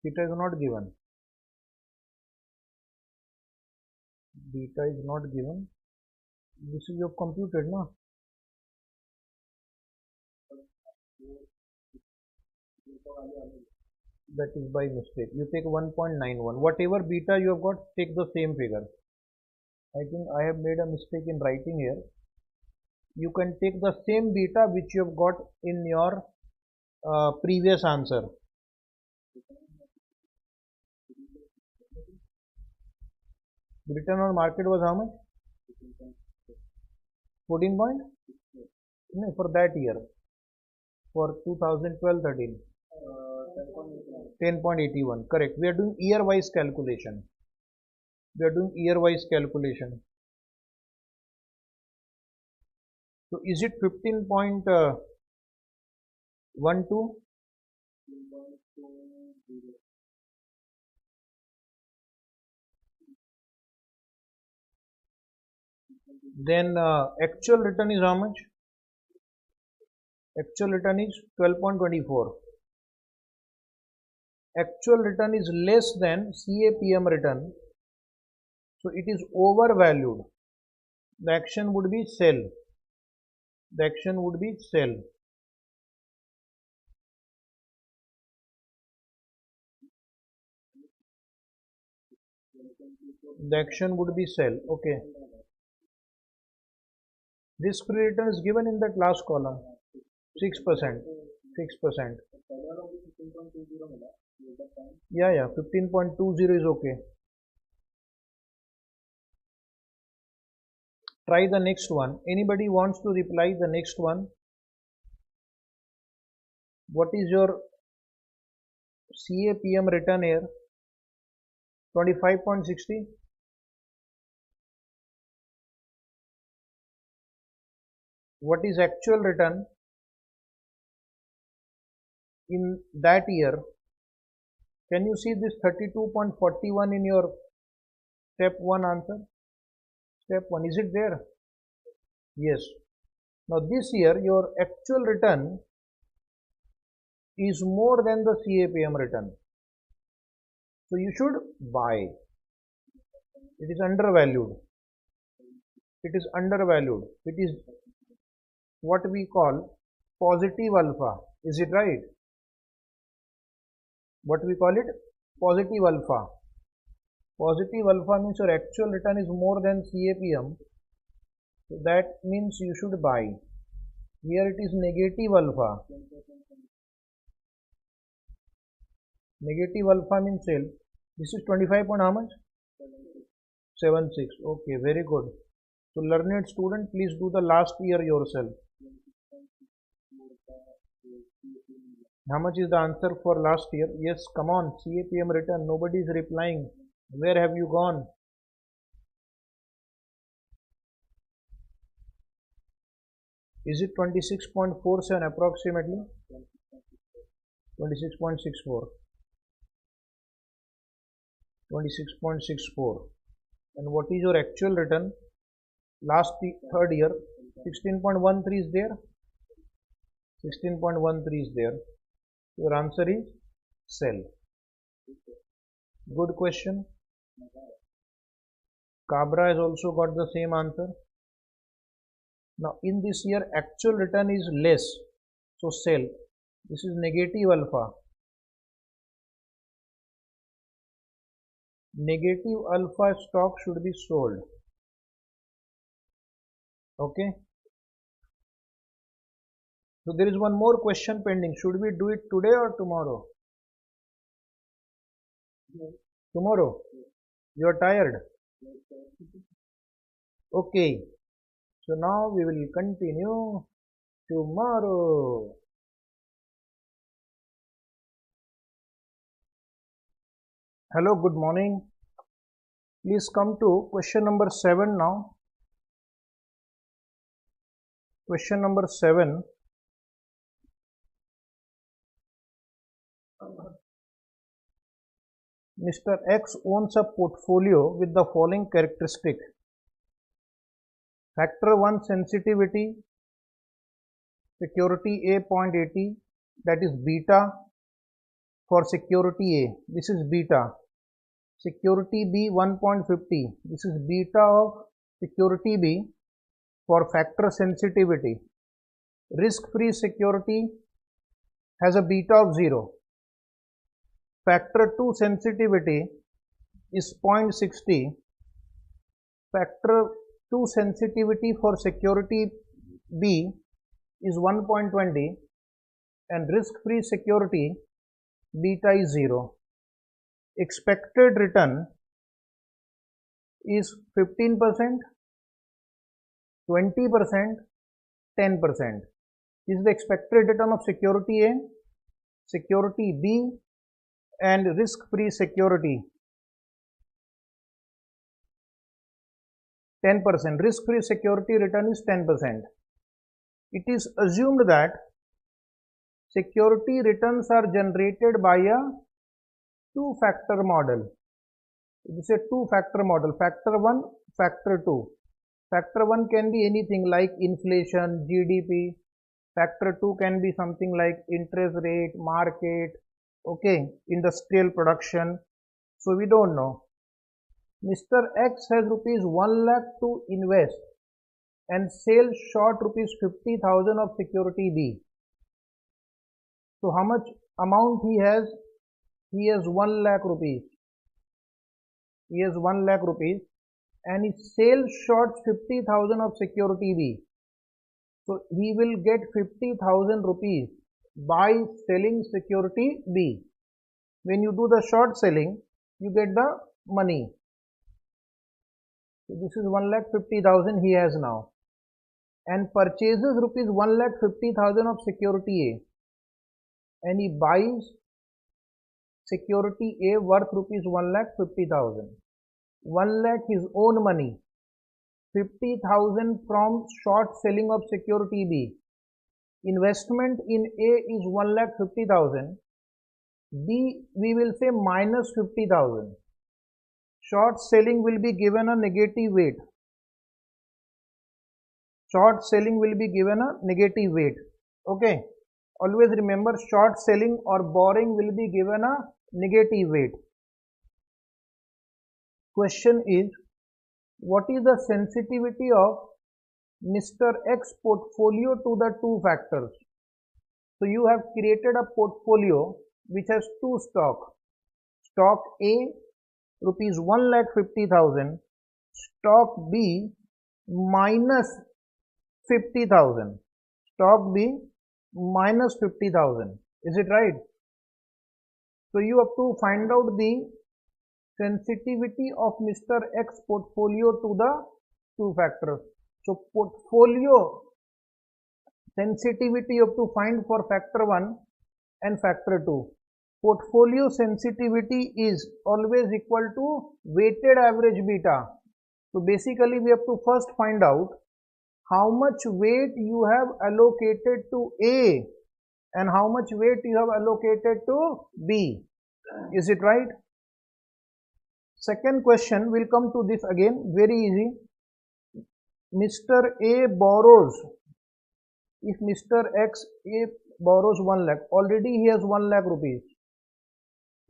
is not given. Beta is not given. This is your computed, no? That is by mistake. You take 1.91. Whatever beta you have got, take the same figure. I think I have made a mistake in writing here. You can take the same beta which you have got in your previous answer. Return on market was how much? 14 point? No, for that year. For 2012-13. 10.81. Correct. We are doing year-wise calculation. So is it 15.12? Then actual return is how much? Actual return is 12.24. Actual return is less than CAPM return. So it is overvalued. The action would be sell. The action would be sell. The action would be sell. Okay. Risk-free return is given in that last column. 6%. 6%. Yeah. 15.20 is okay. Try the next one. Anybody wants to reply the next one? What is your CAPM return here? 25.60. What is actual return in that year? Can you see this 32.41 in your step 1 answer? Step 1, is it there? Yes. Now this year your actual return is more than the CAPM return. So you should buy. It is undervalued. It is undervalued. It is what we call positive alpha. Is it right? What we call it? Positive alpha. Positive alpha means your actual return is more than CAPM. So that means you should buy. Here it is negative alpha. Negative alpha means sell. This is 25 point how much? 76. Okay, very good. So learned student, please do the last year yourself. How much is the answer for last year? Yes, come on. CAPM return. Nobody is replying. Where have you gone? Is it 26.47 approximately? 26.64. 26.64. And what is your actual return? Last third year, 16.13 is there. 16.13 is there. Your answer is sell. Good question. Cabra has also got the same answer. Now in this year actual return is less, so sell. This is negative alpha. Negative alpha stock should be sold. Okay. So there is one more question pending. Should we do it today or tomorrow? Tomorrow. You are tired? Okay. So now we will continue tomorrow. Hello, good morning. Please come to question number 7 now. Question number 7. Mr. X owns a portfolio with the following characteristic. Factor 1 sensitivity, security A 0.80, that is beta for security A. This is beta. Security B 1.50. This is beta of security B for factor sensitivity. Risk-free security has a beta of 0. Factor 2 sensitivity is 0.60. Factor 2 sensitivity for security B is 1.20 and risk-free security beta is 0. Expected return is 15%, 20%, 10%. This is the expected return of security A, security B, and risk-free security. 10%. Risk-free security return is 10%. It is assumed that security returns are generated by a two-factor model. It is a two-factor model, factor 1, factor 2. Factor 1 can be anything like inflation, GDP. Factor 2 can be something like interest rate, market, okay, industrial production. So we don't know. Mr. X has rupees 1 lakh to invest and sell short rupees 50,000 of security B. So how much amount he has? He has 1 lakh rupees. He has 1 lakh rupees and he sells short 50,000 of security B. So he will get 50,000 rupees by selling security B. When you do the short selling, you get the money. So this is 1,50,000 he has now, and purchases rupees 1,50,000 of security A, and he buys security A worth rupees 1,50,000. 1 lakh his own money, 50,000 from short selling of security B. Investment in A is 1,50,000. B we will say minus 50,000. Short selling will be given a negative weight. Short selling will be given a negative weight. Okay. Always remember, short selling or borrowing will be given a negative weight. Question is, what is the sensitivity of Mr. X portfolio to the two factors? So you have created a portfolio which has two stocks. Stock A rupees 1,50,000, stock B minus 50,000, stock B minus 50,000. Is it right? So you have to find out the sensitivity of Mr. X portfolio to the two factors. So portfolio sensitivity you have to find for factor 1 and factor 2. Portfolio sensitivity is always equal to weighted average beta. So basically we have to first find out how much weight you have allocated to A and how much weight you have allocated to B. Is it right? Second question will come to this again, very easy. Mr. A borrows, if Mr. X A borrows 1 lakh, already he has 1 lakh rupees.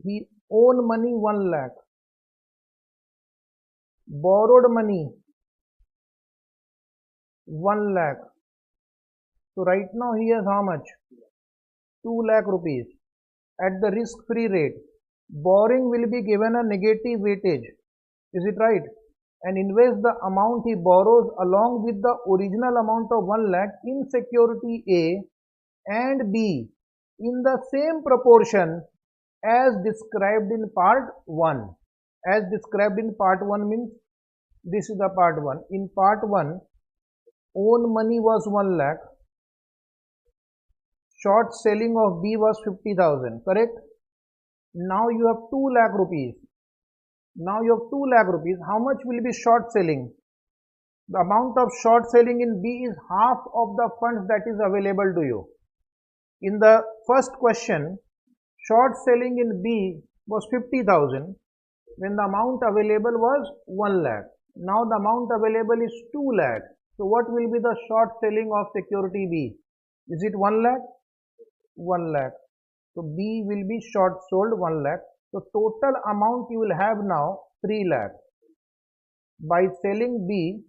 He own money 1 lakh, borrowed money 1 lakh. So right now he has how much? 2 lakh rupees at the risk-free rate. Borrowing will be given a negative weightage. Is it right? And invest the amount he borrows along with the original amount of 1 lakh in security A and B in the same proportion as described in part 1. As described in part 1 means this is the part 1. In part 1, own money was 1 lakh. Short selling of B was 50,000, correct? Now you have 2 lakh rupees. Now you have 2 lakh rupees. How much will be short selling? The amount of short selling in B is half of the funds that is available to you. In the first question, short selling in B was 50,000 when the amount available was 1 lakh. Now the amount available is 2 lakh. So what will be the short selling of security B? Is it 1 lakh? 1 lakh. So B will be short sold 1 lakh. So total amount you will have now 3 lakh. By selling B,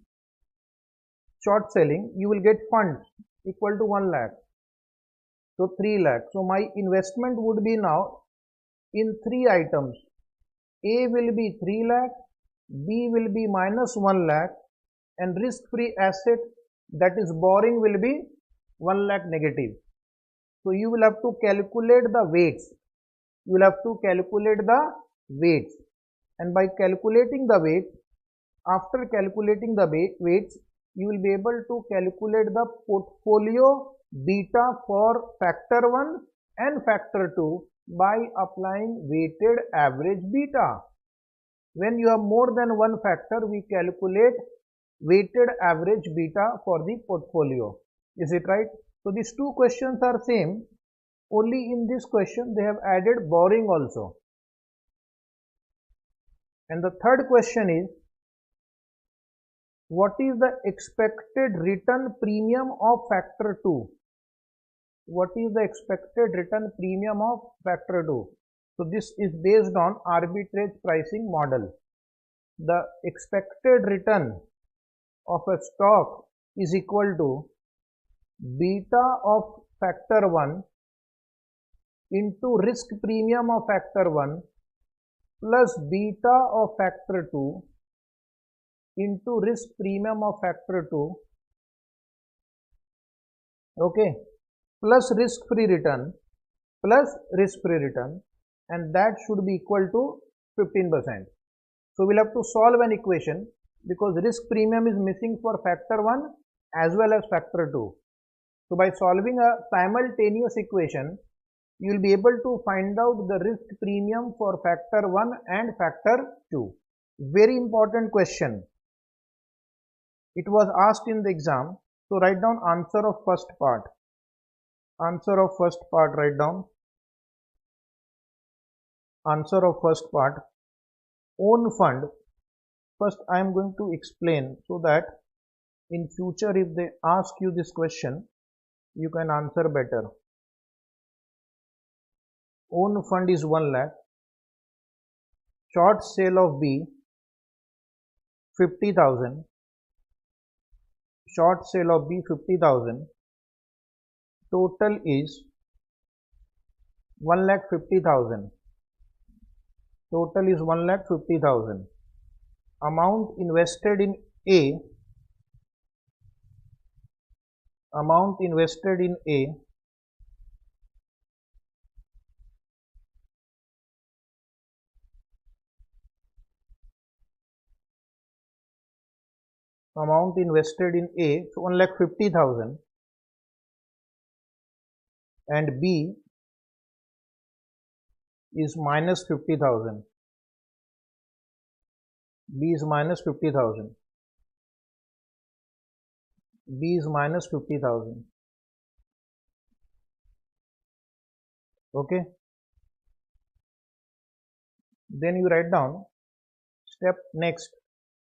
short selling, you will get funds equal to 1 lakh. So 3 lakh. So my investment would be now in 3 items. A will be 3 lakh, B will be minus 1 lakh, and risk-free asset, that is borrowing, will be 1 lakh negative. So you will have to calculate the weights. You will have to calculate the weights. And by calculating the weights, after calculating the weights, you will be able to calculate the portfolio beta for factor 1 and factor 2 by applying weighted average beta. When you have more than one factor, we calculate weighted average beta for the portfolio. Is it right? So these two questions are same. Only in this question they have added borrowing also. And the third question is, what is the expected return premium of factor 2? What is the expected return premium of factor 2? So this is based on arbitrage pricing model. The expected return of a stock is equal to beta of factor 1 into risk premium of factor 1 plus beta of factor 2 into risk premium of factor 2, okay, plus risk free return, and that should be equal to 15%. So we'll have to solve an equation because risk premium is missing for factor 1 as well as factor 2. So by solving a simultaneous equation, you will be able to find out the risk premium for factor 1 and factor 2. Very important question. It was asked in the exam. So write down answer of first part. Answer of first part, write down. Answer of first part. Own fund. First I am going to explain so that in future if they ask you this question, you can answer better. Own fund is 1 lakh. Short sale of B 50,000. Short sale of B 50,000. Total is 1,50,000. Total is 1,50,000. Amount invested in A. Amount invested in A amount invested in A, so 1,50,000, and B is minus 50,000. B is minus 50,000. B is minus 50,000. Okay. Then you write down step next.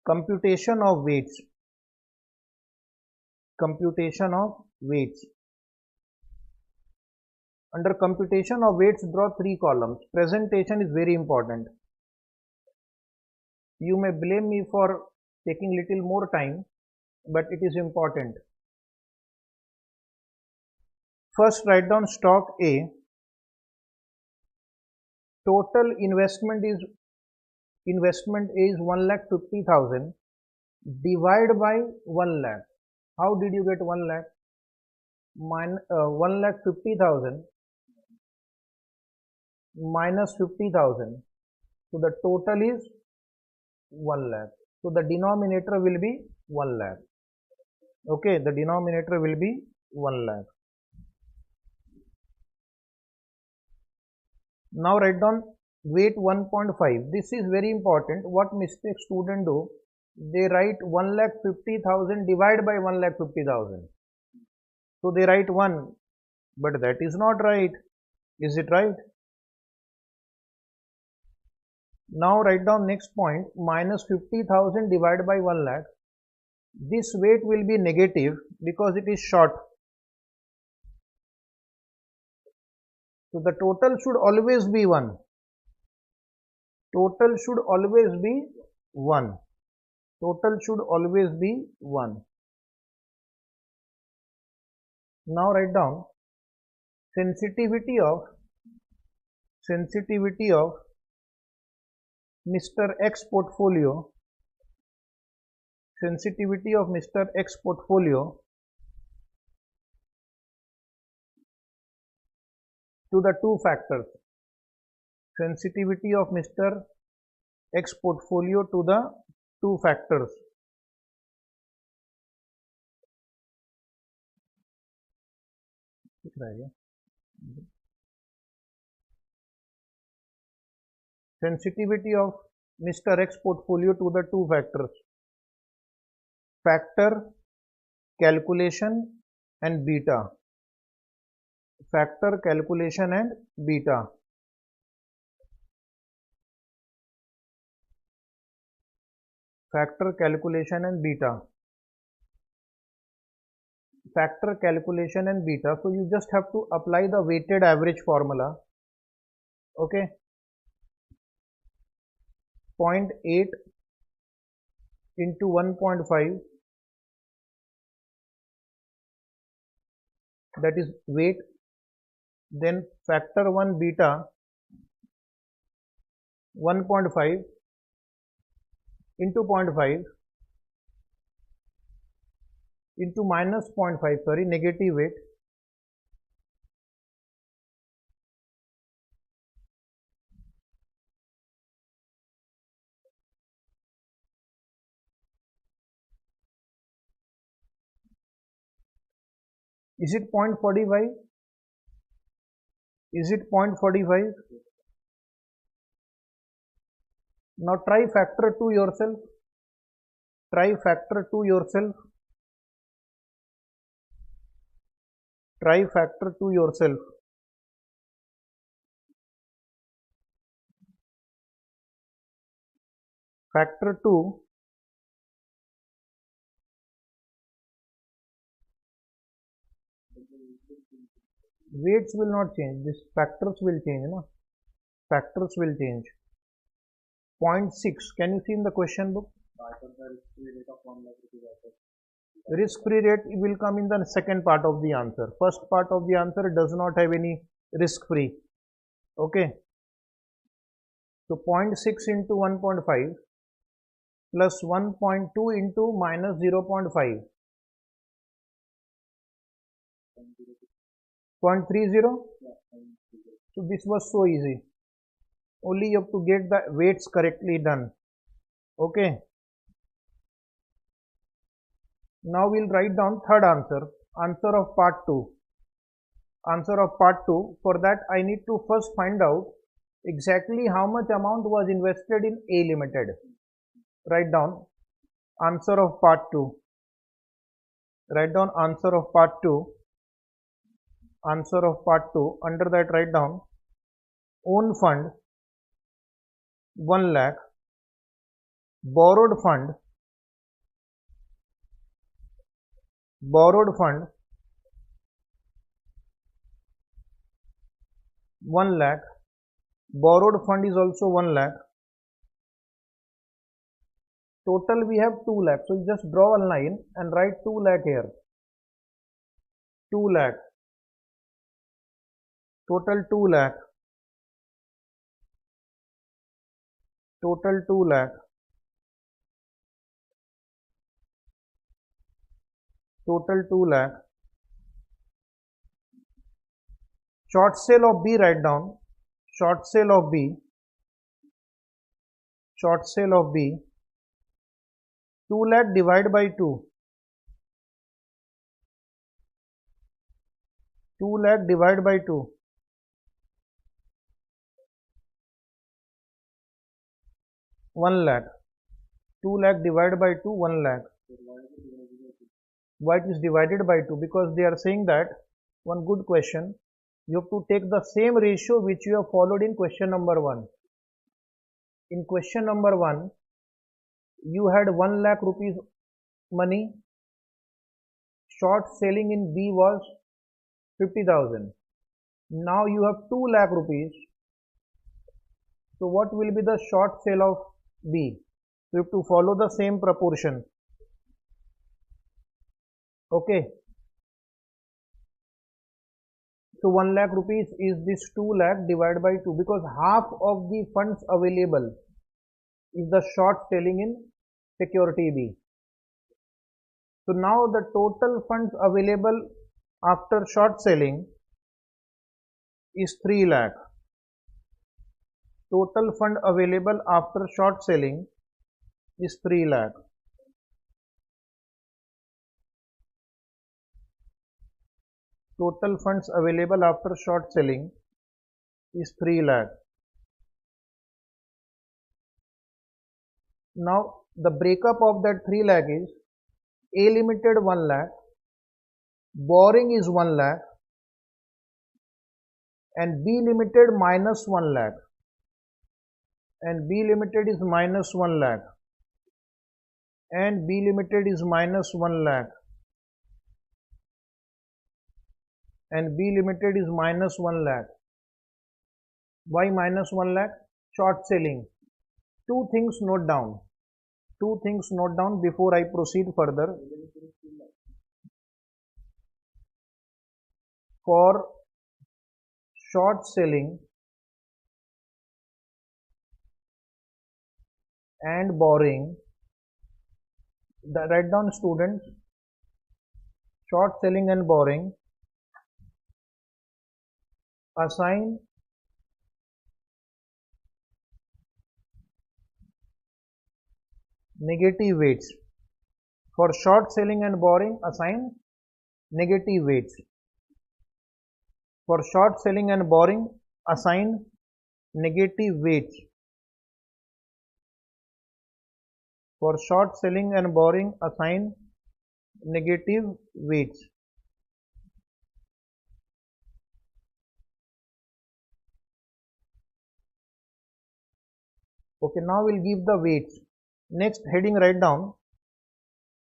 Computation of weights. Computation of weights. Under computation of weights, draw 3 columns. Presentation is very important. You may blame me for taking little more time, but it is important. First, write down stock A. Total investment A is 1,50,000. Divide by 1 lakh. How did you get 1 lakh? 1,50,000 minus 50,000. So the total is 1 lakh. So the denominator will be 1 lakh. Okay, the denominator will be 1 lakh. Now write down weight 1.5. This is very important. What mistake student do? They write 1,50,000 divided by 1,50,000. So they write 1, but that is not right. Is it right? Now write down next point, minus 50,000 divided by 1 lakh. This weight will be negative because it is short. So the total should always be 1. Total should always be 1. Total should always be 1. Now write down sensitivity of Mr. X portfolio. Sensitivity of Mr. X portfolio to the 2 factors. Sensitivity of Mr. X portfolio to the 2 factors. रहा है ये. Sensitivity of Mr. X portfolio to the two factors, factor calculation and beta. Factor calculation and beta. Factor calculation and beta. Factor calculation and beta. So you just have to apply the weighted average formula. Okay. 0.8 into 1.5, that is weight, then factor 1 beta 1.5 into 0.5 into minus 0.5, sorry, negative weight, is it 0.45? Is it 0.45? Now try factor 2 yourself. Try factor 2 yourself. Try factor 2 yourself. Factor 2 weights will not change, this factors will change, no? Factors will change. 0.6, can you see in the question book? Risk-free rate will come in the second part of the answer. First part of the answer does not have any risk-free. Okay. So 0.6 into 1.5 plus 1.2 into minus 0.5. 0.30. So this was so easy. Only you have to get the weights correctly done. Okay. Now we'll write down third answer. Answer of part 2. Answer of part 2. For that I need to first find out exactly how much amount was invested in A Limited. Write down answer of part 2. Write down answer of part 2. Answer of part 2. Under that write down own fund 1 lakh, borrowed fund 1 lakh, borrowed fund is also 1 lakh. Total we have 2 lakh. So just draw a line and write 2 lakh here. 2 lakh. Total 2 lakh. Total 2 lakh. Total 2 lakh. Short sale of B, write down. Short sale of B. Short sale of B. 2 lakh divided by 2. 2 lakh divided by 2. 1 lakh. 2 lakh divided by 2, 1 lakh. Why it is divided by 2? Because they are saying that, one good question, you have to take the same ratio which you have followed in question number 1. In question number 1, you had 1 lakh rupees money. Short selling in B was 50,000. Now you have 2 lakh rupees. So what will be the short sale of B? You have to follow the same proportion. Okay. So 1 lakh rupees is this 2 lakh divided by 2, because half of the funds available is the short selling in security B. So now the total funds available after short selling is 3 lakh. Total fund available after short selling is 3 lakh. Total funds available after short selling is 3 lakh. Now the breakup of that 3 lakh is A limited 1 lakh, borrowing is 1 lakh, and B limited minus 1 lakh, and B limited is minus 1 lakh, and B limited is minus 1 lakh, and B limited is minus 1 lakh. Why minus 1 lakh? Short selling. Two things note down. Two things note down before I proceed further. For short selling and borrowing, write down students, short selling and borrowing, assign negative weights. For short selling and borrowing, assign negative weights. For short selling and borrowing, assign negative weights. For short selling and borrowing, assign negative weights. Okay, now we'll give the weights. Next heading, write down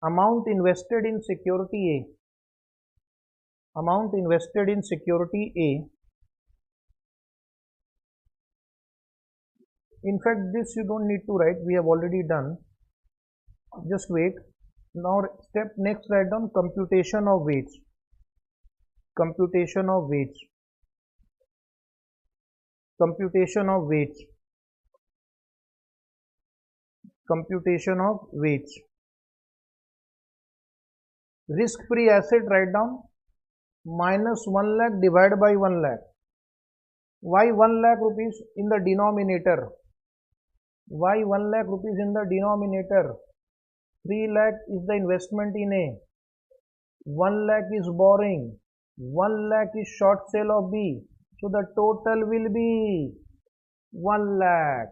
amount invested in security A. Amount invested in security A. In fact, this you don't need to write, we have already done. Just wait. Now step next, write down computation of weights. Computation of weights. Computation of weights. Computation of weights. Risk-free asset, write down minus 1 lakh divided by 1 lakh. Why 1 lakh rupees in the denominator? Why 1 lakh rupees in the denominator? 3 lakh is the investment in A. 1 lakh is borrowing. 1 lakh is short sale of B. So the total will be 1 lakh.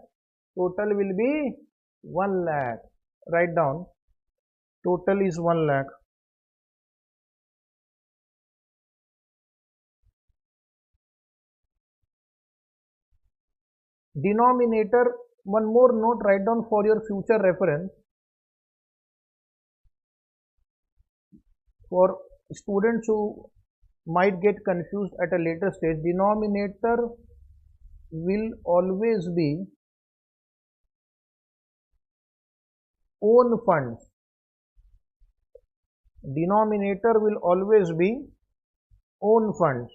Total will be 1 lakh. Write down. Total is 1 lakh. Denominator, one more note, write down for your future reference. For students who might get confused at a later stage, denominator will always be own funds. Denominator will always be own funds.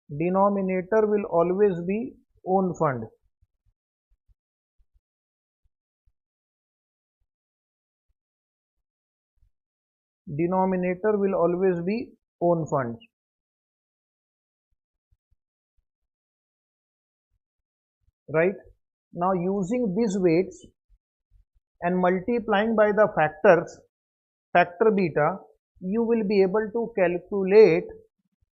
Denominator will always be own fund. Denominator will always be own funds. Right? Now using these weights and multiplying by the factors, factor beta, you will be able to calculate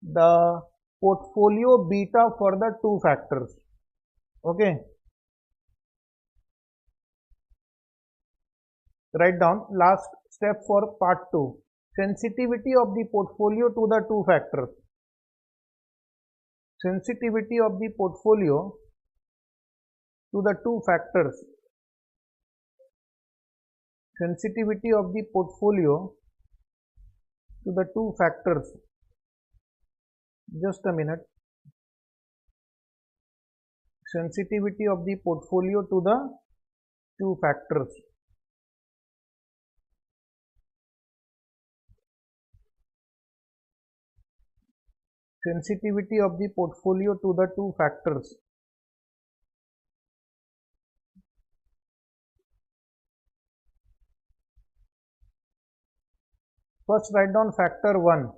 the portfolio beta for the two factors. Okay. Write down last step for part 2. Sensitivity of the portfolio to the two factors. Sensitivity of the portfolio to the two factors. Sensitivity of the portfolio to the two factors. Just a minute. Sensitivity of the portfolio to the two factors. Sensitivity of the portfolio to the two factors. First write down factor 1.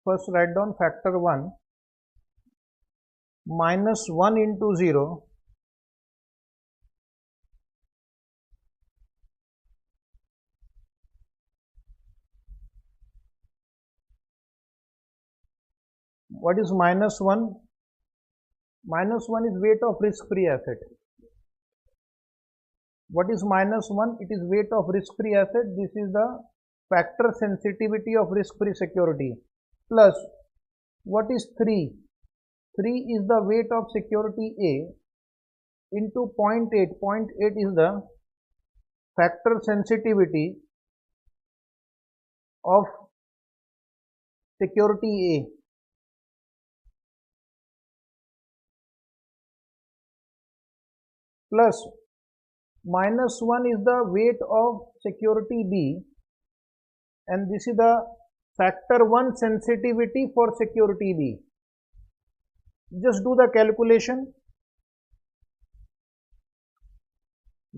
First write down factor 1 minus 1 into 0 What is minus 1? Minus 1 is weight of risk-free asset. What is minus 1? It is weight of risk-free asset. This is the factor sensitivity of risk-free security. Plus, what is 3? 3 is the weight of security A into 0.8. 0.8 is the factor sensitivity of security A. Plus minus 1 is the weight of security B, and this is the factor 1 sensitivity for security B. Just do the calculation.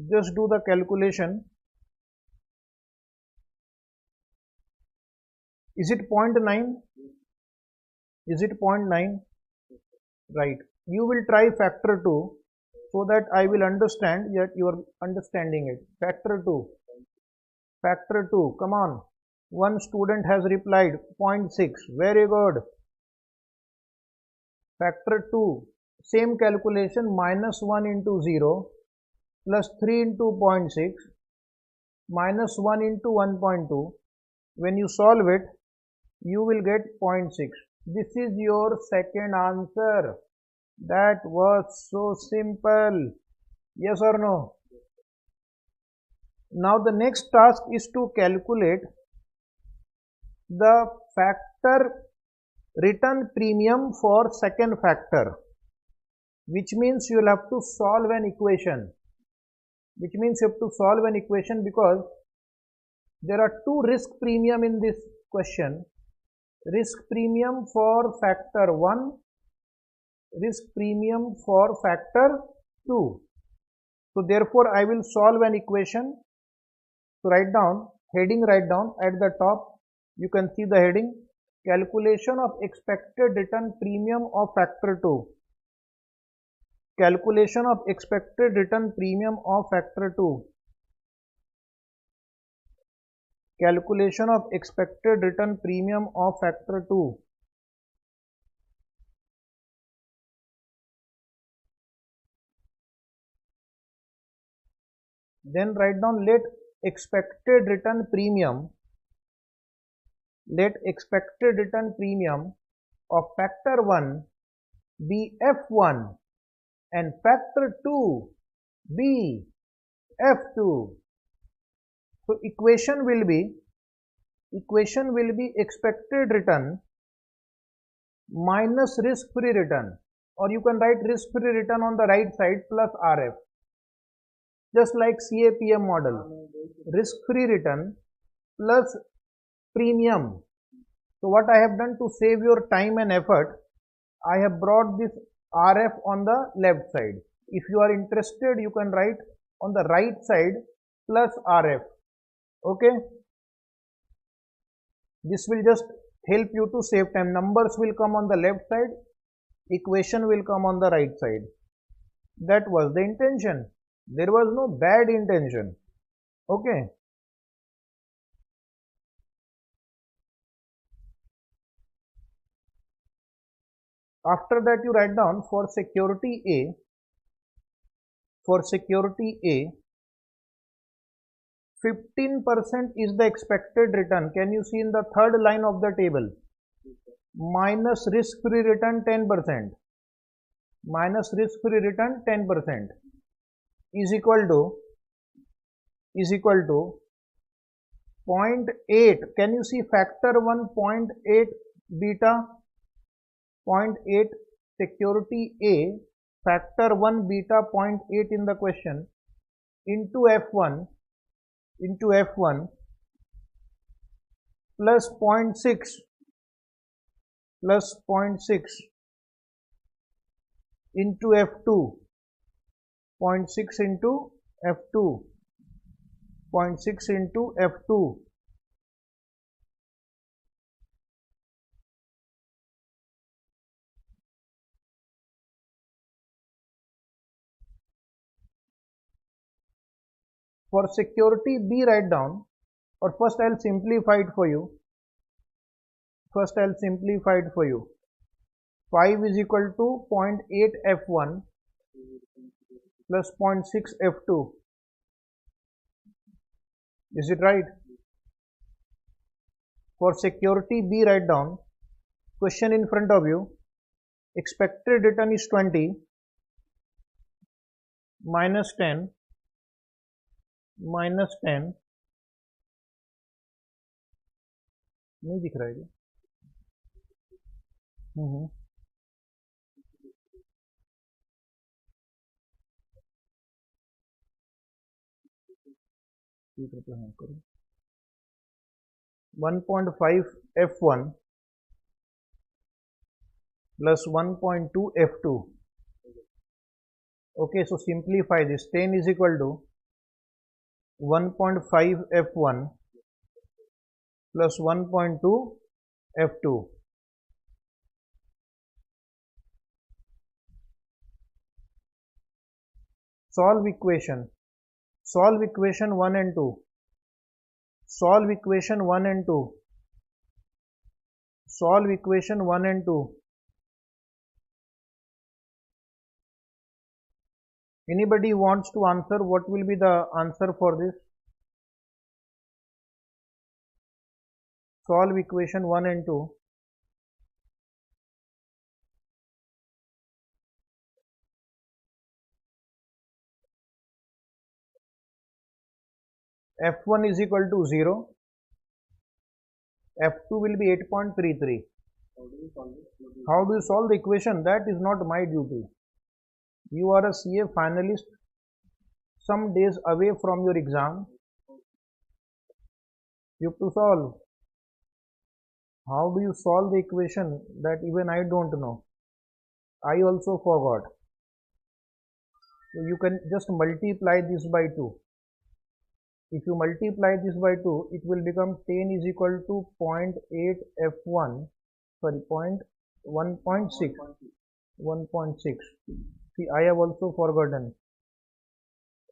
Just do the calculation. Is it 0.9? Is it 0.9? Right. You will try factor 2 so that I will understand that you are understanding it. Factor 2. Factor 2. Come on. One student has replied 0.6. Very good. Factor 2. Same calculation, minus 1 into 0 plus 3 into 0.6 minus 1 into 1.2. When you solve it, you will get 0.6. This is your second answer. That was so simple. Yes or no? Now the next task is to calculate the factor return premium for second factor, which means you will have to solve an equation. Because there are two risk premium in this question. Risk premium for factor 1, risk premium for factor 2. So therefore I will solve an equation. So write down, heading write down at the top. You can see the heading, calculation of expected return premium of factor 2. Calculation of expected return premium of factor 2. Calculation of expected return premium of factor 2. Then write down, let expected return premium of factor 1 be F1 and factor 2 be F2. So equation will be expected return minus risk-free return, or you can write risk-free return on the right side plus RF. Just like CAPM model, risk-free return plus premium. So what I have done to save your time and effort, I have brought this RF on the left side. If you are interested, you can write on the right side plus RF. Okay. This will just help you to save time. Numbers will come on the left side, equation will come on the right side. That was the intention. There was no bad intention. Okay. After that you write down for security A, 15% is the expected return. Can you see in the third line of the table? Minus risk-free return 10%. Minus risk-free return 10% is equal to 0.8. Can you see factor 1, 0.8 beta? 0.8 security A, factor 1 beta 0.8 in the question into F1 plus 0.6 into F2, 0.6 into F2, 0.6 into F2. For security B, write down, or first I'll simplify it for you. 5 is equal to 0.8 F1 plus 0.6 F2. Is it right? For security B, write down question in front of you. Expected return is 20 minus 10 minus 10. नहीं दिख रहा है क्या? हम्म 1.5 F1 plus 1.2 F2. Okay, so simplify this. 10 is equal to 1.5 F1 plus 1.2 F2. Solve equation. Solve equation 1 and 2. Solve equation 1 and 2. Solve equation 1 and 2. Anybody wants to answer? What will be the answer for this? Solve equation 1 and 2. F1 is equal to 0. F2 will be 8.33. How do you solve the equation? That is not my duty. You are a CA finalist some days away from your exam. You have to solve. How do you solve the equation? That even I don't know. I also forgot. So you can just multiply this by 2. If you multiply this by 2, it will become 10 is equal to 0.8 F1, sorry, 1.6. 1.6. See, I have also forgotten.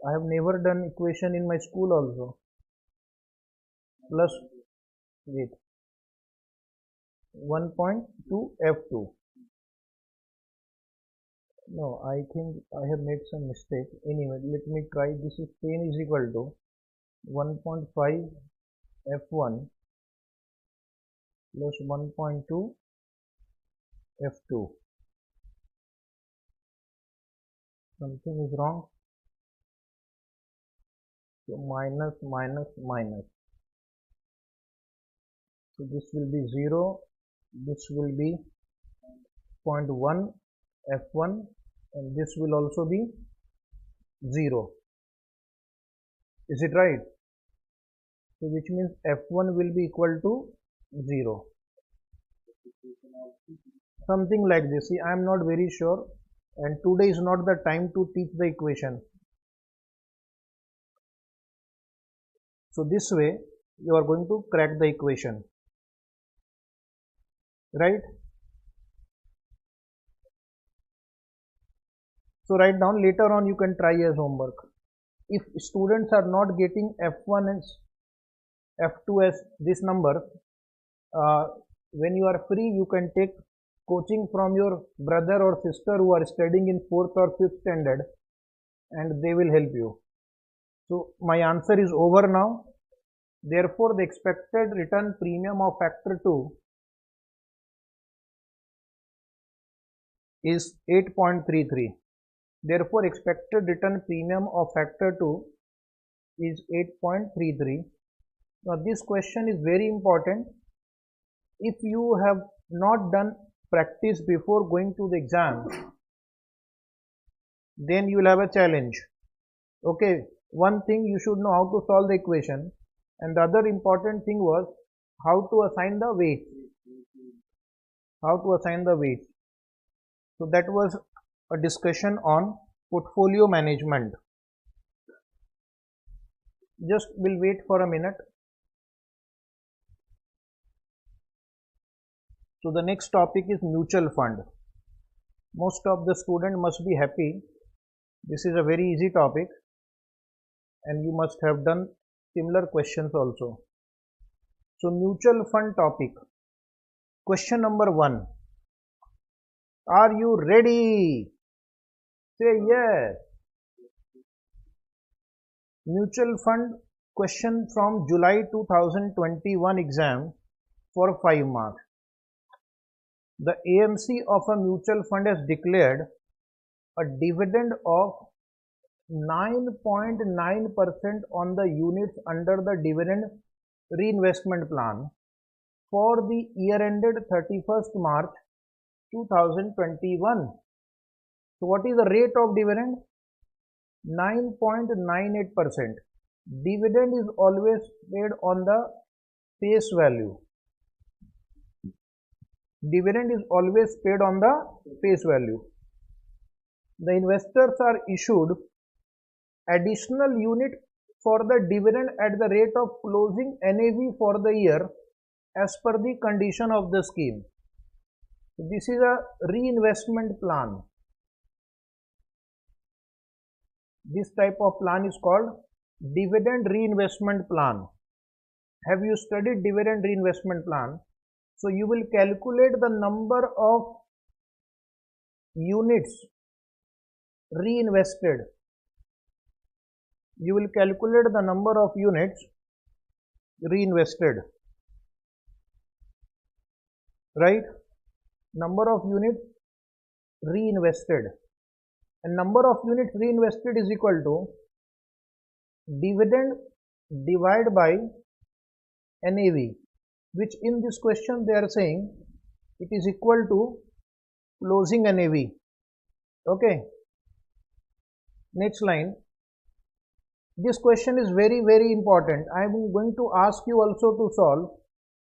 I have never done equation in my school also. Plus, wait, 1.2 F2. No, I think I have made some mistake. Anyway, let me try. This is 10 is equal to 1.5 F1 plus 1.2 F2. Something is wrong. So minus minus minus. So this will be 0. This will be 0.1 F1 and this will also be 0. Is it right? So which means F1 will be equal to 0. Something like this. See, I am not very sure and today is not the time to teach the equation. So this way you are going to crack the equation. Right? So write down, later on you can try as homework. If students are not getting F1 and F2 as this number, when you are free you can take coaching from your brother or sister who are studying in 4th or 5th standard and they will help you. So my answer is over now. Therefore the expected return premium of factor 2 is 8.33. Therefore expected return premium of factor 2 is 8.33. Now this question is very important. If you have not done practice before going to the exam, then you will have a challenge. Okay, one thing you should know how to solve the equation and the other important thing was how to assign the weight. How to assign the weight. So that was a discussion on portfolio management. Just we'll wait for a minute. So the next topic is mutual fund. Most of the student must be happy. This is a very easy topic and you must have done similar questions also. So mutual fund topic. Question number 1. Are you ready? Say yes. Mutual fund question from July 2021 exam for 5 marks. The AMC of a mutual fund has declared a dividend of 9.9% on the units under the dividend reinvestment plan for the year ended 31st March 2021. So what is the rate of dividend? 9.98%. Dividend is always paid on the face value. Dividend is always paid on the face value. The investors are issued additional unit for the dividend at the rate of closing NAV for the year as per the condition of the scheme. This is a reinvestment plan. This type of plan is called dividend reinvestment plan. Have you studied dividend reinvestment plan? So you will calculate the number of units reinvested. You will calculate the number of units reinvested, right? Number of units reinvested, and number of units reinvested is equal to dividend divided by NAV, which in this question they are saying it is equal to closing NAV. Okay, next line. This question is very important. I am going to ask you also to solve,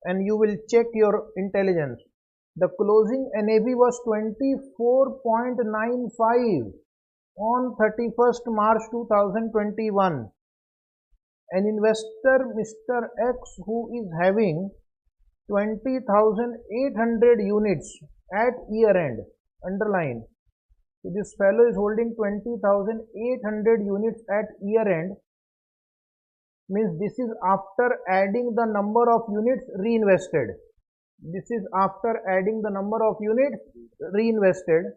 and you will check your intelligence. The closing NAV was 24.95 on 31st March 2021. An investor, Mr. X, who is having 20,800 units at year end, underline. So this fellow is holding 20,800 units at year end, means this is after adding the number of units reinvested. This is after adding the number of units reinvested,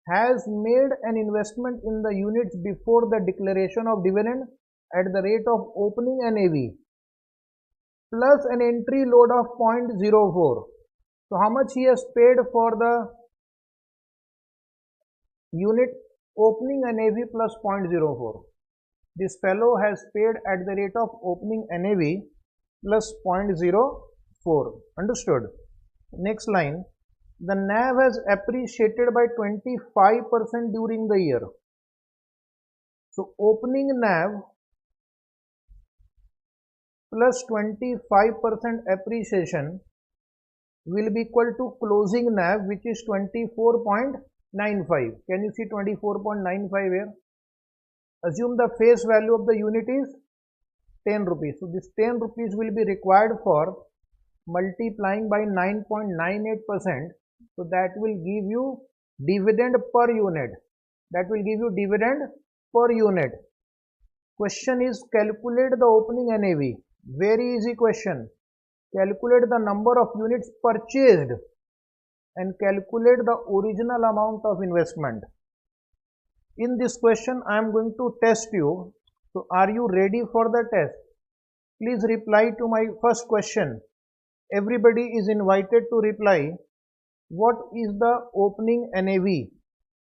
has made an investment in the units before the declaration of dividend at the rate of opening NAV plus an entry load of 0.04. So how much he has paid for the unit opening NAV plus 0.04? This fellow has paid at the rate of opening NAV plus 0.04. Understood? Next line. The NAV has appreciated by 25% during the year. So opening NAV plus 25% appreciation will be equal to closing NAV, which is 24.95. Can you see 24.95 here? Assume the face value of the unit is 10 rupees. So this 10 rupees will be required for multiplying by 9.98%. So that will give you dividend per unit. That will give you dividend per unit. Question is calculate the opening NAV. Very easy question. Calculate the number of units purchased and calculate the original amount of investment. In this question, I am going to test you. So are you ready for the test? Please reply to my first question. Everybody is invited to reply. What is the opening NAV?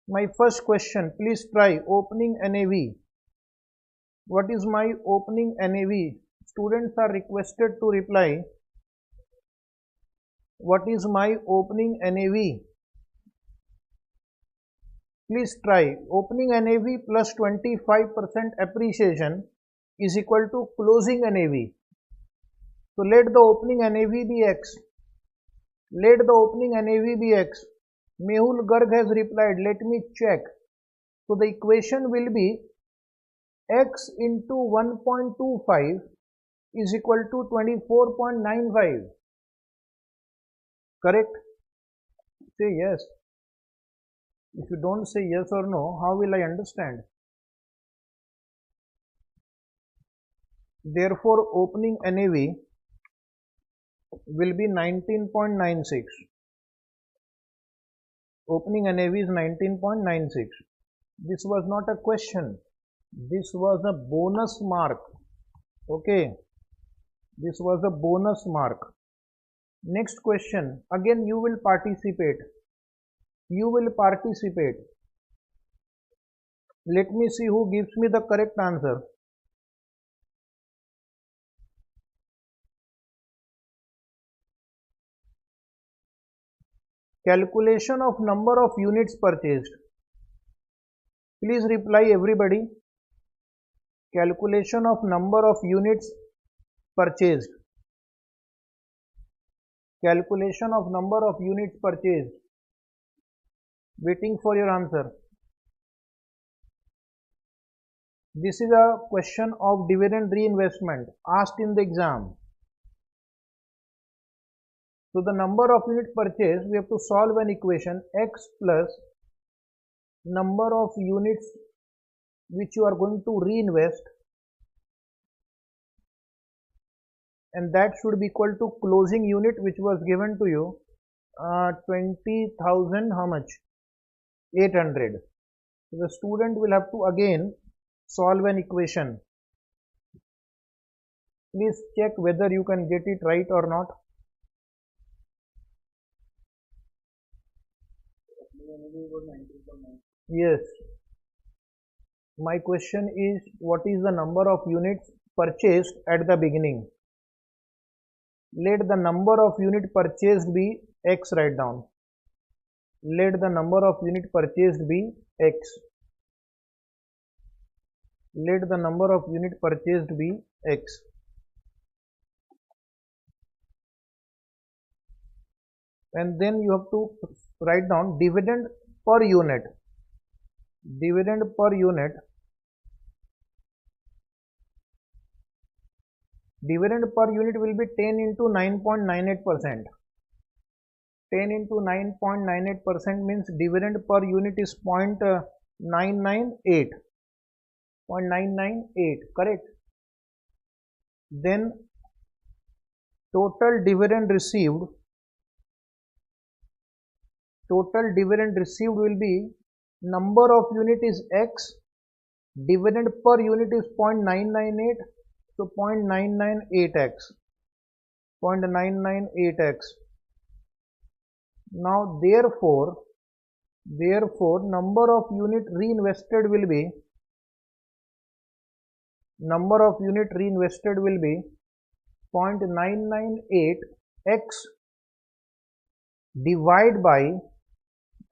My first question, please try opening NAV. What is my opening NAV? Students are requested to reply. What is my opening NAV? Please try. Opening NAV plus 25% appreciation is equal to closing NAV. So let the opening NAV be X. Let the opening NAV be X. Mehul Garg has replied, let me check. So the equation will be X into 1.25 is equal to 24.95. Correct? Say yes. If you don't say yes or no, how will I understand? Therefore, opening NAV will be 19.96. Opening NAV is 19.96. This was not a question. This was a bonus mark. Okay. This was a bonus mark. Next question. Again you will participate. You will participate. Let me see who gives me the correct answer. Calculation of number of units purchased. Please reply everybody. Calculation of number of units purchased. Calculation of number of units purchased. Waiting for your answer. This is a question of dividend reinvestment asked in the exam. So the number of units purchased, we have to solve an equation x plus number of units which you are going to reinvest, and that should be equal to closing unit which was given to you 20,000 how much 800. So the student will have to again solve an equation. Please check whether you can get it right or not. Yes. My question is, what is the number of units purchased at the beginning? Let the number of unit purchased be x. Write down. Let the number of unit purchased be x. Let the number of unit purchased be x. And then you have to write down dividend per unit. Dividend per unit. Dividend per unit will be 10 into 9.98%. 10 into 9.98% means dividend per unit is 0.998. 0.998, correct? Then total dividend received. Total dividend received will be number of unit is x, dividend per unit is 0.998, so 0.998x. 0.998x. Now therefore number of unit reinvested will be 0.998x divided by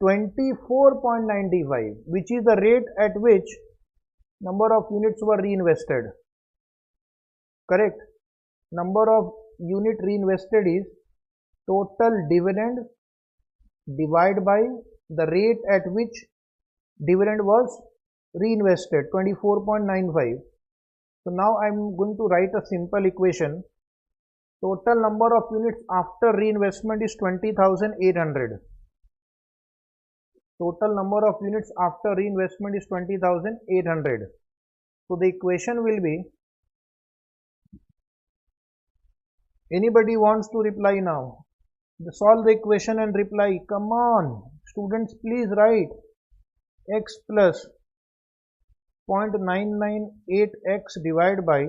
24.95, which is the rate at which number of units were reinvested. Correct? Number of unit reinvested is total dividend divided by the rate at which dividend was reinvested, 24.95. So now I am going to write a simple equation. Total number of units after reinvestment is 20,800. Total number of units after reinvestment is 20,800. So the equation will be, anybody wants to reply now? Solve the equation and reply. Come on, students, please write x plus 0.998x divided by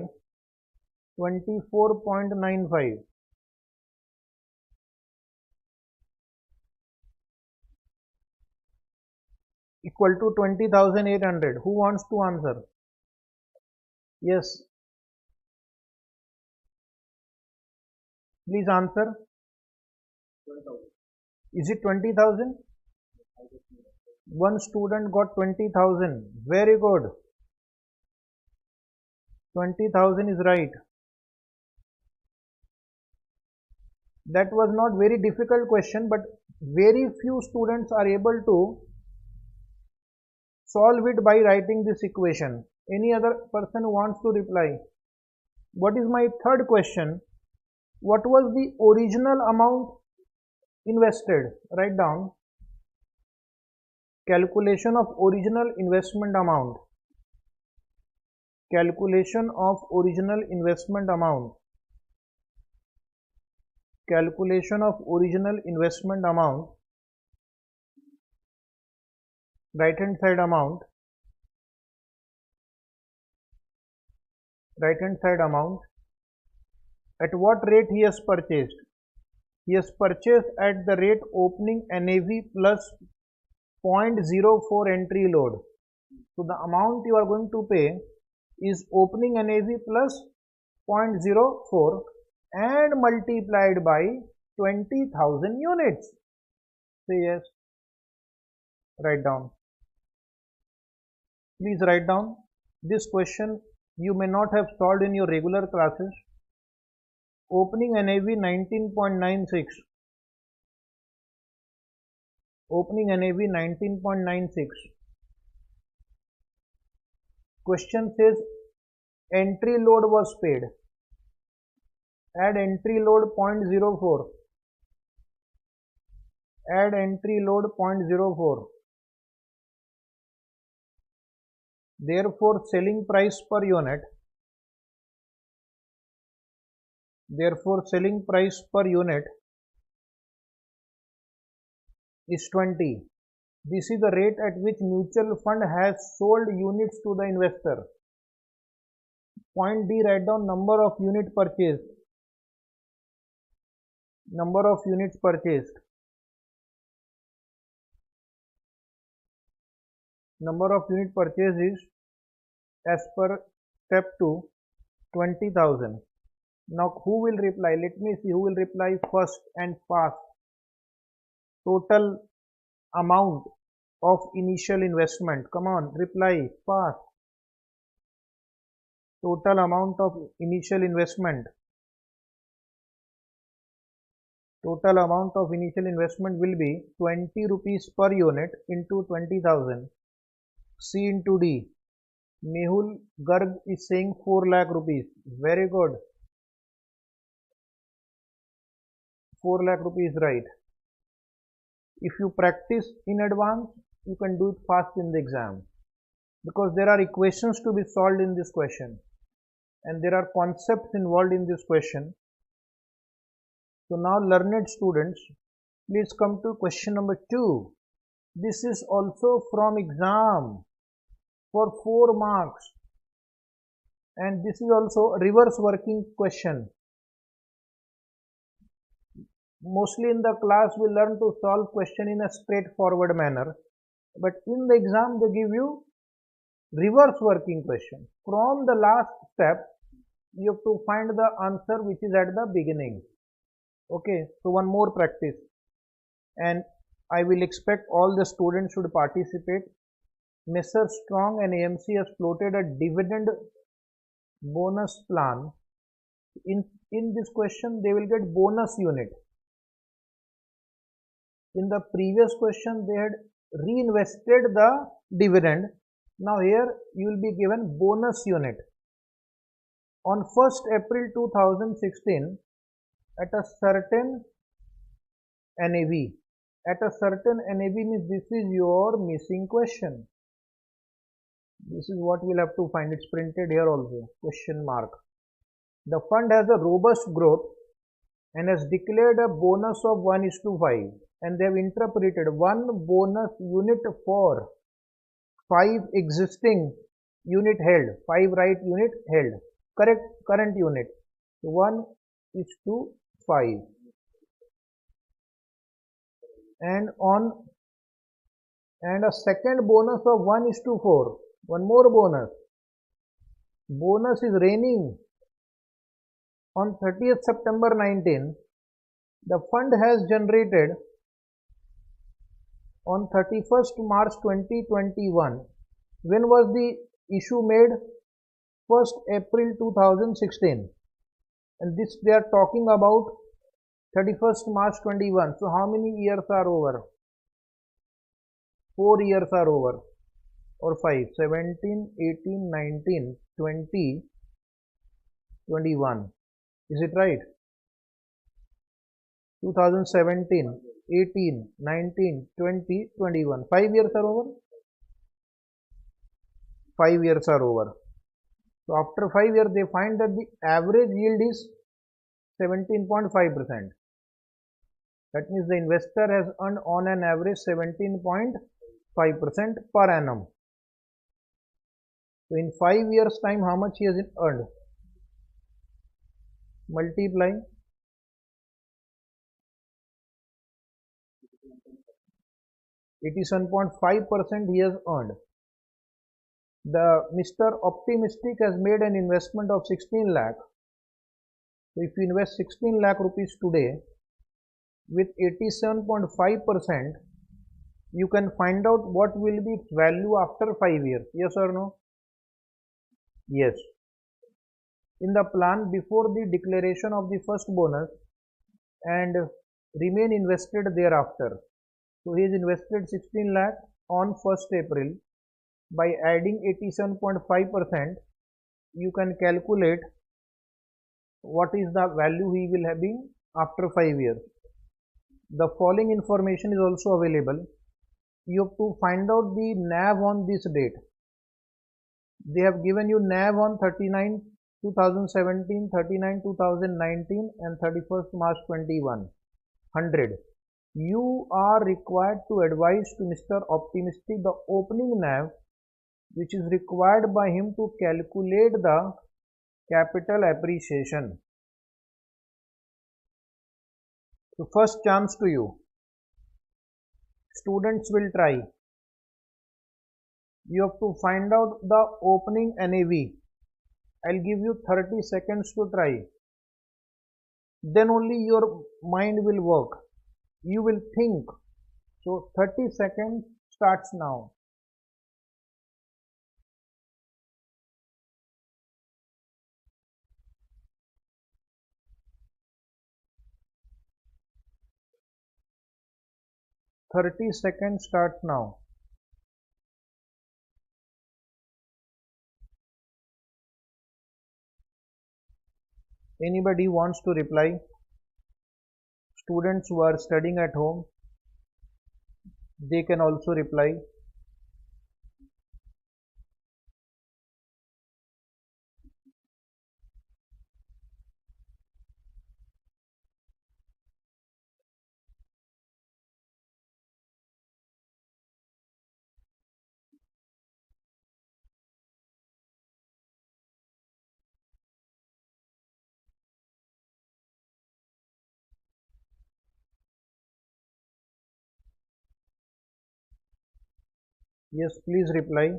24.95 equal to 20,800. Who wants to answer? Yes. Please answer. 12,000. Is it 20,000? One student got 20,000. Very good. 20,000 is right. That was not very difficult question, but very few students are able to solve it by writing this equation. Any other person who wants to reply? What is my third question? What was the original amount invested? Write down. Calculation of original investment amount. Calculation of original investment amount. Calculation of original investment amount. right hand side amount, right hand side amount, at what rate he has purchased. He has purchased at the rate opening NAV plus 0.04 entry load. So the amount you are going to pay is opening NAV plus 0.04 and multiplied by 20,000 units. Say yes. Write down. Please write down. This question you may not have solved in your regular classes. Opening NAV 19.96. Opening NAV 19.96. Question says entry load was paid. Add entry load 0.04. Add entry load 0.04. Therefore, selling price per unit. Therefore, selling price per unit is 20. This is the rate at which mutual fund has sold units to the investor. Point D, write down number of unit purchased. Number of units purchased. Number of unit purchased is as per step 2 20,000. Now who will reply? Let me see who will reply first and fast. Total amount of initial investment. Come on, reply fast. Total amount of initial investment. Total amount of initial investment will be 20 rupees per unit into 20,000. C into D. Mehul Garg is saying 4 lakh rupees. Very good. 4 lakh rupees, right. If you practice in advance, you can do it fast in the exam. Because there are equations to be solved in this question. And there are concepts involved in this question. So now learned students, please come to question number 2. This is also from exam for 4 marks. And this is also reverse working question. Mostly in the class we learn to solve question in a straightforward manner. But in the exam they give you reverse working question. From the last step, you have to find the answer which is at the beginning. Okay, so one more practice. And I will expect all the students should participate. Mr. Strong and AMC has floated a dividend bonus plan. In this question, they will get bonus unit. In the previous question, they had reinvested the dividend. Now here you will be given bonus unit. On 1st April 2016, at a certain NAV. At a certain NAV means this is your missing question. This is what we'll have to find. It's printed here also. Question mark. The fund has a robust growth and has declared a bonus of 1:5. And they have interpreted 1 bonus unit for 5 existing unit held. 5 right unit held. Current unit. 1:5. And a second bonus of 1:4. One more bonus. Bonus is reigning. On 30th September 19, the fund has generated on 31st March 2021. When was the issue made? 1st April 2016. And this they are talking about 31st March 21. So how many years are over? 4 years are over. Or 5. 17, 18, 19, 20, 21. Is it right? 2017, 18, 19, 20, 21. 5 years are over? 5 years are over. So after 5 years, they find that the average yield is 17.5%. That means the investor has earned on an average 17.5%. 5% per annum. So in 5 years time, how much he has earned? Multiply 87.5% he has earned. The Mr. Optimistic has made an investment of 16 lakh. So if you invest 16 lakh rupees today with 87.5%, you can find out what will be its value after 5 years. Yes or no? Yes. In the plan before the declaration of the first bonus and remain invested thereafter. So he has invested 16 lakh on 1st April. By adding 87.5%, you can calculate what is the value he will have been after 5 years. The following information is also available. You have to find out the NAV on this date. They have given you NAV on 39 2017, 39 2019 and 31st March 21, 100. You are required to advise to Mr. Optimistic the opening NAV which is required by him to calculate the capital appreciation. So first chance to you. Students will try. You have to find out the opening NAV. I'll give you 30 seconds to try. Then only your mind will work. You will think. So 30 seconds starts now. Thirty seconds starts now. Anybody wants to reply? Students who are studying at home, they can also reply. Yes, please reply.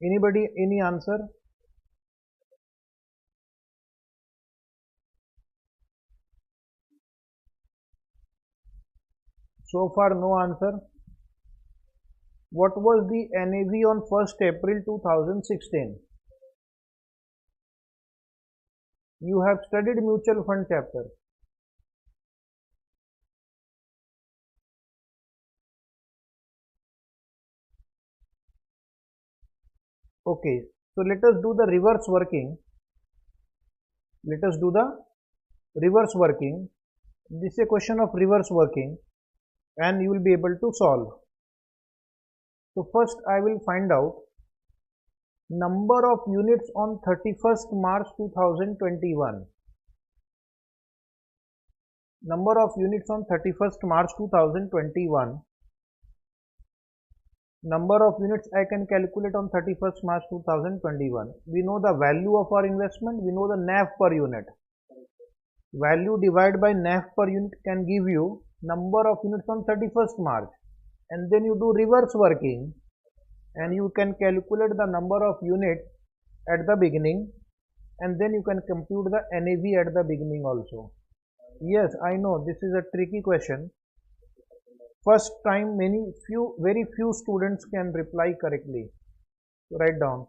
Anybody, any answer? So far no answer. What was the NAV on 1st April 2016? You have studied mutual fund chapter. Okay, so let us do the reverse working. Let us do the reverse working. This is a question of reverse working and you will be able to solve. So first I will find out number of units on 31st March 2021. Number of units on 31st March 2021. Number of units I can calculate on 31st March 2021. We know the value of our investment. We know the NAV per unit. Value divided by NAV per unit can give you number of units on 31st March. And then you do reverse working and you can calculate the number of units at the beginning and then you can compute the NAV at the beginning also. Yes, I know this is a tricky question. First time very few students can reply correctly. So write down.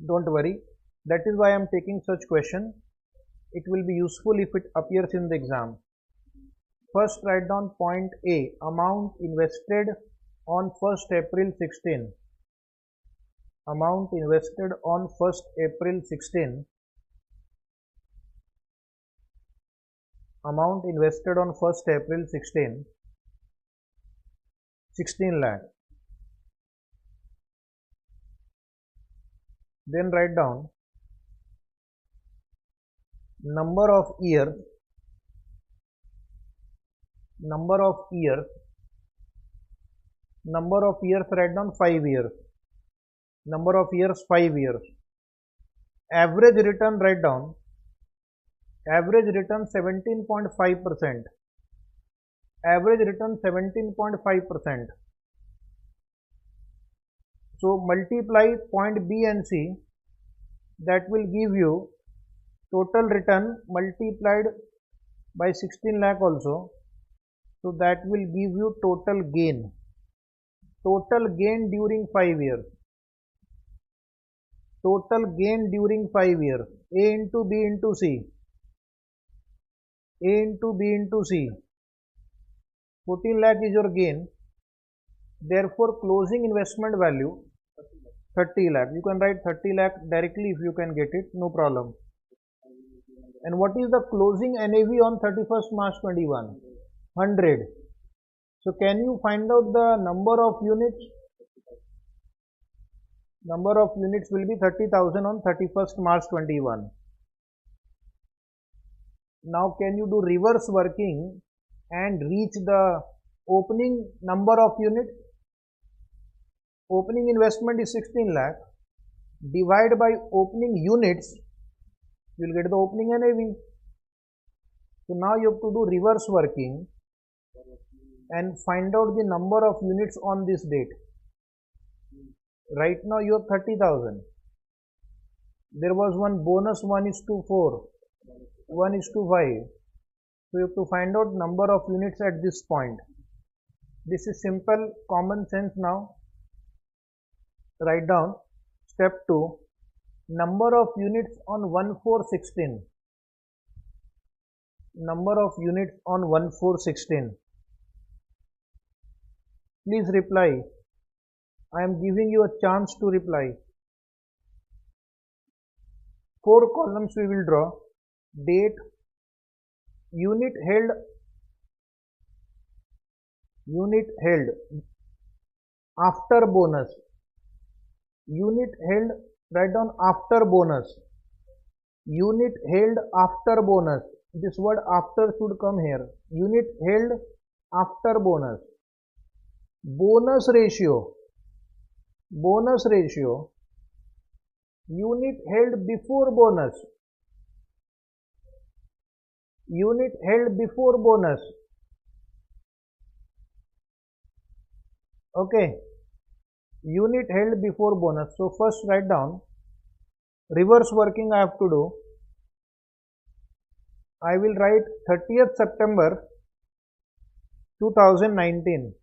Don't worry. That is why I am taking such question. It will be useful if it appears in the exam. First write down point A. Amount invested on 1st April 16. amount invested on 1st April 16, amount invested on 1st April 16, 16 lakh. Then write down number of years, number of years write down 5 years, number of years 5 years. Average return write down, average return 17.5%, average return 17.5%. So multiply point B and C, that will give you total return multiplied by 16 lakh also. So that will give you total gain during 5 years. Total gain during 5 years. A into B into C. A into B into C. 14 lakh is your gain. Therefore, closing investment value 30 lakh. You can write 30 lakh directly if you can get it, no problem. And what is the closing NAV on 31st March 21? 100. So can you find out the number of units? Number of units will be 30,000 on 31st March 21. Now can you do reverse working and reach the opening number of units? Opening investment is 16 lakh. Divide by opening units, you will get the opening NAV. So now you have to do reverse working and find out the number of units on this date. Right now you have 30,000. There was one bonus 1:4, 1:5. So you have to find out number of units at this point. This is simple common sense now. Write down step 2, number of units on 1/4/16. Number of units on 1/4/16. Please reply. I am giving you a chance to reply. 4 columns we will draw. Date, unit held after bonus. Unit held, write down after bonus. Unit held after bonus. This word after should come here. Unit held after bonus. Bonus ratio. Bonus ratio. Unit held before bonus. Unit held before bonus. Okay. Unit held before bonus. So first write down reverse working I have to do. I will write 30th September 2019.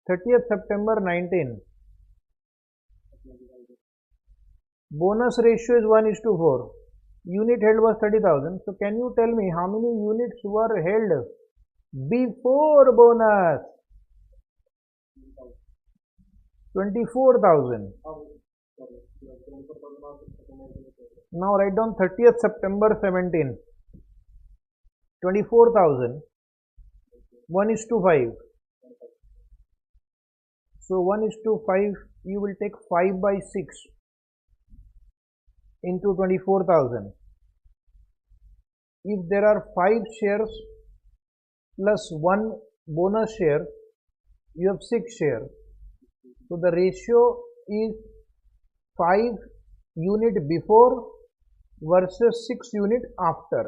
30th September 19. Bonus ratio is 1:4. Unit held was 30,000. So can you tell me how many units were held before bonus? 24,000. Now write down 30th September 17. 24,000. 1:5. So 1:5, you will take 5/6 into 24,000. If there are 5 shares plus 1 bonus share, you have 6 shares. So the ratio is 5 unit before versus 6 unit after.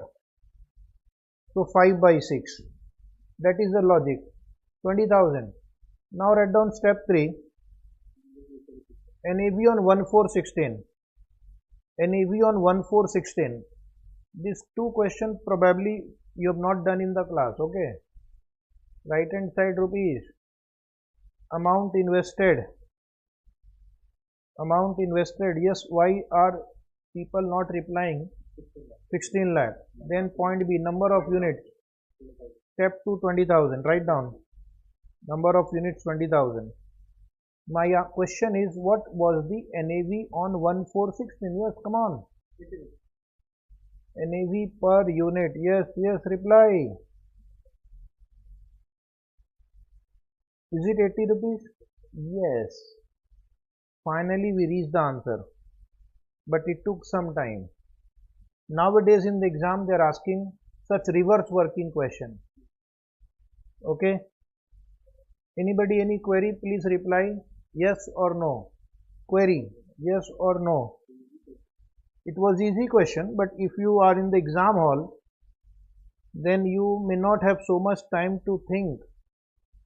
So 5/6. That is the logic. 20,000. Now write down step 3. NAV on 1/4/16. NAV on 1/4/16. These 2 questions probably you have not done in the class. Okay. Right hand side rupees. Amount invested. Amount invested. Yes, why are people not replying? 16 lakh. Then point B, number of units. Step 2, 20,000. Write down. Number of units 20,000. My question is, what was the NAV on 1416? Yes, come on. NAV per unit. Yes, yes, reply. Is it 80 rupees? Yes. Finally, we reached the answer. But it took some time. Nowadays in the exam, they are asking such reverse working question. Okay. Anybody, any query? Please reply yes or no. Query, yes or no. It was easy question, but if you are in the exam hall, then you may not have so much time to think,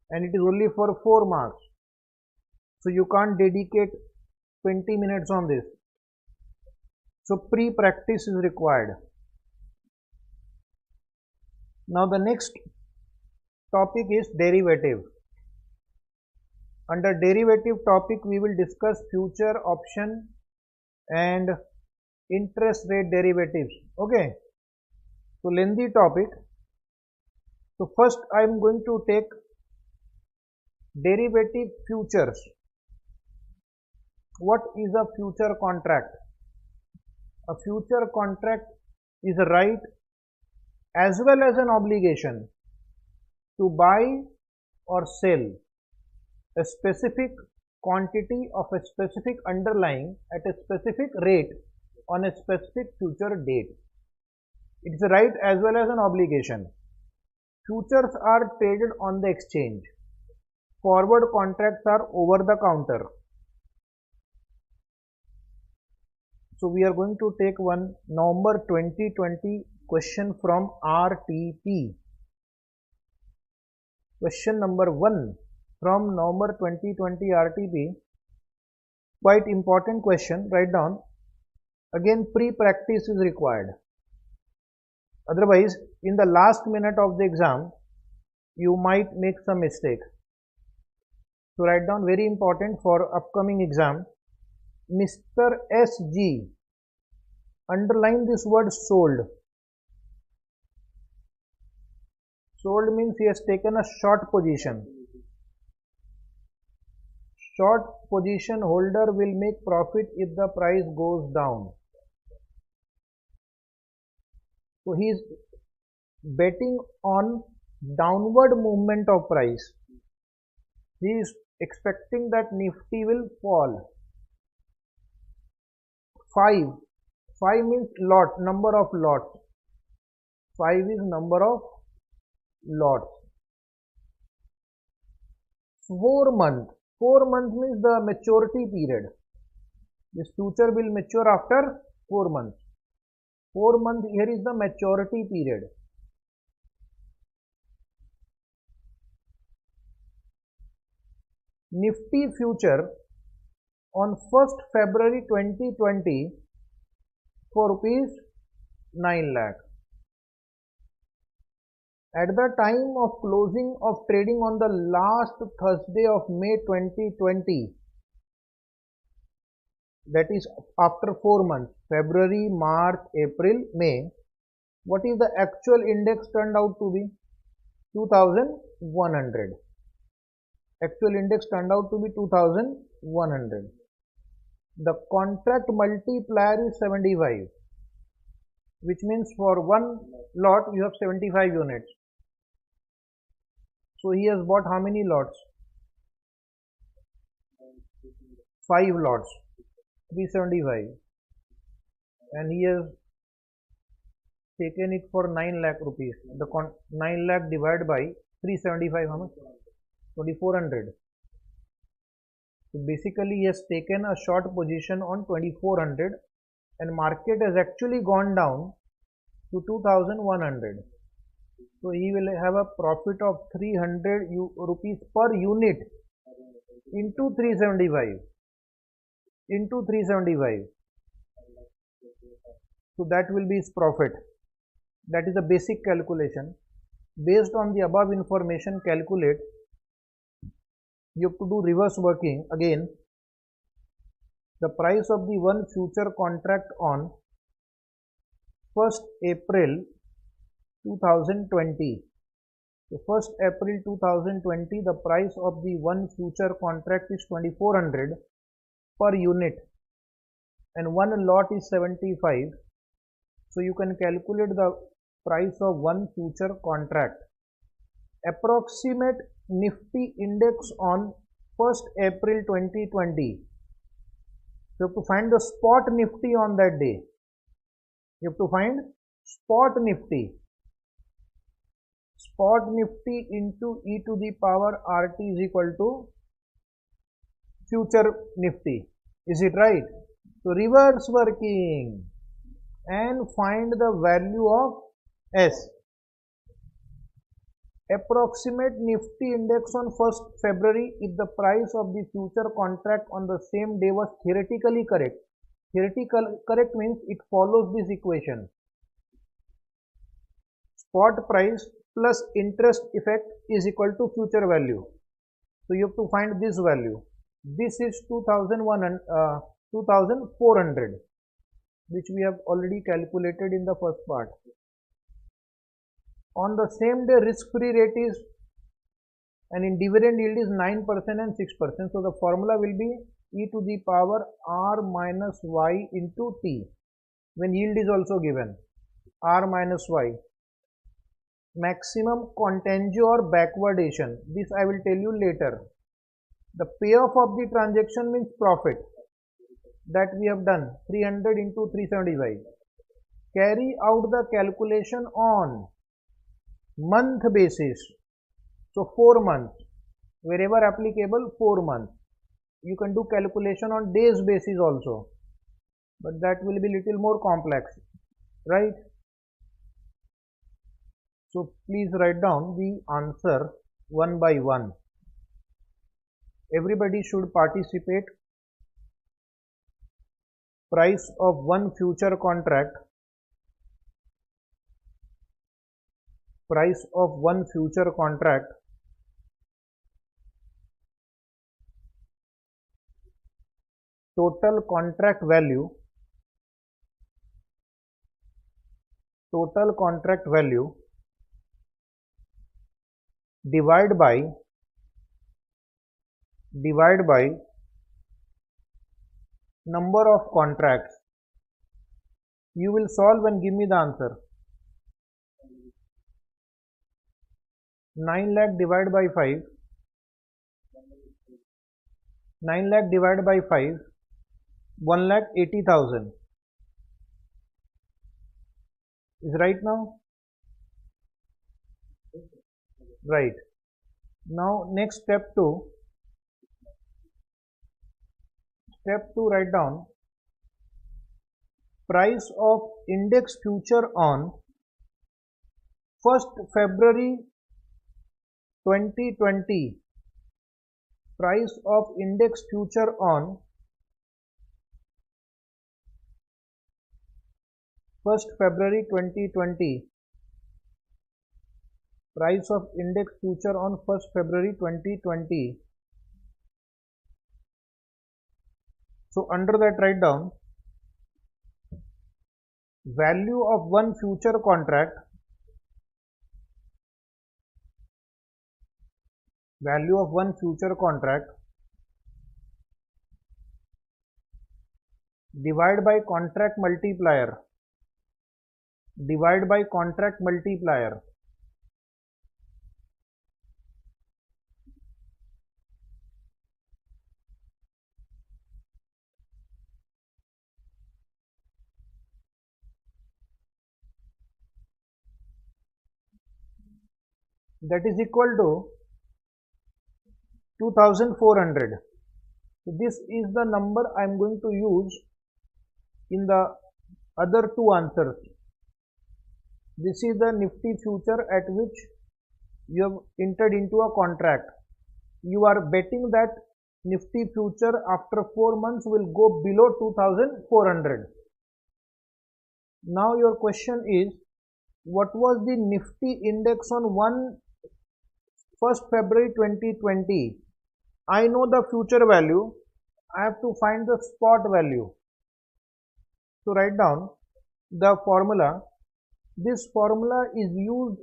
and it is only for 4 marks. So you can't dedicate 20 minutes on this. So pre-practice is required. Now the next topic is derivative. Under derivative topic, we will discuss future option and interest rate derivatives. Okay. So lengthy topic. So first I am going to take derivative futures. What is a future contract? A future contract is a right as well as an obligation to buy or sell a specific quantity of a specific underlying at a specific rate on a specific future date. It is a right as well as an obligation. Futures are traded on the exchange. Forward contracts are over the counter. So we are going to take one November 2020 question from RTP. Question number 1 from November 2020 RTP. Quite important question. Write down. Again, pre-practice is required. Otherwise, in the last minute of the exam, you might make some mistake. So write down, very important for upcoming exam. Mr. SG. Underline this word sold. Sold means he has taken a short position. Short position holder will make profit if the price goes down. So he is betting on downward movement of price. He is expecting that Nifty will fall. 5. 5 means lot, number of lots. 5 is number of lots. 4 months. 4 months means the maturity period. This future will mature after 4 months. 4 months, here is the maturity period. Nifty future on 1st February 2020 for rupees 9 lakh. At the time of closing of trading on the last Thursday of May 2020, that is after 4 months, February, March, April, May, what is the actual index turned out to be? 2100. Actual index turned out to be 2100. The contract multiplier is 75, which means for one lot you have 75 units. So he has bought how many lots? 5 lots, 375, and he has taken it for 9 lakh rupees. The 9 lakh divided by 375, how much? 2400. So basically he has taken a short position on 2400 and market has actually gone down to 2100. So he will have a profit of 300 rupees per unit into 375. Into 375. So that will be his profit. That is a basic calculation. Based on the above information, calculate. You have to do reverse working again. The price of the one future contract on 1st April 2020 So 1st April 2020, the price of the one future contract is 2400 per unit and one lot is 75. So you can calculate the price of one future contract. Approximate Nifty index on 1st April 2020. So you have to find the spot Nifty on that day. You have to find spot Nifty. Spot Nifty into e to the power RT is equal to future Nifty. Is it right? So reverse working and find the value of S. Approximate Nifty index on 1st February if the price of the future contract on the same day was theoretically correct. Theoretically correct means it follows this equation. Spot price plus interest effect is equal to future value. So you have to find this value. This is 2400, which we have already calculated in the first part. On the same day, risk-free rate is, and in dividend yield is 9% and 6%. So the formula will be e to the power r minus y into t. When yield is also given, r minus y. Maximum contango or backwardation. This I will tell you later. The payoff of the transaction means profit that we have done 300 into 375. Carry out the calculation on month basis. So 4 months. Wherever applicable, 4 months. You can do calculation on days basis also. But that will be little more complex. Right? So please write down the answer one by one. Everybody should participate. Price of one future contract. Price of one future contract. Total contract value. Total contract value divide by number of contracts. You will solve and give me the answer. 9 lakh divided by 5. 9 lakh divided by 5. 1,80,000. Is right now? Right. Now next step 2. Step 2, write down price of index future on 1st February 2020. Price of index future on 1st February 2020. Price of index future on 1st February 2020. So under that write down value of one future contract. Value of one future contract divide by contract multiplier. Divide by contract multiplier. That is equal to 2400. So this is the number I am going to use in the other two answers. This is the Nifty future at which you have entered into a contract. You are betting that Nifty future after 4 months will go below 2400. Now your question is, what was the Nifty index on 1st February 2020? I know the future value. I have to find the spot value. So write down the formula. This formula is used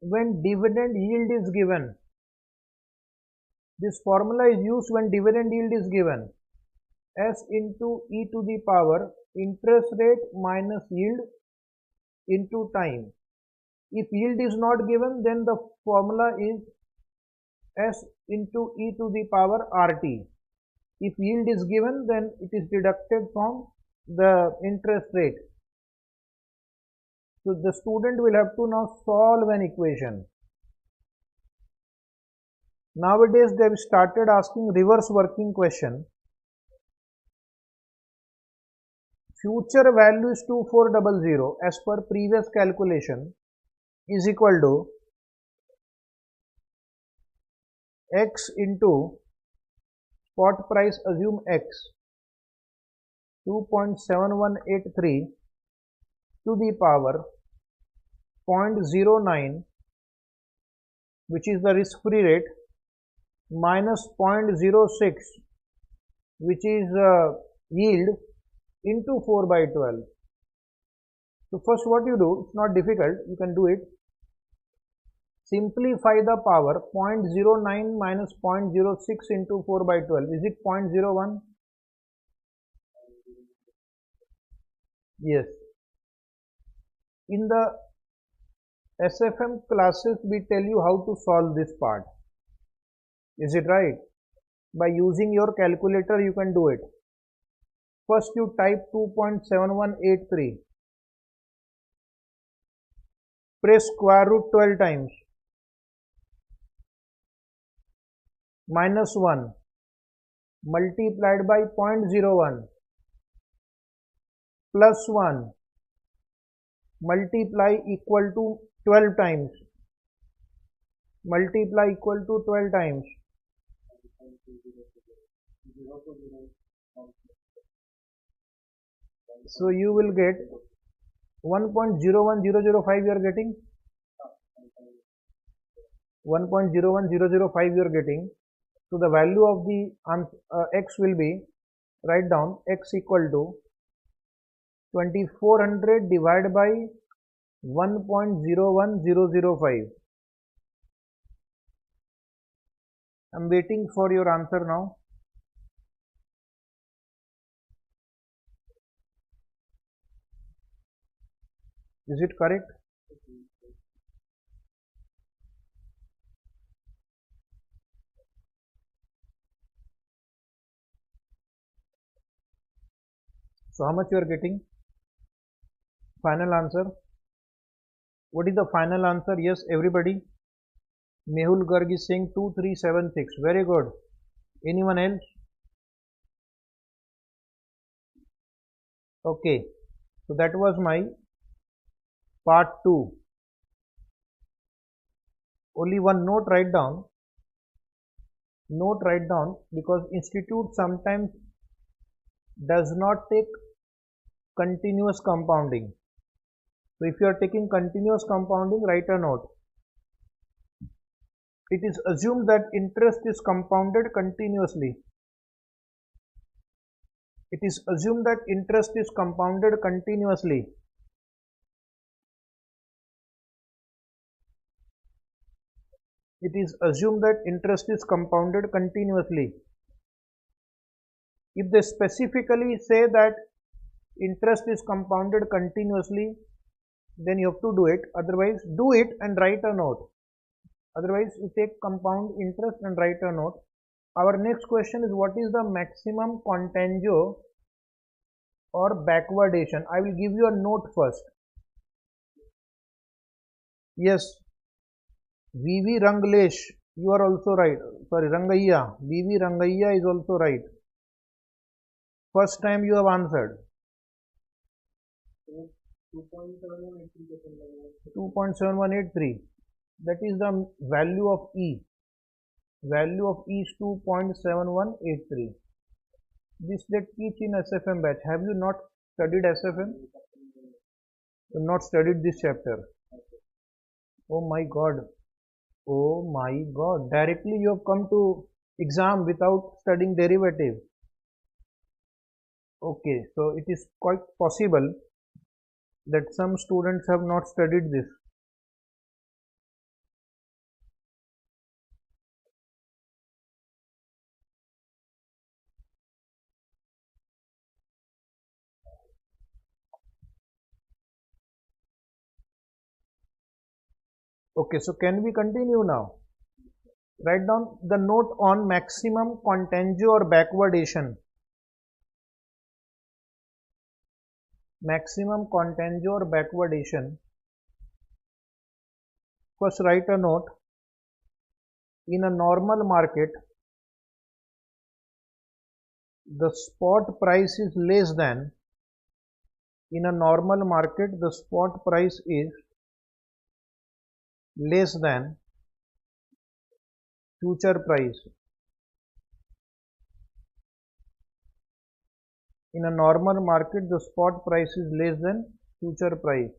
when dividend yield is given. This formula is used when dividend yield is given. S into e to the power interest rate minus yield into time. If yield is not given, then the formula is S into e to the power RT. If yield is given, then it is deducted from the interest rate. So the student will have to now solve an equation. Nowadays they have started asking reverse working question. Future value is 2400 as per previous calculation is equal to x into spot price, assume x 2.7183 to the power 0.09, which is the risk free rate, minus 0.06, which is yield, into 4 by 12. So first what you do, it's not difficult, you can do it. Simplify the power 0.09 minus 0.06 into 4 by 12. Is it 0.01? Yes. In the SFM classes, we tell you how to solve this part. Is it right? By using your calculator, you can do it. First, you type 2.7183. Press square root 12 times. Minus 1 multiplied by 0.01 plus 1 multiply equal to 12 times. Multiply equal to 12 times. So you will get 1.01005 you are getting. 1.01005 you are getting. So the value of the x will be, write down x equal to 2400 divided by 1.01005. I am waiting for your answer now. Is it correct? So how much you are getting? Final answer. What is the final answer? Yes, everybody. Mehul Garg is saying 2376. Very good. Anyone else? Okay. So that was my part 2. Only one note write down. Note write down, because institute sometimes does not take continuous compounding. So if you are taking continuous compounding, write a note. It is assumed that interest is compounded continuously. It is assumed that interest is compounded continuously. It is assumed that interest is compounded continuously. If they specifically say that interest is compounded continuously, then you have to do it. Otherwise, do it and write a note. Otherwise, you take compound interest and write a note. Our next question is, what is the maximum contango or backwardation? I will give you a note first. Yes, VV Ranglesh, you are also right. Sorry, Rangaiya. VV Rangaiya is also right. First time you have answered. 2.7183. That is the value of E. Value of E is 2.7183. This they teach in SFM batch. Have you not studied SFM? You have not studied this chapter. Oh my God. Oh my God. Directly you have come to exam without studying derivative. Okay, so it is quite possible that some students have not studied this. Okay, so can we continue now? Write down the note on maximum contango or backwardation. Maximum contango or backwardation. First write a note. In a normal market, the spot price is less than. In a normal market, the spot price is less than future price. In a normal market, the spot price is less than future price.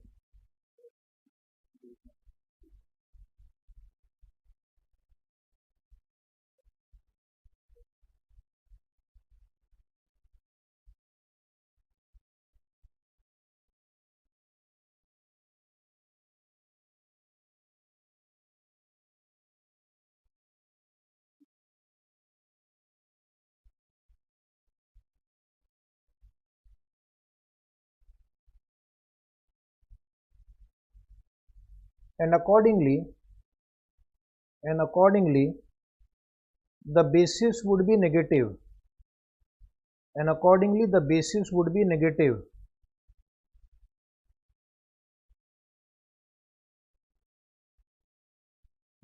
And accordingly, the basis would be negative. And accordingly, the basis would be negative.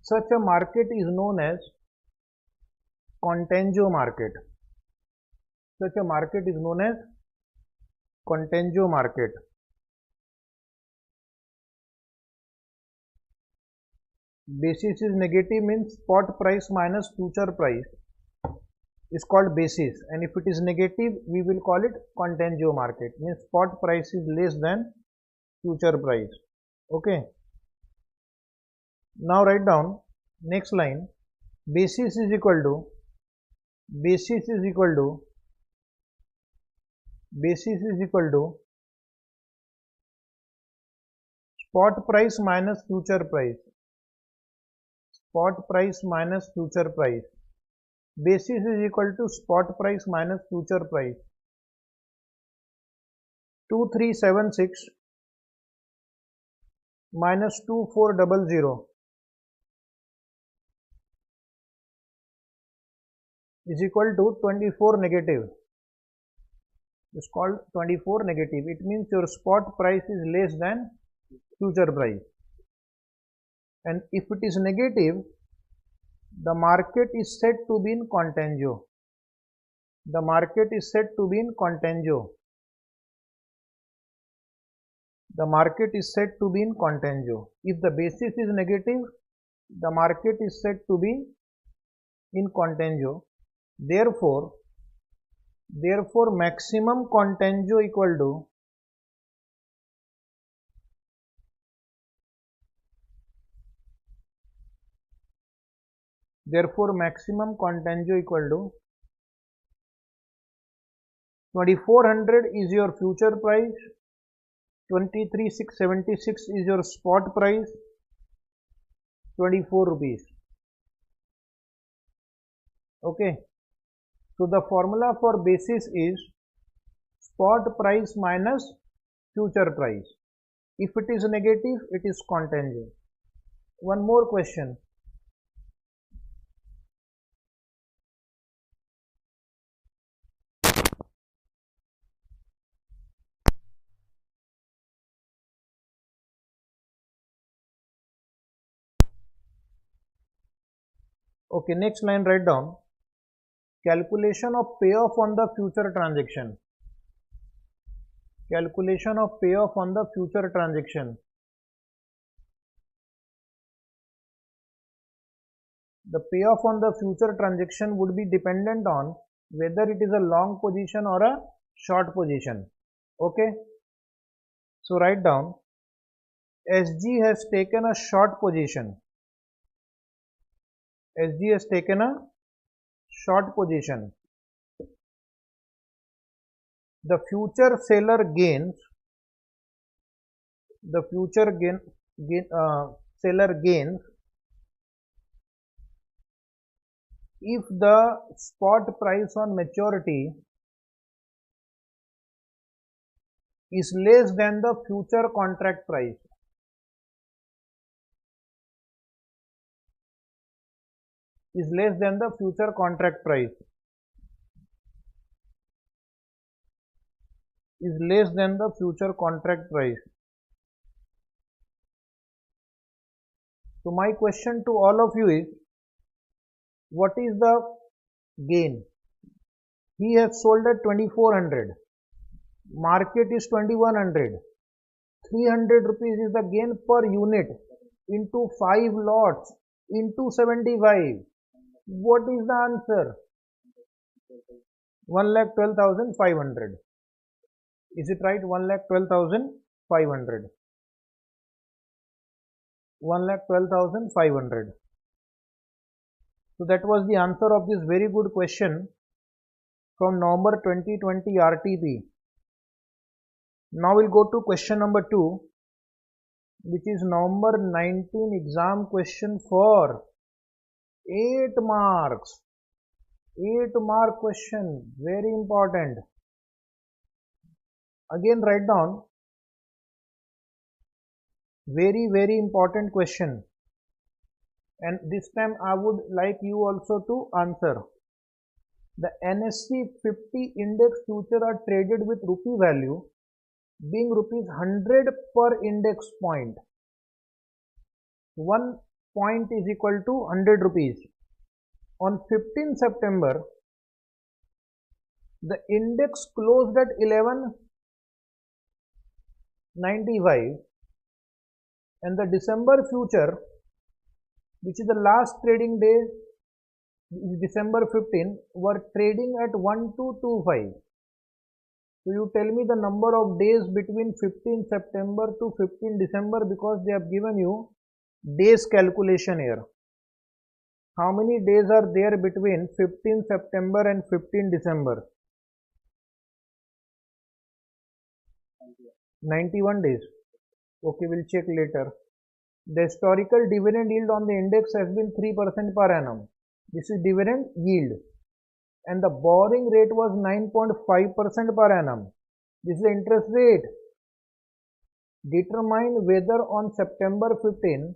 Such a market is known as contango market. Such a market is known as contango market. Basis is negative means spot price minus future price is called basis, and if it is negative we will call it contango market, means spot price is less than future price. Okay, now write down next line. Basis is equal to spot price minus future price. Spot price minus future price. Basis is equal to spot price minus future price. 2376 minus 2400 is equal to 24 negative. It's called 24 negative. It means your spot price is less than future price. And if it is negative, the market is said to be in contango. The market is said to be in contango. The market is said to be in contango. If the basis is negative, the market is said to be in contango. Therefore, maximum contango equal to maximum contango equal to 2400 is your future price, 23,676 is your spot price, 24 rupees. Okay, so the formula for basis is spot price minus future price. If it is negative, it is contango. One more question. Okay, next line write down. Calculation of payoff on the future transaction. Calculation of payoff on the future transaction. The payoff on the future transaction would be dependent on whether it is a long position or a short position. Okay, so write down. SG has taken a short position. SG has taken a short position. The future seller gains. The future seller gains if the spot price on maturity is less than the future contract price. is less than the future contract price. Is less than the future contract price. So my question to all of you is, what is the gain? He has sold at 2400. Market is 2100. 300 rupees is the gain per unit into 5 lots into 75. What is the answer? 1,12,500. Is it right? 1,12,500. 1,12,500. So that was the answer of this very good question from November 2020 RTP. Now we'll go to question number 2, which is November 19 exam question for 8 marks. 8 mark question, very important. Again write down, very important question, and this time I would like you also to answer. The NSE 50 index future are traded with rupee value being rupees 100 per index point. 1 point is equal to 100 rupees. On 15 September, the index closed at 1195 and the December future, which is the last trading day, is December 15, were trading at 1225. So you tell me the number of days between 15 September to 15 December, because they have given you days calculation here. How many days are there between 15 September and 15 December? 91 days. Okay, we'll check later. The historical dividend yield on the index has been 3% per annum. This is dividend yield. And the borrowing rate was 9.5% per annum. This is the interest rate. Determine whether on September 15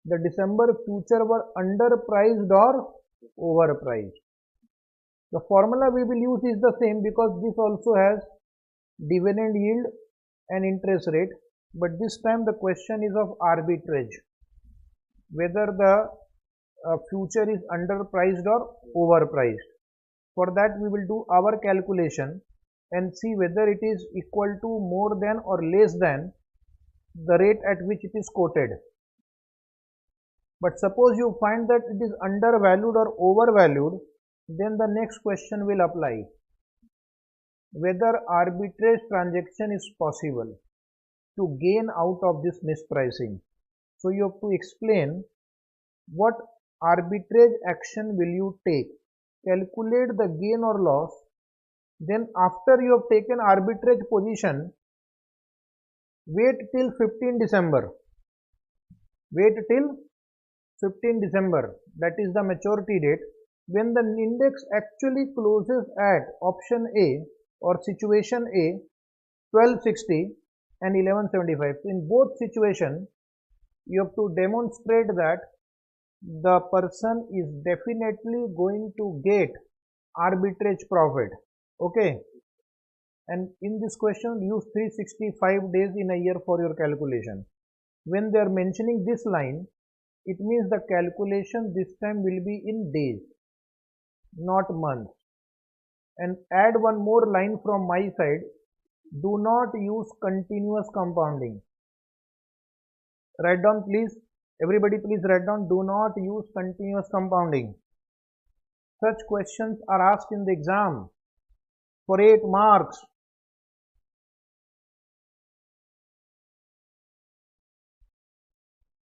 the December future were underpriced or overpriced. The formula we will use is the same, because this also has dividend yield and interest rate, but this time the question is of arbitrage, whether the future is underpriced or overpriced. For that we will do our calculation and see whether it is equal to, more than or less than the rate at which it is quoted. But suppose you find that it is undervalued or overvalued, then the next question will apply, whether arbitrage transaction is possible to gain out of this mispricing. So you have to explain what arbitrage action will you take, calculate the gain or loss, then after you have taken arbitrage position, wait till 15 December. Wait till 15 December, that is the maturity date, when the index actually closes at option A or situation A 1260 and 1175. So in both situations, you have to demonstrate that the person is definitely going to get arbitrage profit. Okay. And in this question, use 365 days in a year for your calculation. When they are mentioning this line, it means the calculation this time will be in days, not months. And add one more line from my side. Do not use continuous compounding. Write down please. Everybody please write down. Do not use continuous compounding. Such questions are asked in the exam for 8 marks.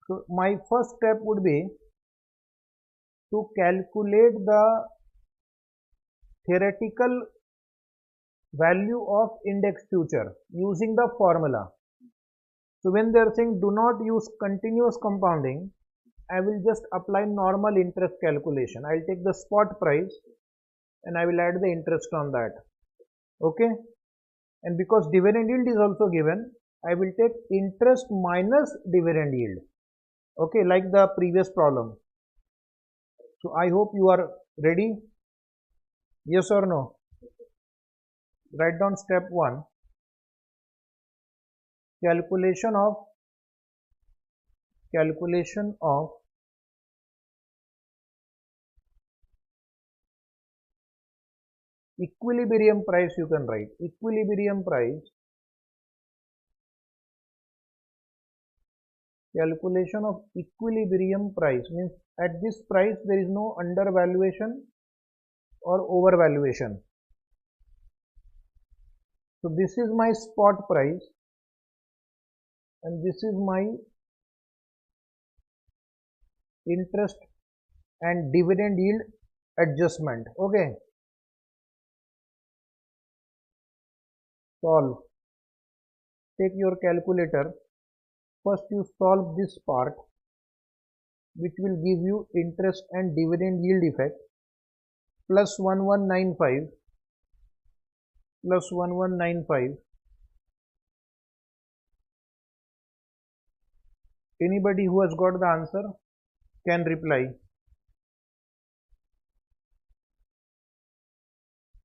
So my first step would be to calculate the theoretical value of index future using the formula. So when they are saying do not use continuous compounding, I will just apply normal interest calculation. I will take the spot price and I will add the interest on that. Okay. And because dividend yield is also given, I will take interest minus dividend yield. Okay, like the previous problem. So I hope you are ready. Yes or no? Write down step 1. Calculation of equilibrium price. You can write equilibrium price. Calculation of equilibrium price means at this price there is no undervaluation or overvaluation. So this is my spot price and this is my interest and dividend yield adjustment. Okay. Solve. Take your calculator. First you solve this part, which will give you interest and dividend yield effect, plus 1195 plus 1195. Anybody who has got the answer can reply.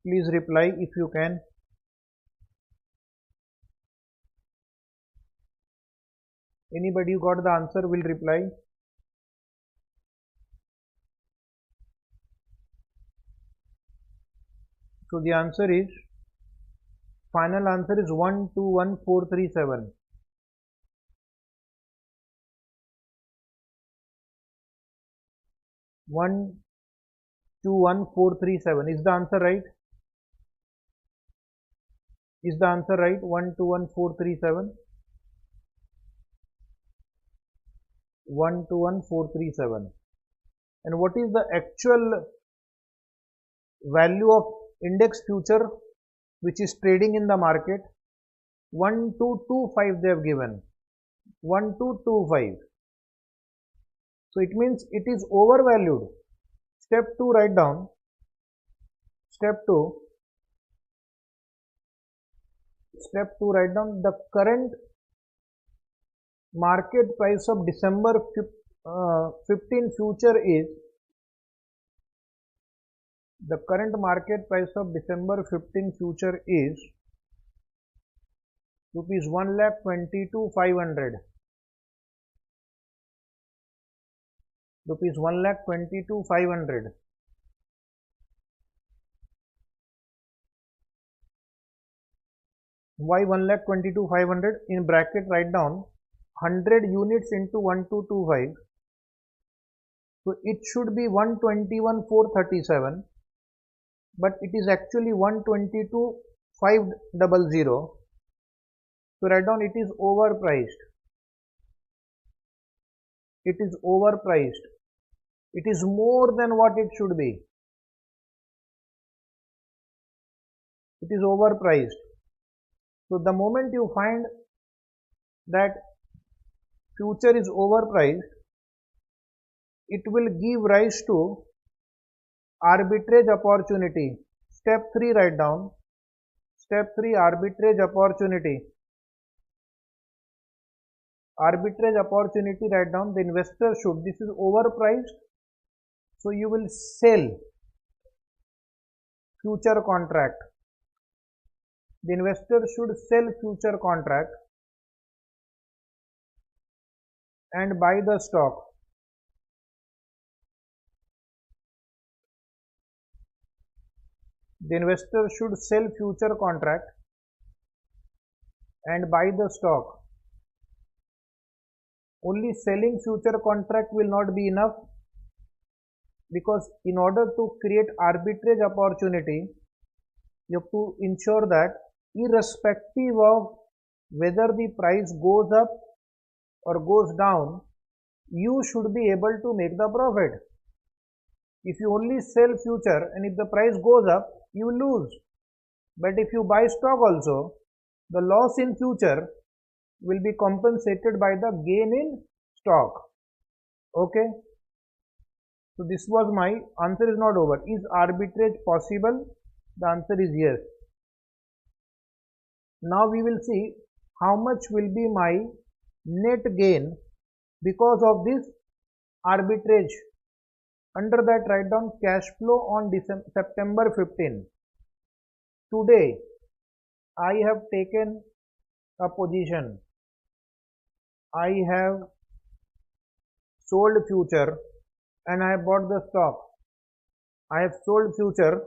Please reply if you can. Anybody who got the answer will reply. So the answer is, final answer is 121437. 121437. Is the answer right? Is the answer right? 121437. 121437. And what is the actual value of index future which is trading in the market? 1225 they have given. 1225. So it means it is overvalued. Step 2, write down. Step 2, write down the current market price of December 15 future is, the current market price of December 15 future is rupees 1,22,500. Rupees 1,22,500. Why 1,22,500? In bracket write down 100 units into 1225. So it should be 121,437, but it is actually 122,500. So write down it is overpriced. It is overpriced. It is more than what it should be. It is overpriced. So the moment you find that future is overpriced, it will give rise to arbitrage opportunity. Step 3, write down. Step 3, arbitrage opportunity. Arbitrage opportunity, write down. The investor should, this is overpriced, so you will sell future contract. The investor should sell future contract and buy the stock. The investor should sell future contract and buy the stock. Only selling future contract will not be enough, because in order to create arbitrage opportunity, you have to ensure that irrespective of whether the price goes up or goes down, you should be able to make the profit. If you only sell future and if the price goes up, you lose. But if you buy stock also, the loss in future will be compensated by the gain in stock. Okay. So this was my answer is not over. Is arbitrage possible? The answer is yes. Now we will see how much will be my net gain because of this arbitrage Under that, write down cash flow on September 15. Today, I have taken a position. I have sold future and I have bought the stock. I have sold future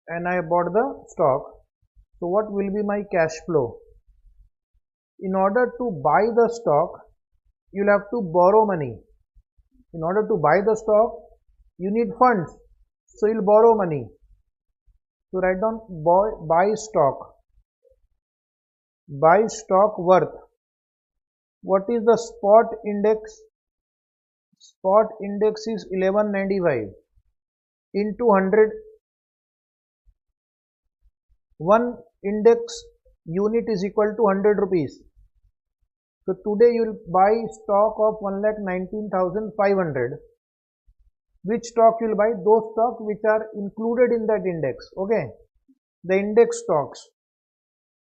and I have bought the stock. So what will be my cash flow? In order to buy the stock, you will have to borrow money. In order to buy the stock, you need funds. So you will borrow money. So write down buy stock. Buy stock worth. What is the spot index? Spot index is 1195 into 100. One index unit is equal to 100 rupees. So today you will buy stock of 1,19,500. Which stock you will buy? Those stocks which are included in that index. Okay, the index stocks.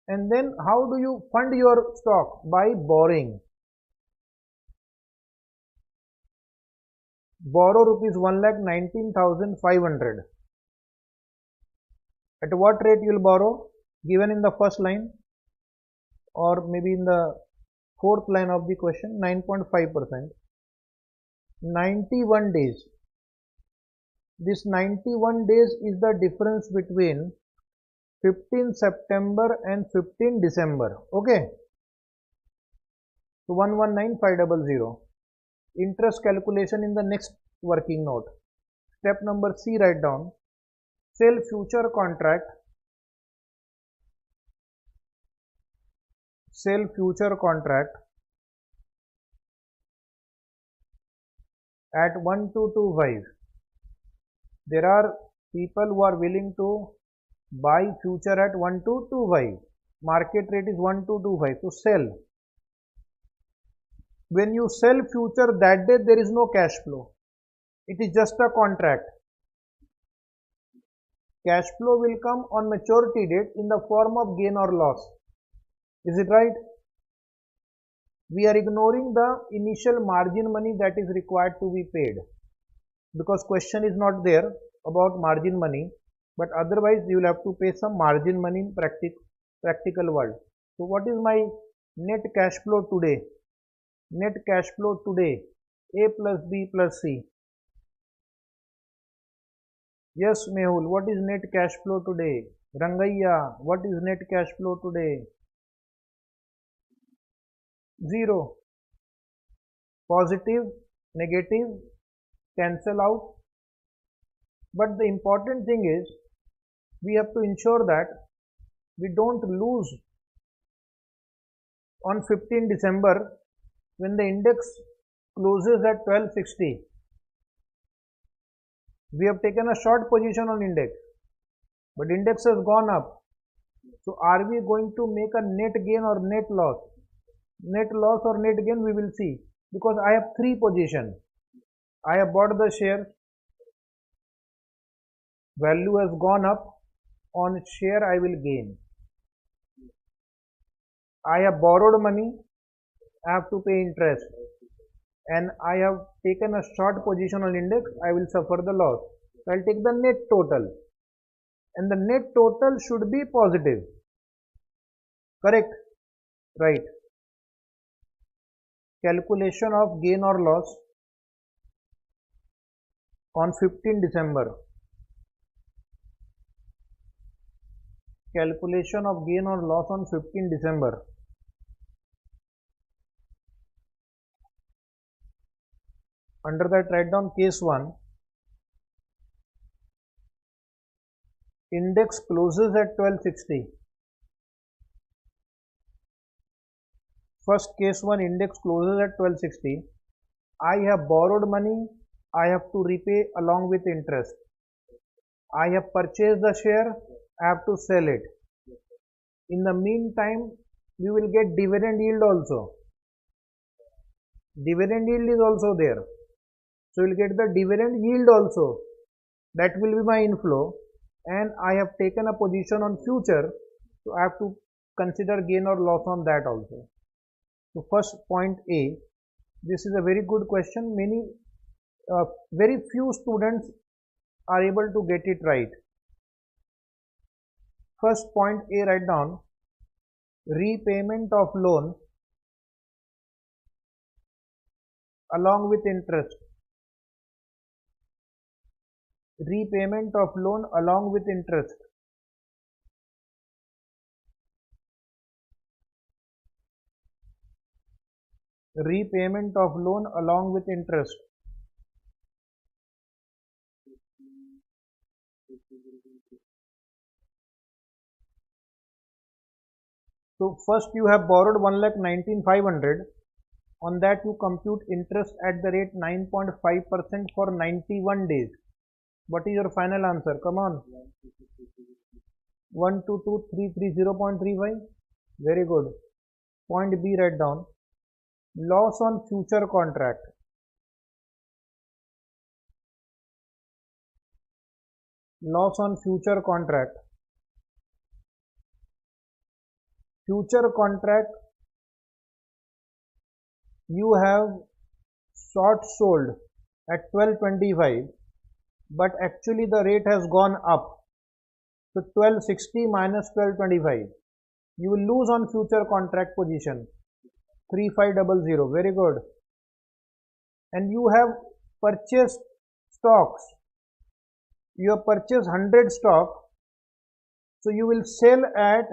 And then how do you fund your stock? By borrowing. Borrow rupees 1,19,500. At what rate you will borrow? Given in the first line or maybe in the fourth line of the question, 9.5%. 91 days. This 91 days is the difference between 15 September and 15 December. Okay. So 119,500. Interest calculation in the next working note. Step number C, write down. Sell future contract. Sell future contract at 1225. There are people who are willing to buy future at 1225. Market rate is 1225. So sell. When you sell future that day, there is no cash flow. It is just a contract. Cash flow will come on maturity date in the form of gain or loss. Is it right? We are ignoring the initial margin money that is required to be paid because question is not there about margin money, but otherwise you will have to pay some margin money in practical world. So what is my net cash flow today? Net cash flow today, A plus B plus C. Yes, Mehul, what is net cash flow today? Rangaiya, what is net cash flow today? 0. Positive, negative, cancel out. But the important thing is, we have to ensure that we don't lose on 15 December when the index closes at 1260. We have taken a short position on index, but index has gone up. So are we going to make a net gain or net loss? Net loss or net gain we will see, because I have 3 positions. I have bought the share, value has gone up, on share I will gain. I have borrowed money, I have to pay interest, and I have taken a short position on index, I will suffer the loss. So I will take the net total, and the net total should be positive. Correct? Right. Calculation of gain or loss on 15 December. Calculation of gain or loss on 15 December. Under that, write down case 1. Index closes at 1260. First case 1, index closes at 1260. I have borrowed money, I have to repay along with interest. I have purchased the share, I have to sell it. In the meantime, we will get dividend yield also. Dividend yield is also there. So we will get the dividend yield also. That will be my inflow. And I have taken a position on future. So I have to consider gain or loss on that also. So first point A. This is a very good question. Many Very few students are able to get it right. First point A, write down repayment of loan along with interest. Repayment of loan along with interest. Repayment of loan along with interest. So first you have borrowed 1,19,500. On that you compute interest at the rate 9.5% for 91 days. What is your final answer? Come on. 122,330.35. Very good. Point B, write down loss on future contract. Loss on future contract. Future contract, you have short sold at 12.25, but actually the rate has gone up. So 12.60 minus 12.25. You will lose on future contract position. 3,500. Very good. And you have purchased stocks. You have purchased 100 stock. So you will sell at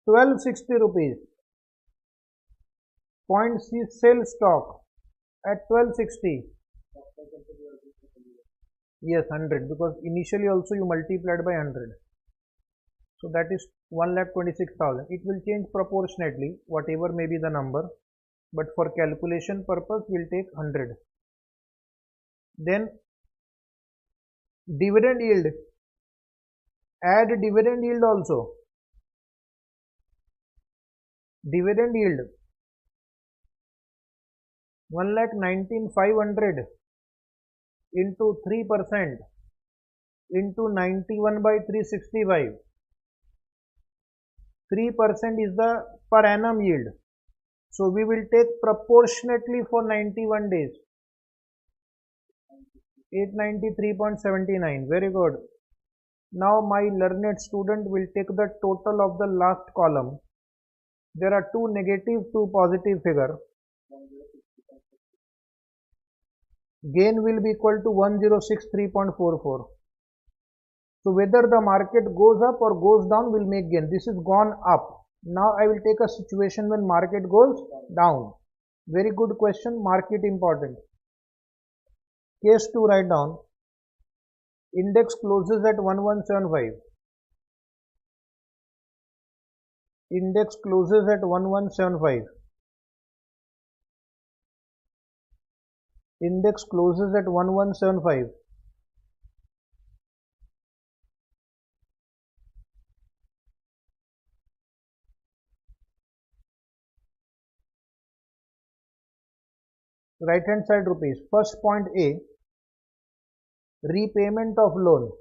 1260 rupees. Point C, sell stock at 1260. Yes, 100, because initially also you multiplied by 100. So that is 1,26,000. It will change proportionately, whatever may be the number, but for calculation purpose we'll take 100. Then dividend yield. Add dividend yield also. Dividend yield 1,19,500 into 3% into 91 by 365. 3% is the per annum yield. So we will take proportionately for 91 days. 893.79. Very good. Now my learned student will take the total of the last column. There are two negative, two positive figure. Gain will be equal to 1063.44. So whether the market goes up or goes down will make gain. This is gone up. Now I will take a situation when market goes down. Very good question. Market important. Case 2, write down. Index closes at 1175. Index closes at 1175. Index closes at 1175. Right hand side rupees. First point A, repayment of loan.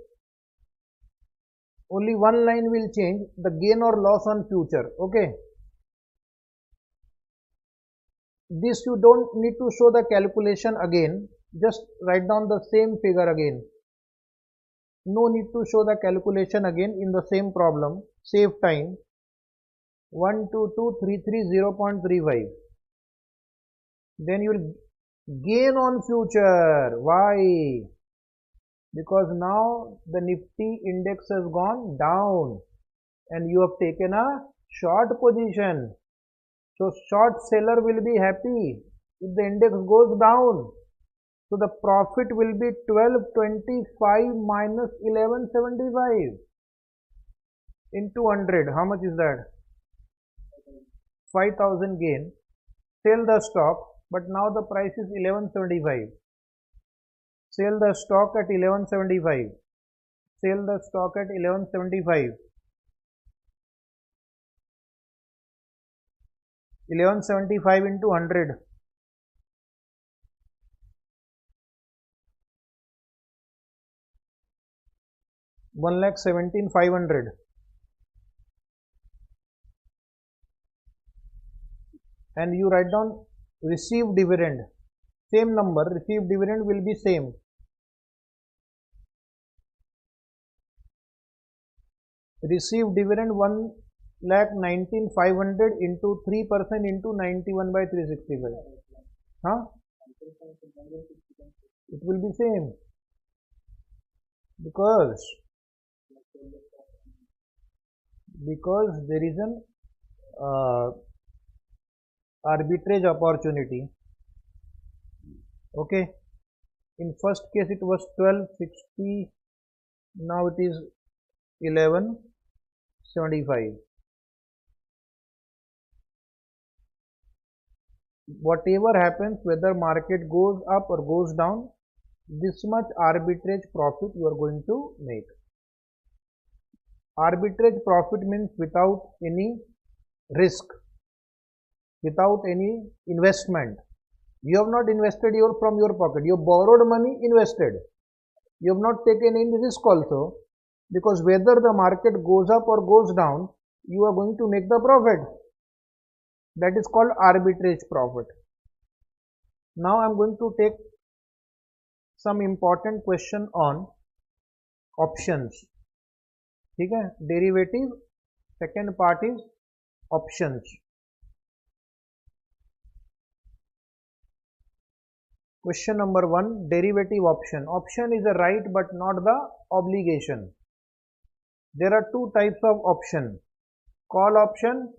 Only one line will change, the gain or loss on future. Okay. This you don't need to show the calculation again. Just write down the same figure again. No need to show the calculation again in the same problem. Save time. 122,330.35. Then you will gain on future. Why? Because now the Nifty index has gone down and you have taken a short position. So short seller will be happy if the index goes down. So the profit will be 1225 minus 1175 into 100. How much is that? 5,000 gain. Sell the stock, but now the price is 1175. Sell the stock at 1175. Sell the stock at 1175. 1175 into 100. 1,17,500. And you write down receive dividend. same number, received dividend will be same. Received dividend 1,19,500 into 3% into 91 by 365. Huh? It will be same because there is an uh, arbitrage opportunity. Okay, in first case it was 1260, now it is 1175. Whatever happens, whether market goes up or goes down, this much arbitrage profit you are going to make. Arbitrage profit means without any risk, without any investment. You have not invested from your pocket. You have borrowed money, invested. You have not taken any risk also, because whether the market goes up or goes down, you are going to make the profit. That is called arbitrage profit. Now I am going to take some important question on options. ठीक है, derivative. Second part is options. Question number 1, derivative option. Option is a right but not the obligation. There are two types of option: call option,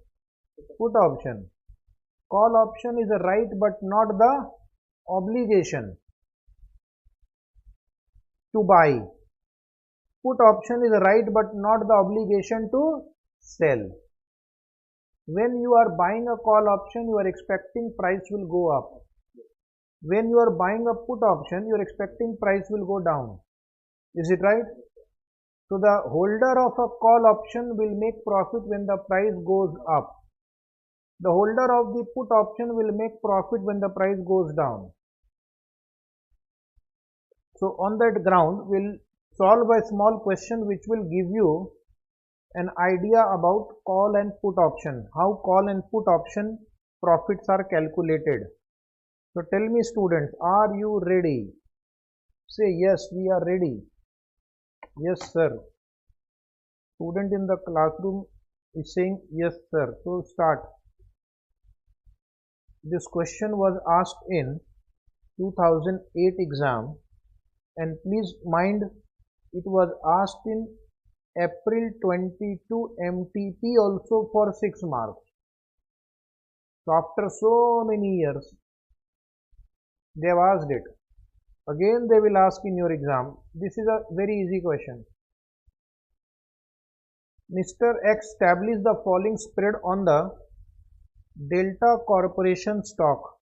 put option. Call option is a right but not the obligation to buy. Put option is a right but not the obligation to sell. When you are buying a call option, you are expecting price will go up. When you are buying a put option, you are expecting price will go down. Is it right? So the holder of a call option will make profit when the price goes up. The holder of the put option will make profit when the price goes down. So on that ground, we'll solve a small question which will give you an idea about call and put option, how call and put option profits are calculated. So tell me students, are you ready? Say yes, we are ready. Yes sir. Student in the classroom is saying yes sir. So start. This question was asked in 2008 exam, and please mind it was asked in April 22 MTP also for 6 marks. So after so many years they have asked it. Again they will ask in your exam. This is a very easy question. Mr. X established the following spread on the Delta Corporation stock.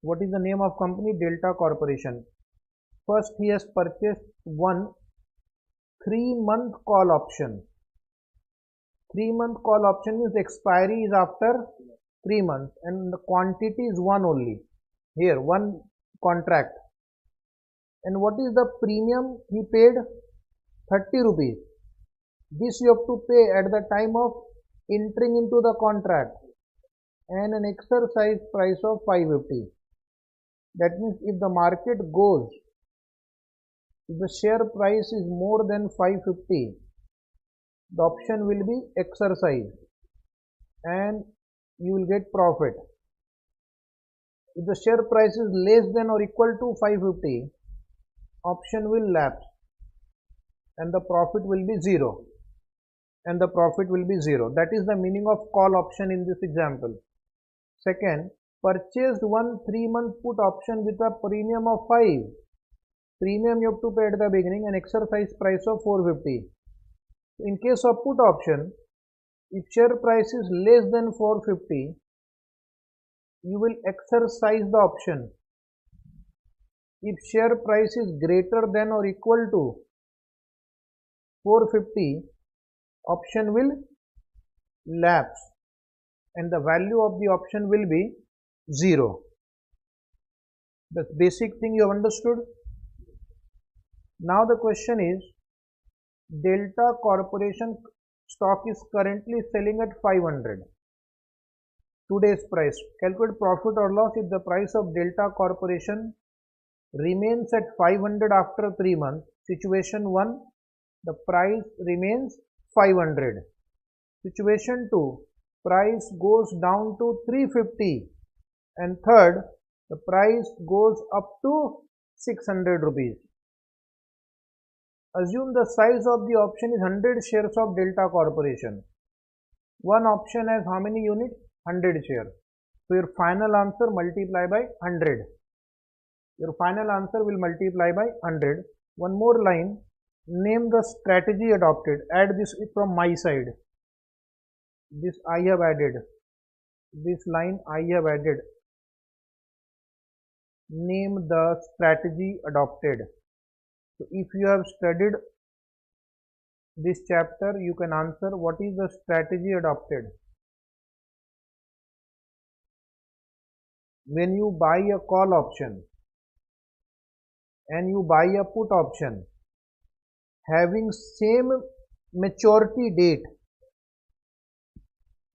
What is the name of company? Delta Corporation. First he has purchased one 3-month call option. 3-month call option means expiry is after 3 months and the quantity is one only. Here one contract. And what is the premium he paid? 30 rupees. This you have to pay at the time of entering into the contract, and an exercise price of 550. That means if the market goes, if the share price is more than 550, the option will be exercised and you will get profit. If the share price is less than or equal to 550, option will lapse and the profit will be zero. That is the meaning of call option in this example. Second, purchased one 3-month put option with a premium of 5. Premium you have to pay at the beginning and exercise price of 450. In case of put option, if share price is less than 450, you will exercise the option. If share price is greater than or equal to 450, option will lapse and the value of the option will be 0. The basic thing you have understood. Now the question is, Delta Corporation stock is currently selling at 500. today's price. Calculate profit or loss if the price of Delta Corporation remains at 500 after 3 months. Situation 1, the price remains 500. Situation 2, price goes down to 350. And third, the price goes up to 600 rupees. Assume the size of the option is 100 shares of Delta Corporation. One option has how many units? 100 shares. So your final answer multiply by 100. Your final answer will multiply by 100. One more line. Name the strategy adopted. Add this from my side. This I have added. This line I have added. Name the strategy adopted. So if you have studied this chapter, you can answer what is the strategy adopted. When you buy a call option and you buy a put option having same maturity date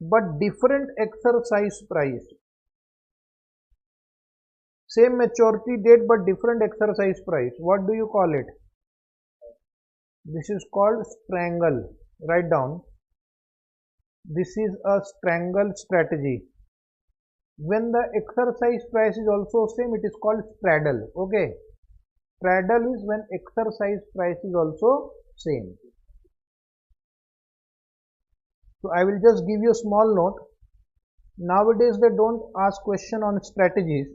but different exercise price. Same maturity date but different exercise price. What do you call it? This is called strangle. Write down. This is a strangle strategy. When the exercise price is also same, it is called straddle. Okay. Straddle is when exercise price is also same. So I will just give you a small note. Nowadays they don't ask question on strategies.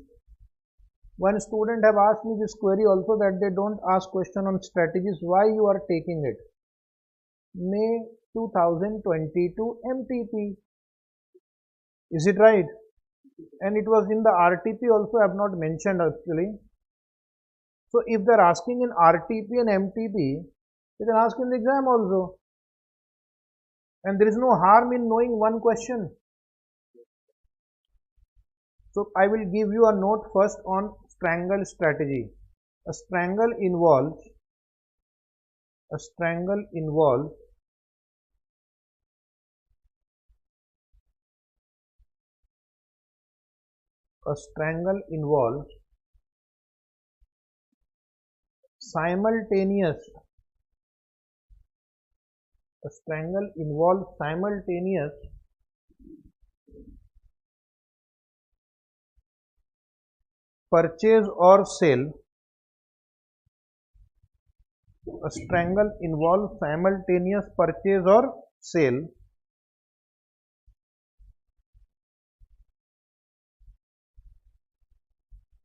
One student have asked me this query also that they don't ask question on strategies. Why you are taking it? May 2022 MTP. Is it right? And it was in the RTP also. I have not mentioned actually. So if they are asking in RTP and MTP, they can ask in the exam also. And there is no harm in knowing one question. So I will give you a note first on strangle strategy. A strangle involves simultaneous purchase or sale. A strangle involves simultaneous purchase or sale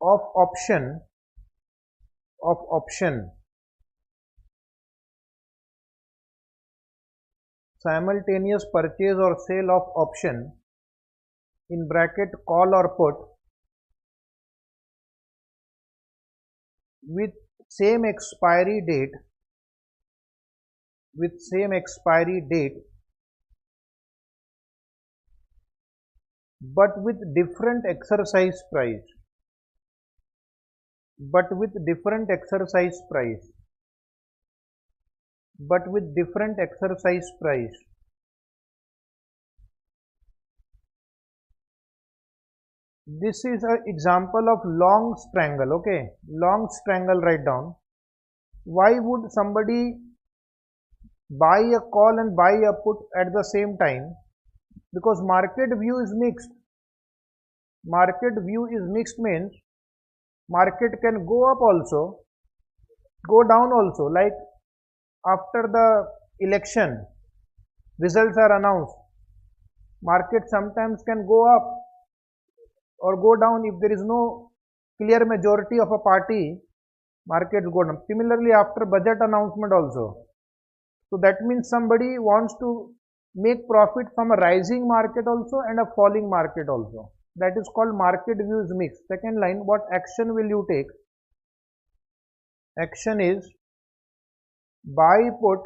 of option simultaneous purchase or sale of option in bracket call or put with same expiry date but with different exercise price. This is an example of long strangle. Okay, long strangle, write down. Why would somebody buy a call and buy a put at the same time? Because market view is mixed. Means market can go up also, go down also. Like after the election, results are announced. Market sometimes can go up or go down if there is no clear majority of a party. Markets go down. Similarly, after budget announcement also. So that means somebody wants to make profit from a rising market also and a falling market also. That is called market view is mixed. Second line, what action will you take? Action is buy put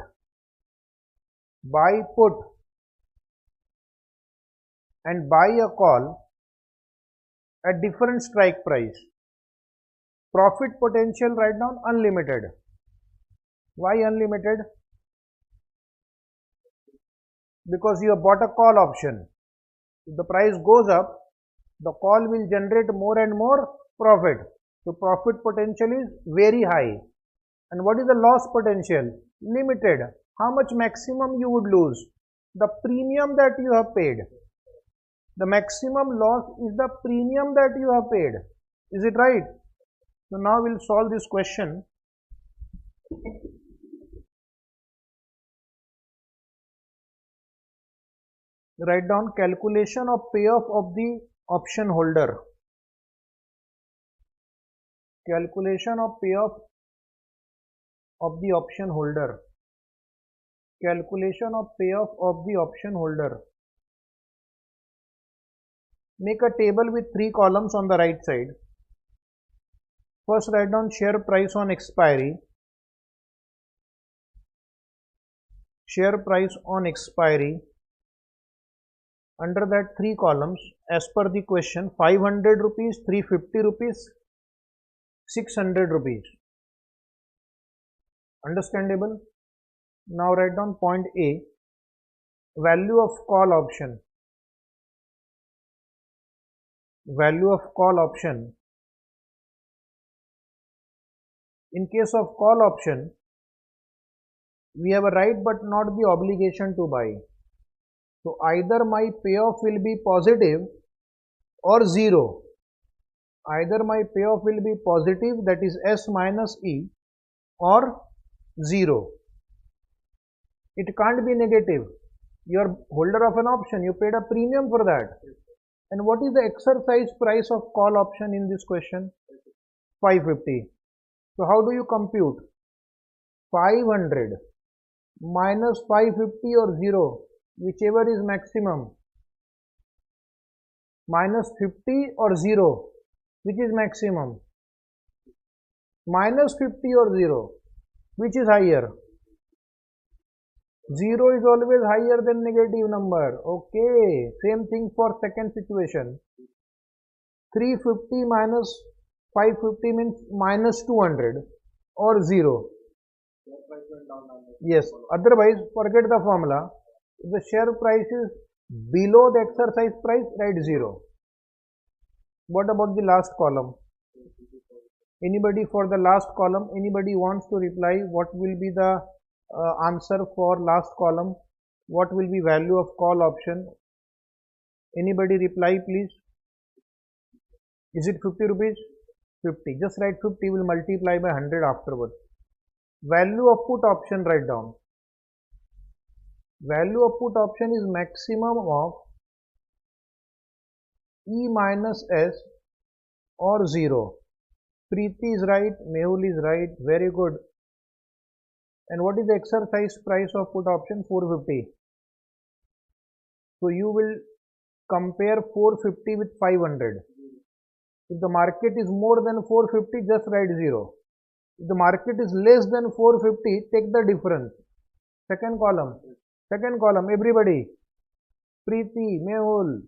and buy a call at different strike price. Profit potential, write down unlimited. Why unlimited? Because you have bought a call option. If the price goes up, the call will generate more and more profit. So profit potential is very high. And what is the loss potential? Limited. How much maximum you would lose? The premium that you have paid. The maximum loss is the premium that you have paid. Is it right? So now we'll solve this question. Write down calculation of payoff of the option holder. Calculation of payoff of the option holder. Calculation of payoff of the option holder. Make a table with 3 columns on the right side. First write down share price on expiry. Share price on expiry. Under that 3 columns, as per the question, 500 rupees, 350 rupees, 600 rupees. Understandable? Now write down point A, value of call option. Value of call option. In case of call option, we have a right but not the obligation to buy. So either my payoff will be positive or zero. Either my payoff will be positive, that is S minus E, or zero. It can't be negative. You are holder of an option, you paid a premium for that. And what is the exercise price of call option in this question? 550. So how do you compute? 500 minus 550 or 0, whichever is maximum. Minus 50 or 0, which is maximum? Minus 50 or 0, which is higher? 0 is always higher than negative number. Okay, same thing for second situation. 350 minus 550 means minus 200 or 0. Yes, otherwise forget the formula. If the share price is below the exercise price, write 0. What about the last column? Anybody for the last column? Anybody wants to reply? What will be the answer for last column? What will be value of call option? Anybody reply please? Is it 50 rupees? 50. Just write 50, will multiply by 100 afterwards. Value of put option, write down. Value of put option is maximum of E minus S or 0. Preeti is right, Mehul is right, very good. And what is the exercise price of put option? 450. So you will compare 450 with 500. If the market is more than 450, just write 0. If the market is less than 450, take the difference. Second column, everybody. Preeti, Mehul,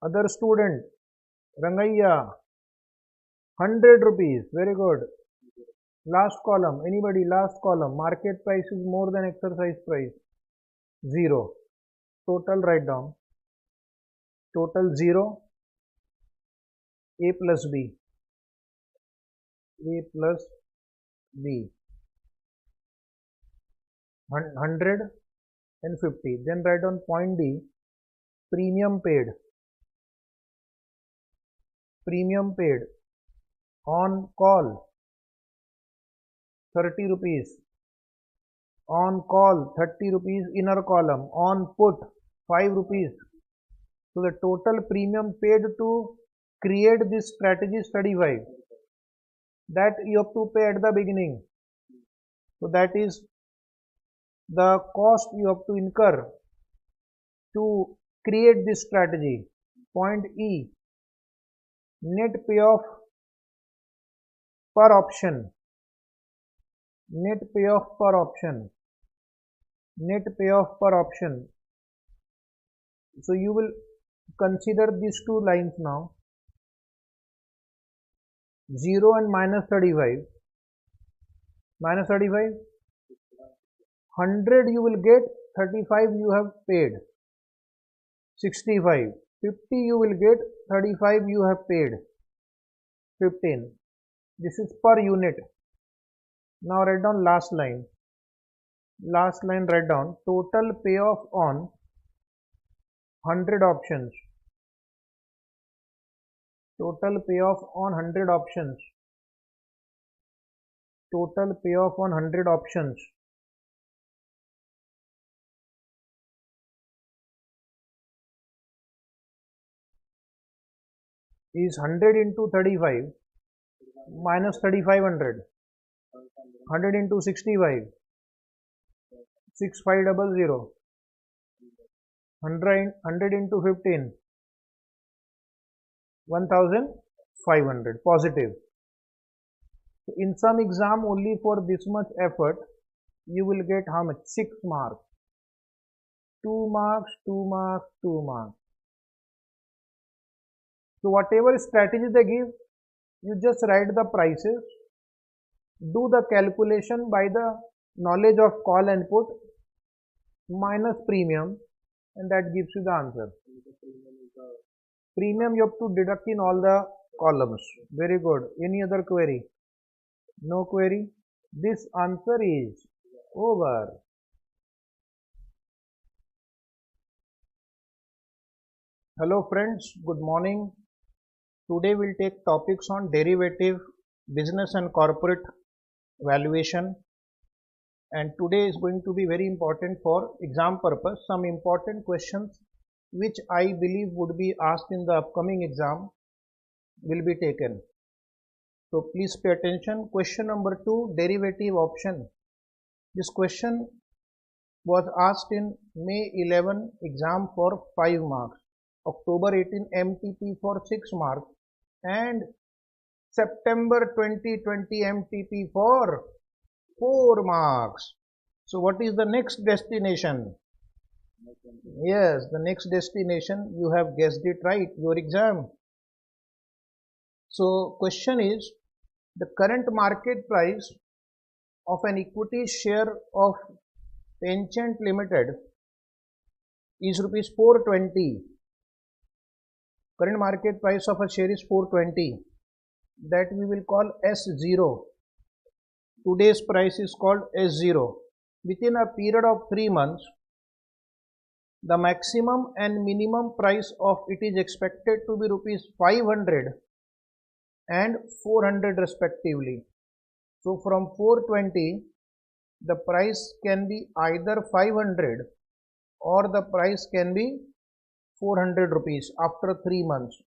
other student, Rangaiya, 100 rupees, very good. Last column, anybody, last column, market price is more than exercise price, 0. Total write down. Total 0, A plus B. A plus B. 100 and 50. Then write down point D, premium paid. Premium paid on call 30 rupees. On call 30 rupees, inner column. On put 5 rupees. So the total premium paid to create this strategy is 35. That you have to pay at the beginning. So that is the cost you have to incur to create this strategy. Point E, net payoff per option. Net payoff per option. Net payoff per option. So you will consider these two lines now. 0 and minus 35. Minus 35. 100 you will get, 35 you have paid. 65. 50 you will get, 35 you have paid, 15. This is per unit. Now write down last line. Last line write down total payoff on 100 options. Total payoff on 100 options. Total payoff on 100 options is 100 into 35 minus 3500. 100 into 65, 6500. 100 into 15, 1500 positive. So in some exam only for this much effort you will get how much? 6 marks. 2 marks, 2 marks, 2 marks. So whatever strategy they give, you just write the prices, do the calculation by the knowledge of call and put minus premium, and that gives you the answer. Premium you have to deduct in all the columns. Very good. Any other query? No query. This answer is over. Hello friends, good morning. Today we'll take topics on derivative, business and corporate valuation, and today is going to be very important for exam purpose. Some important questions which I believe would be asked in the upcoming exam will be taken. So please pay attention. Question number 2, derivative option. This question was asked in May 11 exam for 5 marks, October 18 MTP for 6 marks, and September 2020 MTP for 4 marks. So what is the next destination? Yes, the next destination, you have guessed it right, your exam. So question is, the current market price of an equity share of Penchant Limited is rupees 420. Current market price of a share is 420. That we will call S0. Today's price is called S0. Within a period of 3 months, the maximum and minimum price of it is expected to be rupees 500 and 400 respectively. So from 420, the price can be either 500 or the price can be 400 rupees after 3 months.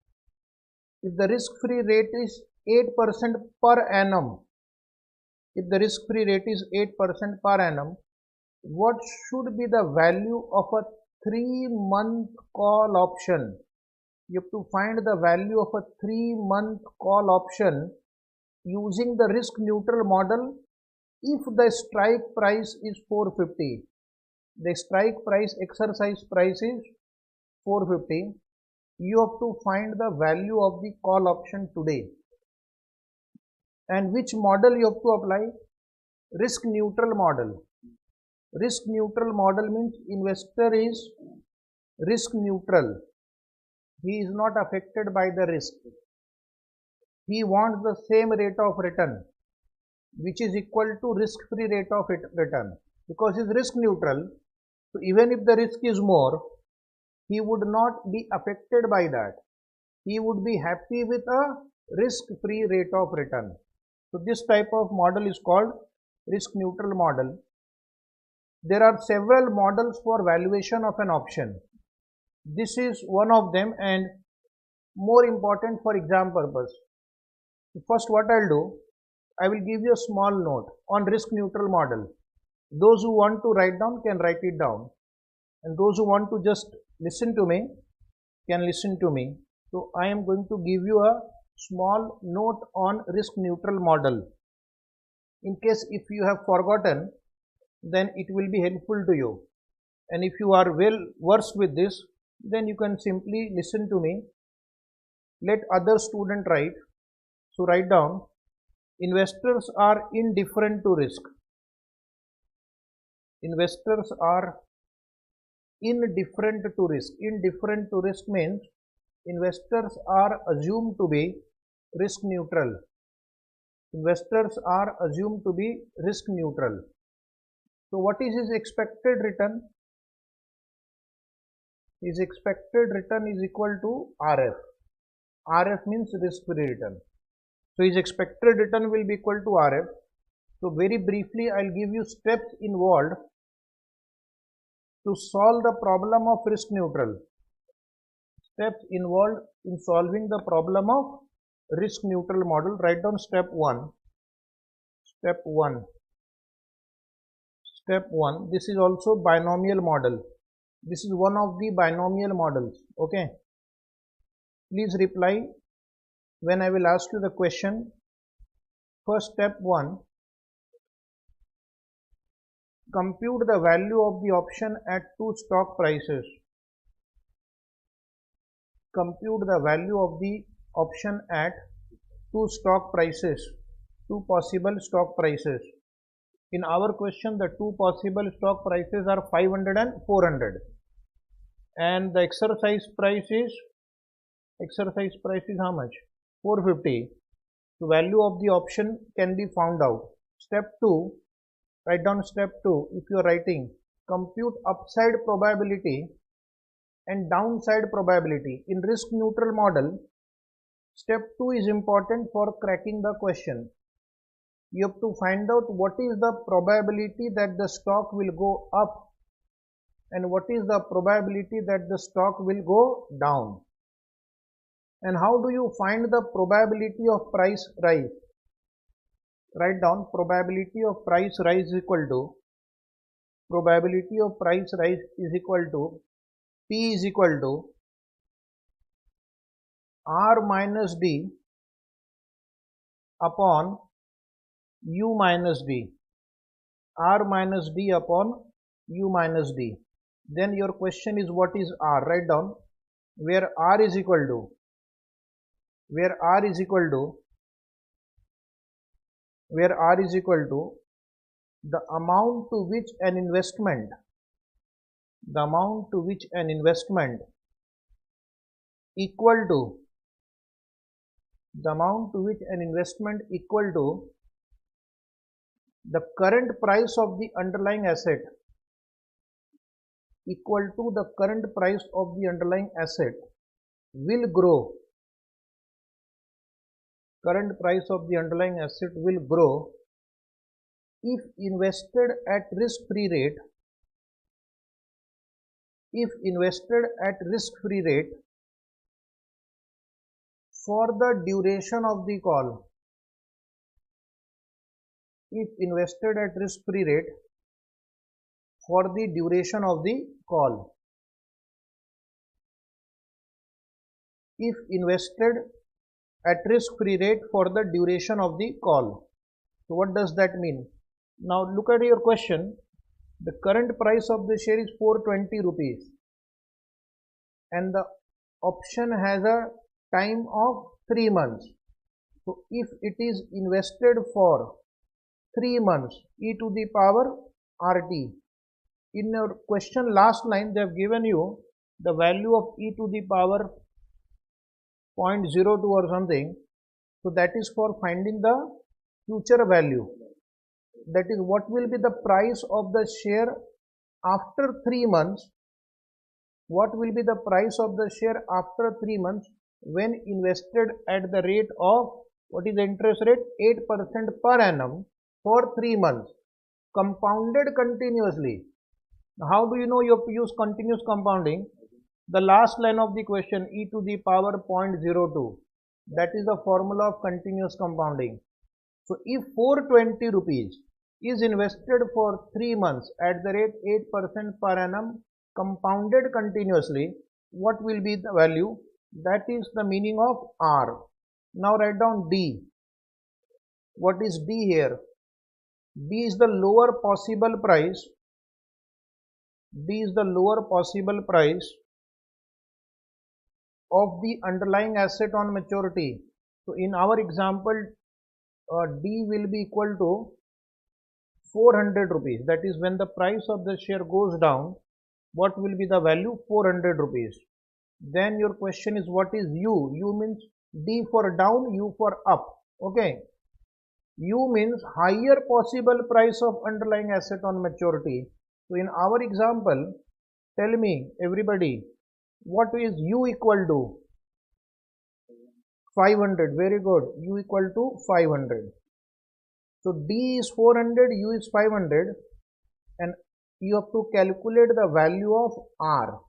If the risk-free rate is 8% per annum, if the risk-free rate is 8% per annum, what should be the value of a 3-month call option? You have to find the value of a 3-month call option using the risk neutral model if the strike price is 450. The strike price, exercise price is 450. You have to find the value of the call option today. And which model you have to apply? Risk neutral model. Risk neutral model means investor is risk neutral. He is not affected by the risk. He wants the same rate of return, which is equal to risk-free rate of return. Because he is risk neutral, so even if the risk is more, he would not be affected by that. He would be happy with a risk-free rate of return. So this type of model is called risk neutral model. There are several models for valuation of an option. This is one of them and more important for exam purpose. First what I'll do, I will give you a small note on risk neutral model. Those who want to write down can write it down, and those who want to just listen to me can listen to me. So I am going to give you a small note on risk neutral model. In case if you have forgotten, then it will be helpful to you, and if you are well versed with this, then you can simply listen to me. Let other student write. So write down, investors are indifferent to risk. Investors are indifferent to risk. Indifferent to risk means investors are assumed to be risk neutral. Investors are assumed to be risk neutral. So what is his expected return? His expected return is equal to RF. RF means risk-free return. So his expected return will be equal to RF. So very briefly, I'll give you steps involved to solve the problem of risk neutral. Steps involved in solving the problem of risk neutral model. Write down step 1. Step 1. Step 1. This is also binomial model. This is one of the binomial models. Okay. Please reply when I will ask you the question. First, step 1. Compute the value of the option at two stock prices. Compute the value of the option at two stock prices, two possible stock prices. In our question, the two possible stock prices are 500 and 400, and the exercise price is how much? 450. The value of the option can be found out. Step 2. Write down step 2. If you are writing, compute upside probability and downside probability. In risk neutral model, step 2 is important for cracking the question. You have to find out what is the probability that the stock will go up and what is the probability that the stock will go down. And how do you find the probability of price rise? Write down probability of price rise is equal to P is equal to R minus D upon U minus D. R minus D upon U minus D. Then your question is, what is R? Write down where R is equal to the amount to which an investment equal to the current price of the underlying asset will grow. Current price of the underlying asset will grow if invested at risk-free rate for the duration of the call. If invested at risk-free rate for the duration of the call. If invested at risk-free rate for the duration of the call. So what does that mean? Now look at your question. The current price of the share is 420 rupees and the option has a time of 3 months. So if it is invested for 3 months, e to the power RT. In your question last line, they have given you the value of e to the power 0.02 or something. So that is for finding the future value. That is what will be the price of the share after 3 months. What will be the price of the share after 3 months when invested at the rate of, what is the interest rate? 8% per annum for 3 months, compounded continuously. Now, how do you know you have to use continuous compounding? The last line of the question, e to the power 0.02. That is the formula of continuous compounding. So if 420 rupees is invested for 3 months at the rate 8% per annum, compounded continuously, what will be the value? That is the meaning of R. Now write down D. What is D here? D is the lower possible price. D is the lower possible price of the underlying asset on maturity. So in our example, D will be equal to 400 rupees. That is when the price of the share goes down, What will be the value? 400 rupees. Then your question is what is U? U means D for down, U for up. Okay. U means higher possible price of underlying asset on maturity. So in our example, tell me everybody, what is U equal to? 500. Very good. U equal to 500. So D is 400, U is 500, and you have to calculate the value of R.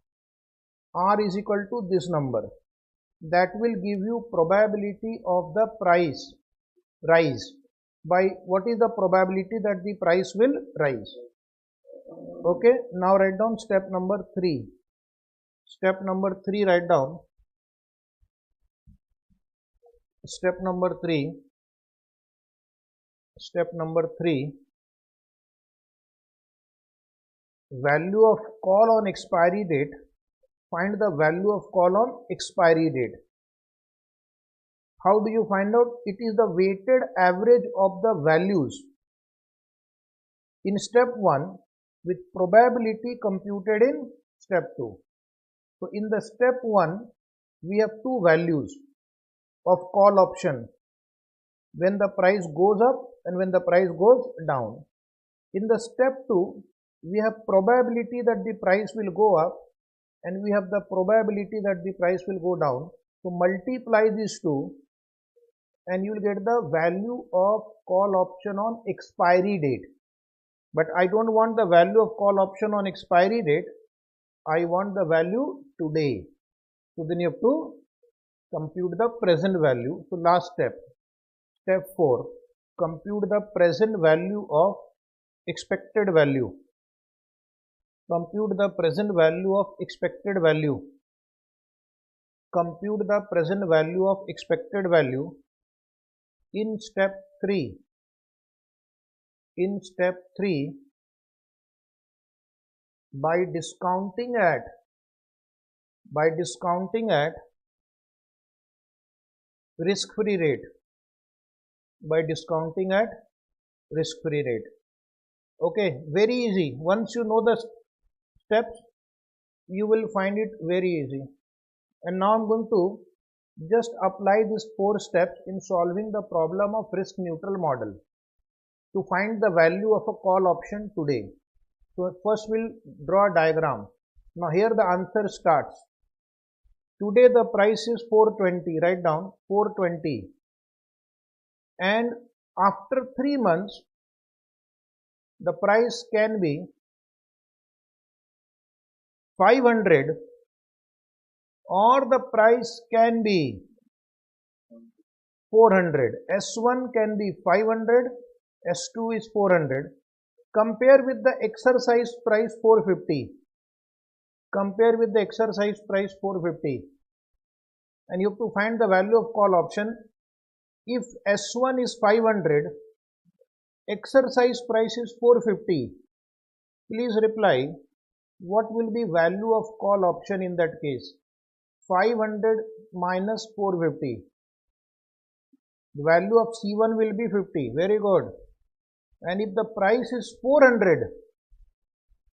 R is equal to this number. That will give you probability of the price rise. By what is the probability that the price will rise? Okay, now write down step number 3. Step number 3, write down. Step number 3. Step number 3. Value of call on expiry date. Find the value of call on expiry date. How do you find out? It is the weighted average of the values in step 1 with probability computed in step 2. So in the step 1, we have two values of call option when the price goes up and when the price goes down. In the step 2, we have probability that the price will go up and we have the probability that the price will go down. So multiply these two and you will get the value of call option on expiry date. But I don't want the value of call option on expiry date. I want the value today. So then you have to compute the present value. So last step, step 4, compute the present value of expected value. Compute the present value of expected value. Compute the present value of expected value in step 3. In step 3, by discounting at risk-free rate. By discounting at risk-free rate. Okay, very easy. Once you know the steps, you will find it very easy. And now I'm going to just apply these 4 steps in solving the problem of risk neutral model to find the value of a call option today. So first we'll draw a diagram. Now here the answer starts. Today the price is 420. Write down 420. And after 3 months, the price can be 500 or the price can be 400. S1 can be 500, S2 is 400. Compare with the exercise price 450. Compare with the exercise price 450. And you have to find the value of call option. If S1 is 500, exercise price is 450. Please reply, what will be value of call option in that case? 500 minus 450. The value of C1 will be 50. Very good. And if the price is 400,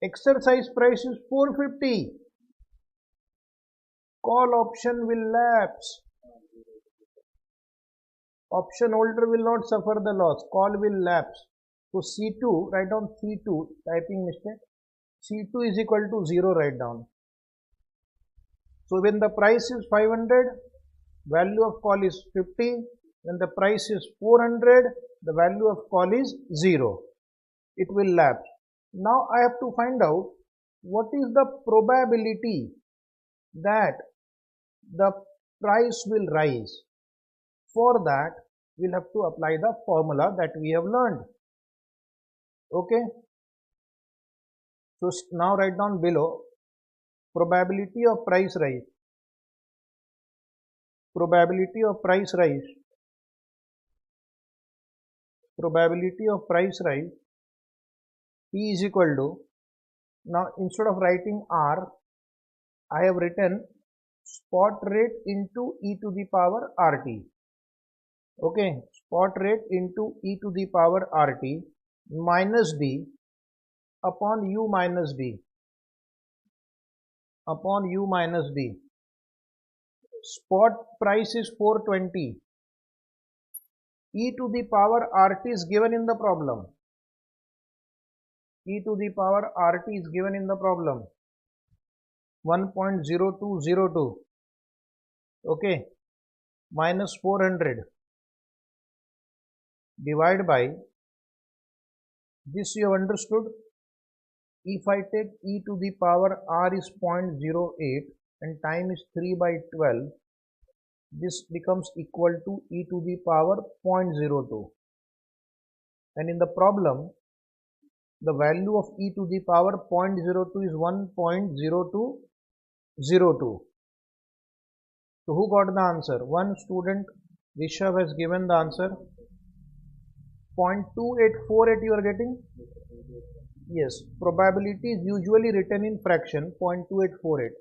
exercise price is 450, call option will lapse. Option holder will not suffer the loss. Call will lapse. So C2, write down C2, typing mistake. C2 is equal to 0, write down. So when the price is 500, value of call is 50. When the price is 400, the value of call is 0. It will lapse. Now I have to find out what is the probability that the price will rise. For that, we'll have to apply the formula that we have learned. Okay. So now write down below probability of price rise. Probability of price rise. Probability of price rise. P is equal to, now instead of writing R, I have written spot rate into e to the power RT. Okay, spot rate into e to the power RT minus D upon U minus D. upon u minus d. Spot price is 420. E to the power RT is given in the problem. E to the power RT is given in the problem. 1.0202. Okay. Minus 400. Divide by this, you have understood. If I take e to the power r is 0.08 and time is 3 by 12, this becomes equal to e to the power 0.02. And in the problem, the value of e to the power 0.02 is 1.0202. So who got the answer? One student, Rishabh, has given the answer. 0.2848 you are getting? Yes, probability is usually written in fraction 0.2848.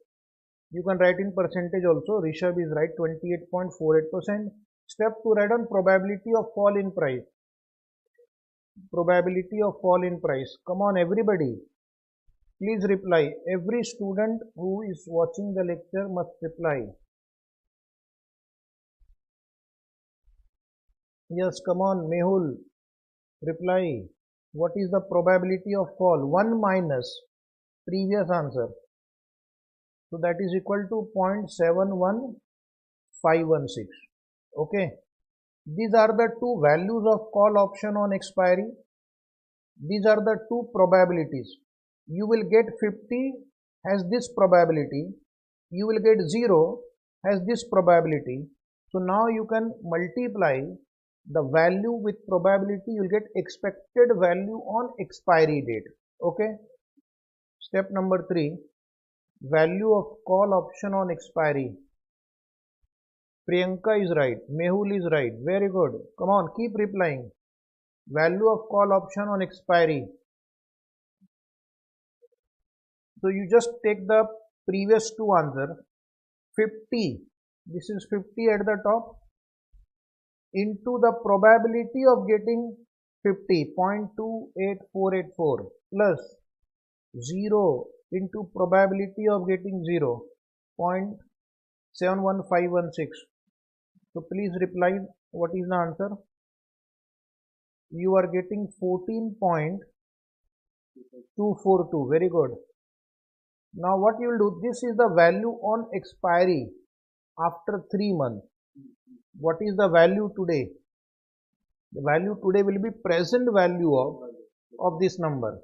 You can write in percentage also. Rishabh is right, 28.48%. Step 2, write on probability of fall in price. Probability of fall in price. Come on everybody. Please reply. Every student who is watching the lecture must reply. Yes, come on Mehul. Reply. What is the probability of fall? 1 minus previous answer. So that is equal to 0.71516. Okay. These are the two values of call option on expiry. These are the two probabilities. You will get 50 has this probability. You will get 0 has this probability. So now you can multiply the value with probability. You will get expected value on expiry date. Okay. Step number 3. Value of call option on expiry. Priyanka is right. Mehul is right. Very good. Come on, keep replying. Value of call option on expiry. So you just take the previous two answers. 50. This is 50 at the top. Into the probability of getting 50. 0.28484 plus 0 into probability of getting 0. 0.71516. So please reply what is the answer. You are getting 14.242. Very good. Now what you will do, this is the value on expiry after 3 months. What is the value today? The value today will be present value of this number.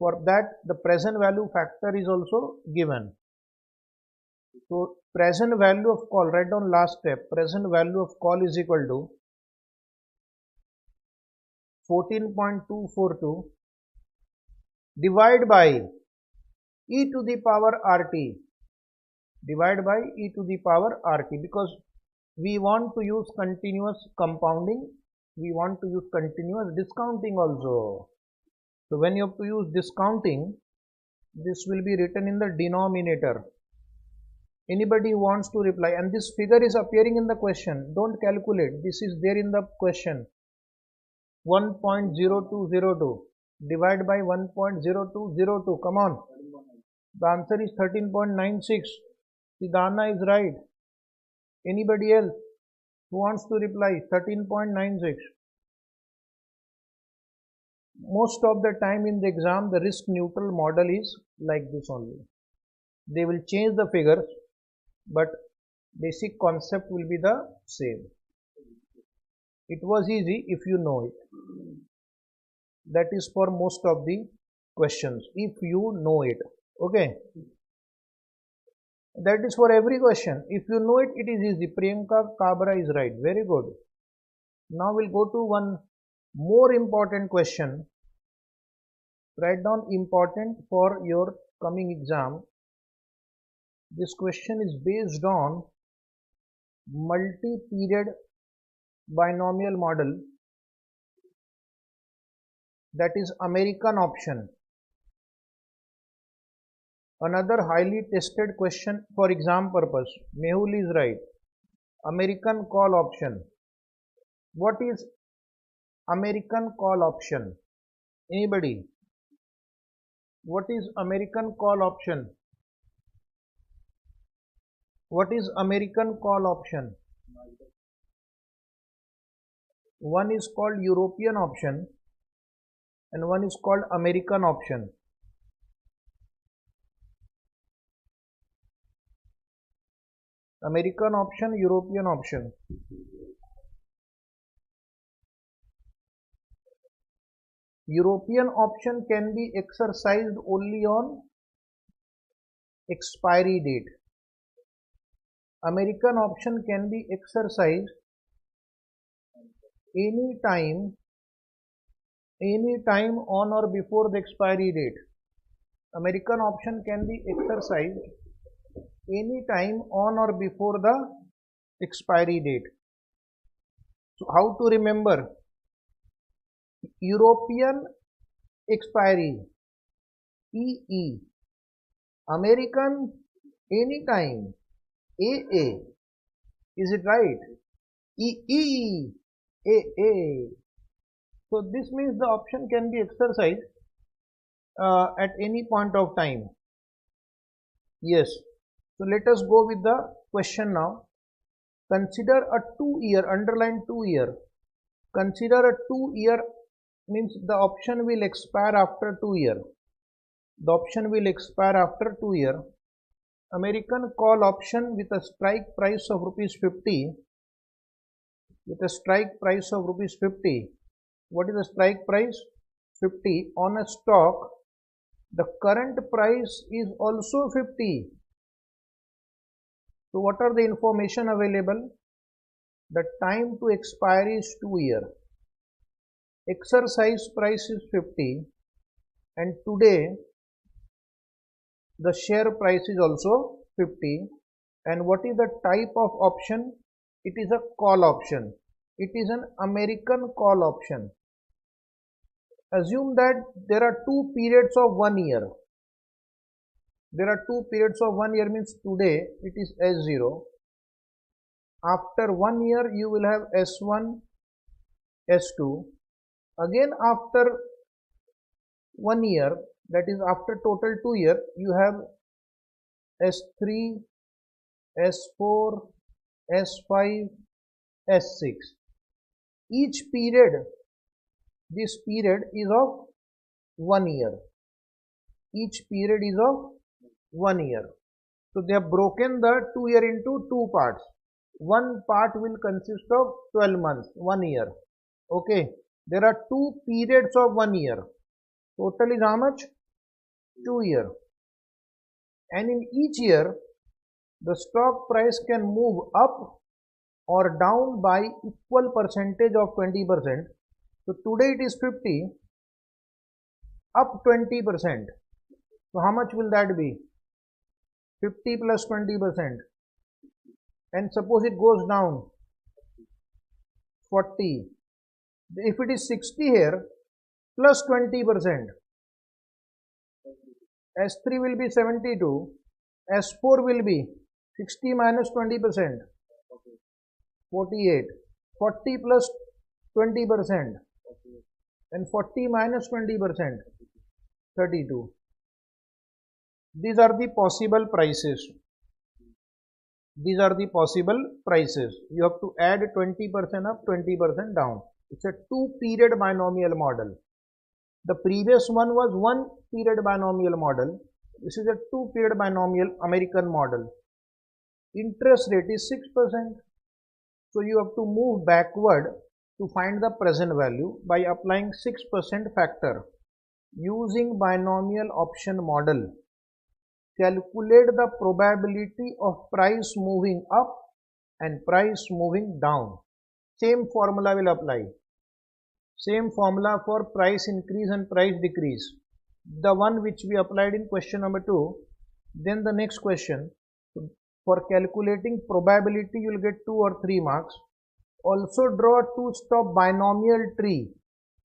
For that, the present value factor is also given. So present value of call, write down last step. Present value of call is equal to 14.242 divide by e to the power rt. Divide by e to the power rt, because we want to use continuous compounding. We want to use continuous discounting also. So when you have to use discounting, this will be written in the denominator. Anybody who wants to reply, and this figure is appearing in the question. Don't calculate. This is there in the question. 1.0202 divided by 1.0202. Come on. The answer is 13.96. Sidana is right. Anybody else who wants to reply? 13.96. Most of the time in the exam, the risk neutral model is like this only. They will change the figures, but basic concept will be the same. It was easy if you know it. That is for most of the questions, if you know it. Okay. That is for every question. If you know it, it is easy. Priyanka Kabra is right. Very good. Now we'll go to one more important question. Write down important for your coming exam. This question is based on multi-period binomial model, that is American option. Another highly tested question for exam purpose. Mehul is right. American call option. What is American call option? Anybody? What is American call option? What is American call option? One is called European option and one is called American option. American option, European option. European option can be exercised only on expiry date. American option can be exercised any time on or before the expiry date. American option can be exercised any time on or before the expiry date. So how to remember? European expiry EE, American anytime AA. Is it right? EE AA. So this means the option can be exercised at any point of time. Yes. So let us go with the question now. Consider a 2-year, underline 2-year. Consider a 2-year means the option will expire after 2 years. The option will expire after 2 years. American call option with a strike price of rupees 50. With a strike price of rupees 50. What is the strike price? 50 on a stock. The current price is also 50. So what are the information available? The time to expiry is 2 years. Exercise price is 50 and today the share price is also 50. And what is the type of option? It is a call option. It is an American call option. Assume that there are 2 periods of 1 year. There are 2 periods of 1 year means today it is S0. After 1 year you will have S1, S2. Again after 1 year, that is after total 2 years, you have S3, S4, S5, S6. Each period, this period is of 1 year. Each period is of 1 year. So they have broken the 2 year into 2 parts. One part will consist of 12 months, 1 year. Okay. There are 2 periods of 1 year. Total is how much? 2 years. And in each year, the stock price can move up or down by equal percentage of 20%. So today it is 50, up 20%. So how much will that be? 50 plus 20%. And suppose it goes down 40. If it is 60 here, plus 20%. S3 will be 72. S4 will be 60 minus 20%. 48. 40 plus 20%. And 40 minus 20%. 32. These are the possible prices. These are the possible prices. You have to add 20% up, 20% down. It's a 2-period binomial model. The previous one was 1-period binomial model. This is a 2-period binomial American model. Interest rate is 6%. So you have to move backward to find the present value by applying 6% factor. Using binomial option model, calculate the probability of price moving up and price moving down. Same formula will apply. Same formula for price increase and price decrease. The one which we applied in question number 2. Then the next question. For calculating probability, you will get 2 or 3 marks. Also draw a 2-stop binomial tree.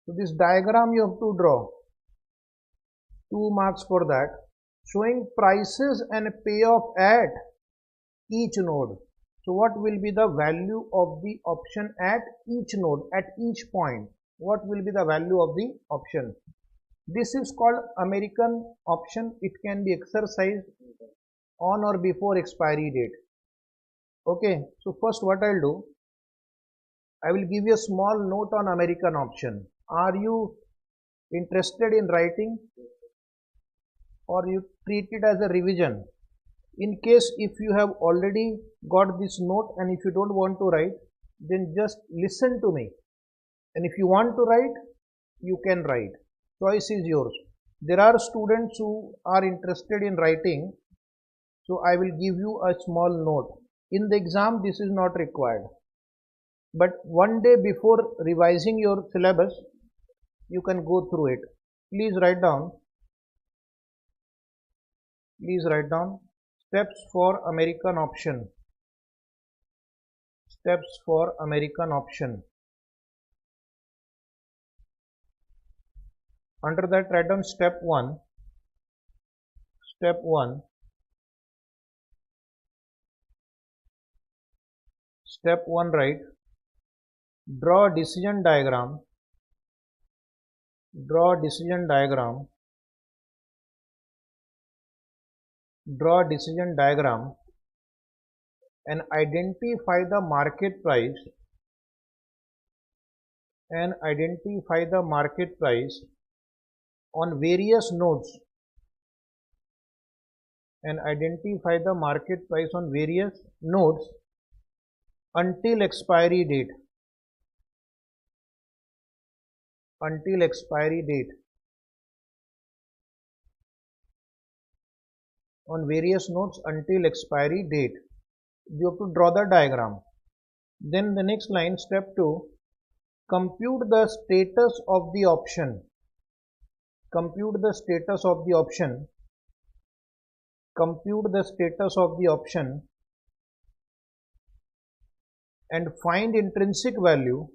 So this diagram you have to draw. 2 marks for that. Showing prices and payoff at each node. So what will be the value of the option at each node, at each point? What will be the value of the option? This is called American option. It can be exercised on or before expiry date. Okay, so first what I'll do, I will give you a small note on American option. Are you interested in writing, or you treat it as a revision? In case if you have already got this note and if you don't want to write, then just listen to me. And if you want to write, you can write. Choice is yours. There are students who are interested in writing, so I will give you a small note. In the exam, this is not required. But one day before revising your syllabus, you can go through it. Please write down. Please write down steps for American option. Steps for American option. Under that, write down step 1. Step 1. Step 1, write. Draw decision diagram. Draw decision diagram. Draw decision diagram and identify the market price on various nodes until expiry date on various nodes until expiry date. You have to draw the diagram. Then the next line, step 2, compute the status of the option. Compute the status of the option. Compute the status of the option and find intrinsic value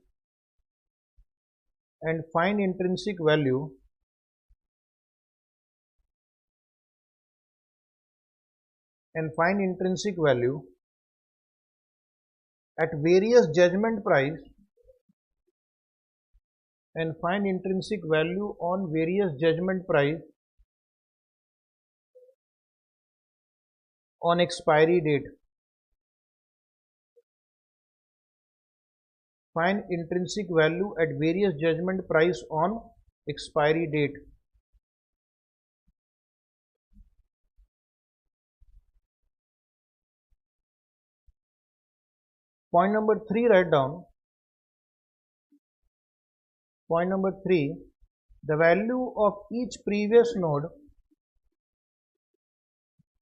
at various judgment price on various judgment price on expiry date. Find intrinsic value at various judgment price on expiry date. Point number 3, write down. Point number 3, the value of each previous node, is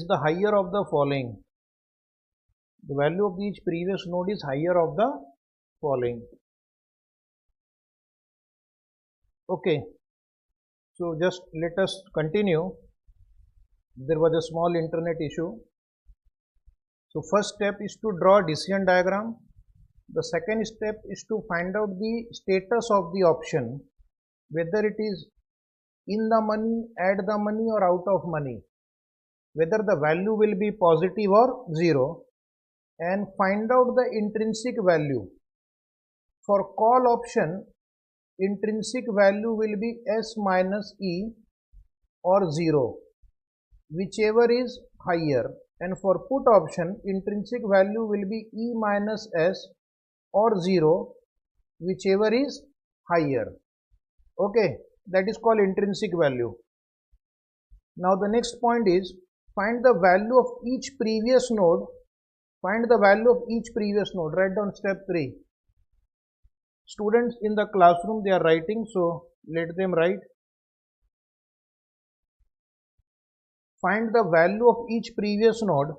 the higher of the following. The value of each previous node is higher of the following. Okay, so just let us continue. There was a small internet issue. So first step is to draw decision diagram. The second step is to find out the status of the option, whether it is in the money, at the money or out of money, whether the value will be positive or 0, and find out the intrinsic value. For call option, intrinsic value will be S minus E or 0, whichever is higher, and for put option, intrinsic value will be E minus S or 0, whichever is higher. Okay, that is called intrinsic value. Now the next point is find the value of each previous node. Write down step 3. Students in the classroom, they are writing, so let them write. Find the value of each previous node.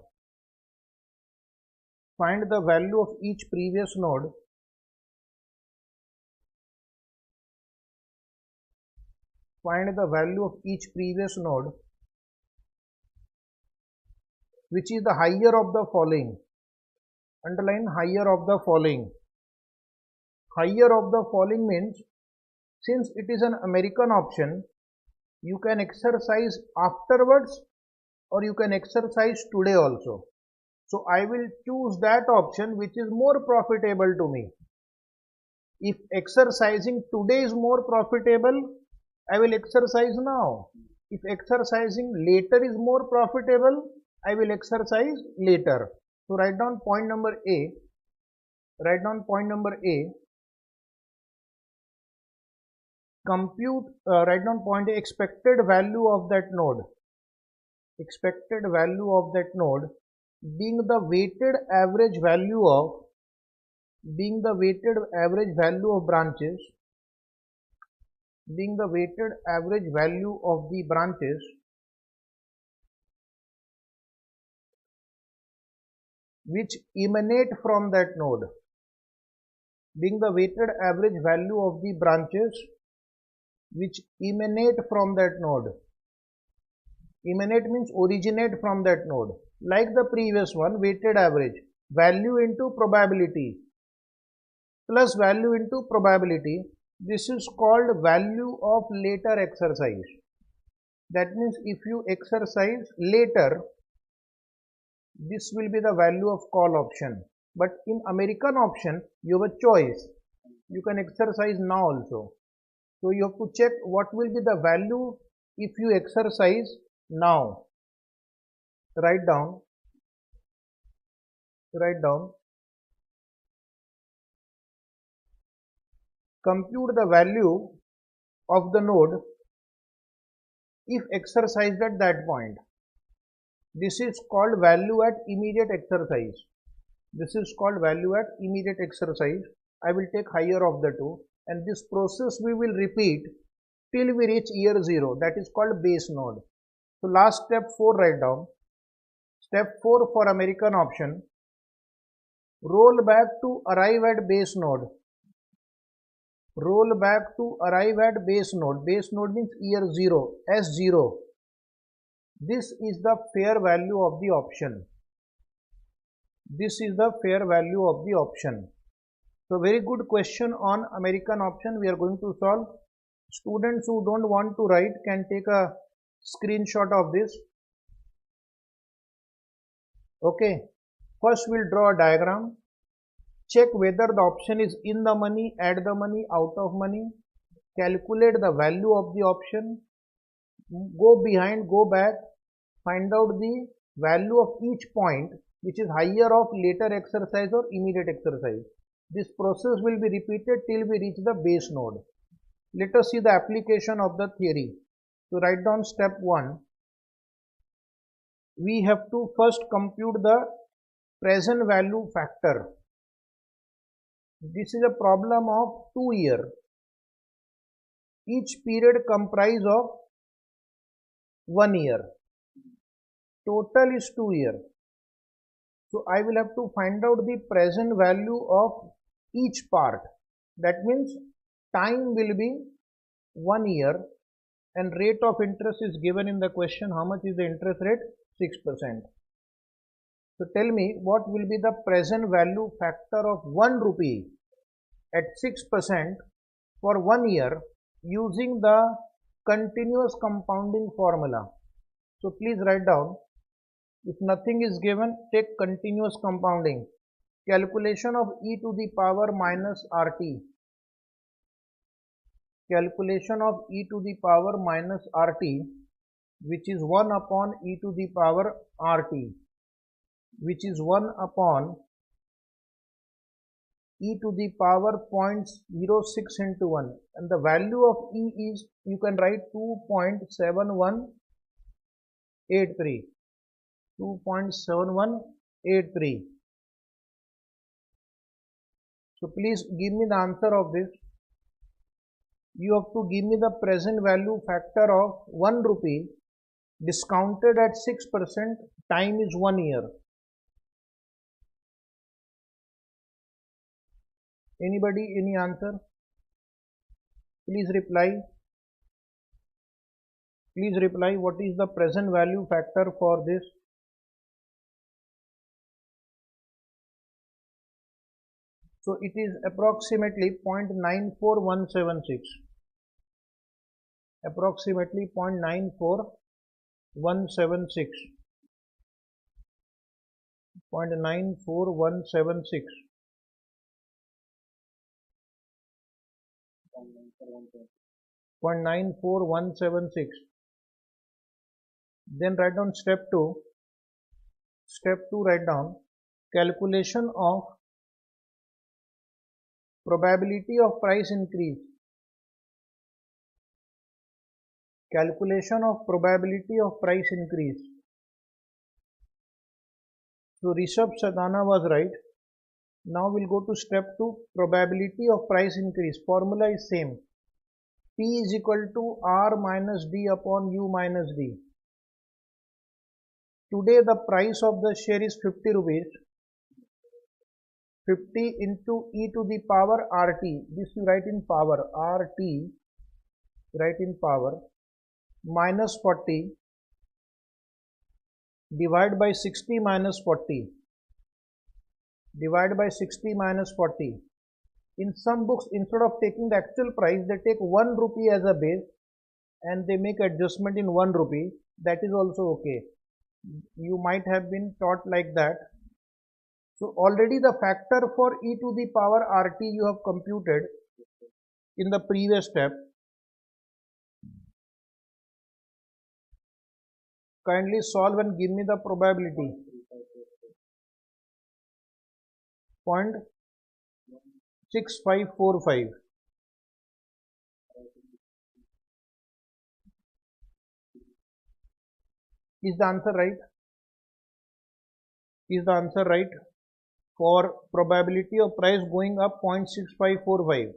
Which is the higher of the following. Underline higher of the following. Higher of the following means, since it is an American option, You can exercise afterwards or you can exercise today also. So I will choose that option which is more profitable to me. If exercising today is more profitable, I will exercise now. If exercising later is more profitable, I will exercise later. So write down point number A. Write down point number A. Compute, write down point A, expected value of that node. Expected value of that node being the weighted average value of branches, being the weighted average value of the branches which emanate from that node, being the weighted average value of the branches which emanate from that node. Emanate means originate from that node. Like the previous one, weighted average, value into probability plus value into probability. This is called value of later exercise. That means if you exercise later, this will be the value of call option. But in American option, you have a choice. You can exercise now also. So you have to check what will be the value if you exercise now. Write down. Compute the value of the node if exercised at that point. This is called value at immediate exercise. This is called value at immediate exercise. I will take higher of the two, and this process we will repeat till we reach year 0. That is called base node. So last step 4, write down. Step 4 for American option. Roll back to arrive at base node. Roll back to arrive at base node. Base node means year 0, S0. This is the fair value of the option. This is the fair value of the option. So very good question on American option we are going to solve. Students who don't want to write can take a screenshot of this. Okay. First we'll draw a diagram. Check whether the option is in the money, at the money, out of money. Calculate the value of the option. Go behind, go back. Find out the value of each point which is higher of later exercise or immediate exercise. This process will be repeated till we reach the base node. Let us see the application of the theory. So write down step 1. We have to first compute the present value factor. This is a problem of 2 years. Each period comprise of 1 year. Total is 2 years. So I will have to find out the present value of each part. That means time will be 1 year and rate of interest is given in the question. How much is the interest rate? 6%. So tell me what will be the present value factor of 1 rupee at 6% for 1 year using the continuous compounding formula. So please write down. If nothing is given, take continuous compounding. Calculation of e to the power minus rt. Calculation of e to the power minus rt, which is 1 upon e to the power rt, which is 1 upon e to the power 0.06 into 1. And the value of e is, you can write 2.7183. 2.7183. So please give me the answer of this. You have to give me the present value factor of 1 rupee discounted at 6%. Time is 1 year. Anybody, any answer? Please reply. Please reply. What is the present value factor for this? So it is approximately 0.94176. approximately 0.94176. 0.94176. 0.94176. Then write down step 2. Step 2, write down calculation of probability of price increase. Calculation of probability of price increase. So Rishabh Sadana was right. Now we'll go to step 2, probability of price increase. Formula is same. P is equal to R minus D upon U minus D. Today the price of the share is 50 rupees. 50 into e to the power RT. This you write in power. RT, write in power. Minus 40. Divide by 60 minus 40. Divide by 60 minus 40. In some books, instead of taking the actual price, they take 1 rupee as a base and they make adjustment in 1 rupee. That is also okay. You might have been taught like that. So already the factor for e to the power RT you have computed in the previous step. Kindly solve and give me the probability. 0.6545. Is the answer right? Is the answer right? For probability of price going up 0.6545.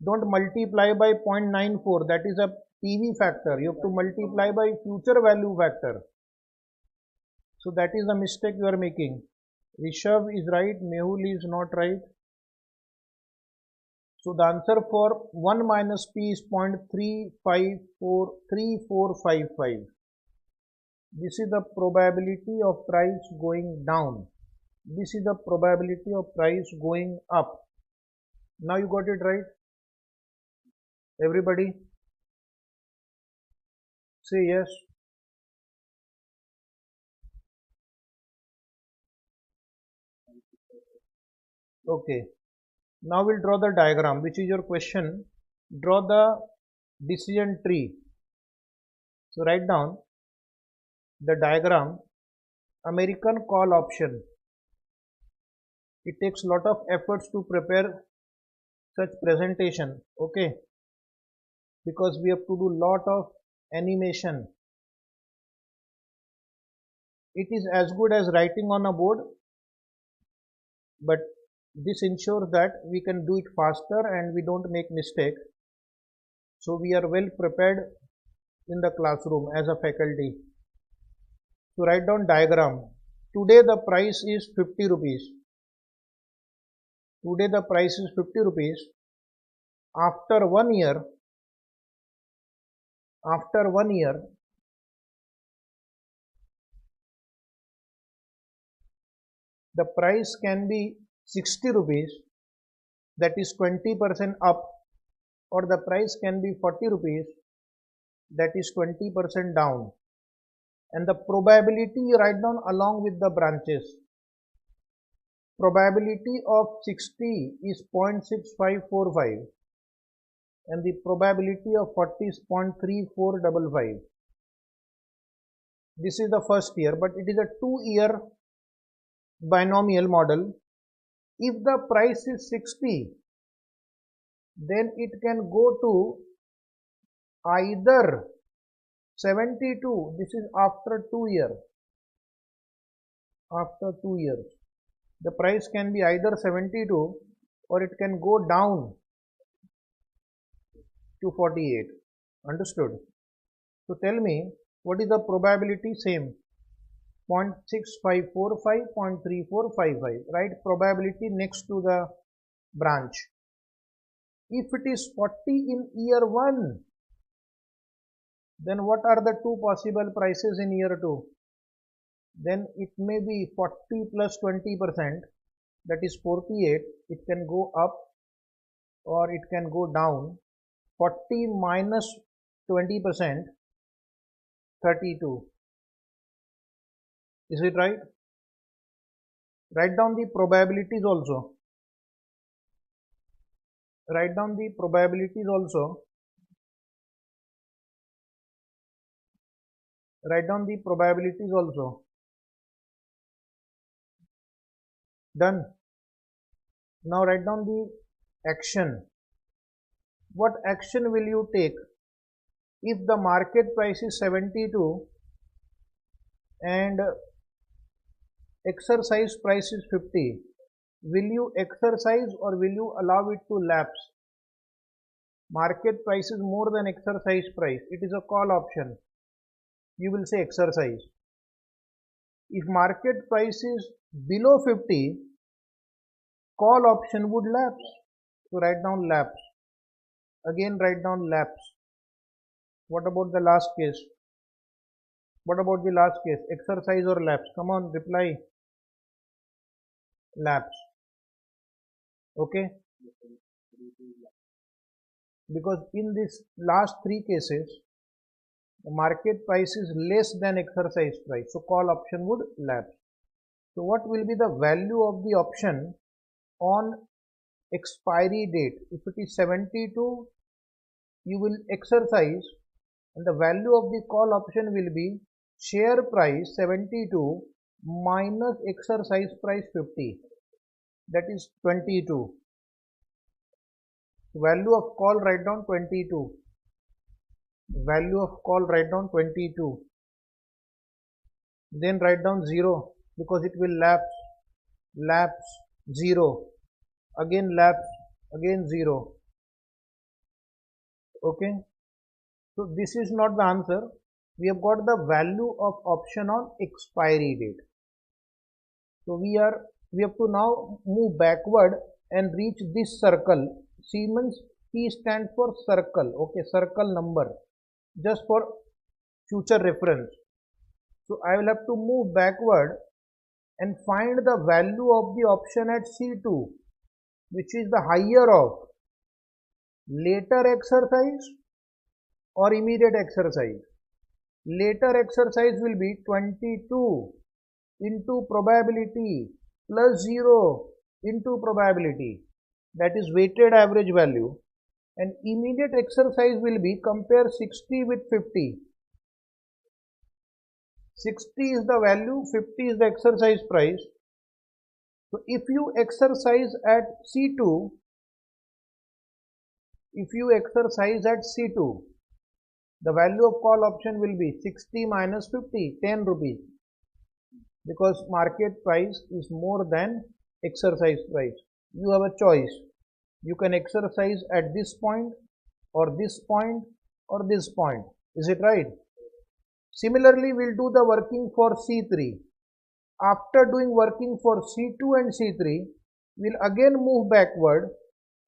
Don't multiply by 0.94. That is a PV factor. You have to multiply by future value factor. So that is the mistake you are making. Rishabh is right. Mehul is not right. So the answer for 1 minus P is 0.353455. This is the probability of price going down. This is the probability of price going up. Now you got it right? Everybody? Say yes. Okay. Now we'll draw the diagram, which is your question. Draw the decision tree. So write down the diagram. American call option. It takes lot of efforts to prepare such presentation. Okay. Because we have to do lot of animation. It is as good as writing on a board, but this ensures that we can do it faster and we don't make mistakes. So we are well prepared in the classroom as a faculty. So write down diagram. Today the price is 50 rupees. Today the price is 50 rupees. After 1 year, the price can be 60 rupees, that is 20% up, or the price can be 40 rupees, that is 20% down. And the probability you write down along with the branches. Probability of 60 is 0.6545 and the probability of 40 is 0.3455. This is the first year, but it is a 2-year binomial model. If the price is 60, then it can go to either 72. This is after 2 years. After 2 years, the price can be either 72 or it can go down to 48. Understood? So tell me, what is the probability? Same. 0.6545, 0.3455. Write probability next to the branch. If it is 40 in year 1, then what are the two possible prices in year 2? Then it may be 40 plus 20%, that is 48. It can go up or it can go down. 40 minus 20%, 32. Is it right? Write down the probabilities also. Write down the probabilities also. Write down the probabilities also. Done. Now write down the action. What action will you take if the market price is 72 and exercise price is 50? Will you exercise or will you allow it to lapse? Market price is more than exercise price. It is a call option. You will say exercise. If market price is below 50, call option would lapse. So write down lapse. Again write down lapse. What about the last case? What about the last case? Exercise or lapse? Come on, reply. Lapse. Okay? Because in this last three cases, the market price is less than exercise price. So call option would lapse. So what will be the value of the option on expiry date? If it is 72, you will exercise and the value of the call option will be share price 72 minus exercise price 50. That is 22. Value of call, write down 22. Value of call, write down 22. Then write down 0 because it will lapse. Lapse 0. Again lapse. Again 0. Okay. So this is not the answer. We have got the value of option on expiry date. So we have to now move backward and reach this circle. C means T stands for circle. Okay, circle number. Just for future reference. So I will have to move backward and find the value of the option at C2, which is the higher of later exercise or immediate exercise. Later exercise will be 22 into probability plus 0 into probability. That is weighted average value. And immediate exercise will be compare 60 with 50. 60 is the value, 50 is the exercise price. So if you exercise at C2, the value of call option will be 60 minus 50, 10 rupees. Because market price is more than exercise price. You have a choice. You can exercise at this point or this point or this point. Is it right? Similarly, we'll do the working for C3. After doing working for C2 and C3, we'll again move backward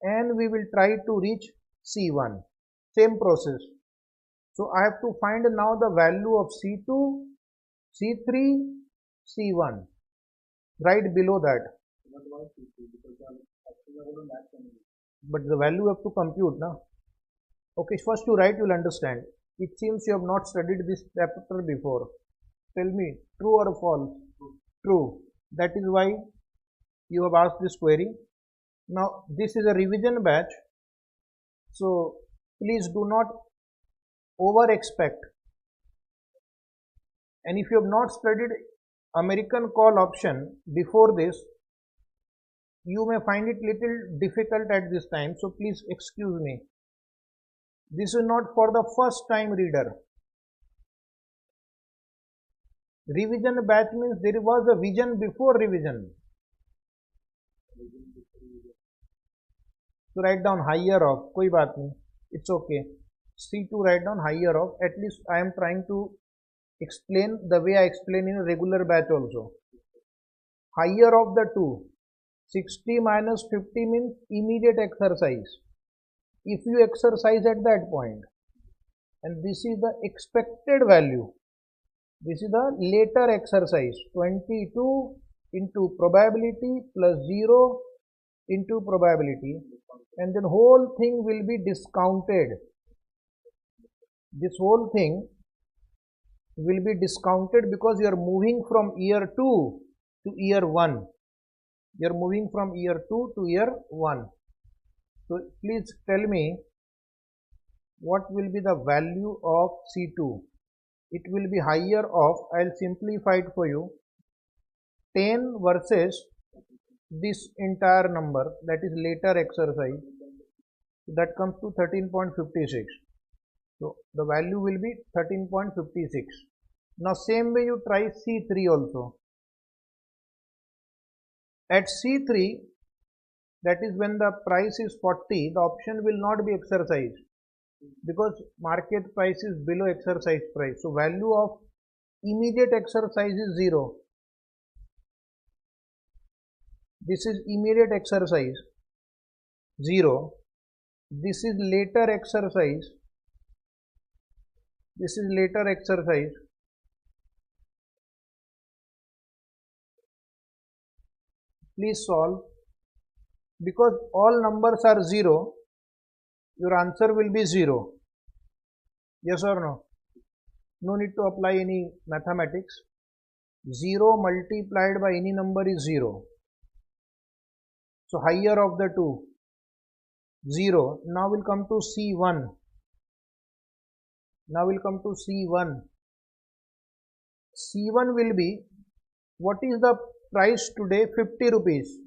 and we will try to reach C1. Same process. So I have to find now the value of C2, C3, C1. Right below that. But the value you have to compute now. Okay, first you write, you will understand. It seems you have not studied this chapter before. Tell me, true or false? True. That is why you have asked this query. Now, this is a revision batch. So, please do not over expect. And if you have not studied American call option before this, you may find it little difficult at this time. So, please excuse me. This is not for the first time reader. Revision batch means there was a vision before revision. So write down higher of, koi baat nahi, it's okay. C2 write down higher of, at least I am trying to explain the way I explain in a regular batch also. Higher of the two, 60 minus 50 means immediate exercise. If you exercise at that point, and this is the expected value, this is the later exercise, 22 into probability plus 0 into probability, and then whole thing will be discounted. This whole thing will be discounted because you are moving from year 2 to year 1. You are moving from year 2 to year 1. So please tell me what will be the value of C2. It will be higher of, I'll simplify it for you, 10 versus this entire number, that is later exercise, that comes to 13.56. So the value will be 13.56. Now same way you try C3 also. At C3, that is when the price is 40, the option will not be exercised because market price is below exercise price. So value of immediate exercise is 0. This is immediate exercise 0. This is later exercise. This is later exercise. Please solve. Because all numbers are 0, your answer will be 0. Yes or no? No need to apply any mathematics. 0 multiplied by any number is 0. So higher of the two, 0. Now we'll come to C1. Now we'll come to C1. C1 will be, what is the price today? 50 rupees.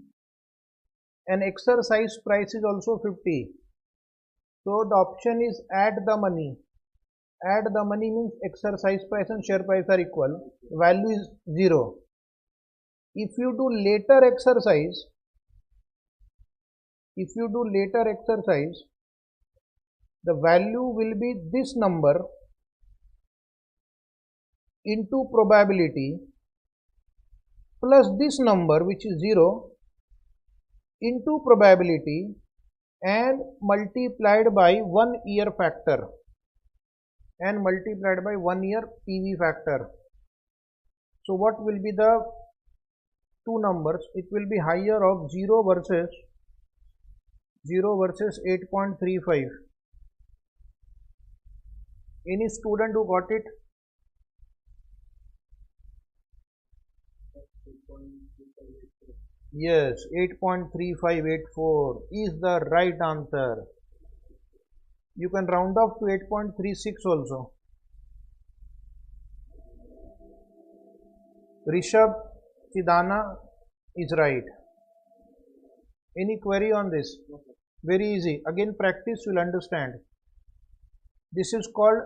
And exercise price is also 50. So the option is add the money. Add the money means exercise price and share price are equal. Value is 0. If you do later exercise, the value will be this number into probability plus this number which is 0 into probability and multiplied by 1 year factor and multiplied by 1 year PV factor. So what will be the two numbers? It will be higher of 0 versus 8.35. Any student who got it? Yes, 8.3584 is the right answer. You can round off to 8.36 also. Rishabh Chidana is right. Any query on this? Very easy. Again practice, you'll understand. This is called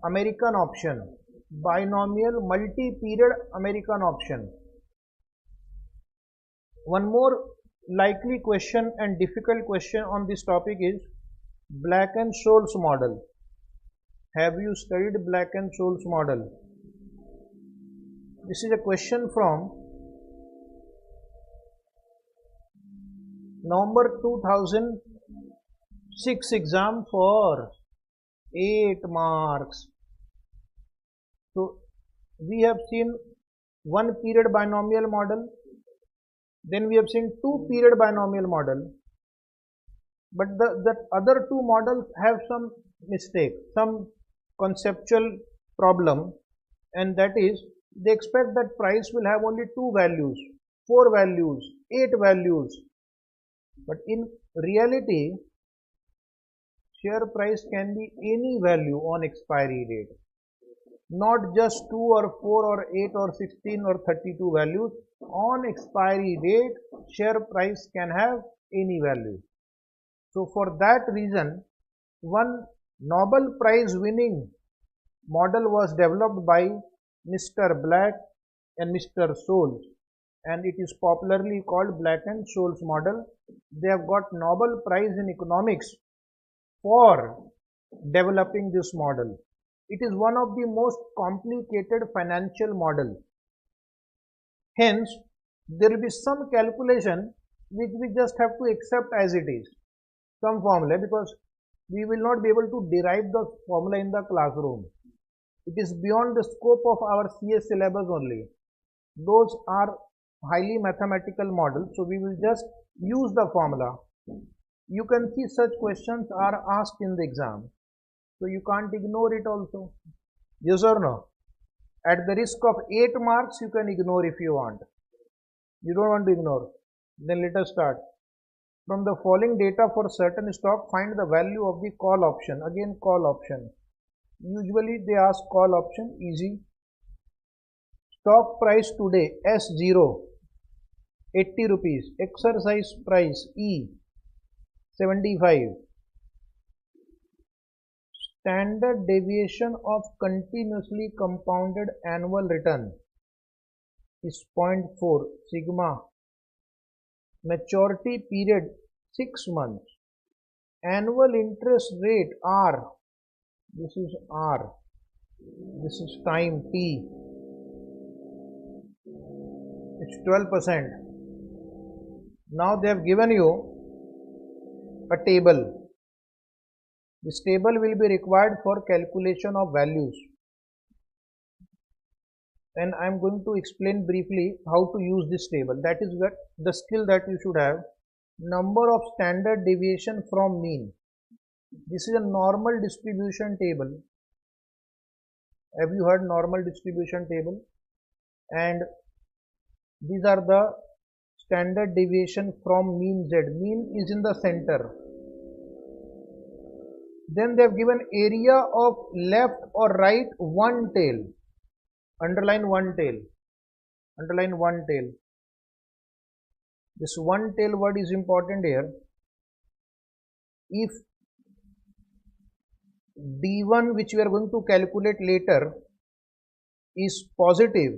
American option. Binomial multi-period American option. One more likely question and difficult question on this topic is Black and Scholes model. Have you studied Black and Scholes model? This is a question from November 2006 exam for 8 marks. So we have seen one period binomial model, then we have seen two period binomial model, but the other two models have some mistake, some conceptual problem, and that is they expect that price will have only 2 values, 4 values, 8 values, but in reality share price can be any value on expiry date, not just 2 or 4 or 8 or 16 or 32 values. On expiry date share price can have any value. So for that reason one Nobel Prize winning model was developed by Mr. Black and Mr. Scholes, and it is popularly called Black and Scholes model. They have got Nobel Prize in economics for developing this model. It is one of the most complicated financial model. Hence, there will be some calculation which we just have to accept as it is, some formula, because we will not be able to derive the formula in the classroom. It is beyond the scope of our CS syllabus only. Those are highly mathematical model, so we will just use the formula. You can see such questions are asked in the exam, so you can't ignore it also. Yes or no? At the risk of 8 marks, you can ignore if you want. You don't want to ignore. Then let us start. From the following data for certain stock, find the value of the call option. Again, call option. Usually they ask call option, easy. Stock price today S0, 80 rupees. Exercise price E, 75. Standard deviation of continuously compounded annual return is 0.4. Sigma. Maturity period 6 months. Annual interest rate R. This is R. This is time T. It's 12%. Now they have given you a table. This table will be required for calculation of values. And I am going to explain briefly how to use this table. That is the skill that you should have. Number of standard deviation from mean. This is a normal distribution table. Have you heard normal distribution table? And these are the standard deviation from mean Z. Mean is in the center. Then they have given area of left or right one tail. Underline one tail. Underline one tail. This one tail word is important here. If D1, which we are going to calculate later, is positive,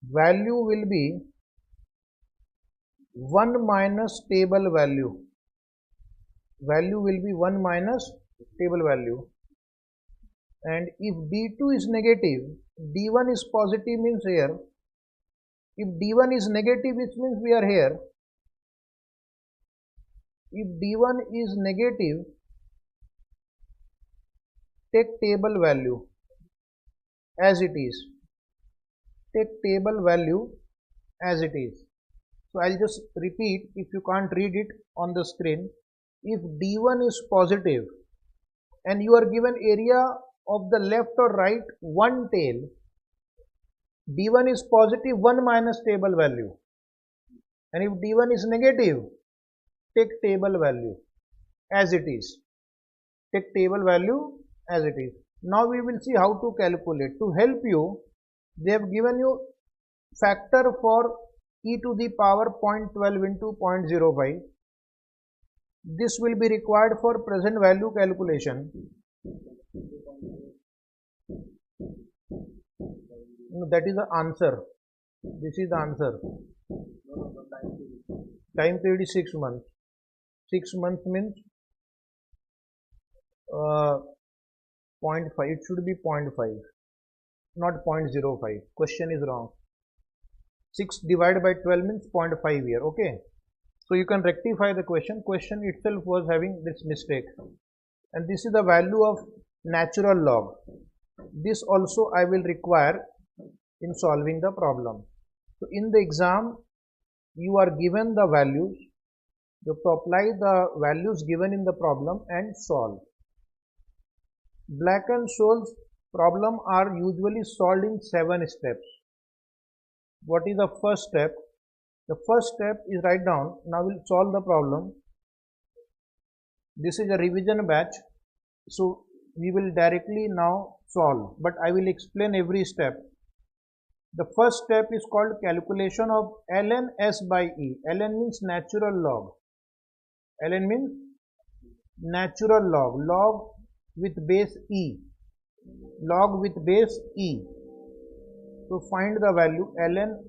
value will be 1 minus table value. Value will be 1 minus table value. And if D2 is negative, D1 is positive means here. If D1 is negative, which means we are here. If D1 is negative, take table value as it is. Take table value as it is. So I'll just repeat if you can't read it on the screen. If D1 is positive and you are given area of the left or right one tail, D1 is positive 1 minus table value, and if D1 is negative, take table value as it is. Take table value as it is. Now we will see how to calculate. To help you, they have given you factor for e to the power 0.12 into 0.05. This will be required for present value calculation. No, that is the answer. This is the answer. Time period is 6 months. 6 months means 0.5. It should be 0.5, not 0.05. Question is wrong. 6 divided by 12 means 0.5 here. Okay. So you can rectify the question. Question itself was having this mistake. And this is the value of natural log. This also I will require in solving the problem. So in the exam, you are given the values. You have to apply the values given in the problem and solve. Black-Scholes problem are usually solved in 7 steps. What is the first step? The first step is write down. Now we'll solve the problem. This is a revision batch, so we will directly now solve, but I will explain every step. The first step is called calculation of ln s by e. Ln means natural log. Ln means natural log. Log with base e. Log with base e. So find the value ln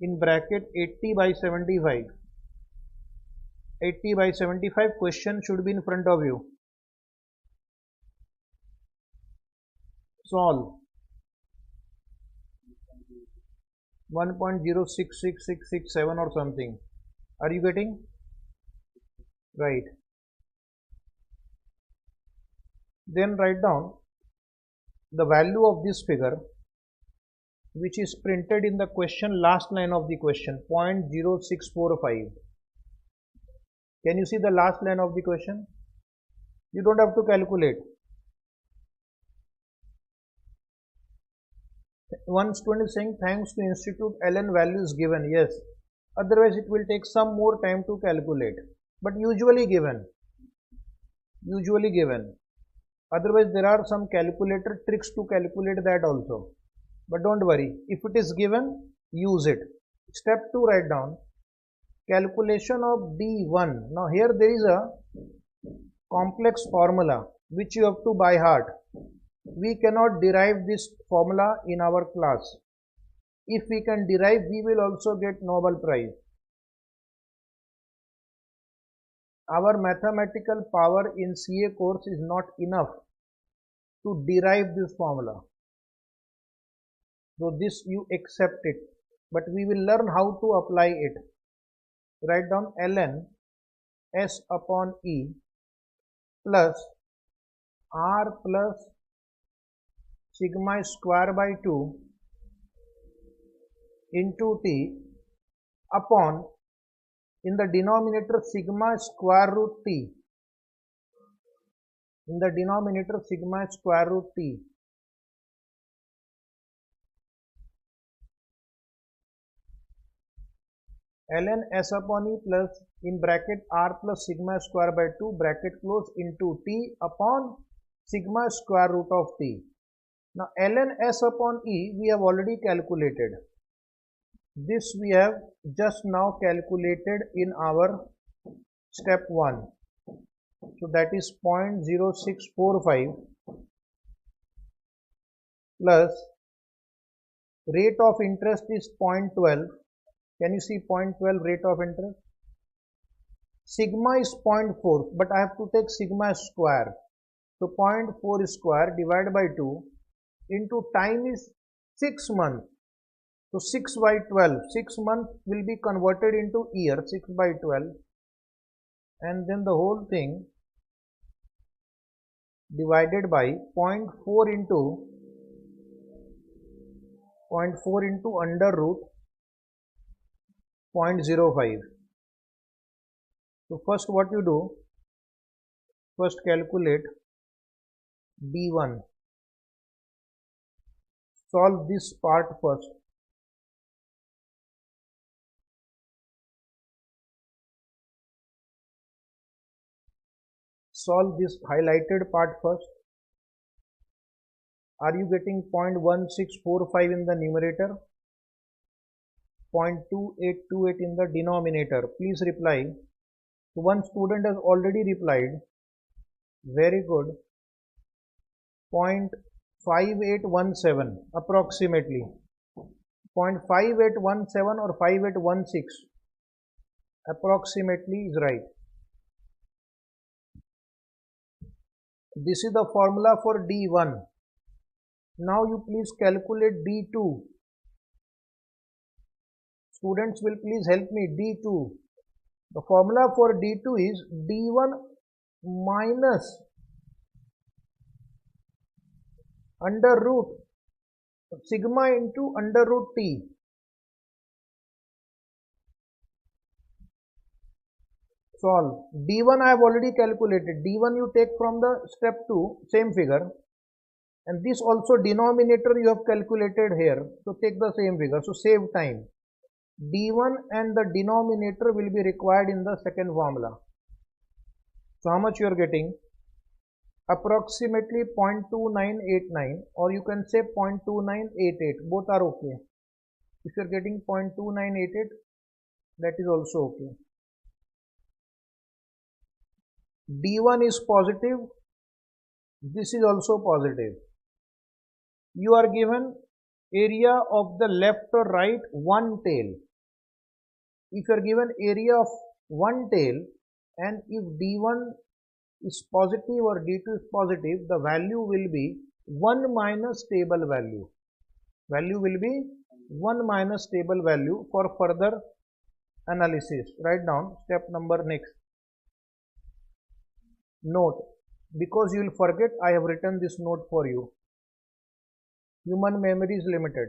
in bracket 80 by 75. 80 by 75. Question should be in front of you. Solve. 1.066667 or something. Are you getting? Right. Then write down the value of this figure. which is printed in the question, last line of the question, 0.0645. Can you see the last line of the question? You don't have to calculate. One student is saying thanks to institute ln value is given. Yes, otherwise it will take some more time to calculate, but usually given. Otherwise there are some calculator tricks to calculate that also, but don't worry, if it is given, use it. Step 2, write down calculation of D1. Now here there is a complex formula which you have to by heart. We cannot derive this formula in our class. If we can derive, we will also get Nobel Prize. Our mathematical power in CA course is not enough to derive this formula. So this you accept it, but we will learn how to apply it. Write down ln S upon E plus R plus sigma square by 2 into T upon, in the denominator, sigma square root T. In the denominator, sigma square root T. Ln S upon E plus in bracket R plus sigma square by 2 bracket close into T upon sigma square root of T. Now ln S upon E we have already calculated. This we have just now calculated in our step 1. So that is 0.0645 plus rate of interest is 0.12. Can you see 0.12 rate of interest? Sigma is 0.4, but I have to take sigma square. So 0.4 square divided by 2 into time is 6 months. So 6 by 12, 6 months will be converted into year, 6 by 12, and then the whole thing divided by 0.4 into under root 0.05. So first what you do, first calculate D1. Solve this part first. Solve this highlighted part first. Are you getting 0.1645 in the numerator? 0.2828 in the denominator. Please reply. So one student has already replied. Very good. 0.5817 approximately. 0.5817 or 5816 approximately is right. This is the formula for D1. Now you please calculate D2. Students will please help me. D2. The formula for D2 is D1 minus under root sigma into under root T. Solve. D1 I have already calculated. D1 you take from the step 2, same figure. And this also denominator you have calculated here. So take the same figure. So save time. D1 and the denominator will be required in the second formula. So how much you are getting? Approximately 0.2989, or you can say 0.2988. Both are okay. If you are getting 0.2988, that is also okay. D1 is positive. This is also positive. You are given area of the left or right one tail. If you are given area of one tail, and if D1 is positive or D2 is positive, the value will be 1 minus table value. Value will be 1 minus table value for further analysis. Write down step number next. Note, because you will forget, I have written this note for you. Human memory is limited.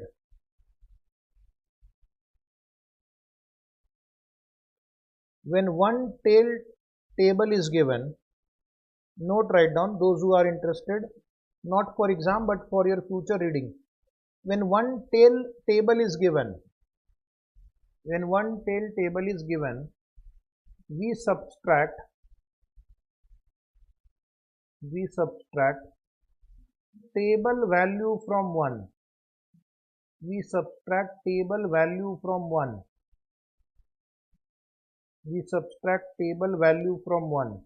When one tail table is given, note, write down those who are interested, not for exam but for your future reading. When one tail table is given, we subtract table value from 1. We subtract table value from 1.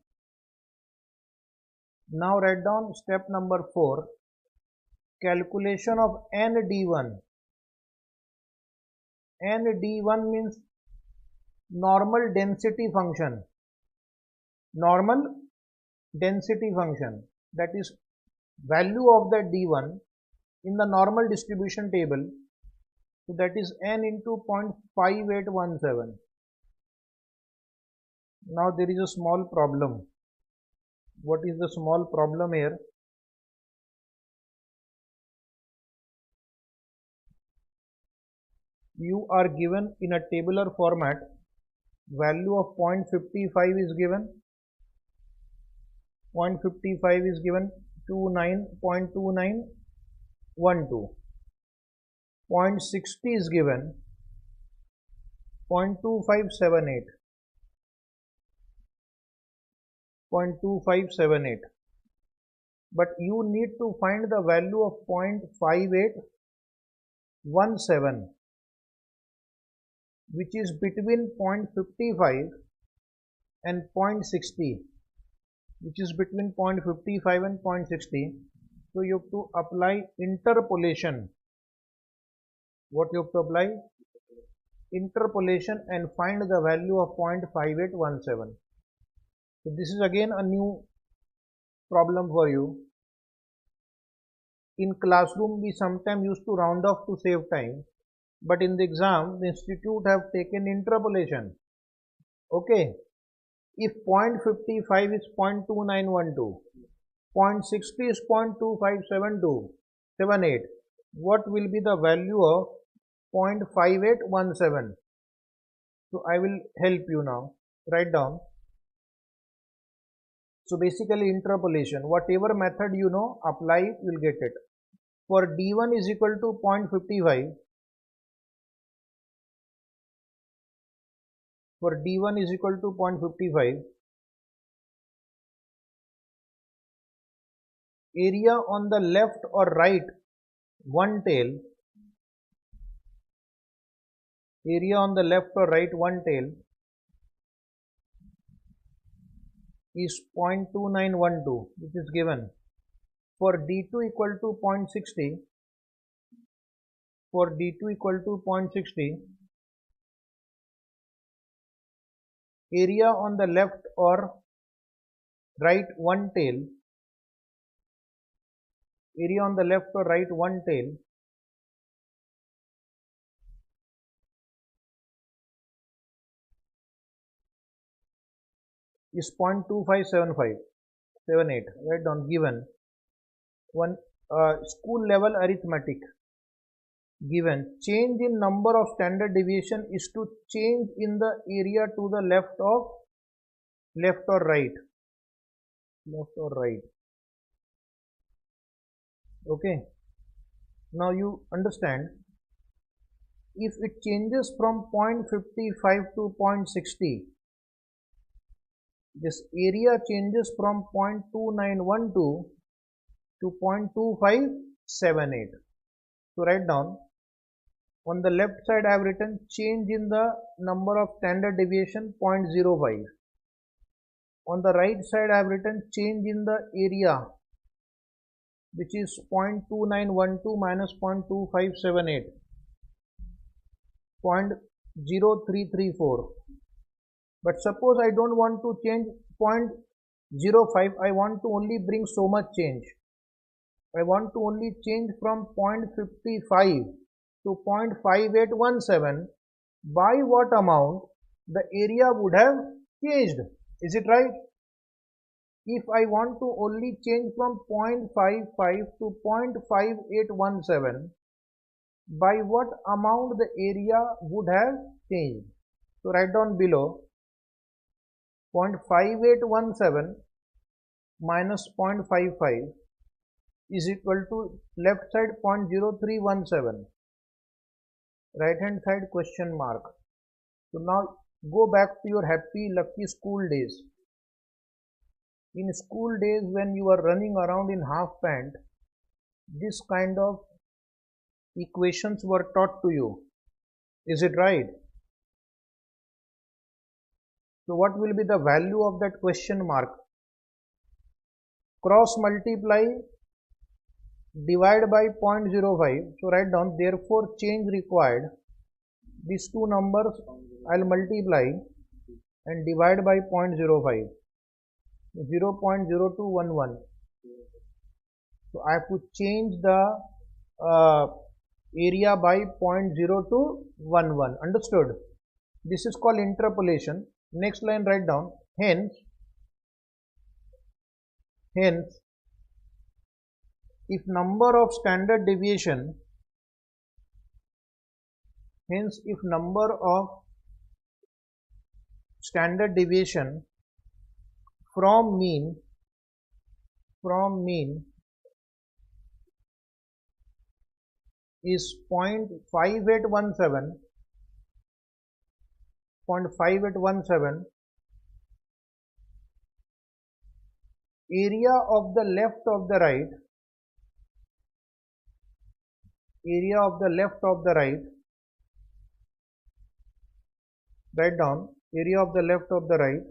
Now write down step number 4. Calculation of ND1. ND1 means normal density function. That is value of the D1 in the normal distribution table. So that is n into 0.5817. Now there is a small problem. What is the small problem here? You are given in a tabular format, value of 0.55 is given, 29.2912, 0.60 is given, 0.2578, but you need to find the value of 0.5817, which is between 0.55 and 0.60, so you have to apply interpolation. What you have to apply? Interpolation and find the value of 0.5817. So this is again a new problem for you. In classroom we sometimes used to round off to save time, but in the exam the institute have taken interpolation. Okay, if 0.55 is 0.2912, 0.60 is 0.2578, what will be the value of 0.5817? So I will help you now. Write down. So basically interpolation, whatever method you know, apply it, you will get it. For D1 is equal to 0.55, area on the left or right one tail, is 0.2912, which is given. For D2 equal to 0.60, area on the left or right one tail, is 0.2578. Write down. Given one school level arithmetic, given change in number of standard deviation is to change in the area to the left or right. Okay, now you understand, if it changes from 0.55 to 0.60, this area changes from 0.2912 to 0.2578. So write down, on the left side I have written change in the number of standard deviation 0.05. On the right side I have written change in the area, which is 0.2912 minus 0.2578, 0.0334. But suppose I don't want to change 0.05, I want to only bring so much change. I want to only change from 0.55 to 0.5817. By what amount the area would have changed? Is it right? If I want to only change from 0.55 to 0.5817, by what amount the area would have changed? So write down below. 0.5817 minus 0.55 is equal to left side 0.0317, right hand side question mark. So now go back to your happy lucky school days. In school days when you are running around in half pant, this kind of equations were taught to you. Is it right? So what will be the value of that question mark? Cross multiply, divide by 0.05. So write down, therefore change required. These two numbers I'll multiply and divide by 0.05. 0.0211. So I have to change the area by 0.0211. Understood? This is called interpolation. Next line write down, hence if number of standard deviation from mean is 0.5817, area of the left of the right, write down, area of the left of the right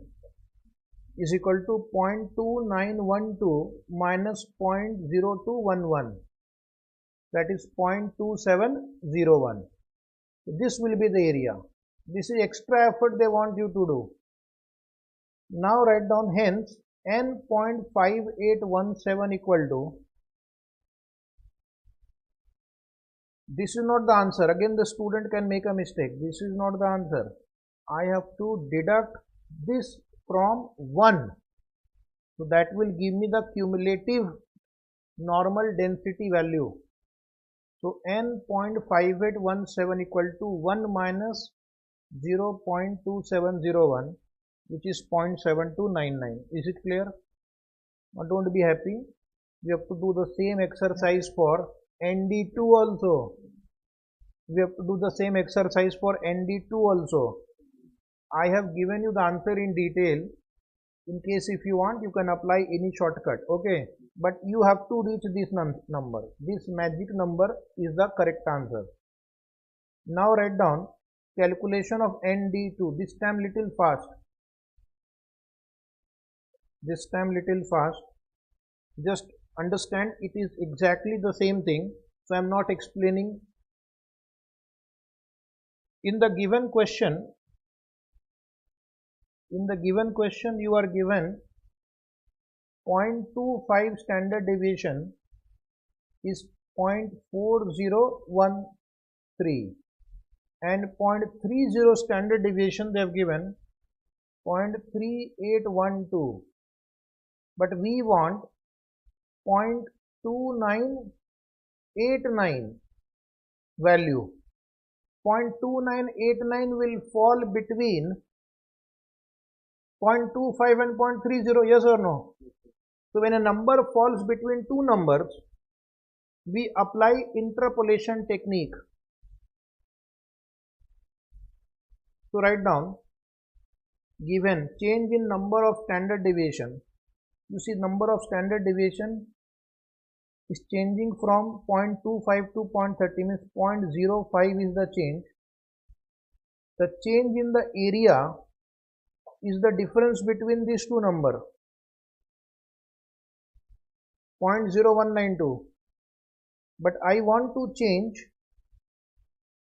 is equal to 0.2912 minus 0.0211, that is 0.2701. This will be the area. This is extra effort they want you to do. Now write down, hence n 0.5817 equal to, this is not the answer. Again the student can make a mistake. This is not the answer. I have to deduct this from 1. So that will give me the cumulative normal density value. So n 0.5817 equal to 1 minus 0.2701, which is 0.7299. Is it clear? Now don't be happy. We have to do the same exercise for ND2 also. We have to do the same exercise for ND2 also. I have given you the answer in detail. In case if you want, you can apply any shortcut. Okay. But you have to reach this number. This magic number is the correct answer. Now write down calculation of ND2. This time little fast. Just understand it is exactly the same thing. So I am not explaining. In the given question you are given 0.25 standard deviation is 0.4013 and 0.30 standard deviation they have given 0.3812, but we want 0.2989 value. 0.2989 will fall between 0.25 and 0.30, yes or no? So when a number falls between two numbers, we apply interpolation technique. So write down, given change in number of standard deviation. You see number of standard deviation is changing from 0.25 to 0.30, means 0.05 is the change. The change in the area is the difference between these two numbers, 0.0192, but I want to change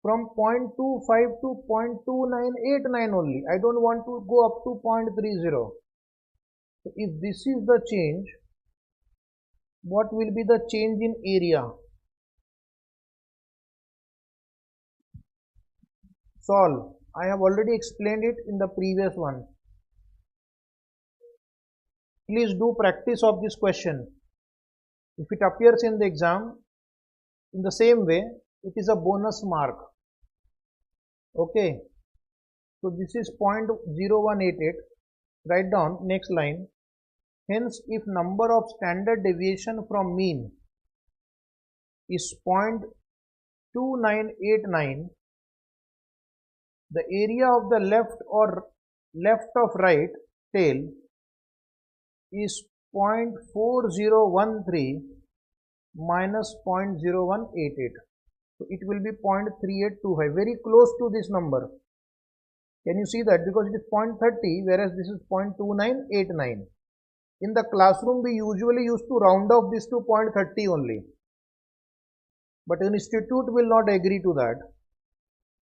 from 0.25 to 0.2989 only. I don't want to go up to 0.30. So if this is the change, what will be the change in area? Solve. I have already explained it in the previous one. Please do practice of this question. If it appears in the exam, in the same way, it is a bonus mark. Okay. So this is 0.0188. Write down next line. Hence, if number of standard deviation from mean is 0.2989, the area of the left or left of right tail is 0.4013 minus 0.0188. So it will be 0.3825, very close to this number. Can you see that? Because it is 0.30 whereas this is 0.2989. In the classroom we usually used to round off this to 0.30 only. But institute will not agree to that.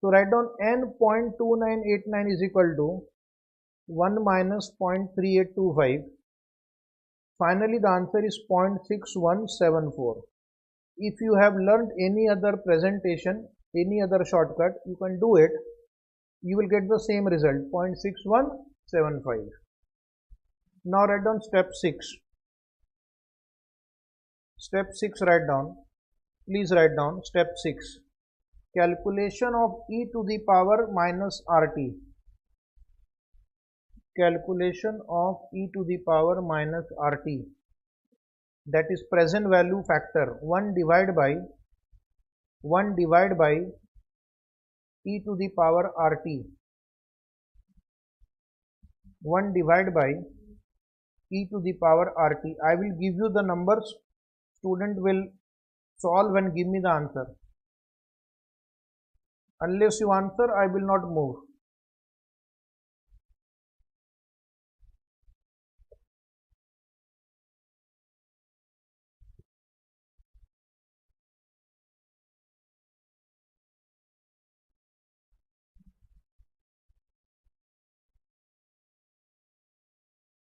So write down n 0.2989 is equal to 1 minus 0.3825. Finally, the answer is 0.6174. If you have learned any other presentation, any other shortcut, you can do it. You will get the same result, 0.6175. Now write down step 6. Step 6 write down. Please write down step 6. Calculation of e to the power minus RT. Calculation of e to the power minus RT, that is present value factor, 1 divided by e to the power RT, 1 divided by e to the power RT. I will give you the numbers, student will solve and give me the answer. Unless you answer, I will not move.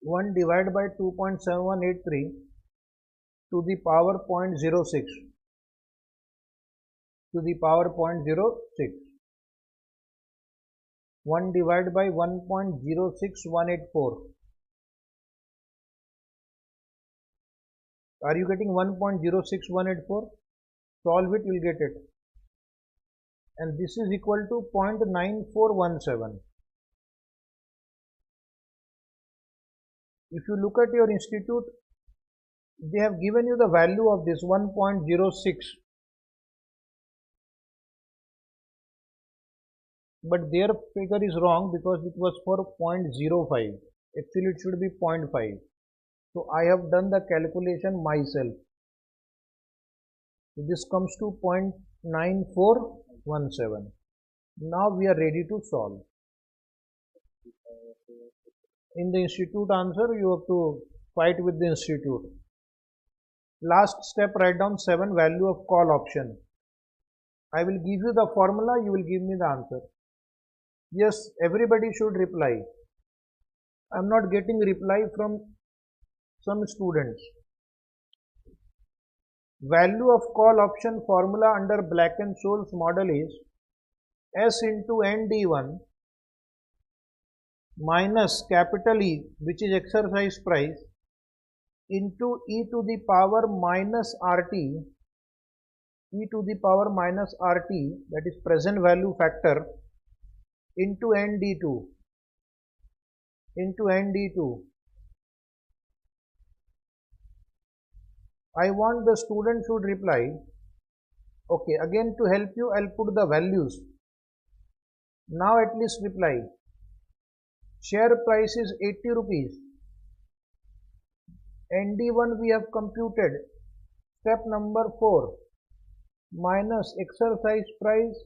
1 divided by 2.7183 to the power 0.06 to the power 0.06. 1 divided by 1.06184. Are you getting 1.06184? Solve it, you will get it. And this is equal to 0.9417. If you look at your institute, they have given you the value of this 1.06, but their figure is wrong because it was for 0.05. Actually it should be 0.5. So I have done the calculation myself. So this comes to 0.9417. Now we are ready to solve. In the institute answer, you have to fight with the institute. Last step, write down 7 value of call option. I will give you the formula, you will give me the answer. Yes, everybody should reply. I am not getting reply from some students. Value of call option formula under Black and Scholes model is S into ND1 minus capital E, which is exercise price, into e to the power minus RT, e to the power minus RT, that is present value factor, into ND2, I want the student should reply. Okay, again to help you, I'll put the values. Now at least reply. Share price is 80 rupees. ND1 we have computed. Step number 4. Minus exercise price,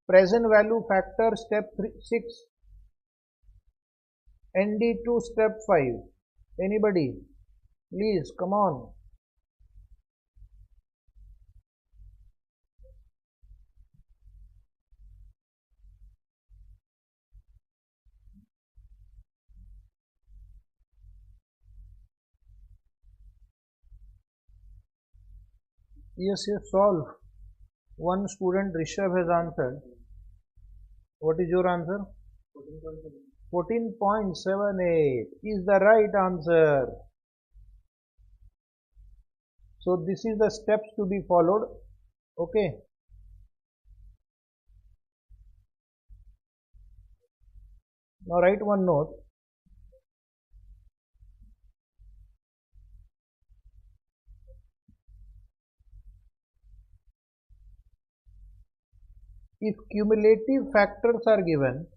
present value factor, step 6. ND2 step 5. Anybody? Please come on. Yes, solve. One student Rishabh has answered. What is your answer? 14.78 is the right answer. So this is the steps to be followed. Okay. Now write one note. if cumulative factors are given,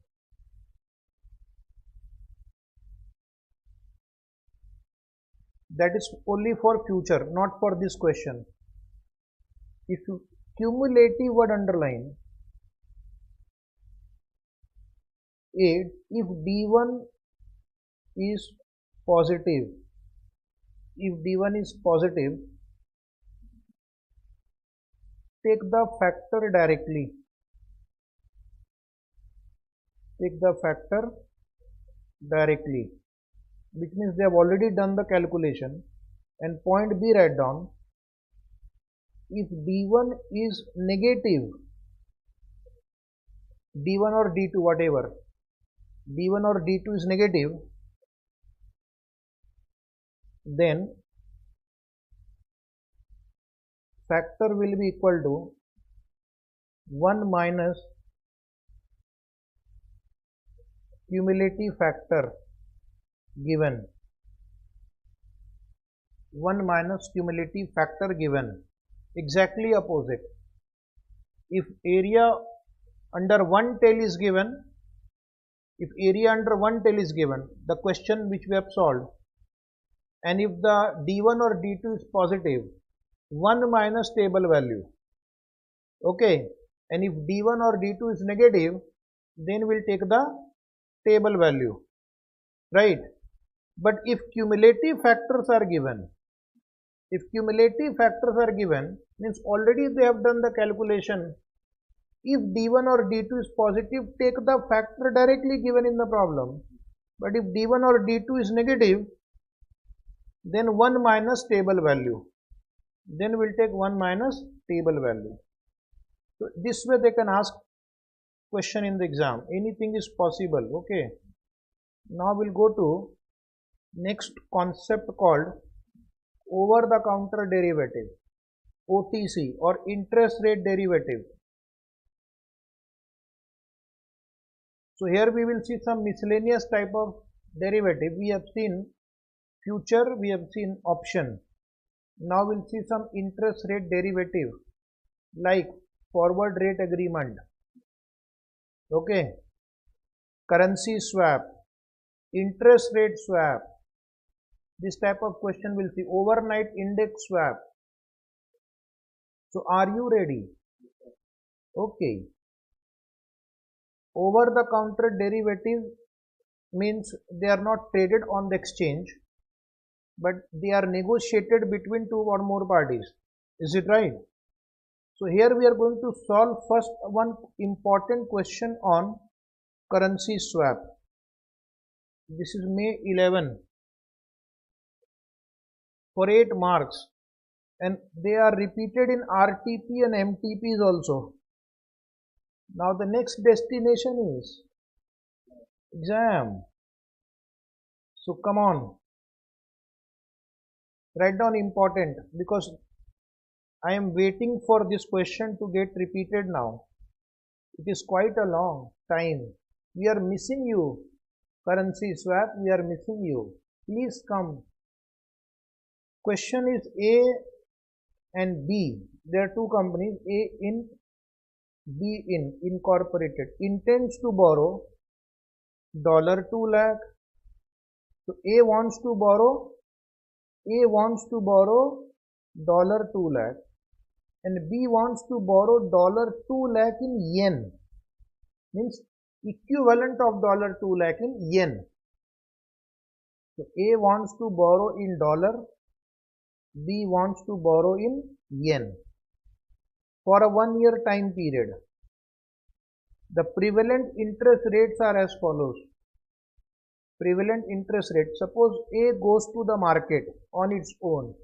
that is only for future, not for this question. If you cumulative word underline, it if D1 is positive, if D1 is positive, take the factor directly. Take the factor directly, which means they have already done the calculation. And point B, write down, if D1 is negative, D1 or D2 whatever, D1 or D2 is negative, then factor will be equal to 1 minus cumulative factor given, 1 minus cumulative factor given, exactly opposite. If area under one tail is given, if area under one tail is given, the question which we have solved, and if the D1 or D2 is positive, 1 minus table value, okay, and if D1 or D2 is negative, then we'll take the table value, right? But if cumulative factors are given, if cumulative factors are given, means already they have done the calculation. If D1 or D2 is positive, take the factor directly given in the problem. But if D1 or D2 is negative, then 1 minus table value. Then we'll take 1 minus table value. So this way they can ask question in the exam. Anything is possible. Okay. Now we'll go to next concept called over the counter derivative, OTC, or interest rate derivative. So here we will see some miscellaneous type of derivative. We have seen future, we have seen option. Now we'll see some interest rate derivative like forward rate agreement, okay, currency swap, interest rate swap. This type of question we'll see, overnight index swap. So are you ready? Okay. Over the counter derivative means they are not traded on the exchange, but they are negotiated between two or more parties. Is it right? So here we are going to solve first one important question on currency swap. This is May 11 for 8 marks, and they are repeated in RTP and MTPs also. Now the next destination is exam. So come on, write down important, because I am waiting for this question to get repeated now. It is quite a long time. We are missing you. Currency swap, we are missing you. Please come. Question is A and B. There are two companies, A in, B in, incorporated, intends to borrow $2 lakh. So A wants to borrow $2 lakh, and B wants to borrow $2 lakh in yen, means equivalent of $2 lakh in yen. So A wants to borrow in dollar, B wants to borrow in yen for a 1 year time period. The prevalent interest rates are as follows. Prevalent interest rate, suppose A goes to the market on its own.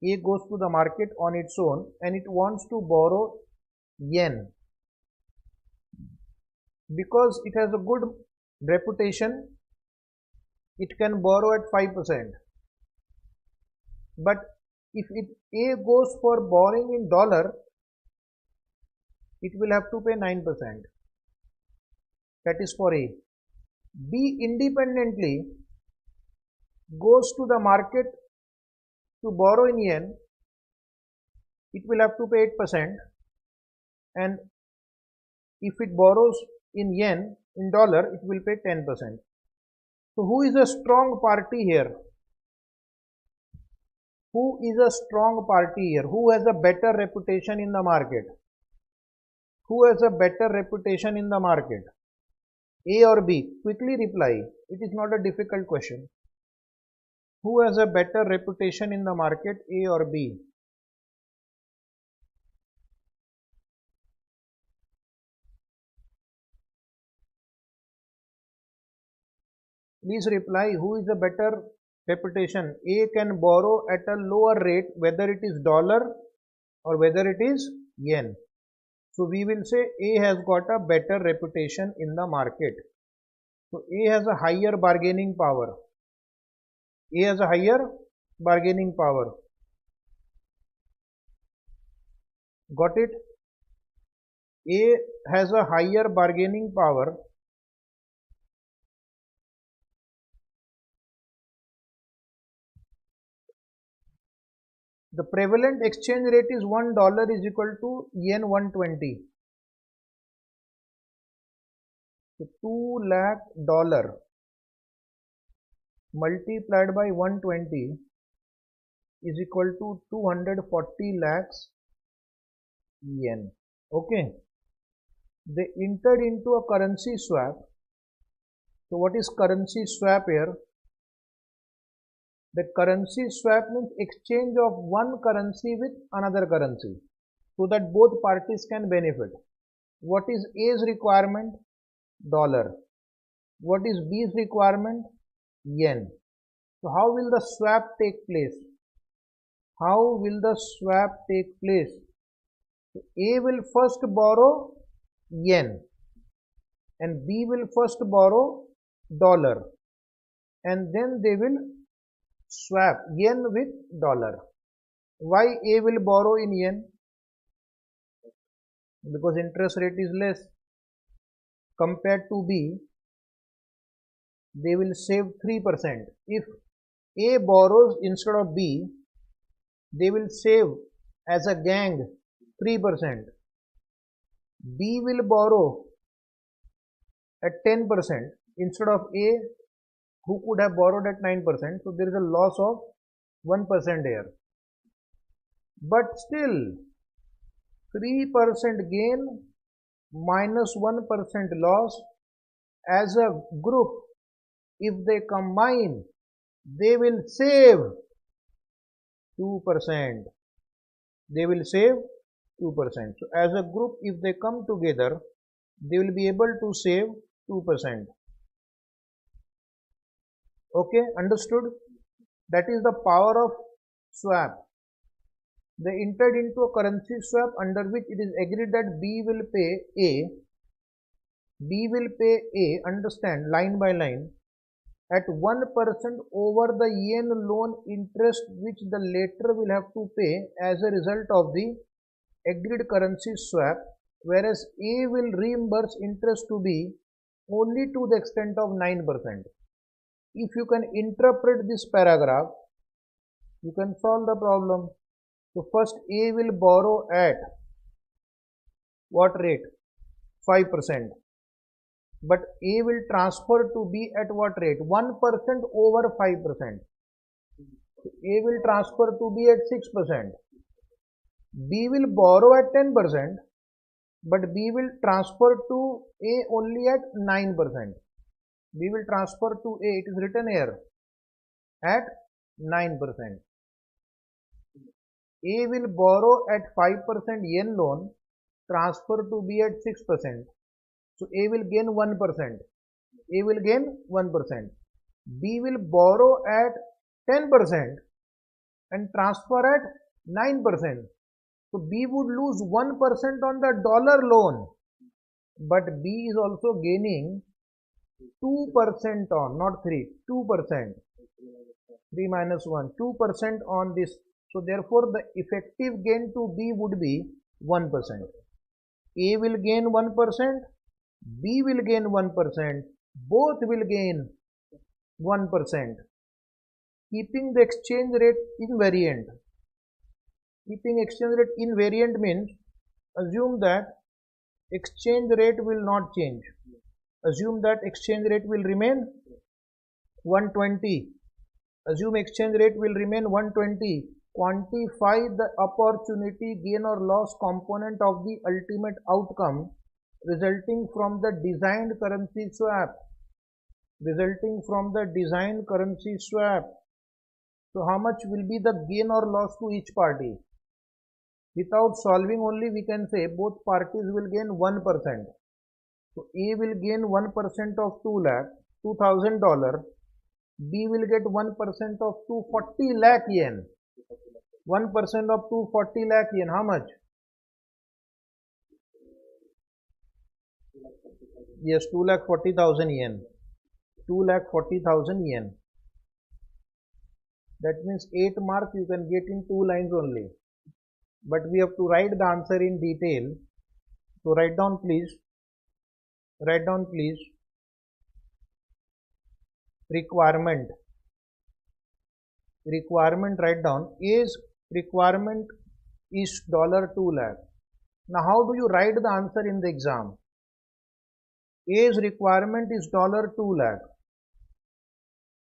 A goes to the market on its own and it wants to borrow yen. Because it has a good reputation, it can borrow at 5%. But if A goes for borrowing in dollar, it will have to pay 9%. That is for A. B independently goes to the market to borrow in yen, it will have to pay 8%. and if it borrows in yen, in dollar, it will pay 10%. So who is a strong party here? Who is a strong party here? Who has a better reputation in the market? Who has a better reputation in the market? A or B? Quickly reply. It is not a difficult question. Who has a better reputation in the market, A or B? Please reply. Who is a better reputation? A can borrow at a lower rate, whether it is dollar or whether it is yen. So we will say A has got a better reputation in the market. So A has a higher bargaining power. A has a higher bargaining power. Got it? A has a higher bargaining power. The prevalent exchange rate is $1 is equal to yen 120. So $2 lakh multiplied by 120 is equal to 240 lakhs yen. Okay. They entered into a currency swap. So what is currency swap here? The currency swap means exchange of one currency with another currency so that both parties can benefit. What is A's requirement? Dollar. What is B's requirement? Yen. So how will the swap take place? How will the swap take place? So A will first borrow yen and B will first borrow dollar, and then they will swap yen with dollar. Why A will borrow in yen? Because interest rate is less. Compared to B, they will save 3%. If A borrows instead of B, they will save as a gang 3%. B will borrow at 10% instead of A, who could have borrowed at 9%. So there is a loss of 1% here. But still, 3% gain minus 1% loss, as a group, if they combine, they will save 2%. They will save 2%. So as a group, if they come together, they will be able to save 2%. Okay, understood? That is the power of swap. They entered into a currency swap under which it is agreed that B will pay A. B will pay A, understand, line by line, at 1% over the yen loan interest which the latter will have to pay as a result of the agreed currency swap, whereas A will reimburse interest to B only to the extent of 9%. If you can interpret this paragraph, you can solve the problem. So first A will borrow at what rate? 5%. But A will transfer to B at what rate? 1% over 5%. So A will transfer to B at 6%. B will borrow at 10%, but B will transfer to A only at 9%. B will transfer to A, it is written here, at 9%. A will borrow at 5% yen loan, transfer to B at 6%. So A will gain 1%. A will gain 1%. B will borrow at 10% and transfer at 9%. So B would lose 1% on the dollar loan, but B is also gaining 2% on, not 3, 2%. 3 minus 1, 2% on this. So therefore the effective gain to B would be 1%. A will gain 1%, B will gain 1%, both will gain 1%. Keeping the exchange rate invariant. Keeping exchange rate invariant means, assume that exchange rate will not change. Assume that exchange rate will remain 120. Assume exchange rate will remain 120. Quantify the opportunity gain or loss component of the ultimate outcome resulting from the designed currency swap. Resulting from the designed currency swap. So how much will be the gain or loss to each party? Without solving only we can say both parties will gain 1%. So A will gain 1% of 2 lakh, $2,000. B will get 1% of 240 lakh yen. 1% of 240 lakh yen, how much? Yes, 2,40,000 yen. 2,40,000 yen. That means 8 marks you can get in 2 lines only. But we have to write the answer in detail. So write down please. Write down please. Requirement. Requirement write down. A's requirement is $2 lakh. Now how do you write the answer in the exam? A's requirement is $2 lakh.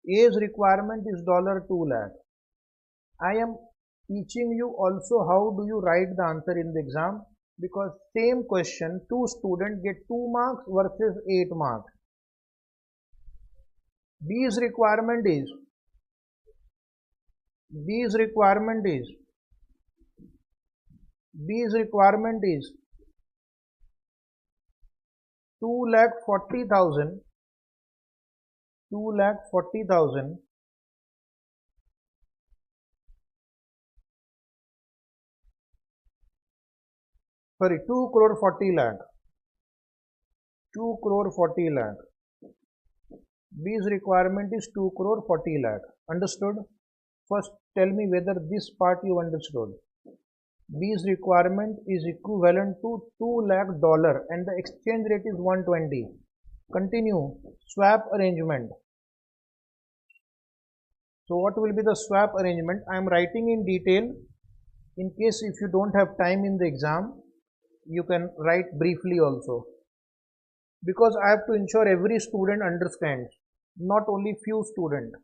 A's requirement is $2 lakh. I am teaching you also how do you write the answer in the exam, because same question 2 students get 2 marks versus 8 marks. B's requirement is B's requirement is 2,40,000 sorry 2 crore 40 lakh 2 crore 40 lakh. B's requirement is 2 crore 40 lakh. Understood? First tell me whether this part you understood. B's requirement is equivalent to $2 lakh and the exchange rate is 120. Continue. Swap arrangement. So what will be the swap arrangement? I am writing in detail. In case if you don't have time in the exam, you can write briefly also. Because I have to ensure every student understands, not only few students.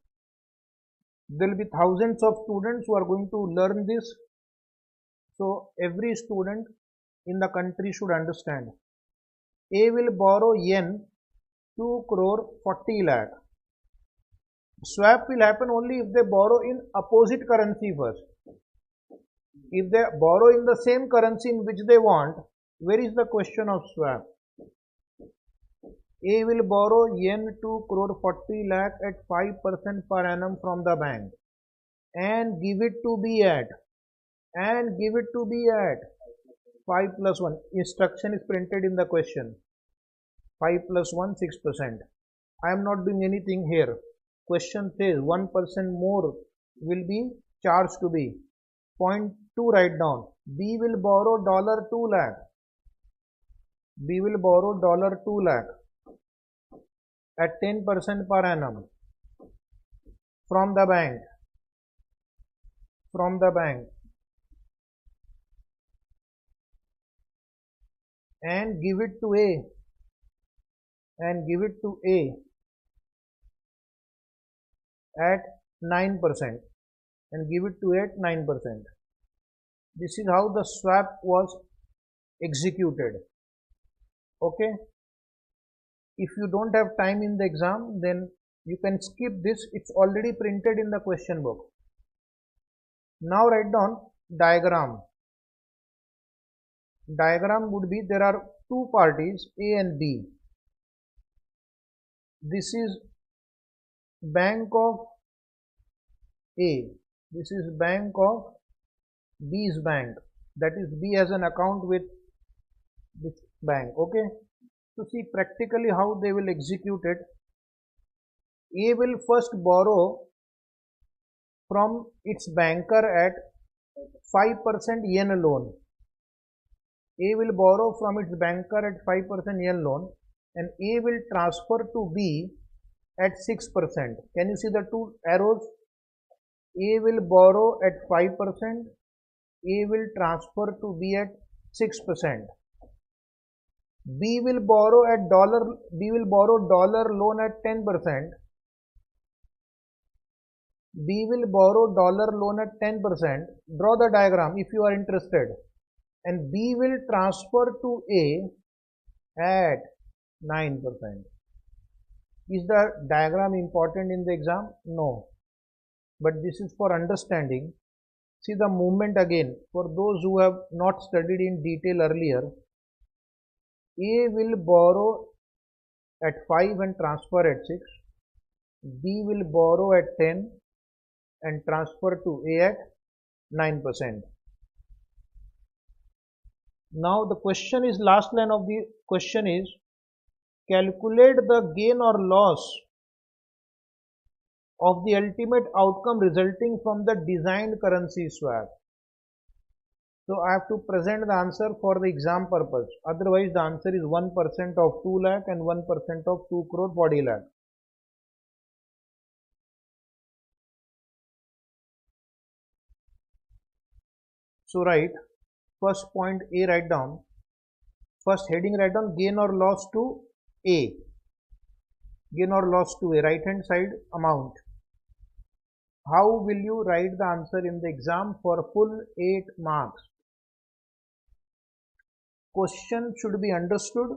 There will be thousands of students who are going to learn this. So every student in the country should understand. A will borrow yen 2 crore 40 lakh. Swap will happen only if they borrow in opposite currency first. If they borrow in the same currency in which they want, where is the question of swap? A will borrow yen 2 crore 40 lakh at 5% per annum from the bank and give it to B at 5 plus 1. Instruction is printed in the question. 5 plus 1, 6%. I am not doing anything here. Question says 1% more will be charged to B. Point 2 write down. B will borrow $2 lakh. B will borrow $2 lakh at 10% per annum from the bank. And give it to A at 9%. This is how the swap was executed. Okay. If you don't have time in the exam, then you can skip this. It's already printed in the question book. Now write down diagram. Diagram would be there are two parties A and B. This is bank of A. This is bank of B's bank. That is B has an account with this bank. Okay. So see practically how they will execute it. A will first borrow from its banker at 5% yen loan. A will borrow from its banker at 5% yen loan and A will transfer to B at 6%. Can you see the two arrows? A will borrow at 5%, A will transfer to B at 6%. B will borrow at dollar. B will borrow dollar loan at 10%. B will borrow dollar loan at 10%. Draw the diagram if you are interested. And B will transfer to A at 9%. Is the diagram important in the exam? No. But this is for understanding. See the movement again. For those who have not studied in detail earlier, A will borrow at 5 and transfer at 6. B will borrow at 10 and transfer to A at 9%. Now the question is, last line of the question is, calculate the gain or loss of the ultimate outcome resulting from the designed currency swap. So I have to present the answer for the exam purpose. Otherwise the answer is 1% of 2 lakh and 1% of 2 crore 40 lakh. So write first point A, write down. First heading write down gain or loss to A. Gain or loss to A, right hand side amount. How will you write the answer in the exam for full 8 marks? Question should be understood.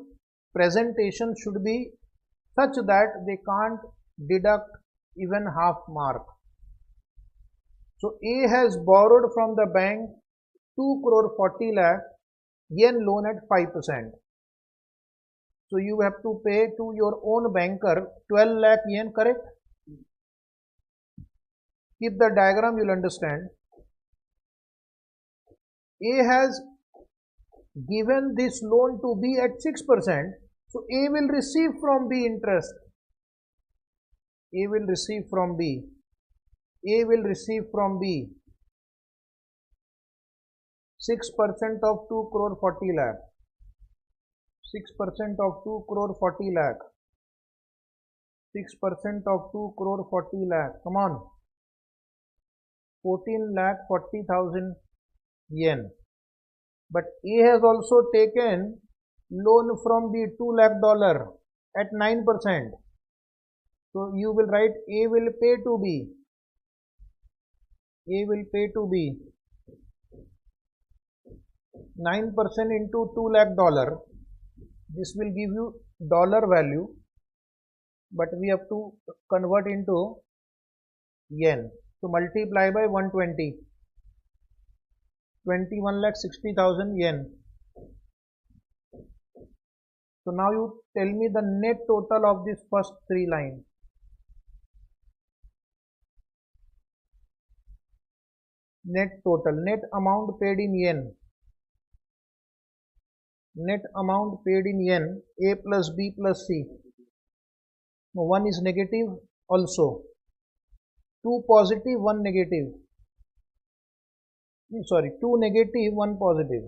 Presentation should be such that they can't deduct even half mark. So A has borrowed from the bank 2 crore 40 lakh yen loan at 5%. So you have to pay to your own banker 12 lakh yen, correct? Keep the diagram, you'll understand. A has given this loan to B at 6%. So A will receive from B interest. A will receive from B. A will receive from B 6% of 2 crore 40 lakh. 6% of 2 crore 40 lakh. 6% of 2 crore 40 lakh. Come on. 14 lakh 40,000 yen. But A has also taken loan from B $2 lakh at 9%. So you will write A will pay to B. A will pay to B 9% into $2 lakh. This will give you dollar value, but we have to convert into yen. So multiply by 120. 21 lakh 60,000 yen. So now you tell me the net total of this first 3 lines. Net total, net amount paid in yen. Net amount paid in yen, A plus B plus C. No, 1 is negative also. 2 positive, 1 negative. Sorry, 2 negative, 1 positive.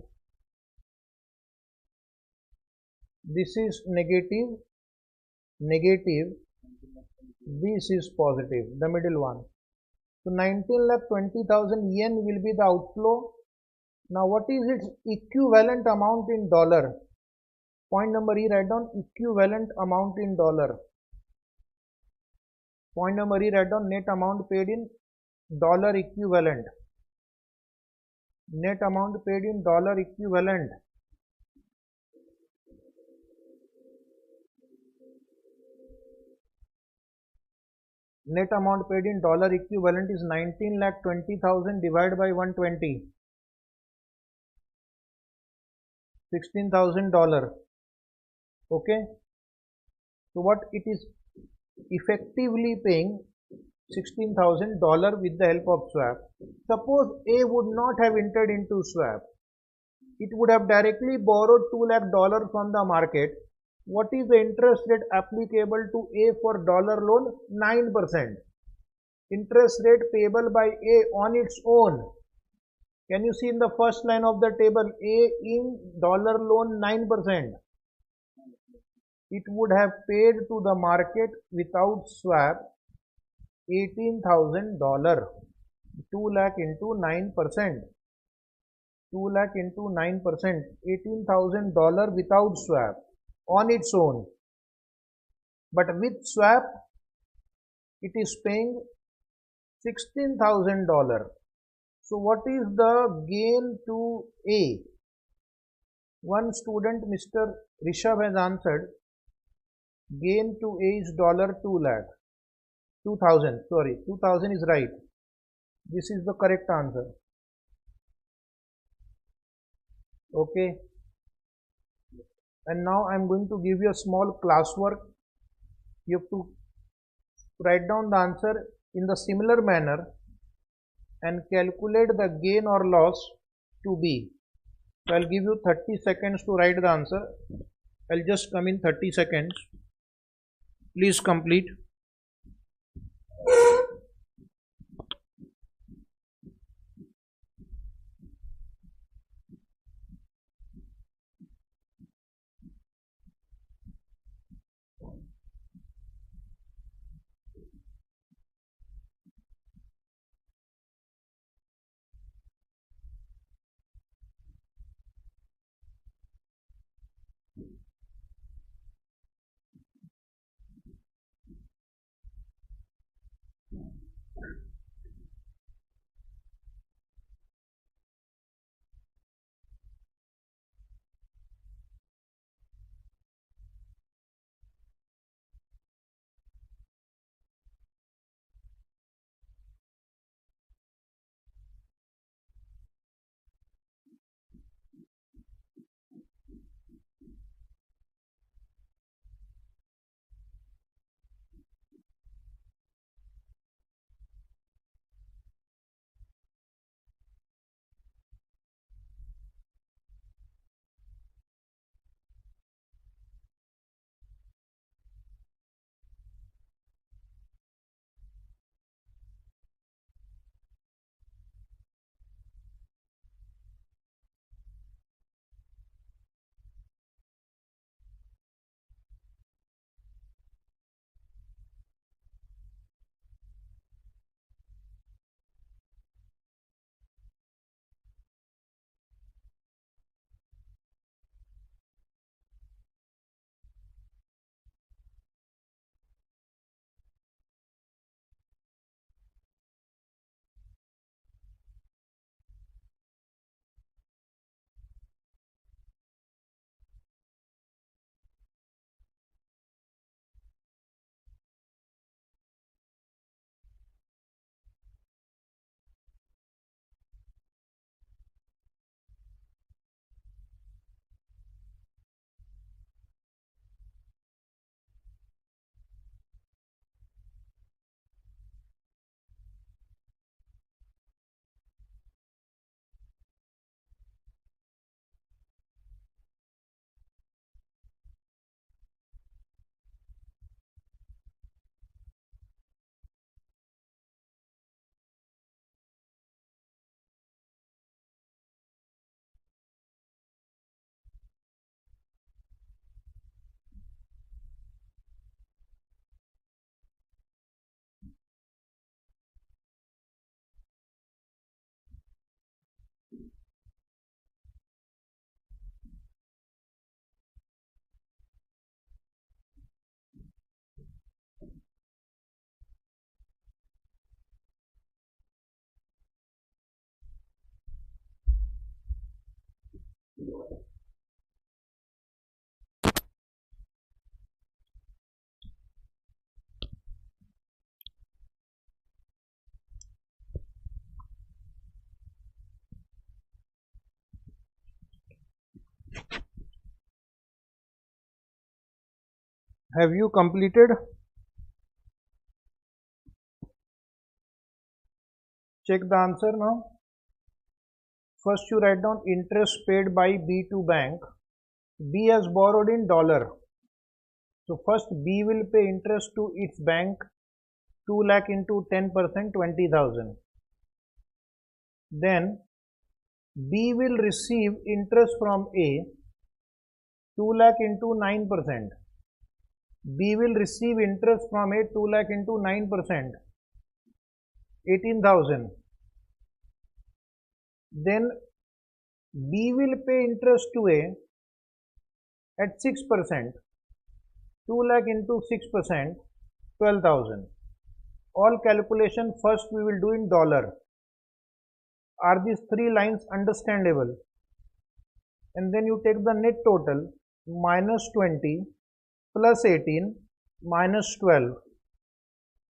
This is negative, negative. This is positive, the middle one. So 19 lakh 20,000 yen will be the outflow. Now what is its equivalent amount in dollar? Point number E, write down equivalent amount in dollar. Point number E, write down net amount paid in dollar equivalent. Net amount paid in dollar equivalent. Net amount paid in dollar equivalent is 19 lakh 20,000 divided by 120. $16,000. Okay. So what it is effectively paying $16,000 with the help of swap. Suppose A would not have entered into swap. It would have directly borrowed $2 lakh from the market. What is the interest rate applicable to A for dollar loan? 9%. Interest rate payable by A on its own. Can you see in the first line of the table, A in dollar loan 9%. It would have paid to the market without swap $18,000. 2 lakh into 9%. 2 lakh into 9%, $18,000 without swap on its own. But with swap, it is paying $16,000. So what is the gain to A? One student, Mr. Rishabh, has answered gain to A is $2 lakh. 2000, sorry, 2000 is right. This is the correct answer. Okay. And now I am going to give you a small classwork. You have to write down the answer in the similar manner and calculate the gain or loss to B. So I'll give you 30 seconds to write the answer. I'll just come in 30 seconds. Please complete. Have you completed? Check the answer now. First you write down interest paid by B to bank. B has borrowed in dollar. So first B will pay interest to its bank 2 lakh into 10%, 20,000. Then B will receive interest from A 2 lakh into 9%. B will receive interest from A 2 lakh into 9%, 18,000. Then B will pay interest to A at 6%. 2 lakh into 6%, 12,000. All calculation first we will do in dollar. Are these three lines understandable? And then you take the net total, minus 20 plus 18 minus 12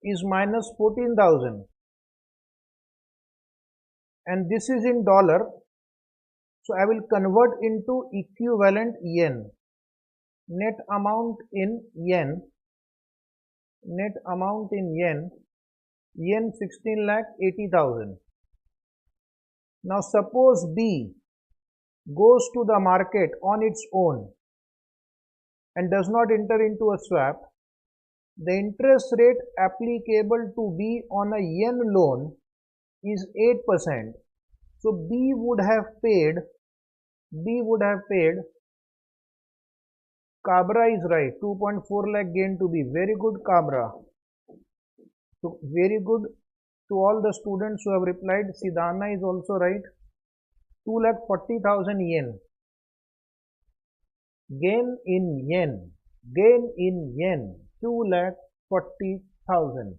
is minus 14,000. And this is in dollar. So I will convert into equivalent yen. Net amount in yen. Net amount in yen. Yen 16 lakh 80,000. Now suppose B goes to the market on its own and does not enter into a swap. The interest rate applicable to B on a yen loan is 8%. So B would have paid, Cabra is right, 2.4 lakh gain to B. Very good, Cabra. So very good to all the students who have replied. Sidana is also right. 2,40,000 yen. Gain in yen. 2,40,000.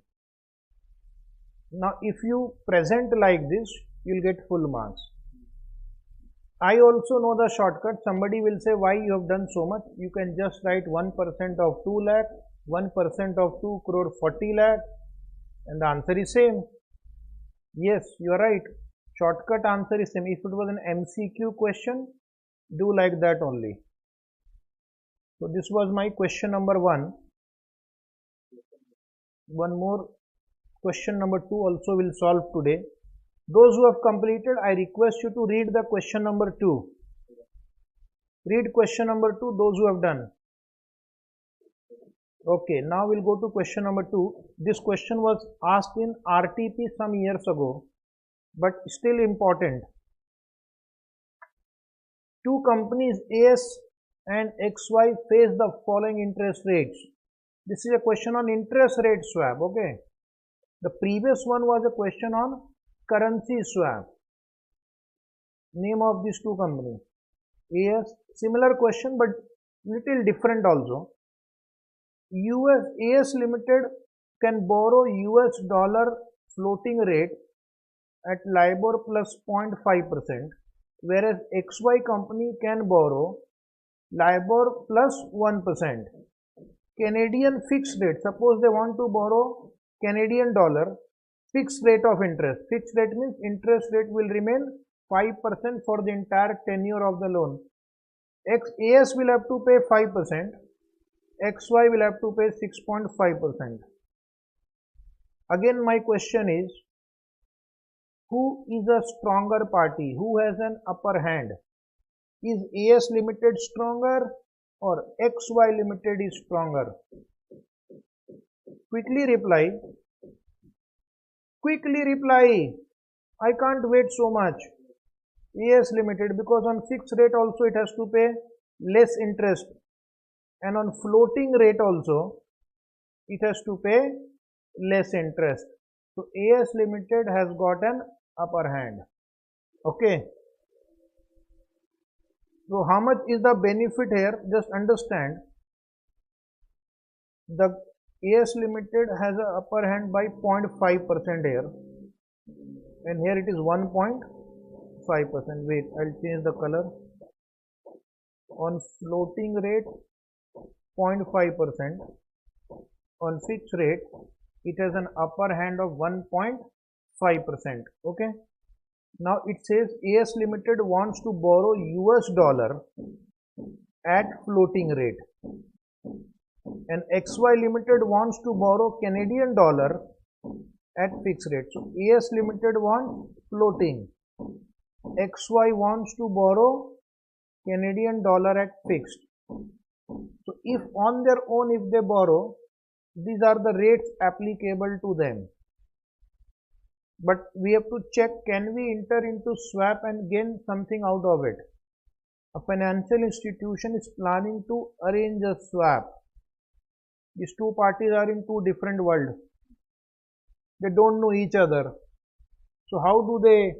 Now if you present like this, you will get full marks. I also know the shortcut. Somebody will say, why you have done so much? You can just write 1% of 2 lakh, 1% of 2 crore 40 lakh, and the answer is same. Yes, you are right. Shortcut answer is same. If it was an MCQ question, do like that only. So this was my question number 1. One more question number 2 also will solve today. Those who have completed, I request you to read the question number 2. Read question number 2, those who have done. Okay, now we'll go to question number 2. This question was asked in RTP some years ago, but still important. Two companies AS and XY face the following interest rates. This is a question on interest rate swap, okay. The previous one was a question on currency swap. Name of these two companies. AS, similar question but little different also. AS Limited can borrow US dollar floating rate at LIBOR plus 0.5%, whereas XY company can borrow LIBOR plus 1%. Canadian fixed rate, suppose they want to borrow Canadian dollar, fixed rate of interest. Fixed rate means interest rate will remain 5% for the entire tenure of the loan. AS will have to pay 5%, XY will have to pay 6.5%. Again my question is, who is a stronger party? Who has an upper hand? Is AS Limited stronger or XY Limited is stronger? Quickly reply. Quickly reply. I can't wait so much. AS Limited, because on fixed rate also it has to pay less interest, and on floating rate also it has to pay less interest. So AS Limited has got an upper hand. Okay. So how much is the benefit here? Just understand, the AS Limited has an upper hand by 0.5% here, and here it is 1.5%. Wait, I'll change the color. On floating rate 0.5%, on fixed rate it has an upper hand of 1.5%. Okay. Now it says AS Limited wants to borrow US dollar at floating rate, and XY Limited wants to borrow Canadian dollar at fixed rate. So AS Limited wants floating, XY wants to borrow Canadian dollar at fixed. So if on their own, if they borrow, these are the rates applicable to them. But we have to check, can we enter into swap and gain something out of it? A financial institution is planning to arrange a swap. These two parties are in two different worlds. They don't know each other. So how do they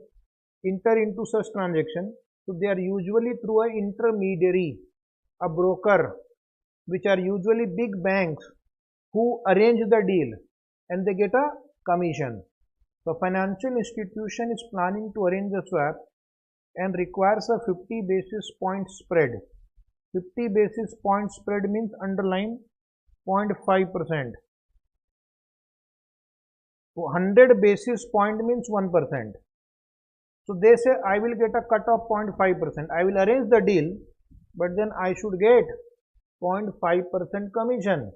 enter into such transaction? So they are usually through an intermediary, a broker, which are usually big banks who arrange the deal and they get a commission. So financial institution is planning to arrange the swap and requires a 50 basis point spread. 50 basis point spread means underline 0.5%. 100 basis point means 1%. So they say I will get a cut of 0.5%. I will arrange the deal, but then I should get 0.5% commission.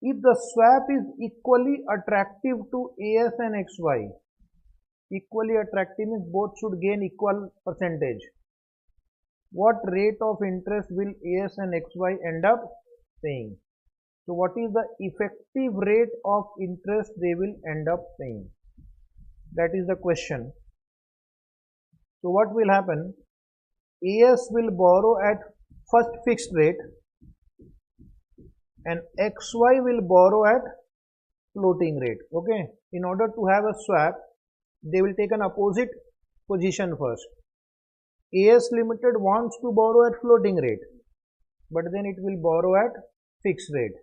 If the swap is equally attractive to AS and XY, equally attractive means both should gain equal percentage. What rate of interest will AS and XY end up paying? So what is the effective rate of interest they will end up paying? That is the question. So what will happen? AS will borrow at first fixed rate and XY will borrow at floating rate. Okay. In order to have a swap, they will take an opposite position first. AS Limited wants to borrow at floating rate, but then it will borrow at fixed rate.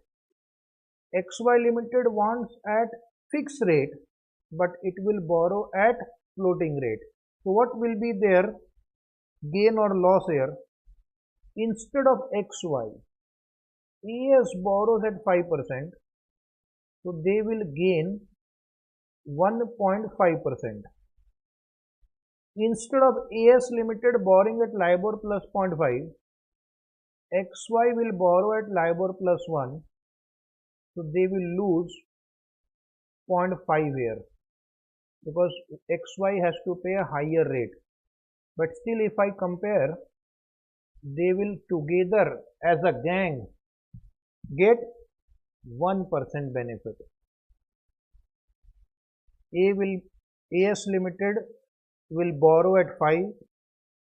XY Limited wants at fixed rate, but it will borrow at floating rate. So what will be their gain or loss here? Instead of XY, AS borrows at 5%, so they will gain 1.5%. Instead of AS Limited borrowing at LIBOR plus 0.5, XY will borrow at LIBOR plus 1, so they will lose 0.5 here because XY has to pay a higher rate. But still, if I compare, they will together as a gang get 1% benefit. AS Limited will borrow at 5,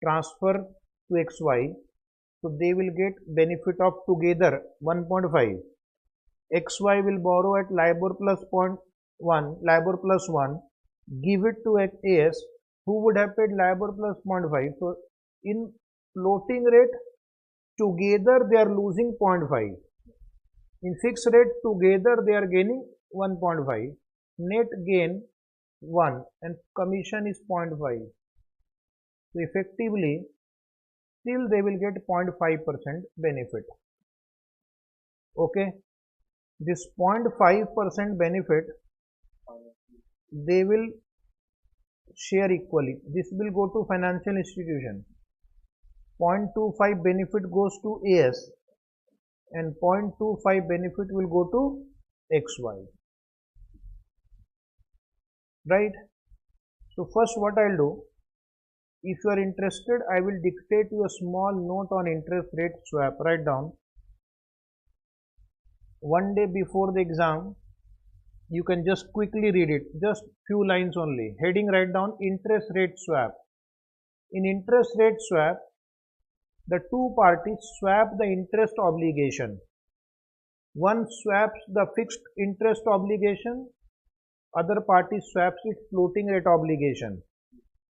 transfer to XY, so they will get benefit of together 1.5. XY will borrow at LIBOR plus 0.1, LIBOR plus 1, give it to AS, who would have paid LIBOR plus 0.5. So in floating rate, together they are losing 0.5. In fixed rate, together they are gaining 1.5. Net gain 1 and commission is 0.5. So effectively, still they will get 0.5% benefit. Okay. This 0.5% benefit they will share equally. This will go to financial institution. 0.25 benefit goes to AS and 0.25 benefit will go to XY. Right? So first what I'll do, if you are interested, I will dictate you a small note on interest rate swap. Write down. One day before the exam, you can just quickly read it, just few lines only. Heading, write down interest rate swap. In interest rate swap, the two parties swap the interest obligation. One swaps the fixed interest obligation, other party swaps its floating rate obligation,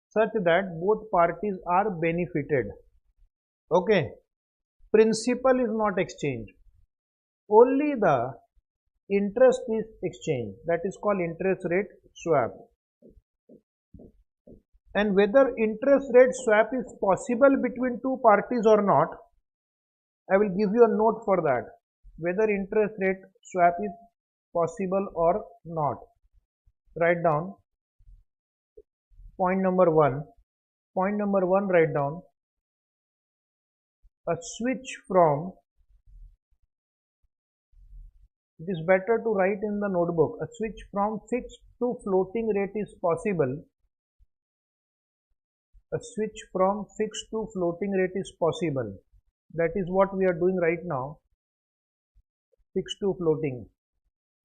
such that both parties are benefited. Okay. Principal is not exchanged. Only the interest is exchanged. That is called interest rate swap. And whether interest rate swap is possible between two parties or not, I will give you a note for that. Whether interest rate swap is possible or not. Write down. Point number 1. Point number 1, write down. A switch from, it is better to write in the notebook, a switch from fixed to floating rate is possible. A switch from fixed to floating rate is possible. That is what we are doing right now. Fixed to floating.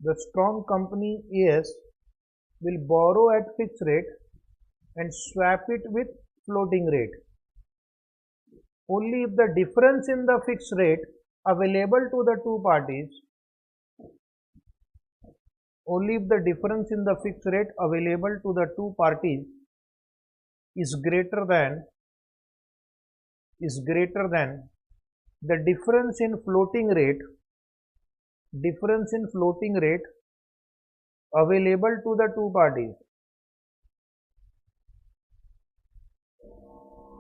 The strong company AS will borrow at fixed rate and swap it with floating rate. Only if the difference in the fixed rate available to the two parties, only if the difference in the fixed rate available to the two parties is greater than is greater than the difference in floating rate available to the two parties.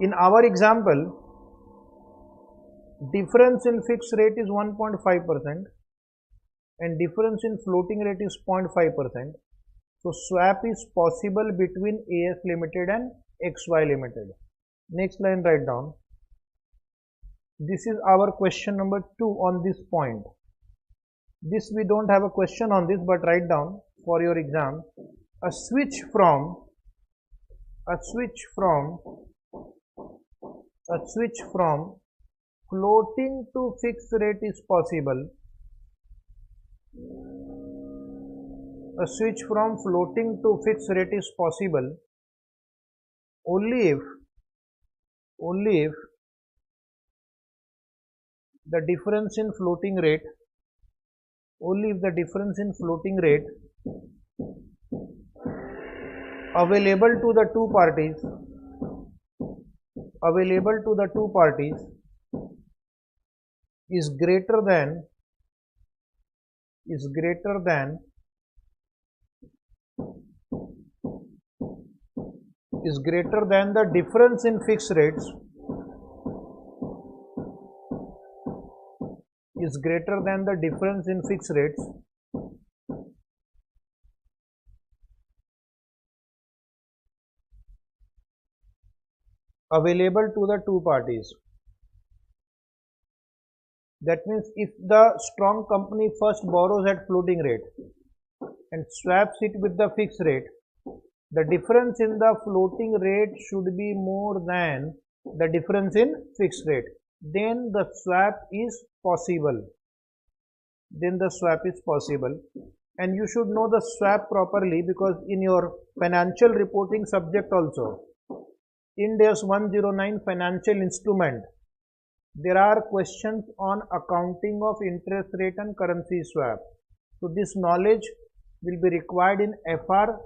In our example, difference in fixed rate is 1.5% and difference in floating rate is 0.5%. So swap is possible between AS Limited and XY Limited. Next line, write down. This is our question number 2 on this point. This we don't have a question on this, but write down for your exam. A switch from floating to fixed rate is possible. A switch from floating to fixed rate is possible only if the difference in floating rate available to the two parties is greater than the difference in fixed rates available to the two parties. That means if the strong company first borrows at floating rate and swaps it with the fixed rate, the difference in the floating rate should be more than the difference in fixed rate. Then the swap is possible. And you should know the swap properly, because in your financial reporting subject also, Ind AS 109 financial instrument, there are questions on accounting of interest rate and currency swap. So this knowledge will be required in FR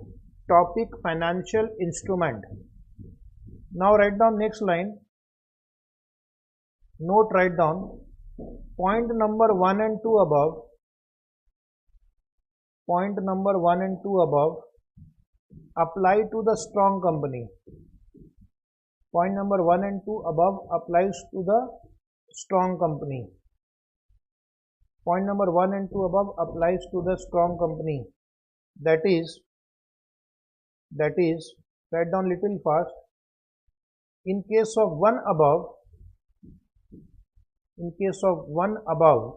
topic financial instrument. Now write down next line. Note, write down point number 1 and 2 above. Point number 1 and 2 above apply to the strong company. Point number 1 and 2 above applies to the strong company. Point number 1 and 2 above applies to the strong company. That is, write down little fast. In case of one above,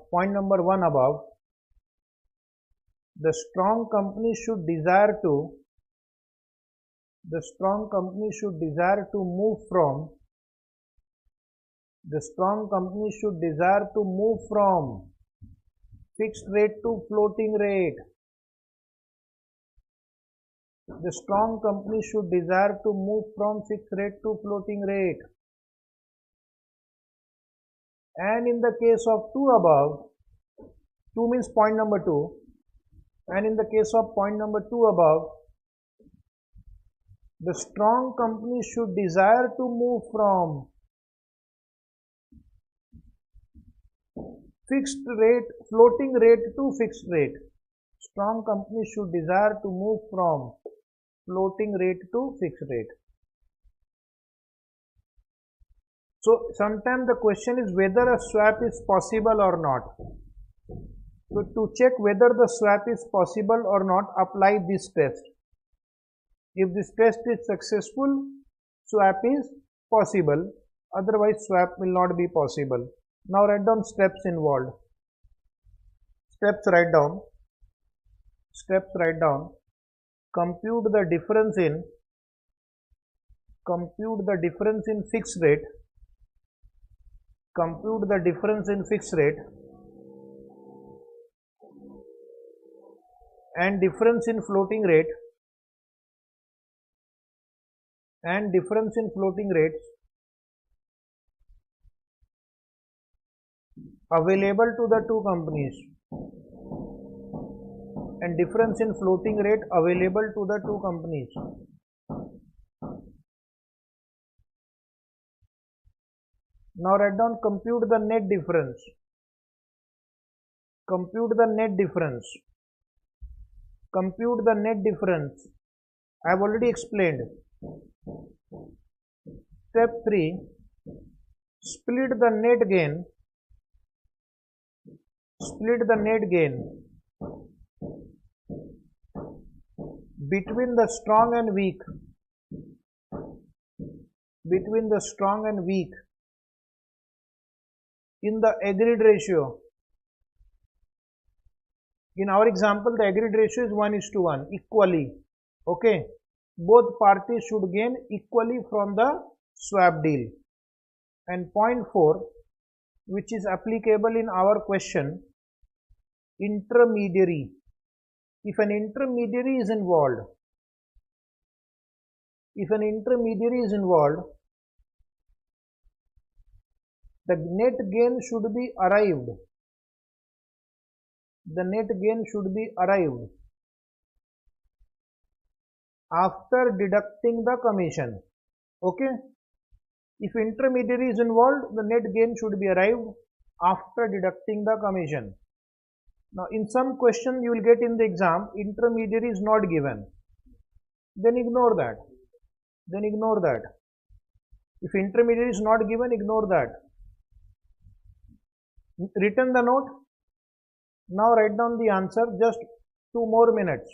point number 1 above, the strong company should desire to move from fixed rate to floating rate. The strong company should desire to move from fixed rate to floating rate. And in the case of 2 above, 2 means point number 2, and in the case of point number 2 above, the strong company should desire to move from floating rate to fixed rate. Strong company should desire to move from floating rate to fixed rate. So sometimes the question is whether a swap is possible or not. So to check whether the swap is possible or not, apply this test. If this test is successful, swap is possible. Otherwise, swap will not be possible. Now write down steps involved. Steps write down. Compute the difference in fixed rate. And difference in floating rate. Available to the two companies. And difference in floating rate available to the two companies. Now write down compute the net difference. Compute the net difference. Compute the net difference. I have already explained. Step 3. Split the net gain. Split the net gain between the strong and weak. Between the strong and weak in the agreed ratio. In our example, the agreed ratio is 1:1, equally. Okay. Both parties should gain equally from the swap deal. And point 4, which is applicable in our question, intermediary. If an intermediary is involved, the net gain should be arrived. The net gain should be arrived after deducting the commission. Okay. If intermediary is involved, the net gain should be arrived after deducting the commission. Now, in some question you will get in the exam, intermediary is not given. Then ignore that. If intermediary is not given, ignore that. Written the note. Now write down the answer, just 2 more minutes.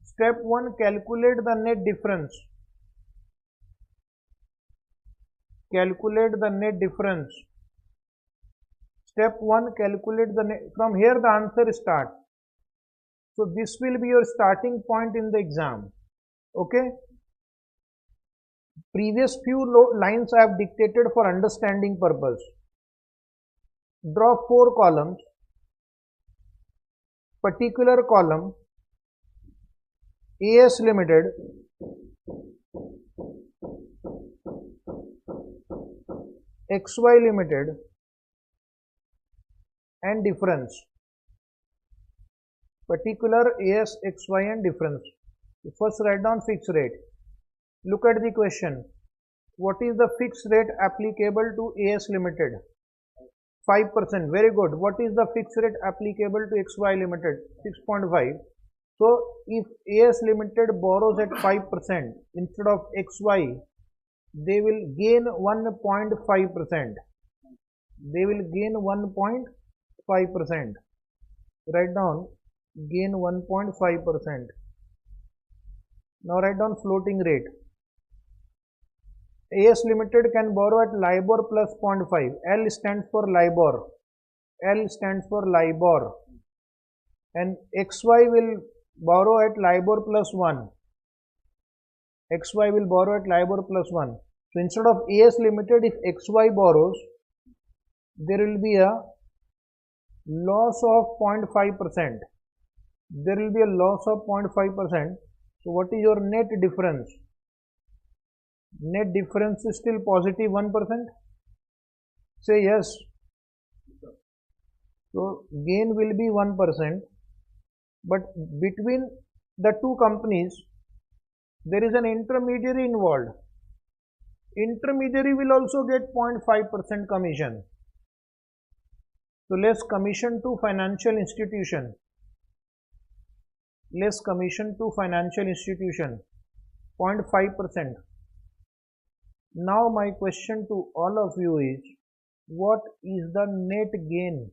Step 1, calculate the net difference. Calculate the net difference. Step 1, calculate the net. From here the answer starts. So this will be your starting point in the exam. Okay. Previous few lines I have dictated for understanding purpose. Draw 4 columns. Particular column, AS Limited, XY Limited, and difference. Particular, AS, XY and difference. First write down fixed rate. Look at the question. What is the fixed rate applicable to AS Limited? 5%. Very good. What is the fixed rate applicable to XY Limited? 6.5. So if AS Limited borrows at 5% instead of XY, they will gain 1.5%. They will gain 1.5%. Write down gain 1.5%. Now write down floating rate. AS Limited can borrow at LIBOR plus 0.5. L stands for LIBOR. L stands for LIBOR. And XY will borrow at LIBOR plus 1. XY will borrow at LIBOR plus 1. So instead of AS Limited, if XY borrows, there will be a loss of 0.5%. There will be a loss of 0.5%. So what is your net difference? Net difference is still positive 1%. Say yes. So gain will be 1%. But between the two companies, there is an intermediary involved. Intermediary will also get 0.5% commission. So less commission to financial institution. Less commission to financial institution. 0.5%. Now my question to all of you is, what is the net gain?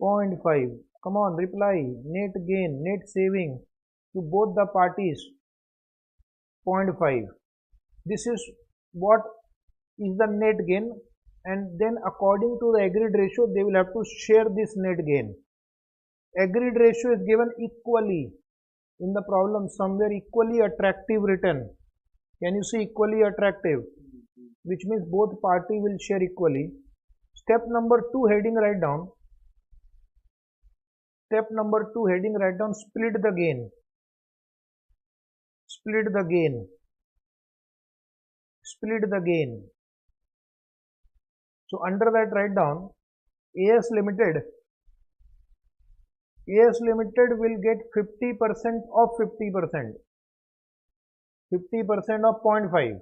0.5. Come on, reply. Net gain, net saving to both the parties. 0.5. This is what is the net gain, and then according to the agreed ratio, they will have to share this net gain. Agreed ratio is given equally in the problem, somewhere equally attractive written. Can you see equally attractive? Which means both parties will share equally. Step number 2 heading write down. Step number 2 heading write down, split the gain. Split the gain. Split the gain. So under that write down, AS Limited will get 50% of 50%. 50% of 0.5.